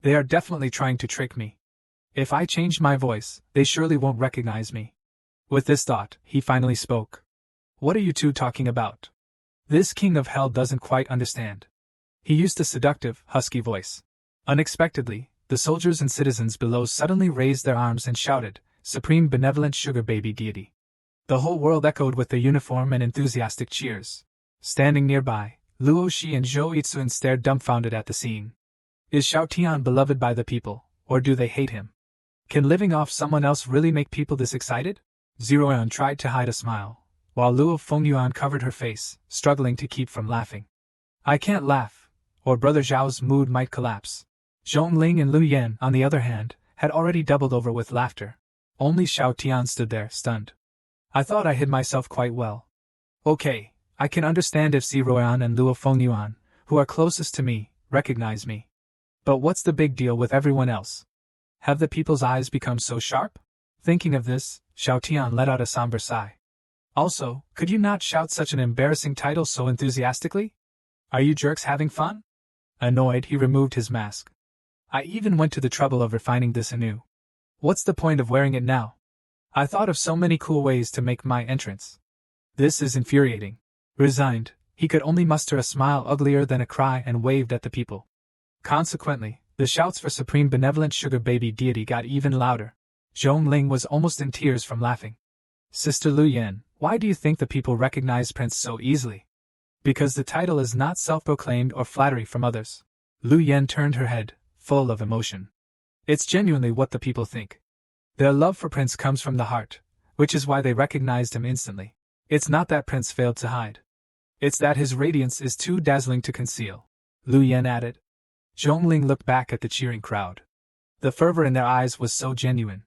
They are definitely trying to trick me. If I change my voice, they surely won't recognize me. With this thought, he finally spoke. What are you two talking about? This king of hell doesn't quite understand. He used a seductive, husky voice. Unexpectedly, the soldiers and citizens below suddenly raised their arms and shouted, Supreme Benevolent Sugar Baby Deity. The whole world echoed with their uniform and enthusiastic cheers. Standing nearby, Luo Shi and Zhou Yitsun stared dumbfounded at the scene. Is Xiao Tian beloved by the people, or do they hate him? Can living off someone else really make people this excited? Zerin tried to hide a smile, while Luo Fengyuan covered her face, struggling to keep from laughing. I can't laugh, or Brother Zhao's mood might collapse. Zhongling and Lu Yan, on the other hand, had already doubled over with laughter. Only Xiao Tian stood there, stunned. I thought I hid myself quite well. Okay, I can understand if Zerin and Luo Fengyuan, who are closest to me, recognize me. But what's the big deal with everyone else? Have the people's eyes become so sharp? Thinking of this, Xiao Tian let out a somber sigh. Also, could you not shout such an embarrassing title so enthusiastically? Are you jerks having fun? Annoyed, he removed his mask. I even went to the trouble of refining this anew. What's the point of wearing it now? I thought of so many cool ways to make my entrance. This is infuriating. Resigned, he could only muster a smile uglier than a cry and waved at the people. Consequently, the shouts for Supreme Benevolent Sugar Baby Deity got even louder. Zhongling was almost in tears from laughing. Sister Lu Yan, why do you think the people recognize Prince so easily? Because the title is not self-proclaimed or flattery from others. Lu Yan turned her head, full of emotion. It's genuinely what the people think. Their love for Prince comes from the heart, which is why they recognized him instantly. It's not that Prince failed to hide. It's that his radiance is too dazzling to conceal, Lu Yan added. Zhongling looked back at the cheering crowd. The fervor in their eyes was so genuine.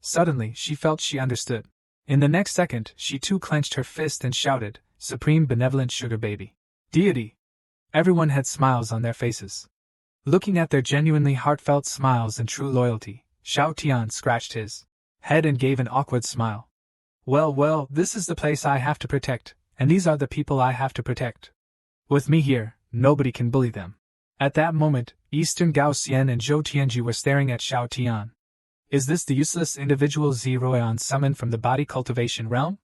Suddenly, she felt she understood. In the next second, she too clenched her fist and shouted, "Supreme benevolent sugar baby! Deity!" Everyone had smiles on their faces. Looking at their genuinely heartfelt smiles and true loyalty, Xiao Tian scratched his head and gave an awkward smile. Well, this is the place I have to protect, and these are the people I have to protect. With me here, nobody can bully them. At that moment, Eastern Gao Xian and Zhou Tianji were staring at Xiao Tian. Is this the useless individual Zeroyan summoned from the body cultivation realm?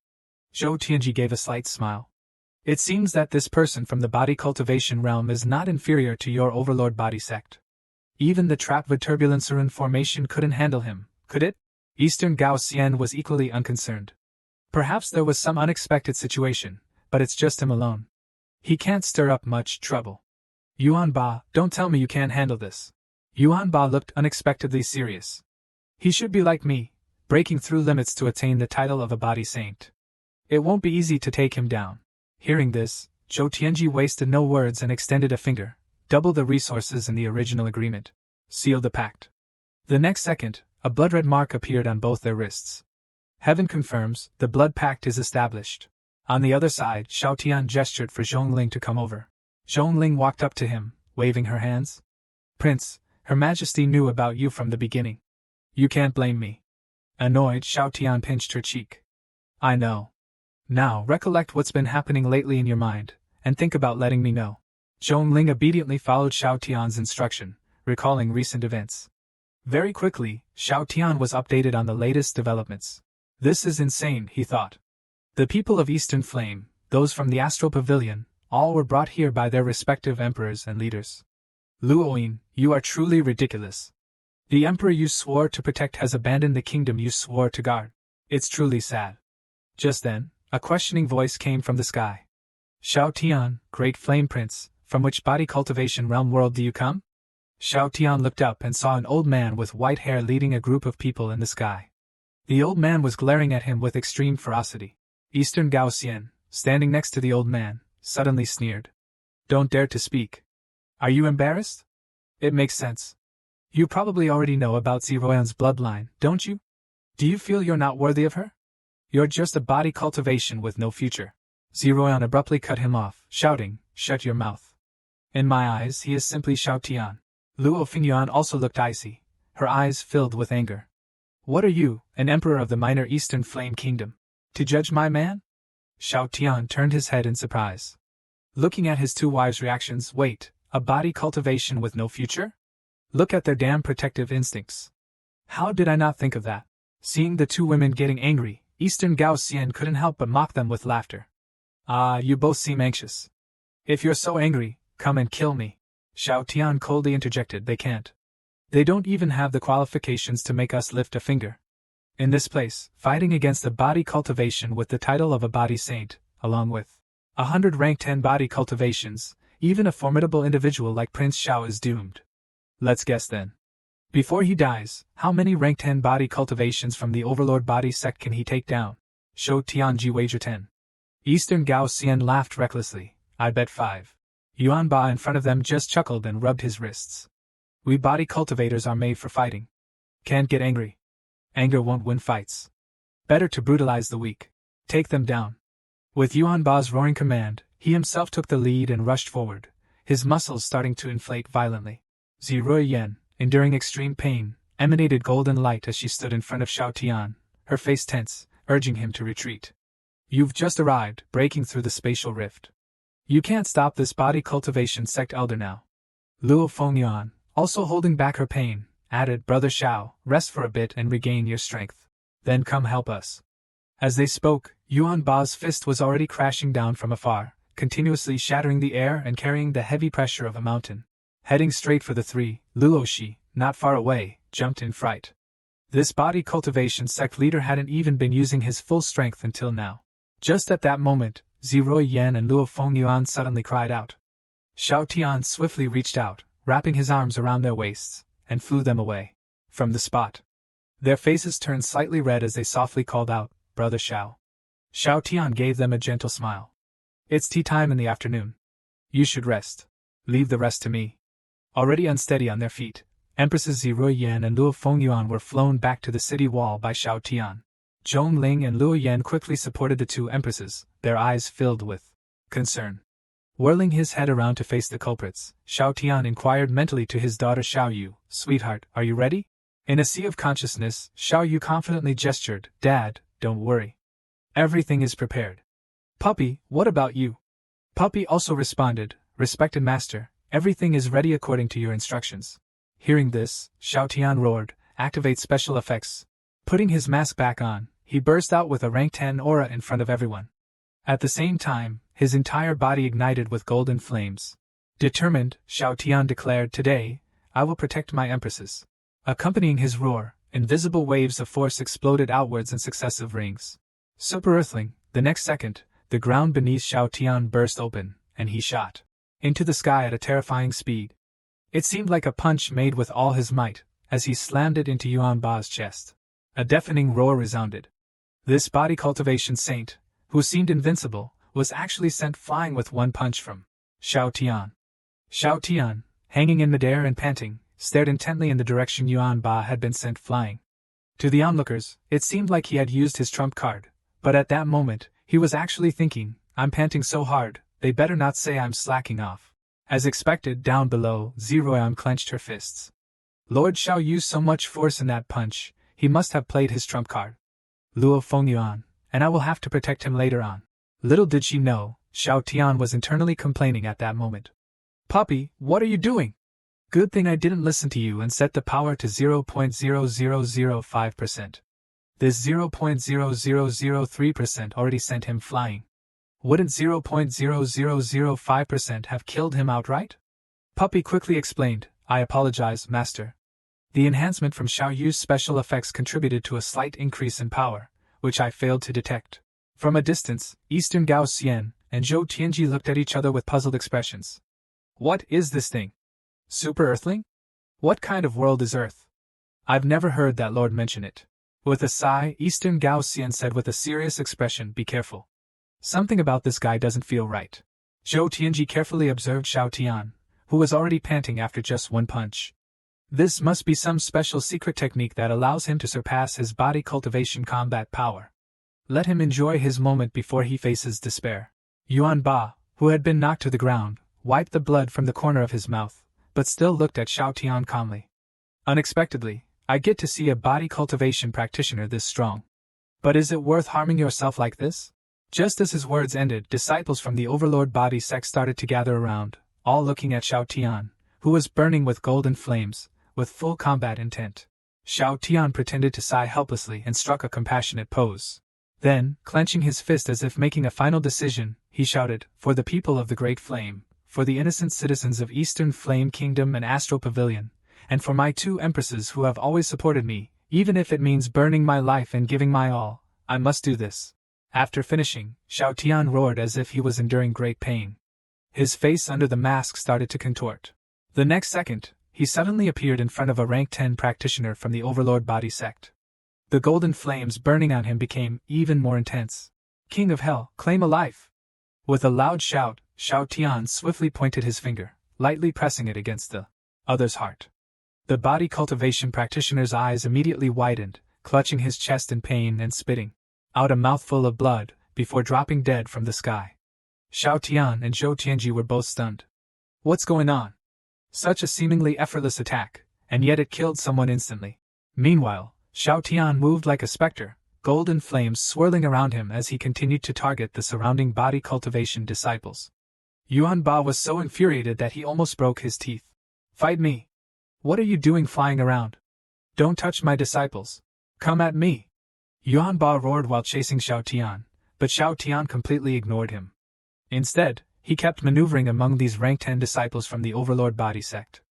Zhou Tianji gave a slight smile. It seems that this person from the body cultivation realm is not inferior to your overlord body sect. Even the trap with turbulencerin formation couldn't handle him, could it? Eastern Gao Xian was equally unconcerned. Perhaps there was some unexpected situation, but it's just him alone. He can't stir up much trouble. Yuan Ba, don't tell me you can't handle this. Yuan Ba looked unexpectedly serious. He should be like me, breaking through limits to attain the title of a body saint. It won't be easy to take him down. Hearing this, Zhou Tianji wasted no words and extended a finger, double the resources in the original agreement. Seal the pact. The next second, a blood-red mark appeared on both their wrists. Heaven confirms, the blood pact is established. On the other side, Xiao Tian gestured for Zhongling to come over. Zhongling walked up to him, waving her hands. Prince, Her Majesty knew about you from the beginning. You can't blame me. Annoyed, Xiao Tian pinched her cheek. I know. Now, recollect what's been happening lately in your mind, and think about letting me know. Zhongling obediently followed Xiao Tian's instruction, recalling recent events. Very quickly, Xiao Tian was updated on the latest developments. This is insane, he thought. The people of Eastern Flame, those from the astral pavilion, all were brought here by their respective emperors and leaders. Luoyin, you are truly ridiculous. The emperor you swore to protect has abandoned the kingdom you swore to guard. It's truly sad. Just then, a questioning voice came from the sky. Xiao Tian, Great Flame Prince, from which body cultivation realm world do you come? Xiao Tian looked up and saw an old man with white hair leading a group of people in the sky. The old man was glaring at him with extreme ferocity. Eastern Gao Xian, standing next to the old man, suddenly sneered. Don't dare to speak. Are you embarrassed? It makes sense. You probably already know about Zeroyan's bloodline, don't you? Do you feel you're not worthy of her? You're just a body cultivation with no future. Zeroyan abruptly cut him off, shouting, Shut your mouth. In my eyes, he is simply Xiao Tian. Luo Fingyuan also looked icy, her eyes filled with anger. What are you, an emperor of the minor Eastern Flame Kingdom, to judge my man? Xiao Tian turned his head in surprise. Looking at his two wives' reactions, wait, a body cultivation with no future? Look at their damn protective instincts. How did I not think of that? Seeing the two women getting angry, Eastern Gao Xian couldn't help but mock them with laughter. Ah, you both seem anxious. If you're so angry, come and kill me. Xiao Tian coldly interjected, they can't. They don't even have the qualifications to make us lift a finger. In this place, fighting against a body cultivation with the title of a body saint, along with 100 rank 10 body cultivations, even a formidable individual like Prince Xiao is doomed. Let's guess then. Before he dies, how many rank 10 body cultivations from the Overlord body sect can he take down? Shou Tianji wager 10. Eastern Gao Xian laughed recklessly. I bet 5. Yuan Ba in front of them just chuckled and rubbed his wrists. We body cultivators are made for fighting. Can't get angry. Anger won't win fights. Better to brutalize the weak. Take them down. With Yuan Ba's roaring command, he himself took the lead and rushed forward, his muscles starting to inflate violently. Zirui Yen, enduring extreme pain, emanated golden light as she stood in front of Xiao Tian, her face tense, urging him to retreat. You've just arrived, breaking through the spatial rift. You can't stop this body cultivation sect elder now. Luo Fengyuan, also holding back her pain, added, Brother Xiao, rest for a bit and regain your strength. Then come help us. As they spoke, Yuan Ba's fist was already crashing down from afar, continuously shattering the air and carrying the heavy pressure of a mountain. Heading straight for the three, Luoshi, not far away, jumped in fright. This body cultivation sect leader hadn't even been using his full strength until now. Just at that moment, Zirui Yan and Luo Fengyuan suddenly cried out. Xiao Tian swiftly reached out, wrapping his arms around their waists, and flew them away from the spot. Their faces turned slightly red as they softly called out, Brother Xiao. Xiao Tian gave them a gentle smile. It's tea time in the afternoon. You should rest. Leave the rest to me. Already unsteady on their feet, Empresses Zirui Yan and Luo Fengyuan were flown back to the city wall by Xiao Tian. Zhong Ling and Luo Yan quickly supported the two empresses, their eyes filled with concern. Whirling his head around to face the culprits, Xiao Tian inquired mentally to his daughter Xiao Yu, "Sweetheart, are you ready?" In a sea of consciousness, Xiao Yu confidently gestured, "Dad, don't worry. Everything is prepared." "Puppy, what about you?" Puppy also responded, "Respected master, everything is ready according to your instructions." Hearing this, Xiao Tian roared, "Activate special effects." Putting his mask back on, he burst out with a rank 10 aura in front of everyone. At the same time, his entire body ignited with golden flames. Determined, Xiao Tian declared, "Today, I will protect my empresses." Accompanying his roar, invisible waves of force exploded outwards in successive rings. Super Earthling, the next second, the ground beneath Xiao Tian burst open, and he shot into the sky at a terrifying speed. It seemed like a punch made with all his might, as he slammed it into Yuan Ba's chest. A deafening roar resounded. This body cultivation saint, who seemed invincible, was actually sent flying with one punch from Xiao Tian. Xiao Tian, hanging in midair and panting, stared intently in the direction Yuan Ba had been sent flying. To the onlookers, it seemed like he had used his trump card, but at that moment, he was actually thinking, "I'm panting so hard, they better not say I'm slacking off." As expected, down below, Zeroyam clenched her fists. Lord Xiao used so much force in that punch, he must have played his trump card. Luo Fengyuan, and I will have to protect him later on. Little did she know, Xiao Tian was internally complaining at that moment. "Puppy, what are you doing? Good thing I didn't listen to you and set the power to 0.0005%. This 0.0003% already sent him flying. Wouldn't 0.0005% have killed him outright?" Puppy quickly explained, "I apologize, master. The enhancement from Xiao Yu's special effects contributed to a slight increase in power, which I failed to detect." From a distance, Eastern Gao Xian and Zhou Tianji looked at each other with puzzled expressions. "What is this thing? Super Earthling? What kind of world is Earth? I've never heard that lord mention it." With a sigh, Eastern Gao Xian said with a serious expression, "Be careful. Something about this guy doesn't feel right." Zhou Tianji carefully observed Xiao Tian, who was already panting after just one punch. This must be some special secret technique that allows him to surpass his body cultivation combat power. Let him enjoy his moment before he faces despair. Yuan Ba, who had been knocked to the ground, wiped the blood from the corner of his mouth, but still looked at Xiao Tian calmly. "Unexpectedly, I get to see a body cultivation practitioner this strong. But is it worth harming yourself like this?" Just as his words ended, disciples from the Overlord body sect started to gather around, all looking at Xiao Tian, who was burning with golden flames, with full combat intent. Xiao Tian pretended to sigh helplessly and struck a compassionate pose. Then, clenching his fist as if making a final decision, he shouted, "For the people of the Great Flame, for the innocent citizens of Eastern Flame Kingdom and Astral Pavilion, and for my two empresses who have always supported me, even if it means burning my life and giving my all, I must do this." After finishing, Xiao Tian roared as if he was enduring great pain. His face under the mask started to contort. The next second, he suddenly appeared in front of a rank 10 practitioner from the Overlord body sect. The golden flames burning on him became even more intense. "King of Hell, claim a life!" With a loud shout, Xiao Tian swiftly pointed his finger, lightly pressing it against the other's heart. The body cultivation practitioner's eyes immediately widened, clutching his chest in pain and spitting out a mouthful of blood, before dropping dead from the sky. Xiao Tian and Zhou Tianji were both stunned. What's going on? Such a seemingly effortless attack, and yet it killed someone instantly. Meanwhile, Xiao Tian moved like a specter, golden flames swirling around him as he continued to target the surrounding body cultivation disciples. Yuan Ba was so infuriated that he almost broke his teeth. "Fight me! What are you doing flying around? Don't touch my disciples! Come at me!" Yuan Ba roared while chasing Xiao Tian, but Xiao Tian completely ignored him. Instead, he kept maneuvering among these rank 10 disciples from the Overlord body sect.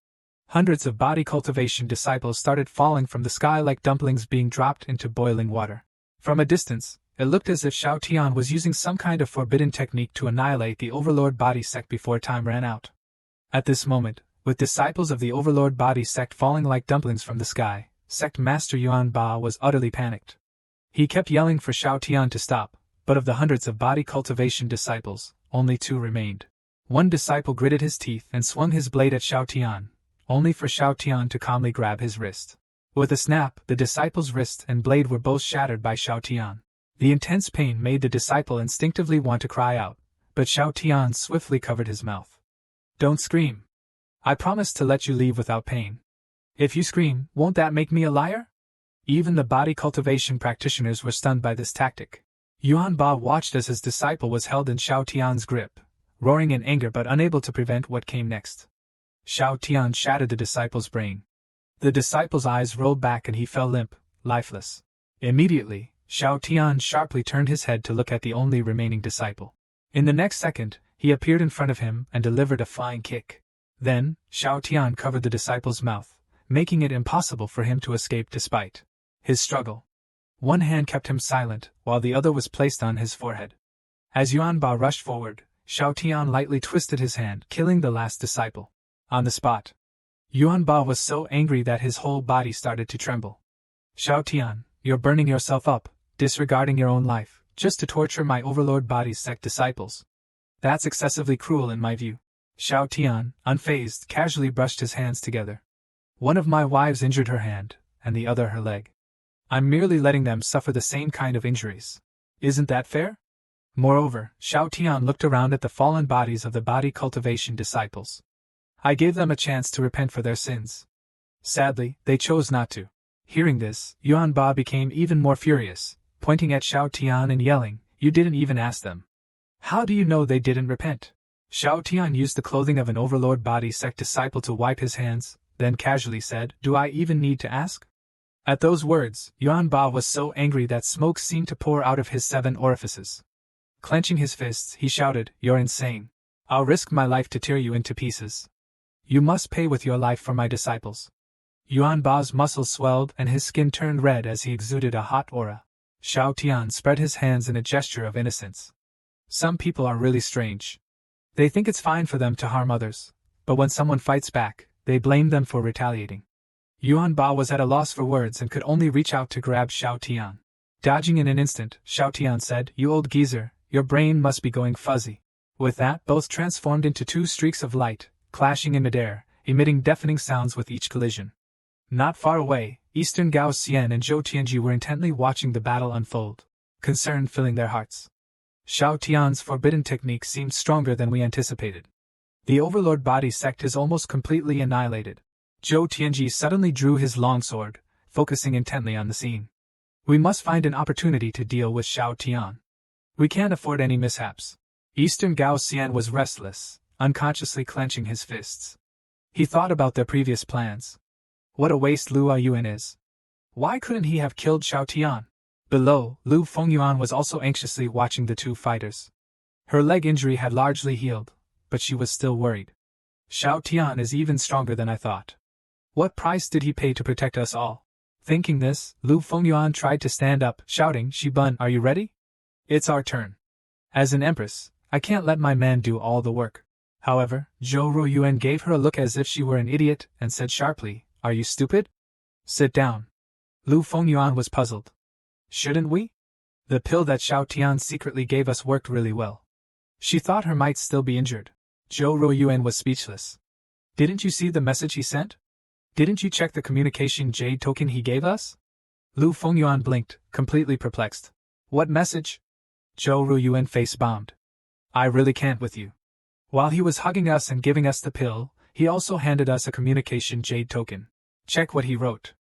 Hundreds of body cultivation disciples started falling from the sky like dumplings being dropped into boiling water. From a distance, it looked as if Xiao Tian was using some kind of forbidden technique to annihilate the Overlord body sect before time ran out. At this moment, with disciples of the Overlord body sect falling like dumplings from the sky, Sect Master Yuan Ba was utterly panicked. He kept yelling for Xiao Tian to stop, but of the hundreds of body cultivation disciples, only 2 remained. One disciple gritted his teeth and swung his blade at Xiao Tian, only for Xiao Tian to calmly grab his wrist. With a snap, the disciple's wrist and blade were both shattered by Xiao Tian. The intense pain made the disciple instinctively want to cry out, but Xiao Tian swiftly covered his mouth. Don't scream. I promise to let you leave without pain. If you scream, won't that make me a liar? Even the body cultivation practitioners were stunned by this tactic. Yuan Ba watched as his disciple was held in Xiao Tian's grip, roaring in anger but unable to prevent what came next. Xiao Tian shattered the disciple's brain. The disciple's eyes rolled back and he fell limp, lifeless. Immediately, Xiao Tian sharply turned his head to look at the only remaining disciple. In the next second, he appeared in front of him and delivered a flying kick. Then, Xiao Tian covered the disciple's mouth, making it impossible for him to escape despite his struggle. One hand kept him silent, while the other was placed on his forehead. As Yuan Ba rushed forward, Xiao Tian lightly twisted his hand, killing the last disciple. On the spot. Yuan Ba was so angry that his whole body started to tremble. Xiao Tian, you're burning yourself up, disregarding your own life, just to torture my overlord body's sect disciples. That's excessively cruel in my view. Xiao Tian, unfazed, casually brushed his hands together. One of my wives injured her hand, and the other her leg. I'm merely letting them suffer the same kind of injuries. Isn't that fair? Moreover, Xiao Tian looked around at the fallen bodies of the body cultivation disciples. I gave them a chance to repent for their sins. Sadly, they chose not to. Hearing this, Yuan Ba became even more furious, pointing at Xiao Tian and yelling, You didn't even ask them. How do you know they didn't repent? Xiao Tian used the clothing of an overlord body sect disciple to wipe his hands, then casually said, Do I even need to ask? At those words, Yuan Ba was so angry that smoke seemed to pour out of his 7 orifices. Clenching his fists, he shouted, You're insane. I'll risk my life to tear you into pieces. You must pay with your life for my disciples. Yuan Ba's muscles swelled and his skin turned red as he exuded a hot aura. Xiao Tian spread his hands in a gesture of innocence. Some people are really strange. They think it's fine for them to harm others, but when someone fights back, they blame them for retaliating. Yuan Ba was at a loss for words and could only reach out to grab Xiao Tian. Dodging in an instant, Xiao Tian said, You old geezer, your brain must be going fuzzy. With that, both transformed into 2 streaks of light, clashing in midair, emitting deafening sounds with each collision. Not far away, Eastern Gao Xian and Zhou Tianji were intently watching the battle unfold, concern filling their hearts. Xiao Tian's forbidden technique seemed stronger than we anticipated. The overlord body sect is almost completely annihilated. Zhou Tianji suddenly drew his longsword, focusing intently on the scene. We must find an opportunity to deal with Xiao Tian. We can't afford any mishaps. Eastern Gao Xian was restless, unconsciously clenching his fists. He thought about their previous plans. What a waste Lu Yuan is. Why couldn't he have killed Xiao Tian? Below, Lu Fengyuan was also anxiously watching the 2 fighters. Her leg injury had largely healed, but she was still worried. Xiao Tian is even stronger than I thought. What price did he pay to protect us all? Thinking this, Lu Fengyuan tried to stand up, shouting, Shibun, are you ready? It's our turn. As an empress, I can't let my man do all the work. However, Zhou Ruoyuan gave her a look as if she were an idiot and said sharply, Are you stupid? Sit down. Lu Fengyuan was puzzled. Shouldn't we? The pill that Xiao Tian secretly gave us worked really well. She thought her might still be injured. Zhou Ruoyuan was speechless. Didn't you see the message he sent? Didn't you check the communication jade token he gave us? Lu Fengyuan blinked, completely perplexed. What message? Zhou Ruoyuan face-bombed. I really can't with you. While he was hugging us and giving us the pill, he also handed us a communication jade token. Check what he wrote.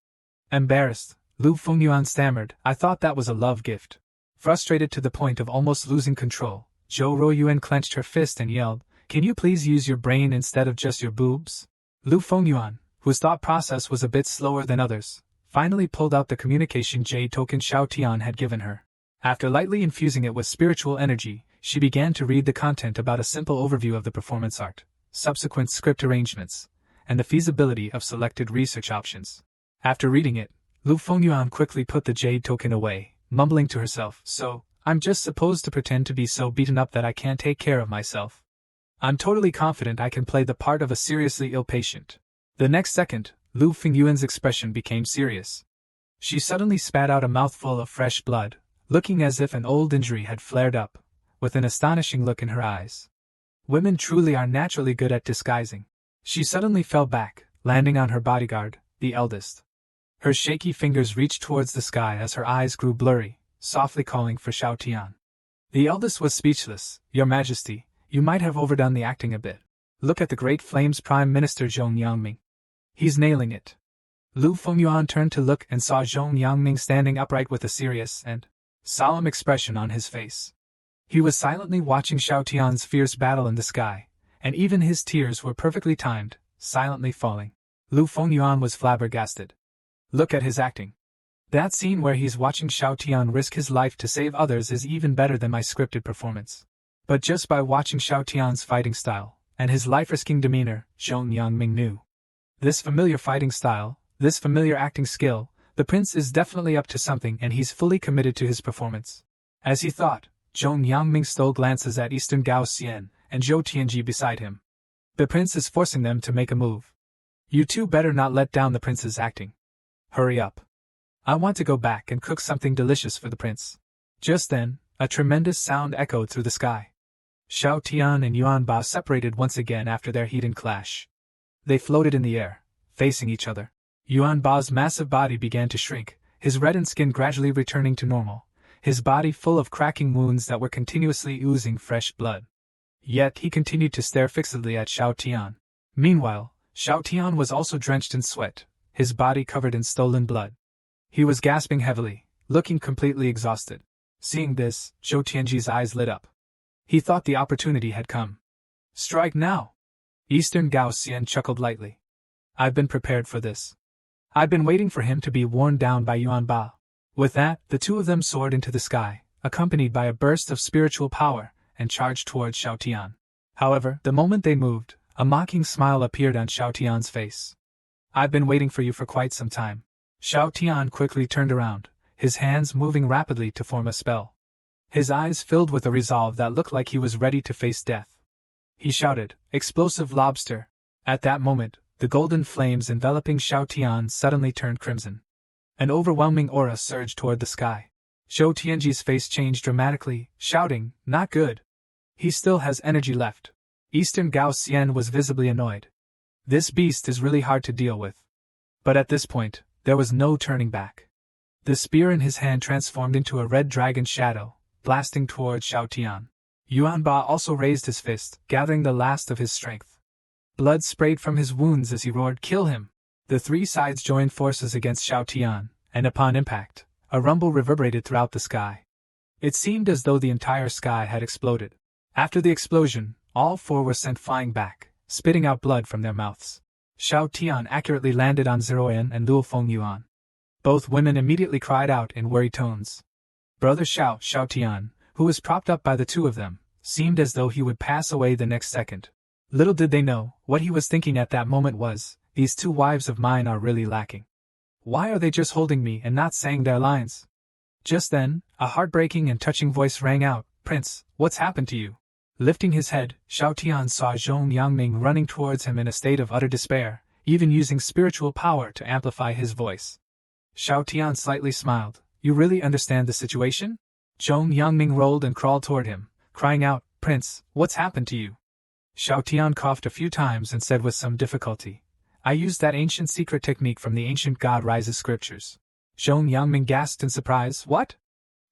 Embarrassed, Lu Fengyuan stammered, I thought that was a love gift. Frustrated to the point of almost losing control, Zhou Ruoyuan clenched her fist and yelled, Can you please use your brain instead of just your boobs? Lu Fengyuan, whose thought process was a bit slower than others, finally pulled out the communication jade token Xiao Tian had given her. After lightly infusing it with spiritual energy, she began to read the content about a simple overview of the performance art, subsequent script arrangements, and the feasibility of selected research options. After reading it, Lu Fengyuan quickly put the jade token away, mumbling to herself, So, I'm just supposed to pretend to be so beaten up that I can't take care of myself. I'm totally confident I can play the part of a seriously ill patient. The next second, Lu Fengyuan's expression became serious. She suddenly spat out a mouthful of fresh blood, looking as if an old injury had flared up, with an astonishing look in her eyes. Women truly are naturally good at disguising. She suddenly fell back, landing on her bodyguard, the eldest. Her shaky fingers reached towards the sky as her eyes grew blurry, softly calling for Shao Tian. The eldest was speechless. Your Majesty, you might have overdone the acting a bit. Look at the Great Flames Prime Minister Zhong Yangming. He's nailing it. Lu Fengyuan turned to look and saw Zhong Yangming standing upright with a serious and solemn expression on his face. He was silently watching Shao Tian's fierce battle in the sky, and even his tears were perfectly timed, silently falling. Lu Fengyuan was flabbergasted. Look at his acting. That scene where he's watching Shao Tian risk his life to save others is even better than my scripted performance. But just by watching Shao Tian's fighting style, and his life-risking demeanor, Zhong Yangming knew. This familiar fighting style, this familiar acting skill, the prince is definitely up to something and he's fully committed to his performance. As he thought, Zhong Yangming stole glances at Eastern Gao Xian and Zhou Tianji beside him. The prince is forcing them to make a move. You two better not let down the prince's acting. Hurry up. I want to go back and cook something delicious for the prince. Just then, a tremendous sound echoed through the sky. Shao Tian and Yuan Ba separated once again after their heated clash. They floated in the air, facing each other. Yuan Ba's massive body began to shrink, his reddened skin gradually returning to normal, his body full of cracking wounds that were continuously oozing fresh blood. Yet he continued to stare fixedly at Shao Tian. Meanwhile, Shao Tian was also drenched in sweat, his body covered in stolen blood. He was gasping heavily, looking completely exhausted. Seeing this, Zhou Tianji's eyes lit up. He thought the opportunity had come. Strike now! Eastern Gao Xian chuckled lightly. I've been prepared for this. I've been waiting for him to be worn down by Yuan Ba. With that, the two of them soared into the sky, accompanied by a burst of spiritual power, and charged towards Shao Tian. However, the moment they moved, a mocking smile appeared on Shao Tian's face. I've been waiting for you for quite some time. Shao Tian quickly turned around, his hands moving rapidly to form a spell. His eyes filled with a resolve that looked like he was ready to face death. He shouted, "Explosive lobster!" At that moment, the golden flames enveloping Shao Tian suddenly turned crimson. An overwhelming aura surged toward the sky. Zhou Tianji's face changed dramatically, shouting, "Not good! He still has energy left." Eastern Gao Xian was visibly annoyed. This beast is really hard to deal with. But at this point, there was no turning back. The spear in his hand transformed into a red dragon shadow, blasting towards Shao Tian. Yuan Ba also raised his fist, gathering the last of his strength. Blood sprayed from his wounds as he roared, "Kill him!" The three sides joined forces against Shao Tian, and upon impact, a rumble reverberated throughout the sky. It seemed as though the entire sky had exploded. After the explosion, all four were sent flying back, spitting out blood from their mouths. Shao Tian accurately landed on Zeroyan and Lu Fengyuan. Both women immediately cried out in worried tones. Brother Shao Tian, who was propped up by the two of them, seemed as though he would pass away the next second. Little did they know, what he was thinking at that moment was, these two wives of mine are really lacking. Why are they just holding me and not saying their lines? Just then, a heartbreaking and touching voice rang out, "Prince, what's happened to you?" Lifting his head, Shao Tian saw Zhong Yangming running towards him in a state of utter despair, even using spiritual power to amplify his voice. Shao Tian slightly smiled. "You really understand the situation?" Zhong Yangming rolled and crawled toward him, crying out, "Prince, what's happened to you?" Shao Tian coughed a few times and said with some difficulty, "I used that ancient secret technique from the ancient God Rises scriptures." Zhong Yangming gasped in surprise. "What?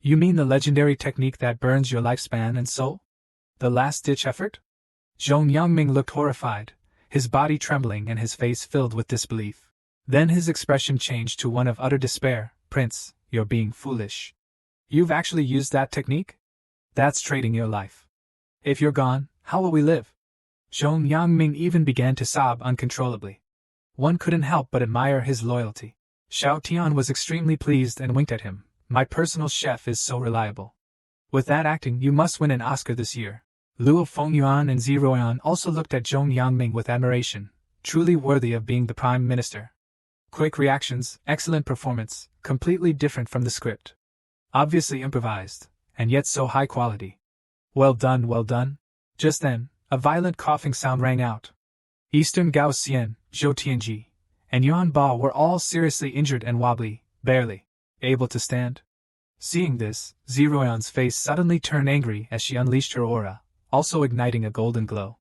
You mean the legendary technique that burns your lifespan and soul? The last-ditch effort?" Zhong Yangming looked horrified, his body trembling and his face filled with disbelief. Then his expression changed to one of utter despair. "Prince, you're being foolish. You've actually used that technique? That's trading your life. If you're gone, how will we live?" Zhong Yangming even began to sob uncontrollably. One couldn't help but admire his loyalty. Shao Tian was extremely pleased and winked at him. "My personal chef is so reliable. With that acting, you must win an Oscar this year." Lu Fengyuan and Zeroyan also looked at Zhong Yangming with admiration, truly worthy of being the Prime Minister. Quick reactions, excellent performance, completely different from the script. Obviously improvised, and yet so high quality. Well done, well done. Just then, a violent coughing sound rang out. Eastern Gao Xian, Zhou Tianji, and Yuan Ba were all seriously injured and wobbly, barely able to stand. Seeing this, Zeroyan's face suddenly turned angry as she unleashed her aura, also igniting a golden glow.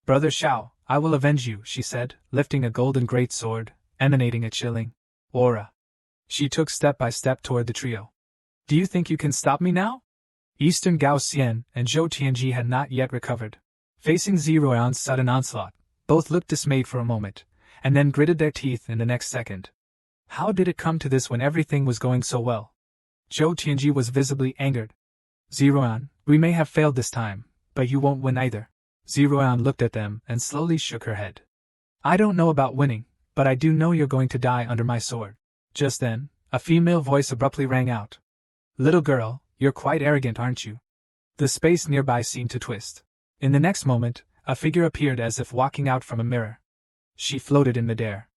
"Brother Shao, I will avenge you," she said, lifting a golden great sword, emanating a chilling aura. She took step by step toward the trio. Do you think you can stop me now? Eastern Gao Xian and Zhou Tianji had not yet recovered. Facing Ziruan's sudden onslaught, both looked dismayed for a moment, and then gritted their teeth in the next second. How did it come to this when everything was going so well? Zhou Tianji was visibly angered. Ziruan, we may have failed this time, but you won't win either. Ziruan looked at them and slowly shook her head. I don't know about winning, but I do know you're going to die under my sword. Just then, a female voice abruptly rang out. Little girl, you're quite arrogant, aren't you? The space nearby seemed to twist. In the next moment, a figure appeared as if walking out from a mirror. She floated in midair.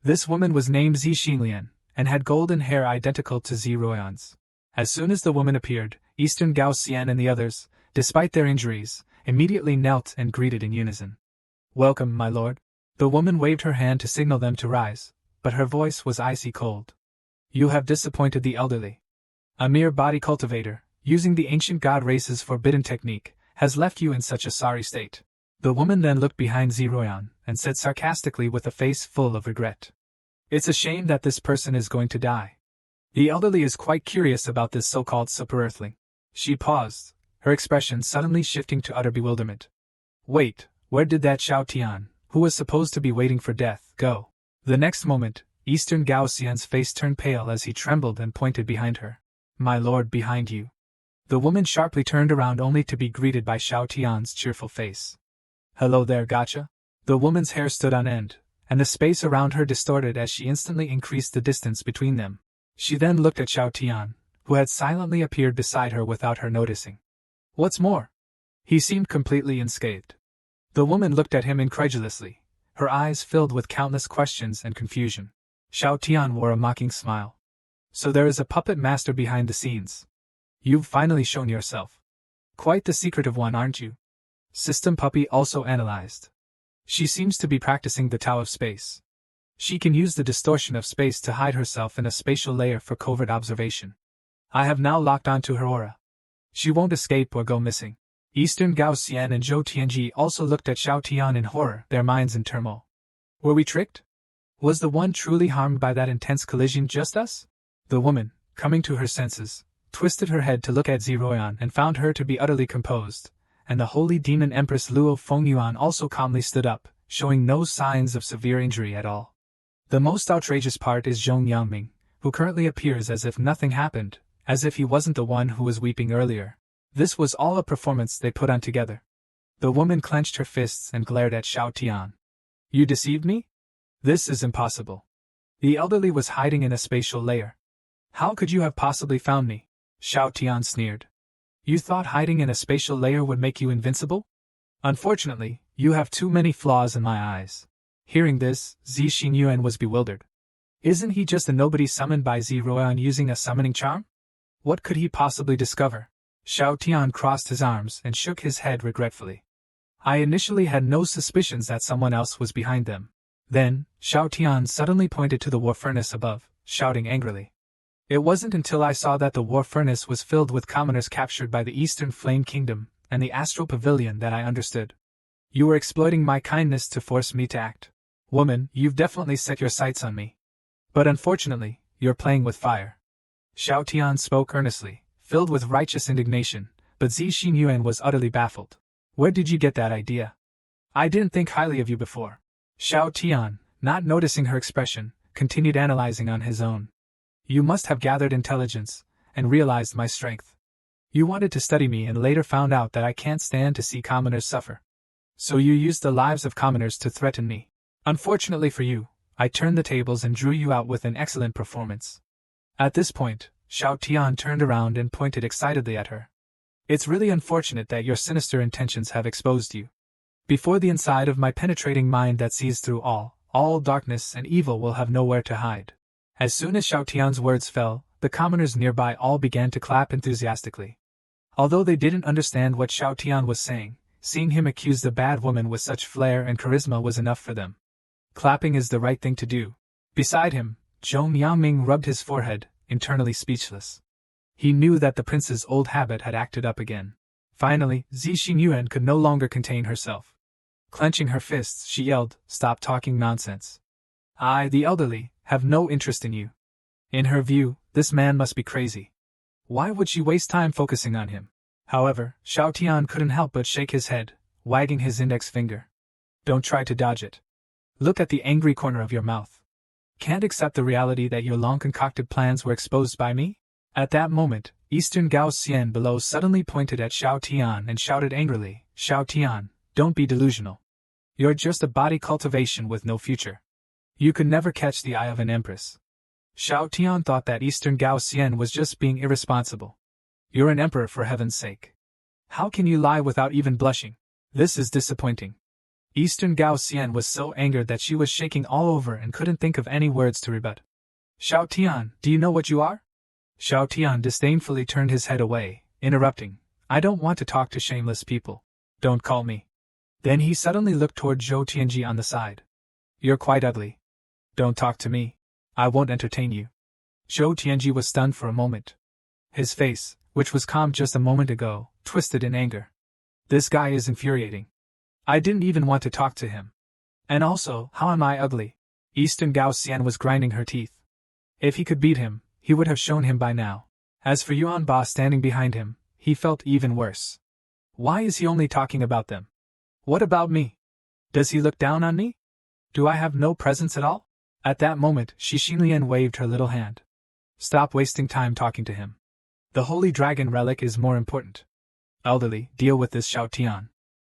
This woman was named Zi Xinlian, and had golden hair identical to Ziruan's. As soon as the woman appeared, Eastern Gao Xian and the others, despite their injuries, immediately knelt and greeted in unison. Welcome, my lord. The woman waved her hand to signal them to rise, but her voice was icy cold. You have disappointed the elderly. A mere body cultivator, using the ancient god race's forbidden technique, has left you in such a sorry state. The woman then looked behind Ziruan and said sarcastically with a face full of regret. It's a shame that this person is going to die. The elderly is quite curious about this so-called super-earthling. She paused, her expression suddenly shifting to utter bewilderment. Wait, where did that Xiao Tian, who was supposed to be waiting for death, go? The next moment, Eastern Gao Xian's face turned pale as he trembled and pointed behind her. My lord, behind you. The woman sharply turned around only to be greeted by Xiao Tian's cheerful face. Hello there, gotcha? The woman's hair stood on end, and the space around her distorted as she instantly increased the distance between them. She then looked at Xiao Tian, who had silently appeared beside her without her noticing. What's more? He seemed completely unscathed. The woman looked at him incredulously, her eyes filled with countless questions and confusion. Xiao Tian wore a mocking smile. So there is a puppet master behind the scenes. You've finally shown yourself. Quite the secretive one, aren't you? System Puppy also analyzed. She seems to be practicing the Tao of Space. She can use the distortion of space to hide herself in a spatial layer for covert observation. I have now locked onto her aura. She won't escape or go missing. Eastern Gao Xian and Zhou Tianji also looked at Xiao Tian in horror, their minds in turmoil. Were we tricked? Was the one truly harmed by that intense collision just us? The woman, coming to her senses, twisted her head to look at Ziruan and found her to be utterly composed, and the holy demon Empress Luo Fengyuan also calmly stood up, showing no signs of severe injury at all. The most outrageous part is Zhong Yangming, who currently appears as if nothing happened, as if he wasn't the one who was weeping earlier. This was all a performance they put on together. The woman clenched her fists and glared at Xiao Tian. You deceived me? This is impossible. The elderly was hiding in a spatial layer. How could you have possibly found me? Xiao Tian sneered. You thought hiding in a spatial layer would make you invincible? Unfortunately, you have too many flaws in my eyes. Hearing this, Zi Xingyuan was bewildered. Isn't he just a nobody summoned by Ziruan using a summoning charm? What could he possibly discover? Xiao Tian crossed his arms and shook his head regretfully. I initially had no suspicions that someone else was behind them. Then, Xiao Tian suddenly pointed to the war furnace above, shouting angrily. It wasn't until I saw that the war furnace was filled with commoners captured by the Eastern Flame Kingdom and the astral pavilion that I understood. You were exploiting my kindness to force me to act. Woman, you've definitely set your sights on me. But unfortunately, you're playing with fire. Xiao Tian spoke earnestly, filled with righteous indignation, but Zi Xingyuan was utterly baffled. Where did you get that idea? I didn't think highly of you before. Xiao Tian, not noticing her expression, continued analyzing on his own. You must have gathered intelligence, and realized my strength. You wanted to study me and later found out that I can't stand to see commoners suffer. So you used the lives of commoners to threaten me. Unfortunately for you, I turned the tables and drew you out with an excellent performance. At this point, Xiao Tian turned around and pointed excitedly at her. It's really unfortunate that your sinister intentions have exposed you. Before the inside of my penetrating mind that sees through all darkness and evil will have nowhere to hide. As soon as Xiao Tian's words fell, the commoners nearby all began to clap enthusiastically. Although they didn't understand what Xiao Tian was saying, seeing him accuse the bad woman with such flair and charisma was enough for them. Clapping is the right thing to do. Beside him, Zhong Yangming rubbed his forehead, internally speechless. He knew that the prince's old habit had acted up again. Finally, Zi Xingyuan could no longer contain herself. Clenching her fists, she yelled, "Stop talking nonsense. I, the elderly, have no interest in you. In her view, this man must be crazy. Why would she waste time focusing on him? However, Xiao Tian couldn't help but shake his head, wagging his index finger. Don't try to dodge it. Look at the angry corner of your mouth. Can't accept the reality that your long-concocted plans were exposed by me? At that moment, Eastern Gao Xian below suddenly pointed at Xiao Tian and shouted angrily, Xiao Tian, don't be delusional. You're just a body cultivation with no future. You could never catch the eye of an empress. Xiao Tian thought that Eastern Gao Xian was just being irresponsible. You're an emperor for heaven's sake. How can you lie without even blushing? This is disappointing. Eastern Gao Xian was so angered that she was shaking all over and couldn't think of any words to rebut. Xiao Tian, do you know what you are? Xiao Tian disdainfully turned his head away, interrupting, I don't want to talk to shameless people. Don't call me. Then he suddenly looked toward Zhou Tianji on the side. You're quite ugly. Don't talk to me. I won't entertain you. Zhou Tianji was stunned for a moment. His face, which was calm just a moment ago, twisted in anger. This guy is infuriating. I didn't even want to talk to him. And also, how am I ugly? Eastern Gao Xian was grinding her teeth. If he could beat him, he would have shown him by now. As for Yuan Ba standing behind him, he felt even worse. Why is he only talking about them? What about me? Does he look down on me? Do I have no presence at all? At that moment, Xinlian waved her little hand. Stop wasting time talking to him. The Holy Dragon Relic is more important. Elderly, deal with this Xiao Tian.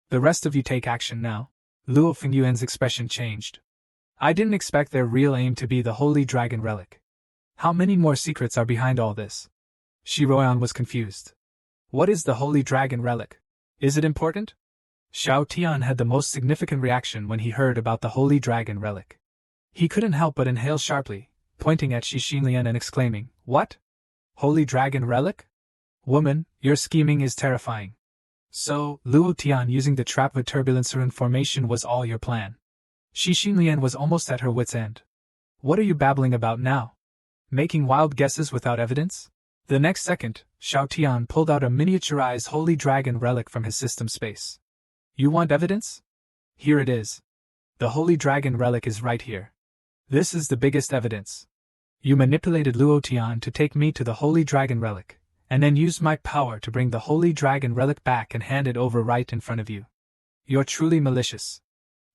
The rest of you take action now. Luo Fingyuan's expression changed. I didn't expect their real aim to be the Holy Dragon Relic. How many more secrets are behind all this? Shi Ruoan was confused. What is the Holy Dragon Relic? Is it important? Xiao Tian had the most significant reaction when he heard about the Holy Dragon Relic. He couldn't help but inhale sharply, pointing at Xinlian and exclaiming, What? Holy Dragon Relic? Woman, your scheming is terrifying. So, Luo Tian using the trap with turbulence formation was all your plan. Xinlian was almost at her wit's end. What are you babbling about now? Making wild guesses without evidence? The next second, Xiao Tian pulled out a miniaturized Holy Dragon Relic from his system space. You want evidence? Here it is. The Holy Dragon Relic is right here. This is the biggest evidence. You manipulated Luo Tian to take me to the Holy Dragon Relic, and then used my power to bring the Holy Dragon Relic back and hand it over right in front of you. You're truly malicious.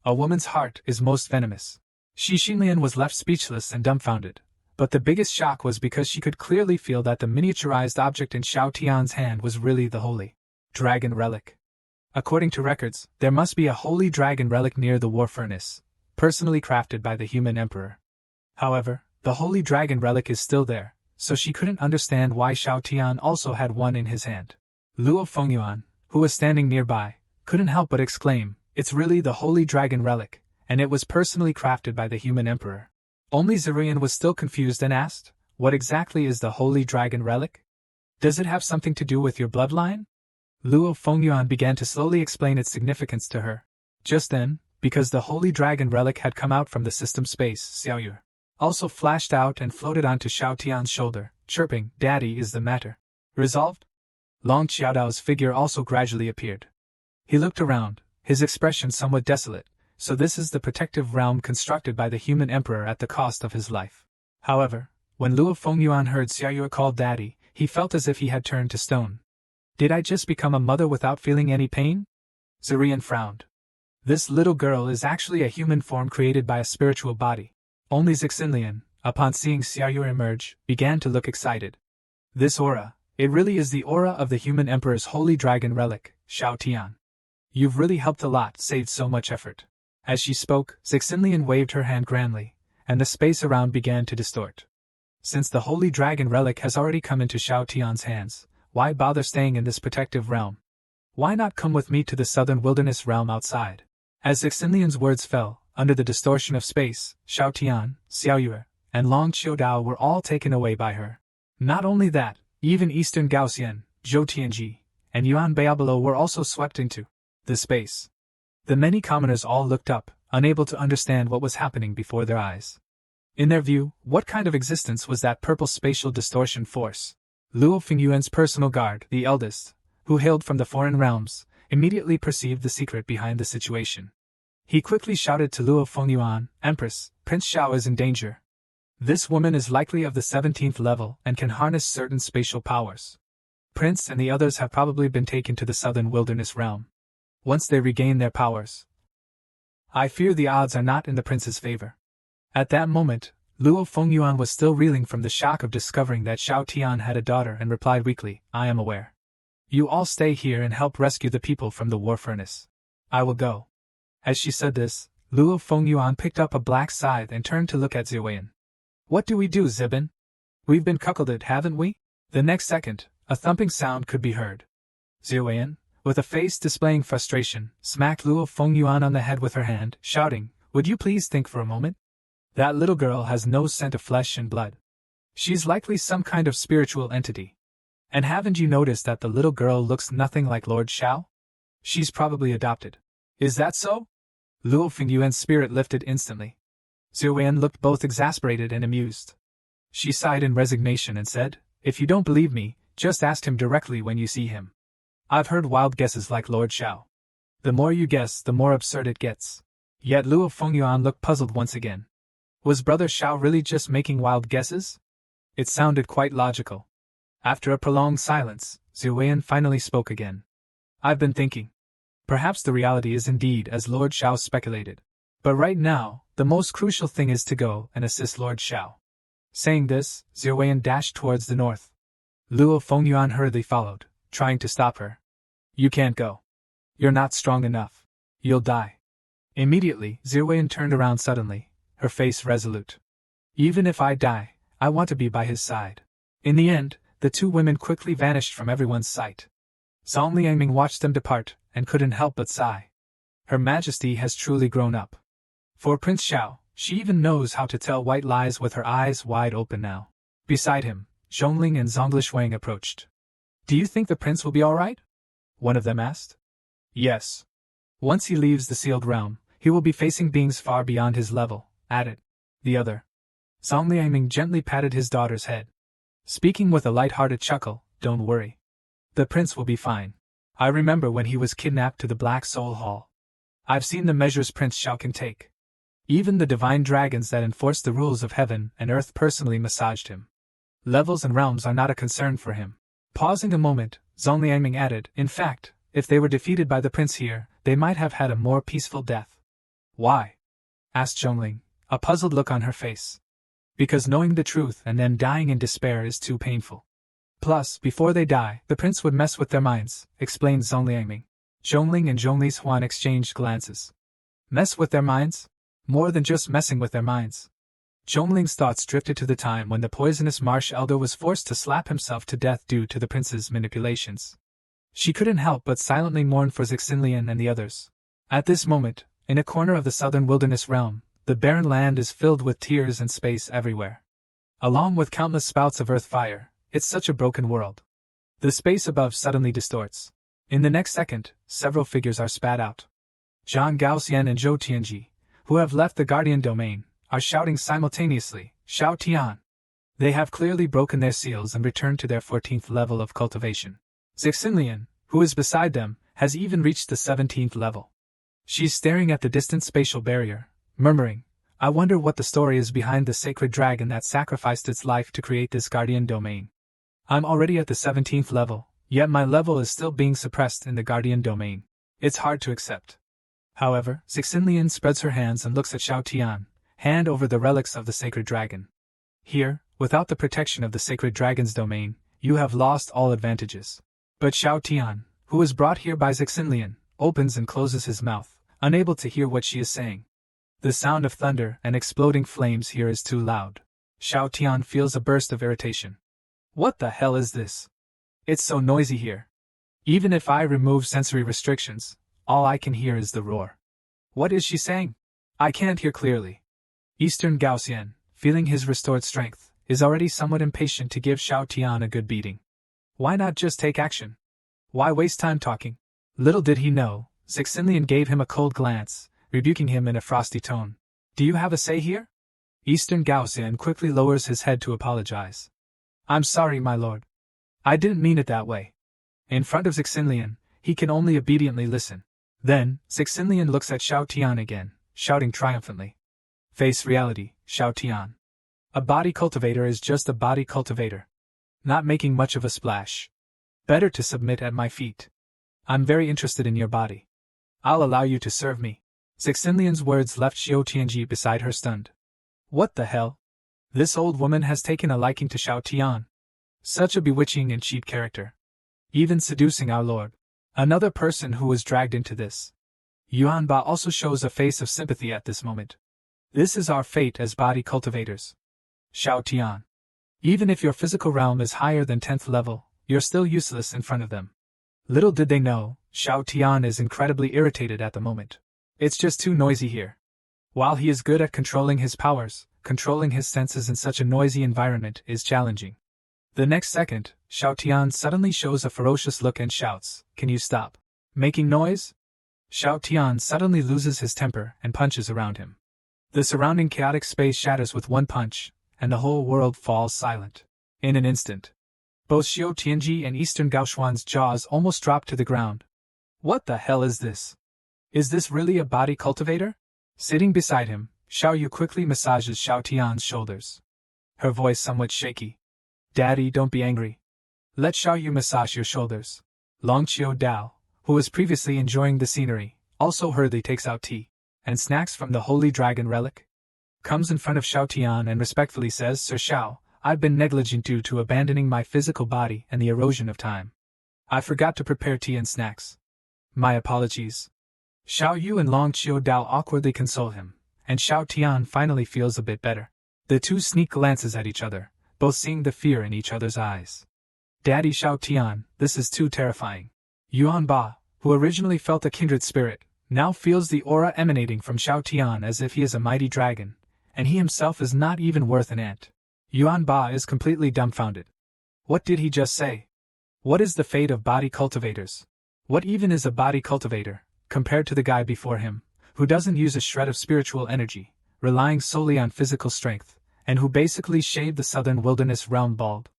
A woman's heart is most venomous. Xinlian was left speechless and dumbfounded, but the biggest shock was because she could clearly feel that the miniaturized object in Xiao Tian's hand was really the Holy Dragon Relic. According to records, there must be a Holy Dragon Relic near the war furnace, personally crafted by the human emperor. However, the Holy Dragon Relic is still there, so she couldn't understand why Xiao Tian also had one in his hand. Luo Fengyuan, who was standing nearby, couldn't help but exclaim, It's really the Holy Dragon Relic, and it was personally crafted by the human emperor. Only Zerin was still confused and asked, What exactly is the Holy Dragon Relic? Does it have something to do with your bloodline? Luo Fengyuan began to slowly explain its significance to her. Just then, because the Holy Dragon Relic had come out from the system space, Xiaoyu also flashed out and floated onto Xiao Tian's shoulder, chirping, Daddy, is the matter resolved? Long Xiaodao's figure also gradually appeared. He looked around, his expression somewhat desolate, so this is the protective realm constructed by the human emperor at the cost of his life. However, when Luo Fengyuan heard Xiaoyu called Daddy, he felt as if he had turned to stone. Did I just become a mother without feeling any pain? Zerin frowned. This little girl is actually a human form created by a spiritual body. Only Xinlian, upon seeing Xiaoyu emerge, began to look excited. This aura, it really is the aura of the human emperor's Holy Dragon Relic, Xiao Tian. You've really helped a lot, saved so much effort. As she spoke, Xinlian waved her hand grandly, and the space around began to distort. Since the Holy Dragon Relic has already come into Xiao Tian's hands, why bother staying in this protective realm? Why not come with me to the southern wilderness realm outside? As Xinlian's words fell, under the distortion of space, Xiao Tian, Xiaoyu, and Long Qiudao were all taken away by her. Not only that, even Eastern Gao Xian, Zhou Tianji, and Yuan Ba below were also swept into the space. The many commoners all looked up, unable to understand what was happening before their eyes. In their view, what kind of existence was that purple spatial distortion force? Luo Fingyuan's personal guard, the eldest, who hailed from the foreign realms, immediately perceived the secret behind the situation. He quickly shouted to Luo Fengyuan, Empress, Prince Xiao is in danger. This woman is likely of the 17th level and can harness certain spatial powers. Prince and the others have probably been taken to the southern wilderness realm. Once they regain their powers, I fear the odds are not in the prince's favor. At that moment, Luo Fengyuan was still reeling from the shock of discovering that Xiao Tian had a daughter and replied weakly, I am aware. You all stay here and help rescue the people from the war furnace. I will go. As she said this, Luo Fengyuan picked up a black scythe and turned to look at Ziwen. What do we do, Zibin? We've been cuckolded, haven't we? The next second, a thumping sound could be heard. Ziwen, with a face displaying frustration, smacked Luo Fengyuan on the head with her hand, shouting, Would you please think for a moment? That little girl has no scent of flesh and blood. She's likely some kind of spiritual entity. And haven't you noticed that the little girl looks nothing like Lord Xiao? She's probably adopted. Is that so? Luo Fengyuan's spirit lifted instantly. Ziwen looked both exasperated and amused. She sighed in resignation and said, If you don't believe me, just ask him directly when you see him. I've heard wild guesses like Lord Xiao. The more you guess, the more absurd it gets. Yet Luo Fengyuan looked puzzled once again. Was Brother Xiao really just making wild guesses? It sounded quite logical. After a prolonged silence, Ziwen finally spoke again. I've been thinking. Perhaps the reality is indeed as Lord Xiao speculated. But right now, the most crucial thing is to go and assist Lord Xiao. Saying this, Ziwen dashed towards the north. Luo Fengyuan hurriedly followed, trying to stop her. You can't go. You're not strong enough. You'll die. Immediately, Ziwen turned around suddenly, her face resolute. Even if I die, I want to be by his side. In the end, the two women quickly vanished from everyone's sight. Zhang Liangming watched them depart, and couldn't help but sigh. Her Majesty has truly grown up. For Prince Xiao, she even knows how to tell white lies with her eyes wide open now. Beside him, Zhongling and Zonglishwang approached. Do you think the prince will be all right? One of them asked. Yes. Once he leaves the sealed realm, he will be facing beings far beyond his level, added the other. Zhang Liangming gently patted his daughter's head. Speaking with a light-hearted chuckle, don't worry. The prince will be fine. I remember when he was kidnapped to the Black Soul Hall. I've seen the measures Prince Xiao can take. Even the divine dragons that enforce the rules of heaven and earth personally massaged him. Levels and realms are not a concern for him. Pausing a moment, Zhang Liangming added, in fact, if they were defeated by the prince here, they might have had a more peaceful death. Why? Asked Zhongling, a puzzled look on her face. Because knowing the truth and then dying in despair is too painful. Plus, before they die, the prince would mess with their minds, explained Zhang Liangming. Zhongling and Zhongli Huan exchanged glances. Mess with their minds? More than just messing with their minds. Zhongling's thoughts drifted to the time when the poisonous marsh elder was forced to slap himself to death due to the prince's manipulations. She couldn't help but silently mourn for Zixinlian and the others. At this moment, in a corner of the southern wilderness realm, the barren land is filled with tears and space everywhere. Along with countless spouts of earth fire, it's such a broken world. The space above suddenly distorts. In the next second, several figures are spat out. Zhang Gaoxian and Zhou Tianji, who have left the Guardian Domain, are shouting simultaneously, Xiao Tian. They have clearly broken their seals and returned to their 14th level of cultivation. Zixinlian, who is beside them, has even reached the 17th level. She's staring at the distant spatial barrier, murmuring, I wonder what the story is behind the sacred dragon that sacrificed its life to create this Guardian Domain. I'm already at the 17th level, yet my level is still being suppressed in the Guardian Domain. It's hard to accept. However, Zixinlian spreads her hands and looks at Xiao Tian, hand over the relics of the sacred dragon. Here, without the protection of the sacred dragon's domain, you have lost all advantages. But Xiao Tian, who is brought here by Zixinlian, opens and closes his mouth, unable to hear what she is saying. The sound of thunder and exploding flames here is too loud. Xiao Tian feels a burst of irritation. What the hell is this? It's so noisy here. Even if I remove sensory restrictions, all I can hear is the roar. What is she saying? I can't hear clearly. Eastern Gaoxian, feeling his restored strength, is already somewhat impatient to give Xiao Tian a good beating. Why not just take action? Why waste time talking? Little did he know, Zixinlian gave him a cold glance, rebuking him in a frosty tone. Do you have a say here? Eastern Gaoxian quickly lowers his head to apologize. I'm sorry, my lord. I didn't mean it that way. In front of Zixinlian, he can only obediently listen. Then, Zixinlian looks at Xiao Tian again, shouting triumphantly. Face reality, Xiao Tian. A body cultivator is just a body cultivator. Not making much of a splash. Better to submit at my feet. I'm very interested in your body. I'll allow you to serve me. Xinlian's words left Xiao Tianji beside her stunned. What the hell? This old woman has taken a liking to Xiao Tian. Such a bewitching and cheap character. Even seducing our lord. Another person who was dragged into this. Yuan Ba also shows a face of sympathy at this moment. This is our fate as body cultivators. Xiao Tian. Even if your physical realm is higher than 10th level, you're still useless in front of them. Little did they know, Xiao Tian is incredibly irritated at the moment. It's just too noisy here. While he is good at controlling his powers, controlling his senses in such a noisy environment is challenging. The next second, Xiao Tian suddenly shows a ferocious look and shouts, "Can you stop making noise?" Xiao Tian suddenly loses his temper and punches around him. The surrounding chaotic space shatters with one punch, and the whole world falls silent. In an instant, both Xiao Tianji and Eastern Gaoshuan's jaws almost drop to the ground. What the hell is this? Is this really a body cultivator? Sitting beside him, Xiao Yu quickly massages Xiao Tian's shoulders. Her voice somewhat shaky. Daddy, don't be angry. Let Xiao Yu massage your shoulders. Long Qiu Dao, who was previously enjoying the scenery, also hurriedly takes out tea and snacks from the holy dragon relic. Comes in front of Xiao Tian and respectfully says, Sir Xiao, I've been negligent due to abandoning my physical body and the erosion of time. I forgot to prepare tea and snacks. My apologies. Xiao Yu and Long Qiu Dao awkwardly console him, and Xiao Tian finally feels a bit better. The two sneak glances at each other, both seeing the fear in each other's eyes. Daddy Xiao Tian, this is too terrifying. Yuan Ba, who originally felt a kindred spirit, now feels the aura emanating from Xiao Tian as if he is a mighty dragon, and he himself is not even worth an ant. Yuan Ba is completely dumbfounded. What did he just say? What is the fate of body cultivators? What even is a body cultivator, compared to the guy before him, who doesn't use a shred of spiritual energy, relying solely on physical strength, and who basically shaved the southern wilderness realm bald?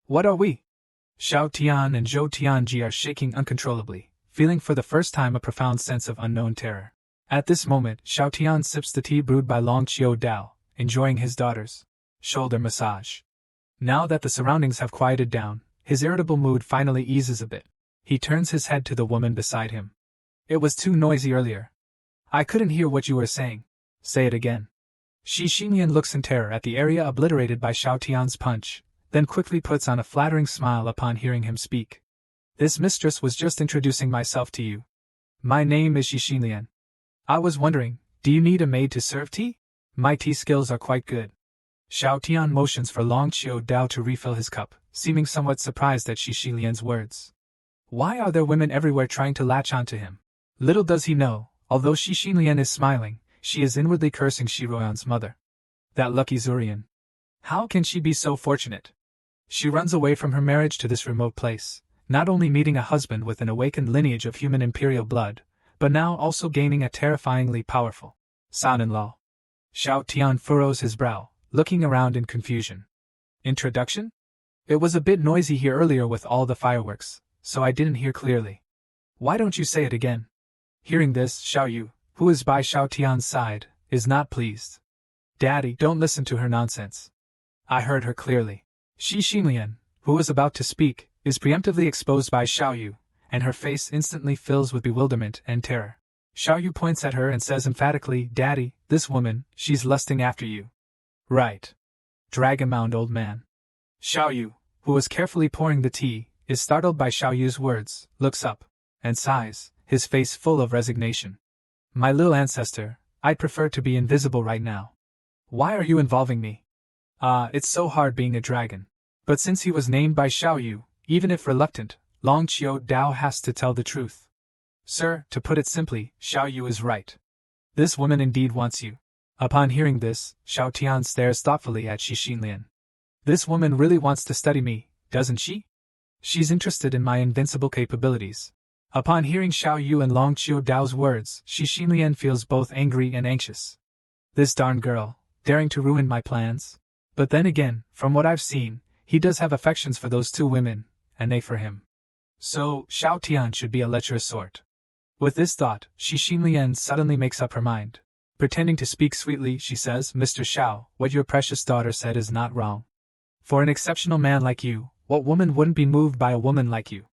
What are we? Xiao Tian and Zhou Tianji are shaking uncontrollably, feeling for the first time a profound sense of unknown terror. At this moment, Xiao Tian sips the tea brewed by Long Qiu Dao, enjoying his daughter's shoulder massage. Now that the surroundings have quieted down, his irritable mood finally eases a bit. He turns his head to the woman beside him. It was too noisy earlier. I couldn't hear what you were saying. Say it again. Xinlian looks in terror at the area obliterated by Xiao Tian's punch, then quickly puts on a flattering smile upon hearing him speak. This mistress was just introducing myself to you. My name is Xinlian. I was wondering, do you need a maid to serve tea? My tea skills are quite good. Xiao Tian motions for Long Qiu Dao to refill his cup, seeming somewhat surprised at Xinlian's words. Why are there women everywhere trying to latch onto him? Little does he know, although Xinlian is smiling, she is inwardly cursing Shiroyan's mother. That lucky Zurian. How can she be so fortunate? She runs away from her marriage to this remote place, not only meeting a husband with an awakened lineage of human imperial blood, but now also gaining a terrifyingly powerful son-in-law. Xiao Tian furrows his brow, looking around in confusion. Introduction? It was a bit noisy here earlier with all the fireworks, so I didn't hear clearly. Why don't you say it again? Hearing this, Xiao Yu, who is by Xiao Tian's side, is not pleased. Daddy, don't listen to her nonsense. I heard her clearly. Xinlian, who was about to speak, is preemptively exposed by Xiao Yu, and her face instantly fills with bewilderment and terror. Xiao Yu points at her and says emphatically, Daddy, this woman, she's lusting after you. Right. Dragon Mound, old man. Xiao Yu, who was carefully pouring the tea, is startled by Xiao Yu's words, looks up, and sighs, his face full of resignation. My little ancestor, I'd prefer to be invisible right now. Why are you involving me? It's so hard being a dragon. But since he was named by Xiao Yu, even if reluctant, Long Qiu Dao has to tell the truth. Sir, to put it simply, Xiao Yu is right. This woman indeed wants you. Upon hearing this, Xiao Tian stares thoughtfully at Xinlian. This woman really wants to study me, doesn't she? She's interested in my invincible capabilities. Upon hearing Xiao Yu and Long Qiu Dao's words, Xinlian feels both angry and anxious. This darn girl, daring to ruin my plans. But then again, from what I've seen, he does have affections for those two women, and they for him. So, Xiao Tian should be a lecherous sort. With this thought, Xinlian suddenly makes up her mind. Pretending to speak sweetly, she says, Mr. Shao, what your precious daughter said is not wrong. For an exceptional man like you, what woman wouldn't be moved by a woman like you?